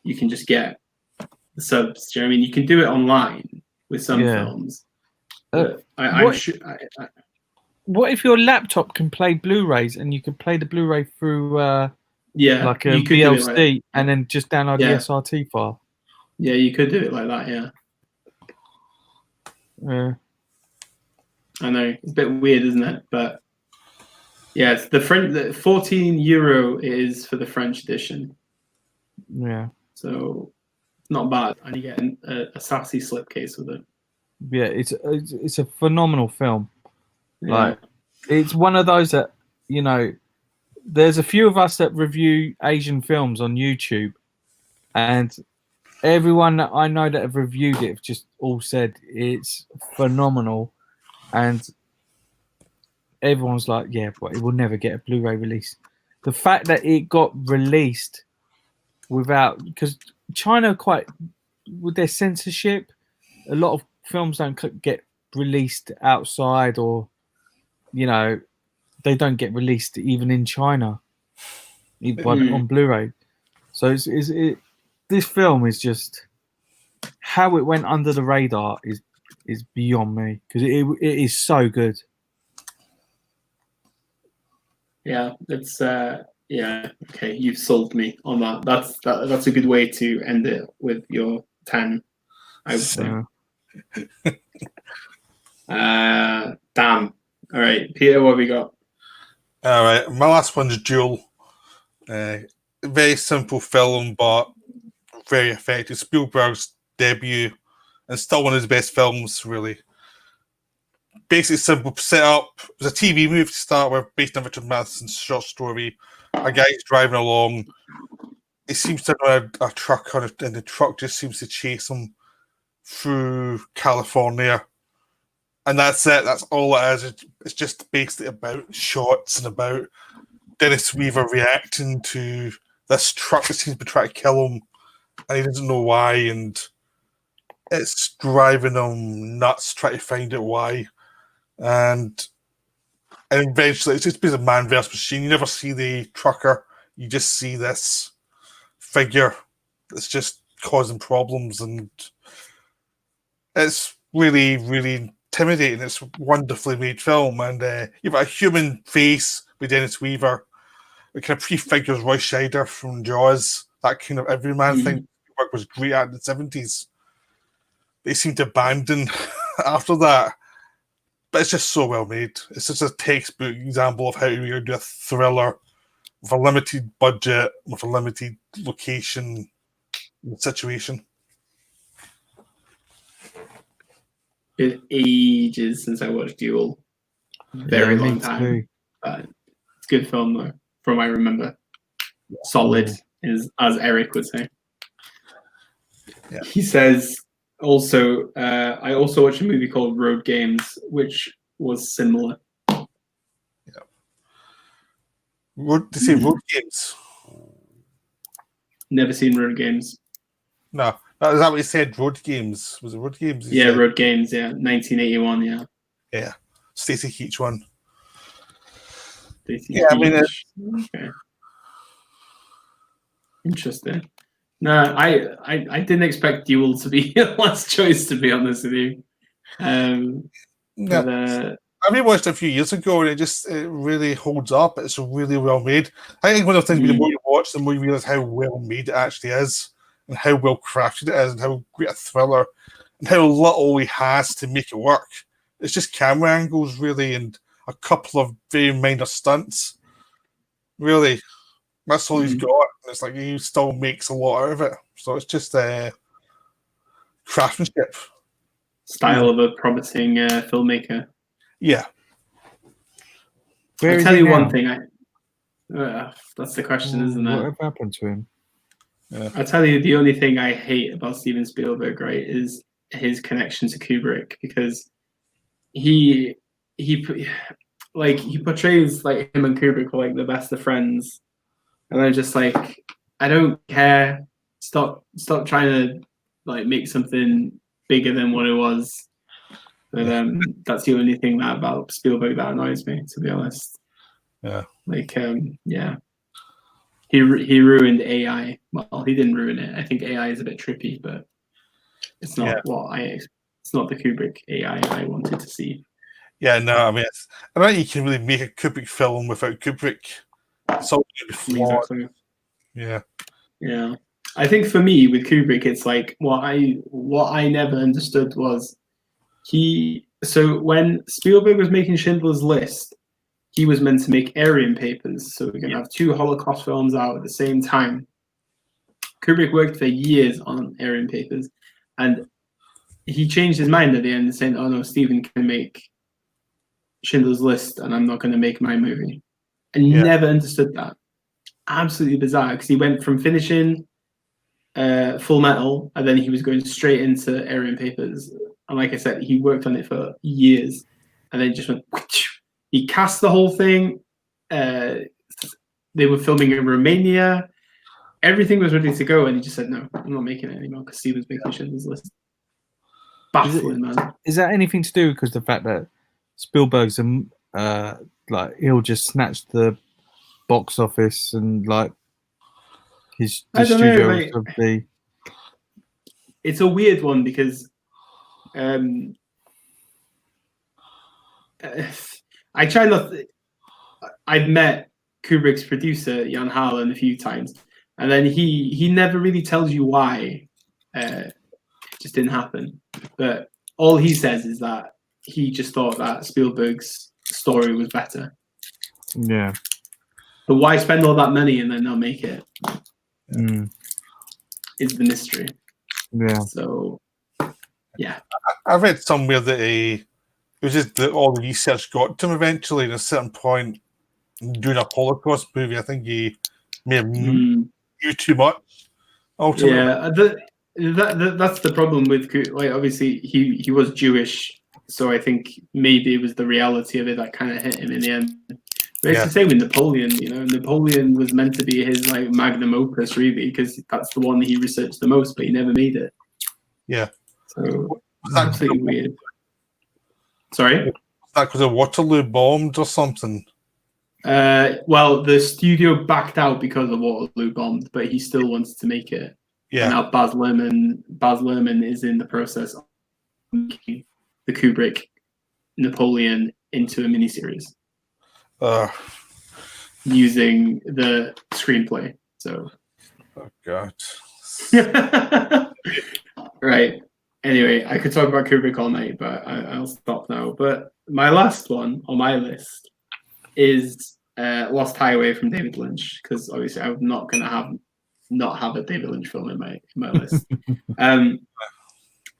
you can just get the subs. Do you know what I mean? You can do it online with some films. But what if your laptop can play Blu-rays and you can play the Blu-ray through like a VLC and then just download the SRT file? Yeah, you could do it like that. Yeah. I know it's a bit weird, isn't it? But yeah, it's the French. The €14 is for the French edition. Yeah. So it's not bad, and you get a sassy slipcase with it. Yeah, it's a phenomenal film. Yeah. Like, it's one of those that, there's a few of us that review Asian films on YouTube, and everyone that I know that have reviewed it have just all said it's phenomenal, and everyone's like, yeah, but it will never get a Blu-ray release. The fact that it got released because China with their censorship, a lot of films don't get released outside, or they don't get released even in China on Blu-ray. So this film is just, how it went under the radar is beyond me, because it is so good. Yeah, it's okay, you've sold me on that. That's a good way to end it with your 10, I would say. Damn. All right, Peter, what have we got? All right, my last one's Duel. Very simple film, but very effective. Spielberg's debut, and still one of his best films, really. Basically, simple setup. It was a TV movie to start with, based on Richard Matheson's short story. A guy's driving along. He seems to have a truck on it, and the truck just seems to chase him through California. And that's it. That's all it is. It's just basically about shots and about Dennis Weaver reacting to this truck that seems to be trying to kill him, and he doesn't know why, and it's driving him nuts trying to find out why. And eventually, it's just basically man versus machine. You never see the trucker. You just see this figure that's just causing problems, and it's really, really intimidating. It's a wonderfully made film, and you've got a human face with Dennis Weaver. It kind of prefigures Roy Scheider from Jaws. That kind of everyman thing work was great at in the 70s. They seem to abandon after that. But it's just so well made. It's just a textbook example of how you do a thriller with a limited budget, with a limited location situation. It's ages since I watched Duel. Very long time. But it's a good film, though, from what I remember. Solid, as Eric would say. Yeah. He says, also, I also watched a movie called Road Games, which was similar. Yeah. Road Games? Never seen Road Games. No. Is that what he said? Road Games? Was it Road Games? Yeah, Road Games, yeah. 1981, yeah. Yeah. Stacey Keach one. Stacey Keach. Okay. Interesting. No, I didn't expect Duel to be your last choice, to be honest with you. I rewatched it a few years ago, and it really holds up. It's really well made. I think one of the things, the more you watch, the more you realize how well made it actually is, and how well crafted it is, and how great a thriller, and how little he has to make it work. It's just camera angles, really, and a couple of very minor stunts. Really. That's all he's got. And it's like he still makes a lot out of it. So it's just craftsmanship. Style of a promising filmmaker. Yeah. I'll tell you one thing. That's the question, isn't it? What happened to him? Yeah. I'll tell you the only thing I hate about Steven Spielberg, right, is his connection to Kubrick, because he portrays like him and Kubrick were like the best of friends. And I'm just like, I don't care. Stop trying to like make something bigger than what it was. But that's the only thing about Spielberg that annoys me, to be honest. Yeah. Like, yeah. he ruined AI. Well, he didn't ruin it. I think AI is a bit trippy, but it's not it's not the Kubrick AI I wanted to see. Yeah, no, I mean, I don't think you can really make a Kubrick film without Kubrick. It's all going to be flawed. Exactly. Yeah. Yeah. I think for me with Kubrick, it's like what I never understood was so when Spielberg was making Schindler's List, he was meant to make Aryan Papers, so we're gonna have 2 Holocaust films out at the same time. Kubrick worked for years on Aryan Papers, and he changed his mind at the end, saying, "Oh no, Steven can make Schindler's List, and I'm not going to make my movie." And never understood that. Absolutely bizarre, because he went from finishing Full Metal, and then he was going straight into Aryan Papers. And like I said, he worked on it for years, and then just went. He cast the whole thing. They were filming in Romania. Everything was ready to go, and he just said, "No, I'm not making it anymore," because Steven's making Schindler's List. Baffling, man. Is that anything to do because the fact that Spielberg's like he'll just snatch the box office and like his studios of the. It's a weird one because I try not. I've met Kubrick's producer Jan Harlan a few times, and then he never really tells you why. It just didn't happen. But all he says is that he just thought that Spielberg's story was better. Yeah. But why spend all that money and then not make it? Is the mystery. Yeah. So, yeah. I read somewhere that it was just that all the research got to him eventually. At a certain point, doing a Holocaust movie, I think he may have knew too much. Ultimately. Yeah, that's the problem with, like, obviously he was Jewish, so I think maybe it was the reality of it that kind of hit him in the end. But it's the same with Napoleon. Napoleon was meant to be his like magnum opus, really, because that's the one he researched the most, but he never made it. Yeah. So it's absolutely weird. Sorry? Is that because of Waterloo bombed or something? Well, the studio backed out because of Waterloo bombed, but he still wanted to make it. Yeah. And now Baz Luhrmann is in the process of making the Kubrick Napoleon into a miniseries. Using the screenplay. So. Oh God. Right. Anyway, I could talk about Kubrick all night, but I'll stop now. But my last one on my list is Lost Highway from David Lynch, because obviously I'm not going to not have a David Lynch film in my list.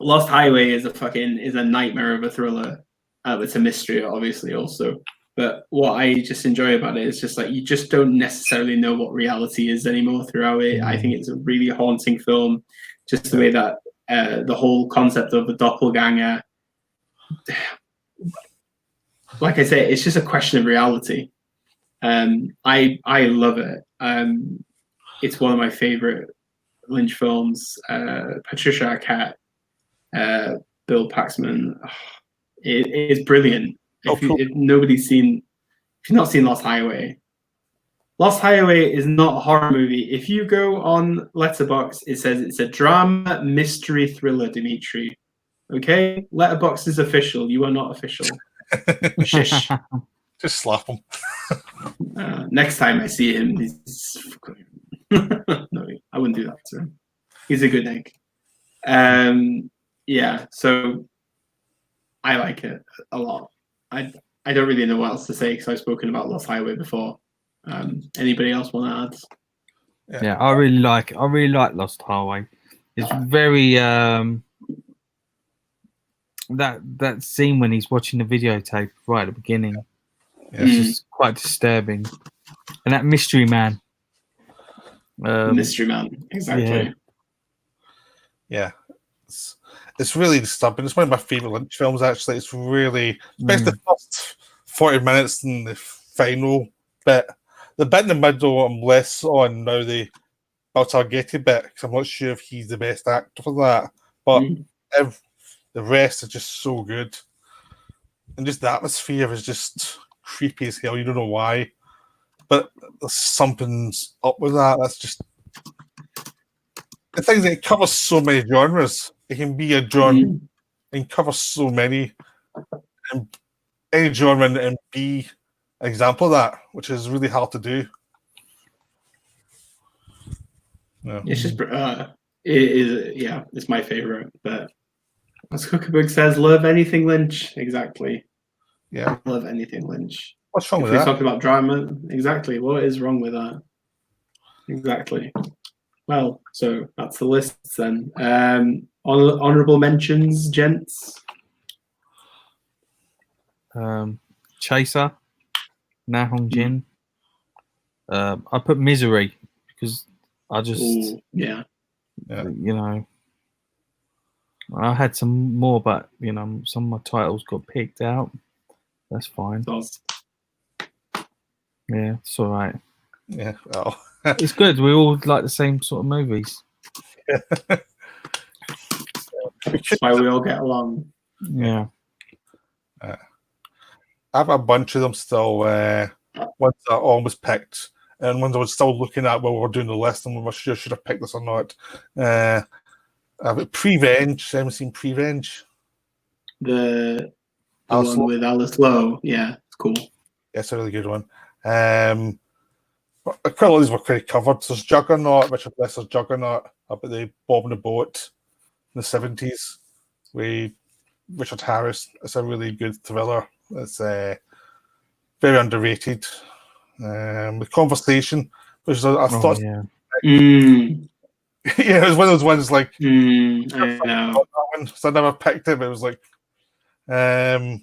Lost Highway is a nightmare of a thriller. It's a mystery, obviously, also. But what I just enjoy about it is just like you just don't necessarily know what reality is anymore throughout it. I think it's a really haunting film, just the way that the whole concept of the doppelganger. Like I say, it's just a question of reality. I love it. It's one of my favorite Lynch films. Patricia Arquette, Bill Paxman. It is brilliant. If you've not seen Lost Highway is not a horror movie. If you go on Letterboxd, it says it's a drama mystery thriller, Dimitri. Okay? Letterboxd is official. You are not official. Shish. Just slap him. Next time I see him, no, I wouldn't do that to him. He's a good egg. Yeah, so I like it a lot. I don't really know what else to say because I've spoken about Lost Highway before. Anybody else want to add? Yeah, I really like Lost Highway. It's very that scene when he's watching the videotape right at the beginning. It's just quite disturbing. And that mystery man. Mystery man, exactly. Yeah. It's really disturbing. It's one of my favorite Lynch films, actually. It's really, especially the first 40 minutes and the final bit. The bit in the middle, I'm less on now the Baltargetti bit, because I'm not sure if he's the best actor for that. But the rest is just so good. And just the atmosphere is just creepy as hell. You don't know why. but something's up with that. That's just the thing is, it covers so many genres. It can be a genre and cover so many, and any genre and be an example of that, which is really hard to do. Yeah. It's just it is, yeah, it's my favorite. But as Cookbook says, love anything Lynch. Exactly. Yeah. Love anything Lynch. What's wrong If with we're that? talking about drama, exactly. What is wrong with that? Exactly. Well, so that's the list then. Honorable mentions, gents. Chaser, Na Hong Jin. I put Misery because I just, Ooh, yeah. you know, I had some more, but you know, some of my titles got picked out. That's fine. Yeah, it's all right. Yeah. Oh. It's good. We all like the same sort of movies. That's why we all get along. Yeah. I have a bunch of them still. Ones that I almost picked, and ones I was still looking at while we were doing the list, and we should have picked this or not. Prevenge. Haven't seen Prevenge? The Alice one Lowe. with Alice Lowe. Yeah, it's cool. Yeah, it's a really good one. Quite a lot of these were pretty covered. There's Juggernaut, Richard Lesser's Juggernaut, about the Bob in the Boat in the 70s with Richard Harris. It's a really good thriller. It's very underrated. The Conversation, which is I thought, yeah. yeah, it was one of those ones like I know. that one, so I never picked it. But it was like, what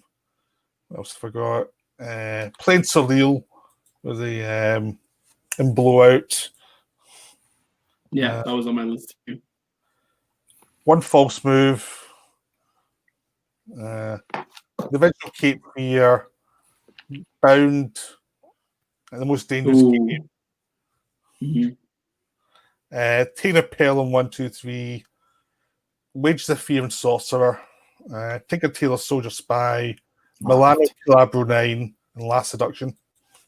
else I forgot? Plain Surreal with the and Blowout. Yeah, that was on my list too. One False Move. The Original Cape Fear. Bound. And The Most Dangerous Game. Tina Pearl in 1, 2, 3. Wages of Fear and Sorcerer. Tinker Tailor Soldier Spy. Milano Calabro 9 and Last Seduction.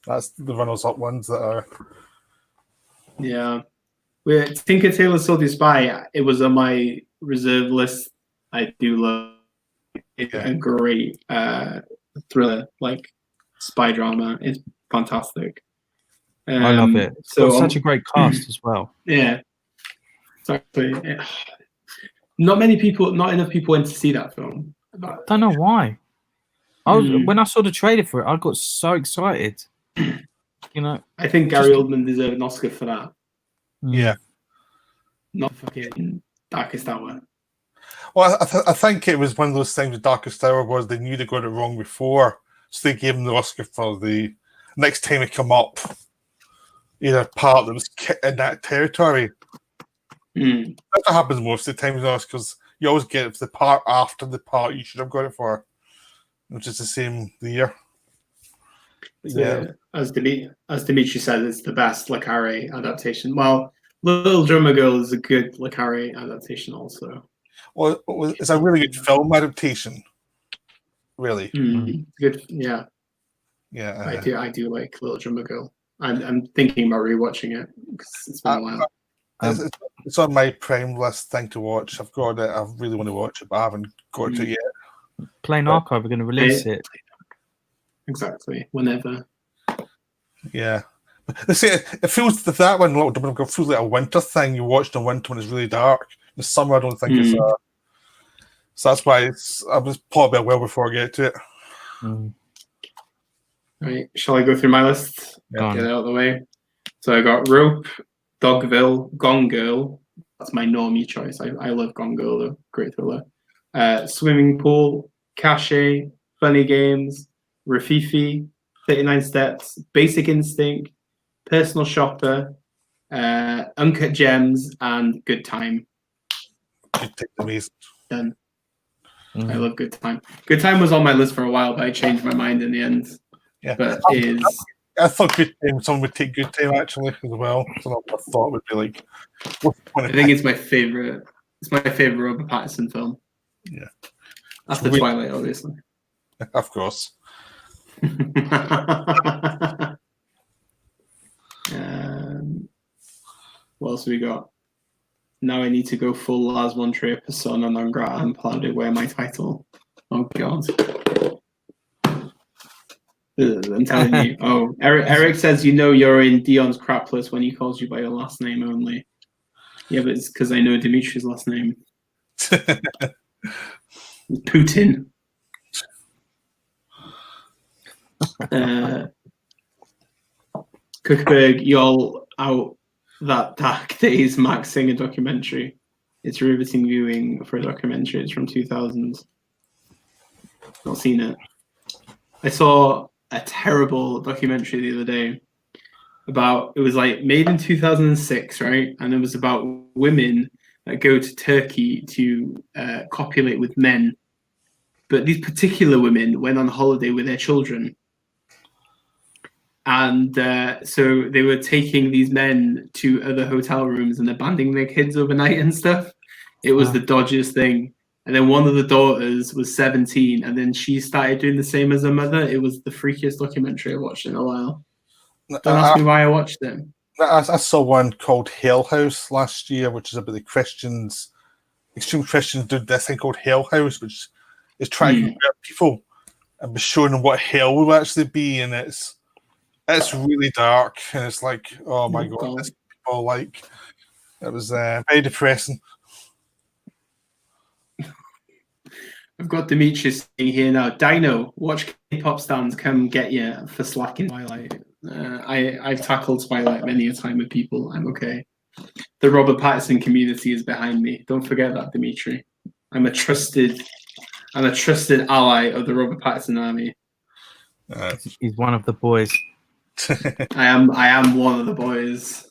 That's the runners-up ones that are. Yeah. With Tinker Tailor Soldier Spy, it was on my reserve list. I do love it. A great thriller, like spy drama. It's fantastic. I love it. It's got such a great cast as well. Yeah. Exactly. Not enough people went to see that film. I don't know why. When I saw the trailer for it, I got so excited. You know, I think Gary Oldman deserved an Oscar for that. Yeah. Not fucking Darkest Hour. Well, I think it was one of those things with Darkest Hour was they knew they got it wrong before, so they gave him the Oscar for the next time it come up, either part that was in that territory. That's what happens most of the time with Oscars. You always get it for the part after the part you should have got it for, which is the same year. Yeah, as Dimitri said, it's the best Le Carre adaptation. Well, Little Drummer Girl is a good Le Carre adaptation also. Well, it's a really good film adaptation. Really. Good, yeah. Yeah. I do like Little Drummer Girl. I'm thinking about rewatching it because it's been a while. It's on my prime list thing to watch. I've got it. I really want to watch it, but I haven't got to it yet. Plain Archive are going to release it. Exactly. Whenever. Yeah. They say it feels that one it feels like a winter thing. You watch in winter when it's really dark. In the summer, I don't think it's so that's why I was probably well before I get to it. Right. Shall I go through my list? Yeah. Get it out of the way. So I got Rope, Dogville, Gone Girl. That's my normie choice. I love Gone Girl, though. Great thriller. Swimming Pool, Cache, Funny Games, Rafifi, 39 Steps, Basic Instinct, Personal Shopper, Uncut Gems, and Good Time. Amazing. Done. I love Good Time. Good Time was on my list for a while, but I changed my mind in the end. Yeah. But I thought Good Time, someone would take Good Time actually as well. So I thought it would be like. I think it's my favorite. It's my favorite Robert Pattinson film. Yeah. After Twilight, obviously. Of course. What else have we got? Now I need to go full Lars von Trier, persona non grata, and plan to wear my title. Oh God. I'm telling you. Oh, Eric says you're in Dion's crap list when he calls you by your last name only. Yeah, but it's because I know Dimitri's last name. Putin. Cookberg, y'all out that Dark Days Max Singer documentary. It's riveting viewing for a documentary. It's from 2000. Not seen it. I saw a terrible documentary the other day about, it was like made in 2006, right? And it was about women that go to Turkey to copulate with men. But these particular women went on holiday with their children. And so they were taking these men to other hotel rooms and abandoning their kids overnight and stuff. It was the dodgiest thing. And then one of the daughters was 17, and then she started doing the same as her mother. It was the freakiest documentary I've watched in a while. Don't ask me why I watched it. I saw one called Hell House last year, which is about the Christians. Extreme Christians did this thing called Hell House, which is trying to convert people and be showing them what hell will actually be, and it's really dark, and it's like, oh my God, this people like. It was very depressing. I've got Dimitri saying here now, Dino, watch K-pop stans come get you for slacking Twilight. I've tackled Twilight many a time with people. I'm okay. The Robert Pattinson community is behind me. Don't forget that, Dimitri. I'm a trusted ally of the Robert Pattinson army. He's one of the boys. I am one of the boys.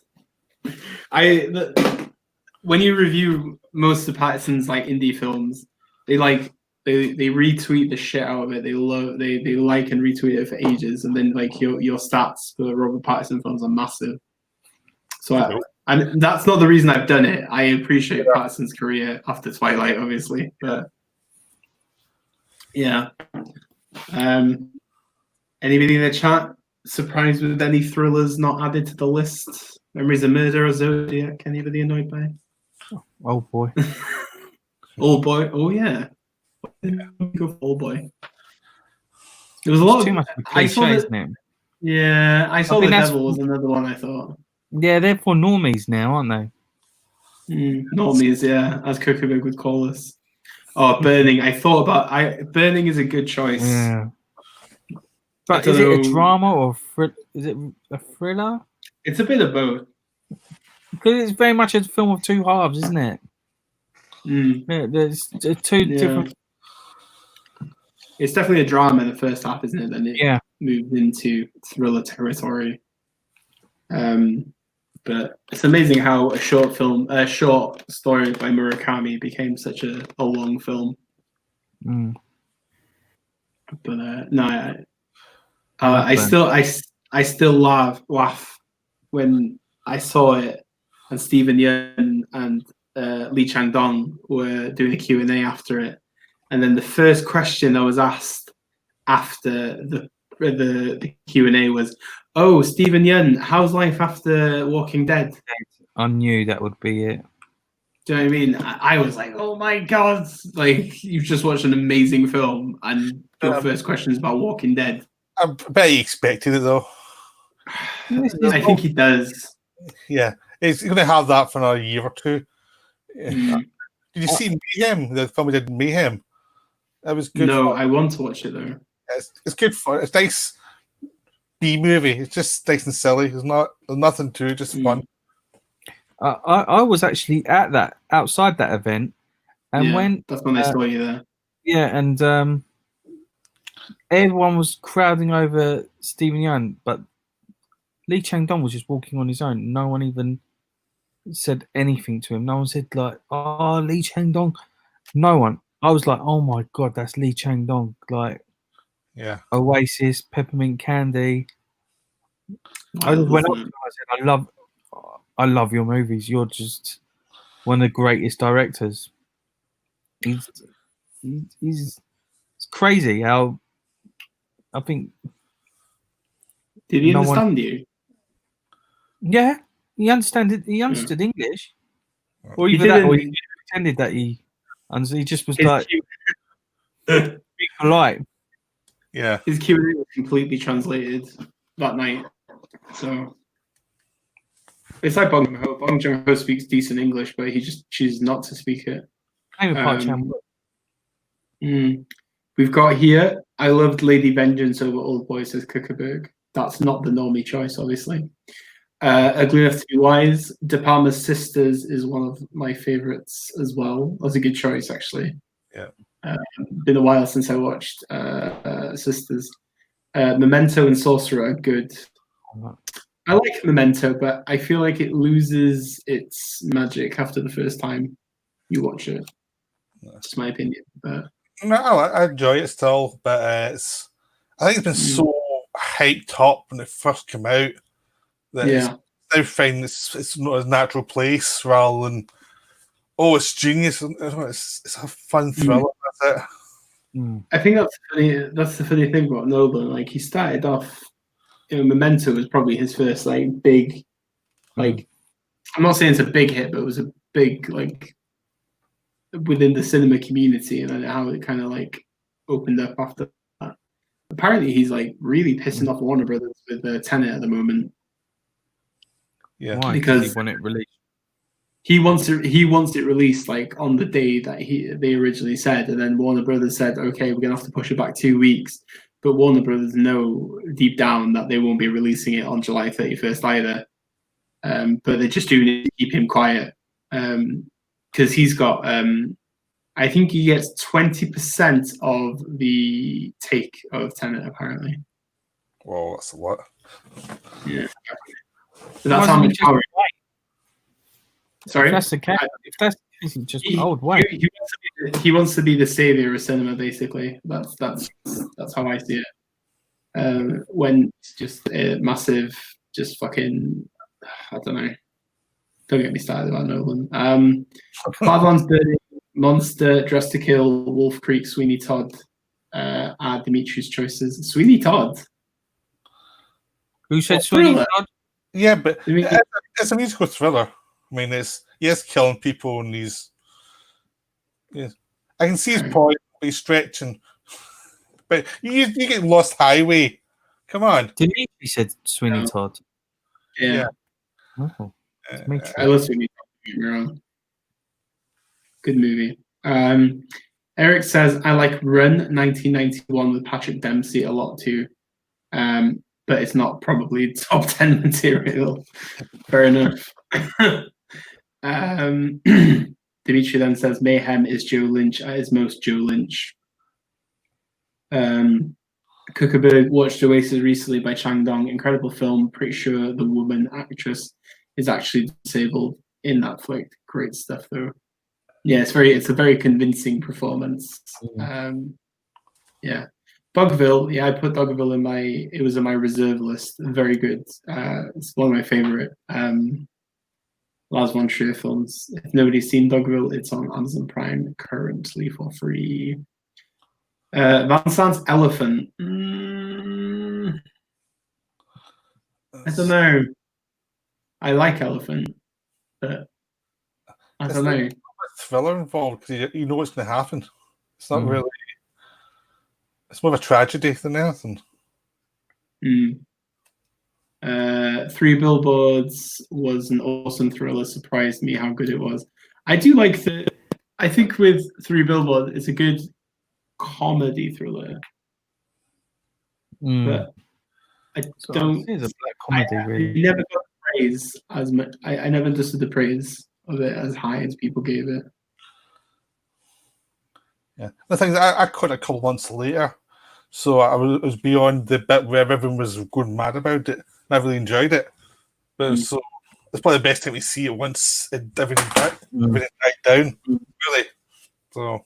When you review most of Pattinson's like indie films, they retweet the shit out of it. They like and retweet it for ages, and then like your stats for Robert Pattinson films are massive. So and that's not the reason I've done it. I appreciate Pattinson's career after Twilight, obviously, but yeah. Anybody in the chat surprised with any thrillers not added to the list? Memories of Murder or Zodiac? Anybody annoyed by? Oh boy. Old Boy. Oh yeah. Go for Old Boy. There was a lot too of much of a cliche, isn't it? Yeah, I saw The Devil was another one I thought. Yeah, they're for normies now, aren't they? Normies, yeah, as Kukovic would call us. Oh, Burning. I thought about Burning is a good choice. Yeah. But is it a drama or is it a thriller? It's a bit of both. Because it's very much a film of two halves, isn't it? Yeah, there's two different. It's definitely a drama in the first half, isn't it? Then it moved into thriller territory. But it's amazing how a short story by Murakami became such a long film. But no, I still laugh when I saw it, and Stephen Yeun and Lee Chang-dong were doing a Q&A after it, and then the first question I was asked after the Q&A was, "Oh, Stephen Yeun, how's life after Walking Dead?" I knew that would be it. Do you know what I mean? I was like, "Oh my God!" Like, you've just watched an amazing film, and your first question is about Walking Dead. I bet he expected it though. I think he does. Yeah, he's going to have that for another year or two. Did you see Mayhem? The film we did, Mayhem. That was good. No, I want to watch it though. It's good fun. It's nice B movie. It's just nice and silly. There's nothing to it. Just fun. I was actually outside that event, and when that's when I saw you there. Yeah, and everyone was crowding over Stephen Yeun, but Lee Chang-dong was just walking on his own. No one even said anything to him. No one said like, "Oh, Lee Chang-dong." No one. I was like, "Oh my God, that's Lee Chang-dong!" Like, yeah, Oasis, Peppermint Candy. I just went up to him, I said, I love your movies. You're just one of the greatest directors. It's crazy how I think. Did he understand you? Yeah, he understood English, or He either that, or he didn't- pretended that he just was His like Q- be polite. Yeah. his Q&A was completely translated that night. So it's like Bong Joon-ho. Bong Joon-ho speaks decent English, but he just chooses not to speak it. Same with Park Chan-wook. We've got here, I loved Lady Vengeance over Old Boy, says Kuckerberg. That's not the normie choice, obviously. Ugly Enough to Be Wise. De Palma's Sisters is one of my favourites as well. That's a good choice, actually. Yeah. Been a while since I watched Sisters. Memento and Sorcerer are good. I like Memento, but I feel like it loses its magic after the first time you watch it. That's my opinion. But No, I enjoy it still, but I think it's been so hyped up when it first came out that it's now finding it's not a natural place rather than it's genius. It's a fun thriller. That's it. I think that's the funny thing about Nolan. Like he started off, Memento was probably his first like big, like I'm not saying it's a big hit, but it was a big like within the cinema community, and then how it kind of like opened up after that. Apparently, he's like really pissing off Warner Brothers with Tenet at the moment. Yeah, why? Because he want it released. He wants it released like on the day that they originally said, and then Warner Brothers said, "Okay, we're gonna have to push it back 2 weeks." But Warner Brothers know deep down that they won't be releasing it on July 31st either. But they're just doing it to keep him quiet because he's got. I think he gets 20% of the take of Tenet apparently. Well, that's a lot. Yeah, so that's how much power. Sorry, if that's the case, just old way. He wants to be the savior of cinema, basically. That's how I see it. When it's just a massive, just fucking, I don't know. Don't get me started about Nolan. Babylon's Burning, Monster, Dress to Kill, Wolf Creek, Sweeney Todd are Dimitri's choices. Sweeney Todd. Who said Sweeney Todd? Yeah, but it's a musical thriller. I mean, it's killing people, and I can see his point, but he's stretching. But you get Lost Highway. Come on. Dimitri said Sweeney Todd. Yeah. Oh, I love Sweeney Todd. You're wrong. Good movie. Eric says, I like Run 1991 with Patrick Dempsey a lot too. But it's not probably top 10 material. Fair enough. Dimitri then says Mayhem is Joe Lynch at his most Joe Lynch. Kuckerberg watched Oasis recently by Chang Dong. Incredible film. Pretty sure the woman actress is actually disabled in that flick. Great stuff though. Yeah, it's a very convincing performance. Yeah. Dogville, I put Dogville it was in my reserve list. Very good. It's one of my favorite Lars von Trier films. If nobody's seen Dogville, it's on Amazon Prime currently for free. Van Sant's Elephant. I don't know. I like Elephant, but I don't know. Thriller involved because you know what's going to happen. It's not really. It's more of a tragedy than anything. 3 Billboards was an awesome thriller. Surprised me how good it was. I do like I think with 3 Billboards, it's a good comedy thriller. But I don't. It's a black comedy, really. I never got the praise as much. I never understood the praise of it as high as people gave it. Yeah, the thing is, I caught it a couple months later, so I was beyond the bit where everyone was going mad about it. And I really enjoyed it, but so it's probably the best time we see it once everything died down. Really, so.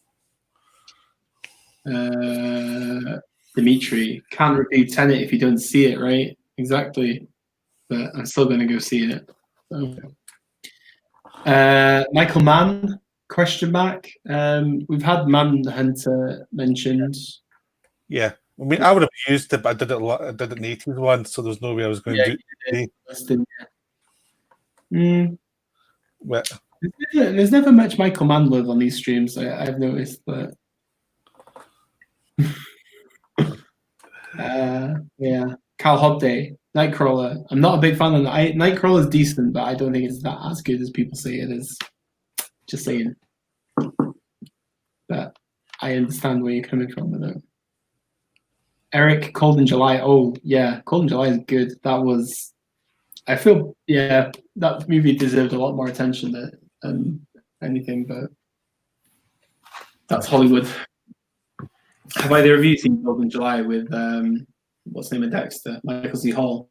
Dimitri can't review Tenet if you don't see it, right? Exactly, but I'm still going to go see it. So. Michael Mann? Question mark. We've had Manhunter mentioned. Yeah, I mean, I would have used it, but I did it in 80s one, so there's no way I was going to do it. Mm. But There's never much Michael Mann love on these streams. I've noticed, but yeah, Cal Hobday, Nightcrawler. I'm not a big fan of that. Nightcrawler is decent, but I don't think it's that as good as people say it is. Just saying. But I understand where you're coming from with it. Eric, Cold in July. Oh yeah, Cold in July is good. That was. I feel that movie deserved a lot more attention than anything, but that's Hollywood. Have either of you seen Cold in July with what's the name of Dexter? Michael C. Hall.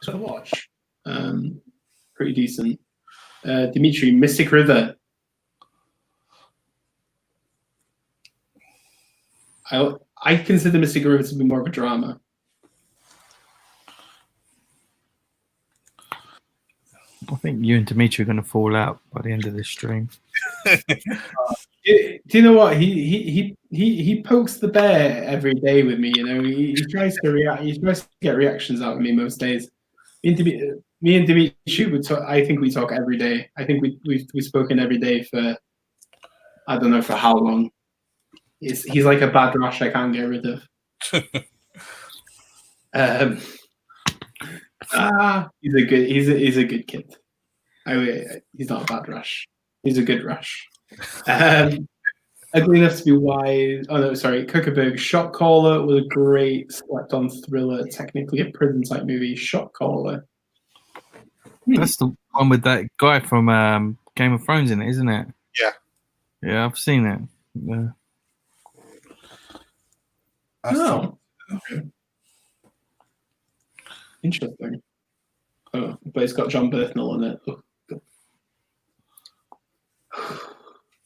So watch. Pretty decent. Dimitri, Mystic River. I consider Mystic River to be more of a drama. I think you and Dimitri are going to fall out by the end of this stream. Do you know what he pokes the bear every day with me? You know, he tries to react. He tries to get reactions out of me most days. Me and Dimitri would talk. I think we talk every day. I think we've spoken every day for I don't know for how long. He's like a bad rash I can't get rid of. He's a good kid. He's not a bad rash. He's a good rash. Ugly Enough to Be Wise. Oh no, sorry. Kuckerberg. Shot Caller was a great slept-on thriller. Technically a prison-type movie. Shot Caller. That's the one with that guy from Game of Thrones in it, isn't it? Yeah. Yeah, I've seen it. Yeah. Oh. Okay. Interesting. Oh, but it's got John Berthnell in it. Oh, God.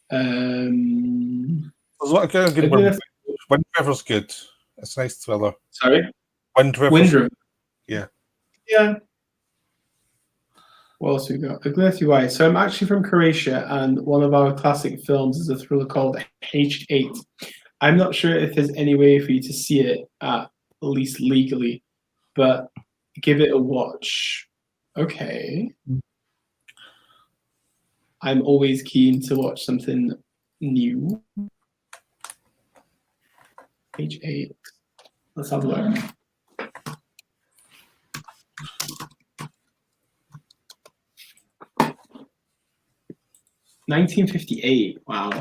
There's a lot of good Wind River's good. It's a nice thriller. Sorry? Wind River. Wind River. Yeah. Yeah. What else we got? Ugly Enough to Be Wise. So I'm actually from Croatia, and one of our classic films is a thriller called H8. I'm not sure if there's any way for you to see it, at least legally, but give it a watch. Okay. I'm always keen to watch something new. H8. Let's have a look. $1958. Wow.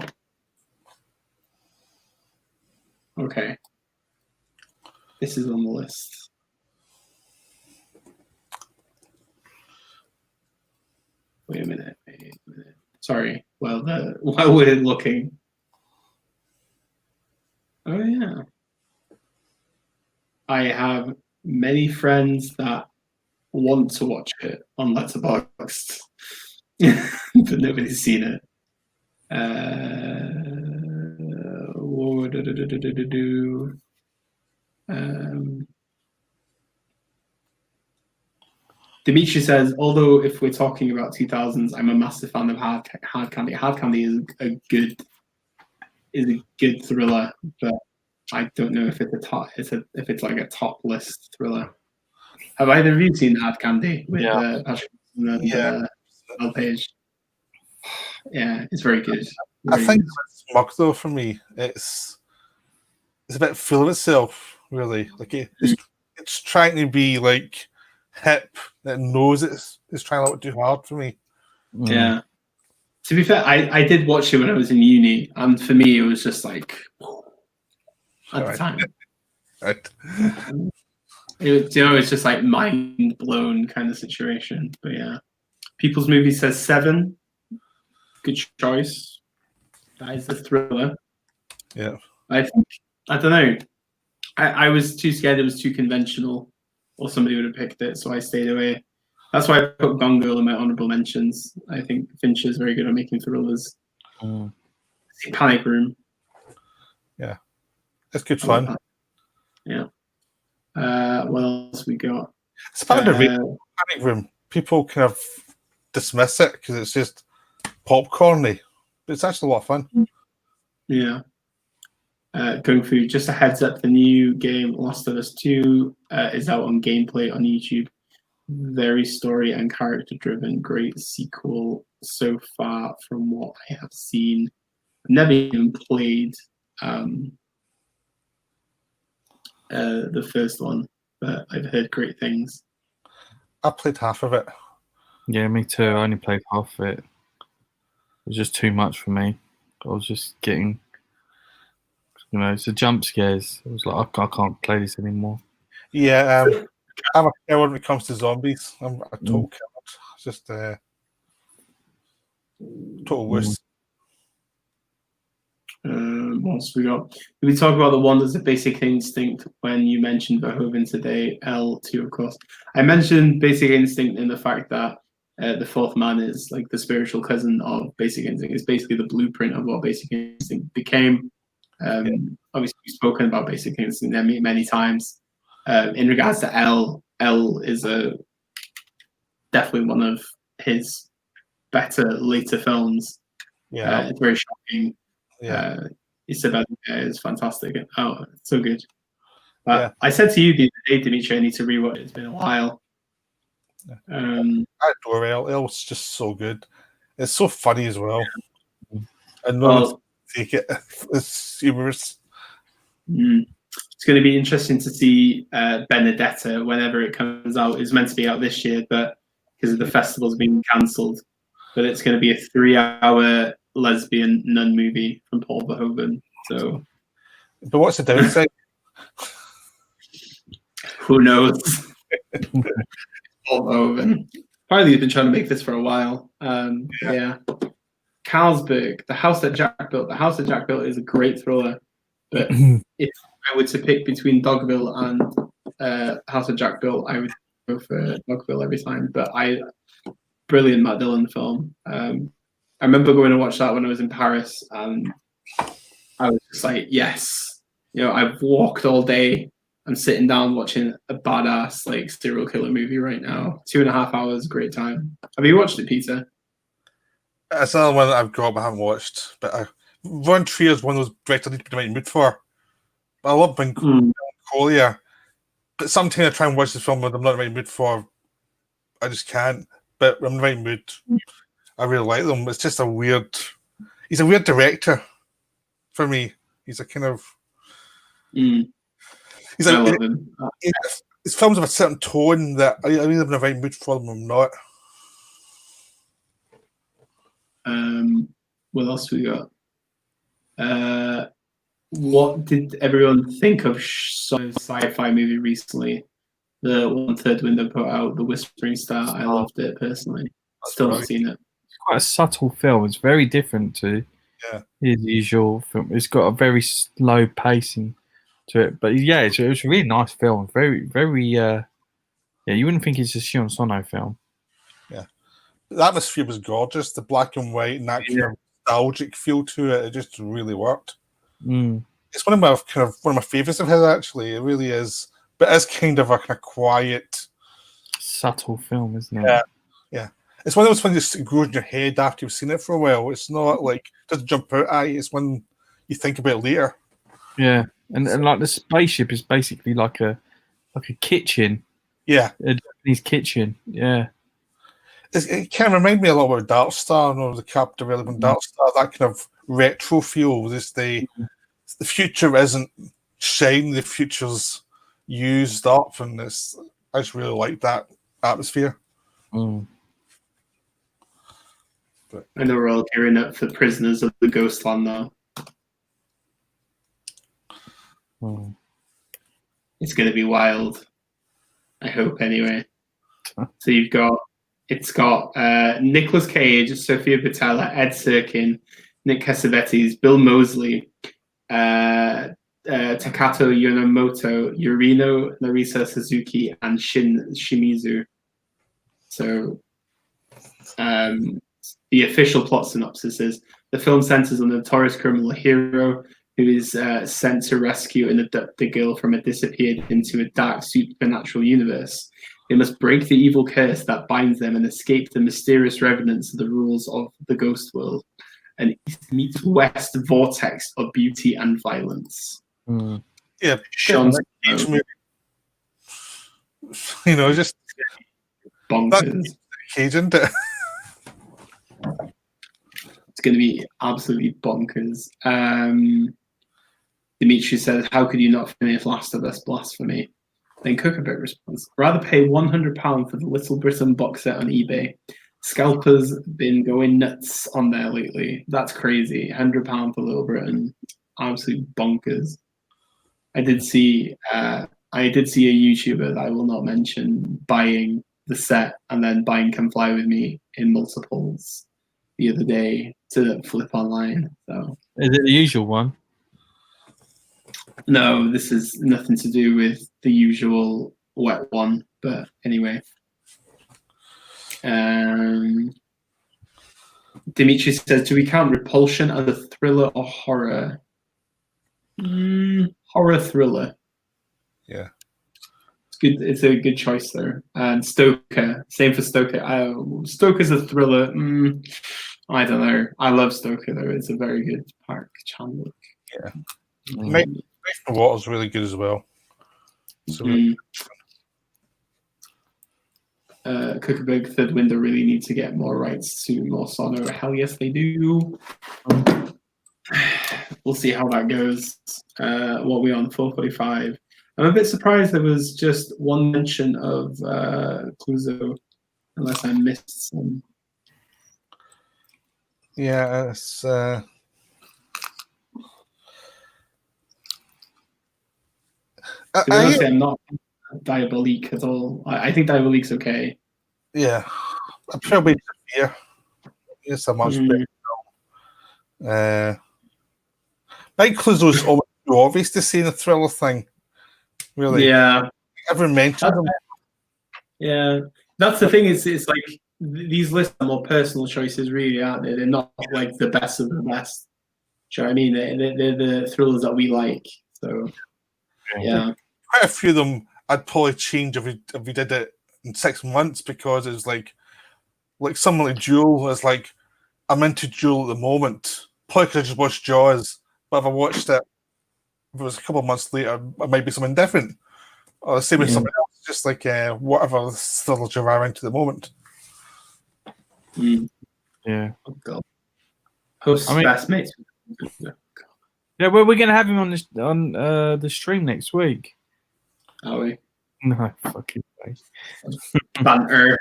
Okay. This is on the list. Wait a minute. Sorry. While we're looking. Oh yeah. I have many friends that want to watch it on Letterboxd, but nobody's seen it. Dimitri says, although if we're talking about 2000s, I'm a massive fan of Hard Candy. Hard Candy is a good thriller, but I don't know if it's if it's like a top list thriller. Have either of you seen Hard Candy with Patrick and Al Page? Yeah, it's very good. I think it's smug though for me. It's a bit full of itself, really. Like it's trying to be like hip. It knows it's trying not too hard for me. Yeah. To be fair, I did watch it when I was in uni, and for me it was just like at the time. Right. It's just like mind blown kind of situation. But yeah, People's Movie says 7. Good choice. That is the thriller. Yeah. I don't know. I was too scared it was too conventional, or somebody would have picked it, so I stayed away. That's why I put Gone Girl in my honorable mentions. I think Fincher is very good at making thrillers. Panic Room. Yeah. It's good fun. Yeah. What else we got? It's part of the Panic Room. People kind of dismiss it because it's just popcorny, but it's actually a lot of fun. Yeah. Kung Fu, just a heads up, the new game Last of Us 2 is out on gameplay on YouTube. very story and character driven. Great sequel so far from what I have seen. I've never even played the first one, but I've heard great things. I played half of it. Yeah, me too. I only played half of it. It was just too much for me. I was just getting, it's the jump scares. I was like, I can't play this anymore. Yeah, I'm a coward when it comes to zombies. I'm a total coward. It's just total wuss. What else we got? Did we talk about the wonders of Basic Instinct when you mentioned Verhoeven today? L2, of course. I mentioned Basic Instinct in the fact that the fourth man is like the spiritual cousin of Basic Instinct. It's basically the blueprint of what Basic Instinct became. Obviously, we've spoken about Basic Instinct many times. In regards to L is definitely one of his better later films. Yeah, it's very shocking. yeah. Isabella is fantastic. Oh, it's so good. I said to you the other day, Dimitri, I need to rewatch it. It's been a while. I adore L. L's just so good. It's so funny as well. And no one take it. It's humorous. It's going to be interesting to see Benedetta whenever it comes out. It's meant to be out this year, but because of the festival's being cancelled. But it's going to be a 3-hour lesbian nun movie from Paul Verhoeven. So, but what's the downside? Who knows? Paul Verhoeven. Apparently, he's been trying to make this for a while. Yeah. Carlsberg, The House That Jack Built. The House That Jack Built is a great thriller. But if I were to pick between Dogville and House That Jack Built, I would go for Dogville every time. But brilliant Matt Dillon film. I remember going to watch that when I was in Paris, and I was just like, yes. I've walked all day. I'm sitting down watching a badass like serial killer movie right now. 2.5 hours, great time. Have you watched it, Peter? It's another one that I've got but I haven't watched. But Von Trier is one of those directors I need to be in the right mood for. But I love Collier. But sometimes I try and watch the film when I'm not in the right mood for. I just can't. But I'm in the right mood. I really like them. It's just he's a weird director for me. He's a kind of he's I love him. His films have a certain tone that I either in the right mood for them or not. What else we got? What did everyone think of sci-fi movie recently? The One Third Window put out, The Whispering Star. I loved it personally. Still not seen it. It's quite a subtle film. It's very different to his usual film. It's got a very slow pacing to it, but yeah, it was a really nice film. Very, very. You wouldn't think it's a Sion Sono film. Yeah, the atmosphere was gorgeous. The black and white and actual nostalgic feel to it. It just really worked. It's one of my favorites of his. Actually, it really is. But it's kind of a kind of quiet, subtle film, isn't it? Yeah. It's one of those things that grows in your head after you've seen it for a while. It's not like it doesn't jump out at you. It's when you think about it later. Yeah, and like the spaceship is basically like a kitchen. Yeah, a Japanese kitchen. Yeah, it kind of reminds me a lot about Dark Star, the Captain Relevant Dark Star. That kind of retro feel. The future isn't shiny. The future's used up, and I just really like that atmosphere. But I know we're all gearing up for Prisoners of the Ghostland now. It's going to be wild. I hope, anyway. So it's got Nicolas Cage, Sofia Boutella, Ed Serkin, Nick Cassavetes, Bill Moseley, Takato Yonemoto, Yurino Narisa Suzuki, and Shin Shimizu. So the official plot synopsis is the film centers on a notorious criminal hero who is sent to rescue and abduct a girl from a disappeared into a dark supernatural universe. They must break the evil curse that binds them and escape the mysterious revenants of the rules of the ghost world. An east meets west vortex of beauty and violence. Yeah, Sean, just bonkers. Cage, isn't it? It's going to be absolutely bonkers. Dimitri says, "How could you not finish Last of Us? Blasphemy." Then Cookabit responds, "Rather pay £100 for the Little Britain box set on eBay. Scalpers been going nuts on there lately. That's crazy. £100 for Little Britain, absolute bonkers." I did see a YouTuber that I will not mention buying the set and then buying Come Fly With Me in multiples the other day to flip online. So Is it the usual one? no, this is nothing to do with the usual wet one. But anyway, Dimitri says, "Do we count Repulsion as a thriller or horror?" Horror thriller. Yeah. It's good. It's a good choice there. And Stoker, same for Stoker. Stoker's a thriller. I don't know. I love Stoker though. It's a very good Park Chan-wook. Yeah. Knife for Water's really good as well. So Cookabug Third Window really need to get more rights to more Sono. Hell yes, they do. We'll see how that goes. What are we on? 4:45. I'm a bit surprised there was just one mention of Cluzo, unless I missed some. yeah, it's Honestly, I'm not Diabolique at all. I think Diabolique's okay. yeah, I'm probably Sophia. It's a much better film. Night Cluzo's almost too obvious to say in the thriller thing. Really, Yeah. everyone mentioned them. Yeah, that's the thing. It's like these lists are more personal choices, really, aren't they? They're not like the best of the best. Do you know what I mean? They're the thrillers that we like. So, yeah. Quite a few of them I'd probably change if we did it in 6 months, because it's like someone like Jewel is like, I'm into Jewel at the moment. Probably could have just watched Jaws, but if I watched it, if it was a couple of months later, it might be something different. Or the same with something else, just like whatever thrillers you're into at the moment. Yeah. Oh God. Host's best mates. Yeah, well, we're gonna have him on the stream next week. Are we? No fucking way. Banter.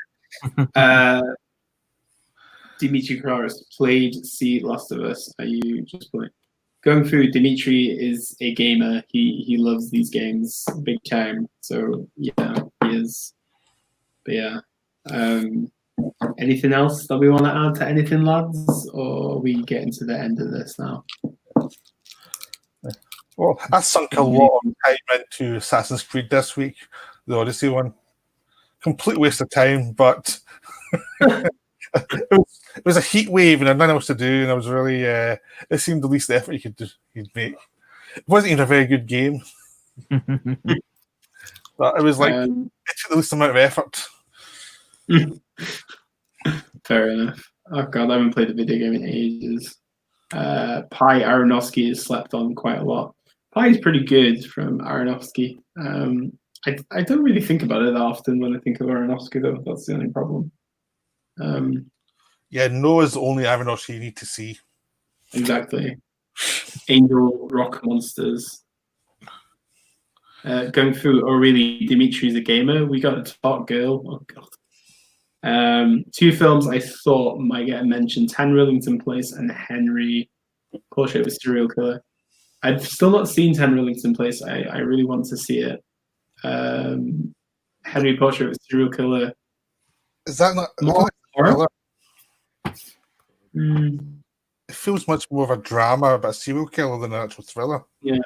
Dimitri Kraus played See Last of Us. Are you just playing? Going through, Dimitri is a gamer. He loves these games big time. So yeah, he is. But yeah. Anything else that we want to add to anything, lads? Or are we getting to the end of this now? Well, I sunk a lot of time into Assassin's Creed this week, the Odyssey one. Complete waste of time, but it was a heat wave and I had nothing else to do, and I was really it seemed the least effort you'd make. It wasn't even a very good game. But it was like it took the least amount of effort. Fair enough. Oh God, I haven't played a video game in ages. Pi Aronofsky is slept on quite a lot. Pi is pretty good from Aronofsky. I don't really think about it that often when I think of Aronofsky, though. That's the only problem. Yeah, Noah's the only Aronofsky you need to see. Exactly. Angel Rock Monsters. Going through, really, Dimitri's a gamer. We got a Top Girl. Oh God. 2 films I thought might get a mention: 10 Rillington Place and Henry, Portrait of a Serial Killer. I've still not seen 10 Rillington Place. I really want to see it. Henry, Portrait of a Serial Killer. Is that not more horror? It feels much more of a drama about a serial killer than an actual thriller. Yeah.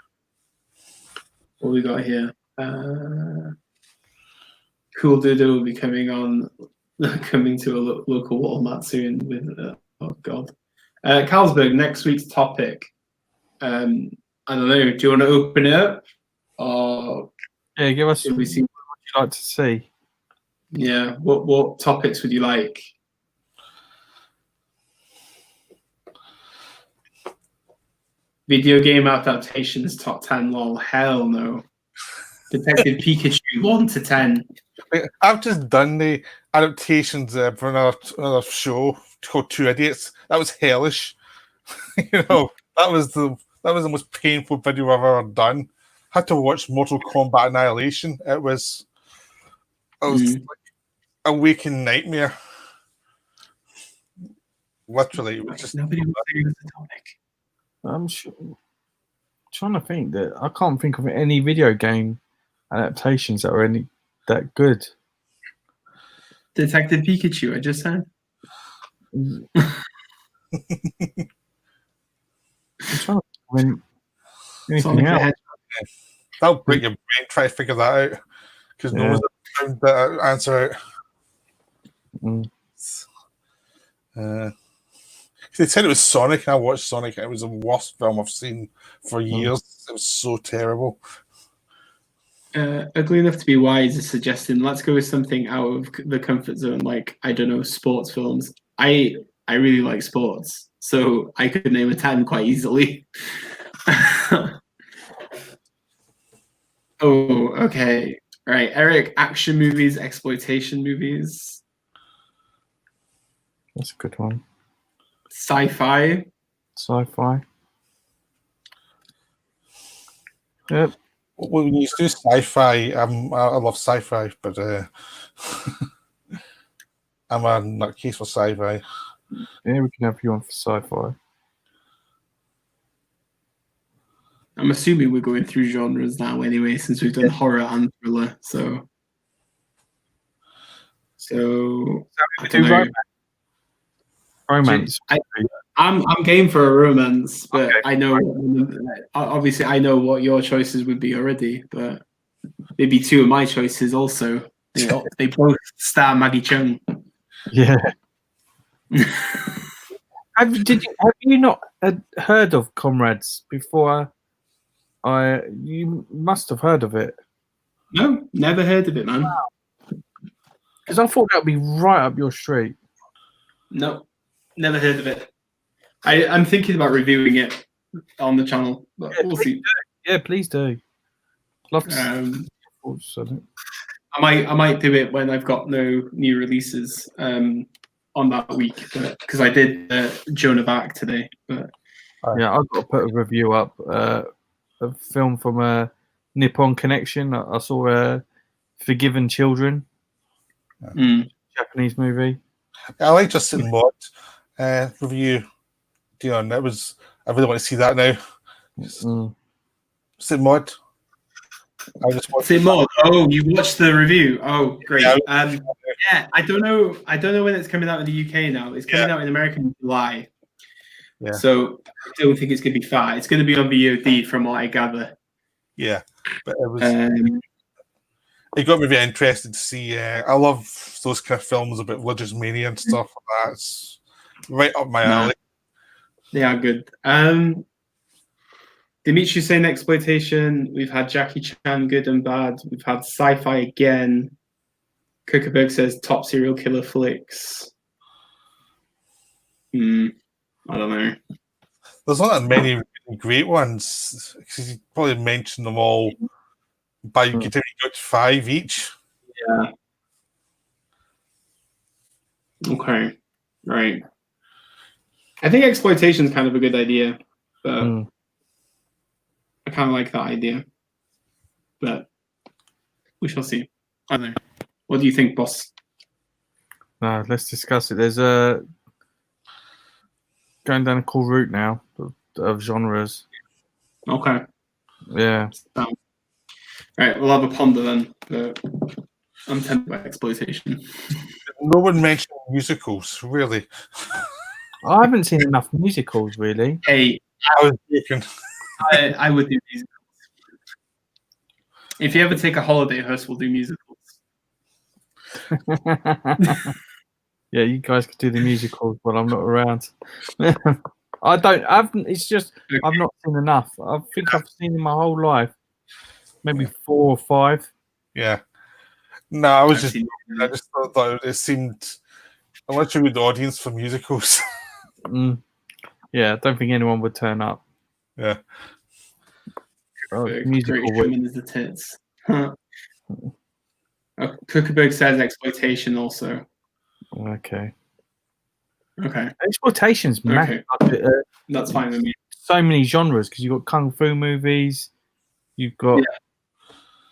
What we got here? Cool Doodle will be coming to a local Walmart soon with oh God. Carlsberg, next week's topic. I don't know, do you want to open it up? Or give us what you'd like to see. Yeah, what topics would you like? Video game adaptations top 10, lol. Hell no. Detective Pikachu 1 to 10. I've just done the adaptations for another show called Two Idiots. That was hellish. That was the most painful video I've ever done. Had to watch Mortal Kombat Annihilation. It was like a waking nightmare. Literally, it was just nobody was saying the topic. I'm trying to think that I can't think of any video game adaptations that are any that good. Detective Pikachu, I just said. I'm trying to think anything Sonic the else. Hedgehog. that'll break your brain. Try to figure that out because no one's found that answer out. They said it was Sonic, and I watched Sonic, and it was the worst film I've seen for years. It was so terrible. Ugly Enough to Be Wise is suggesting let's go with something out of the comfort zone, like, I don't know, sports films. I really like sports, so I could name a 10 quite easily. Oh, okay. All right, Eric, action movies, exploitation movies. That's a good one. Sci-fi. Sci-fi. Yep. Well, when you do sci-fi, I love sci-fi, but I'm a nutcase for sci-fi. Yeah, we can have you on for sci-fi. I'm assuming we're going through genres now anyway, since we've done horror and thriller. So I don't know. Romance. I'm game for a romance, but Okay. I know obviously I know what your choices would be already, but maybe two of my choices also. They both star Maggie Chung. Yeah. Have you not heard of Comrades before? You must have heard of it. No, never heard of it, man. Because I thought that would be right up your street. No, never heard of it. I'm thinking about reviewing it on the channel, but we'll see. Yeah, please do. Love to I might do it when I've got no new releases on that week, because I did Joan of Arc today. But yeah, I've got to put a review up. A film from Nippon Connection. I saw Forgiven Children, Japanese movie. I like Justin Mod review. Dion, I really want to see that now. Justin Mod. Justin Mod. Oh, you watched the review? Oh, great. Yeah, I don't know when it's coming out in the UK now. It's coming out in America in July. Yeah. So I don't think it's going to be far. It's going to be on VOD from what I gather. Yeah, but it was. It got me very interested to see. I love those kind of films about religious mania and stuff like that. It's right up my alley. They are good. Dimitri saying exploitation. We've had Jackie Chan, good and bad. We've had sci-fi again. Kuckerberg says top serial killer flicks. I don't know. There's not that many really great ones. You probably mentioned them all by getting to 5 each. Yeah. Okay. Right. I think exploitation is kind of a good idea, but I kind of like that idea. But we shall see. I don't know. What do you think, boss? No, let's discuss it. There's going down a cool route now of genres. Okay. Yeah. Right, we'll have a ponder then. But I'm tempted by exploitation. No one mentioned musicals, really. I haven't seen enough musicals, really. Hey, I was joking. I would do musicals. If you ever take a holiday, Hus will do musicals. Yeah, you guys could do the musicals while I'm not around. It's just I've not seen enough. I think I've seen in my whole life maybe 4 or 5. Yeah. No, I just thought it seemed unless you're with the audience for musicals. Yeah, I don't think anyone would turn up. Yeah. Musical Great women is the tits. Huh. Kuckerberg says exploitation also. Okay. Okay, Exploitation's massive. that's fine with me. So many genres because you've got kung fu movies, you've got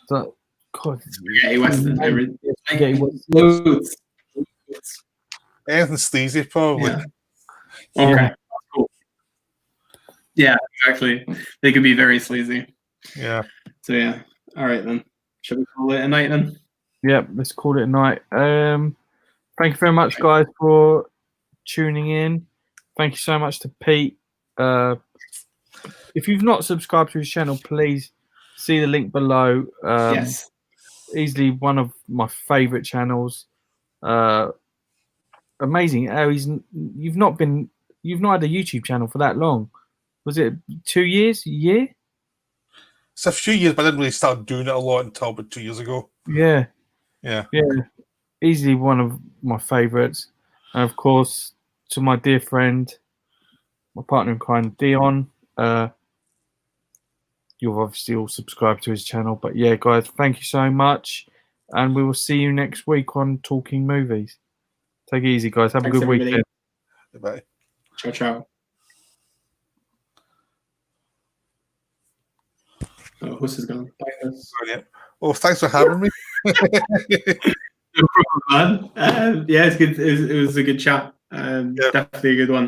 God, Spaghetti Western. spaghetti Western. Loads. Anything sleazy, probably. Yeah. Okay. Yeah. That's cool. Yeah, exactly. They could be very sleazy. Yeah. So yeah. All right then. Should we call it a night then? Yep, let's call it a night. Thank you very much, guys, for tuning in. Thank you so much to Pete. If you've not subscribed to his channel, please see the link below. Yes. Easily one of my favorite channels. Amazing how you've not had a YouTube channel for that long. Was it 2 years? A year? It's a few years, but I didn't really start doing it a lot until about 2 years ago. Yeah. Yeah. Easily one of my favorites. And of course, to my dear friend, my partner in crime, Dion. You've obviously all subscribed to his channel. But yeah, guys, thank you so much. And we will see you next week on Talking Movies. Take it easy, guys. Have a good weekend. Bye. Ciao, ciao. Oh, Hus is gone. Bye, Hus. Brilliant. Well, thanks for having me. No problem, man. Yeah, it's good. It was a good chat. Definitely a good one.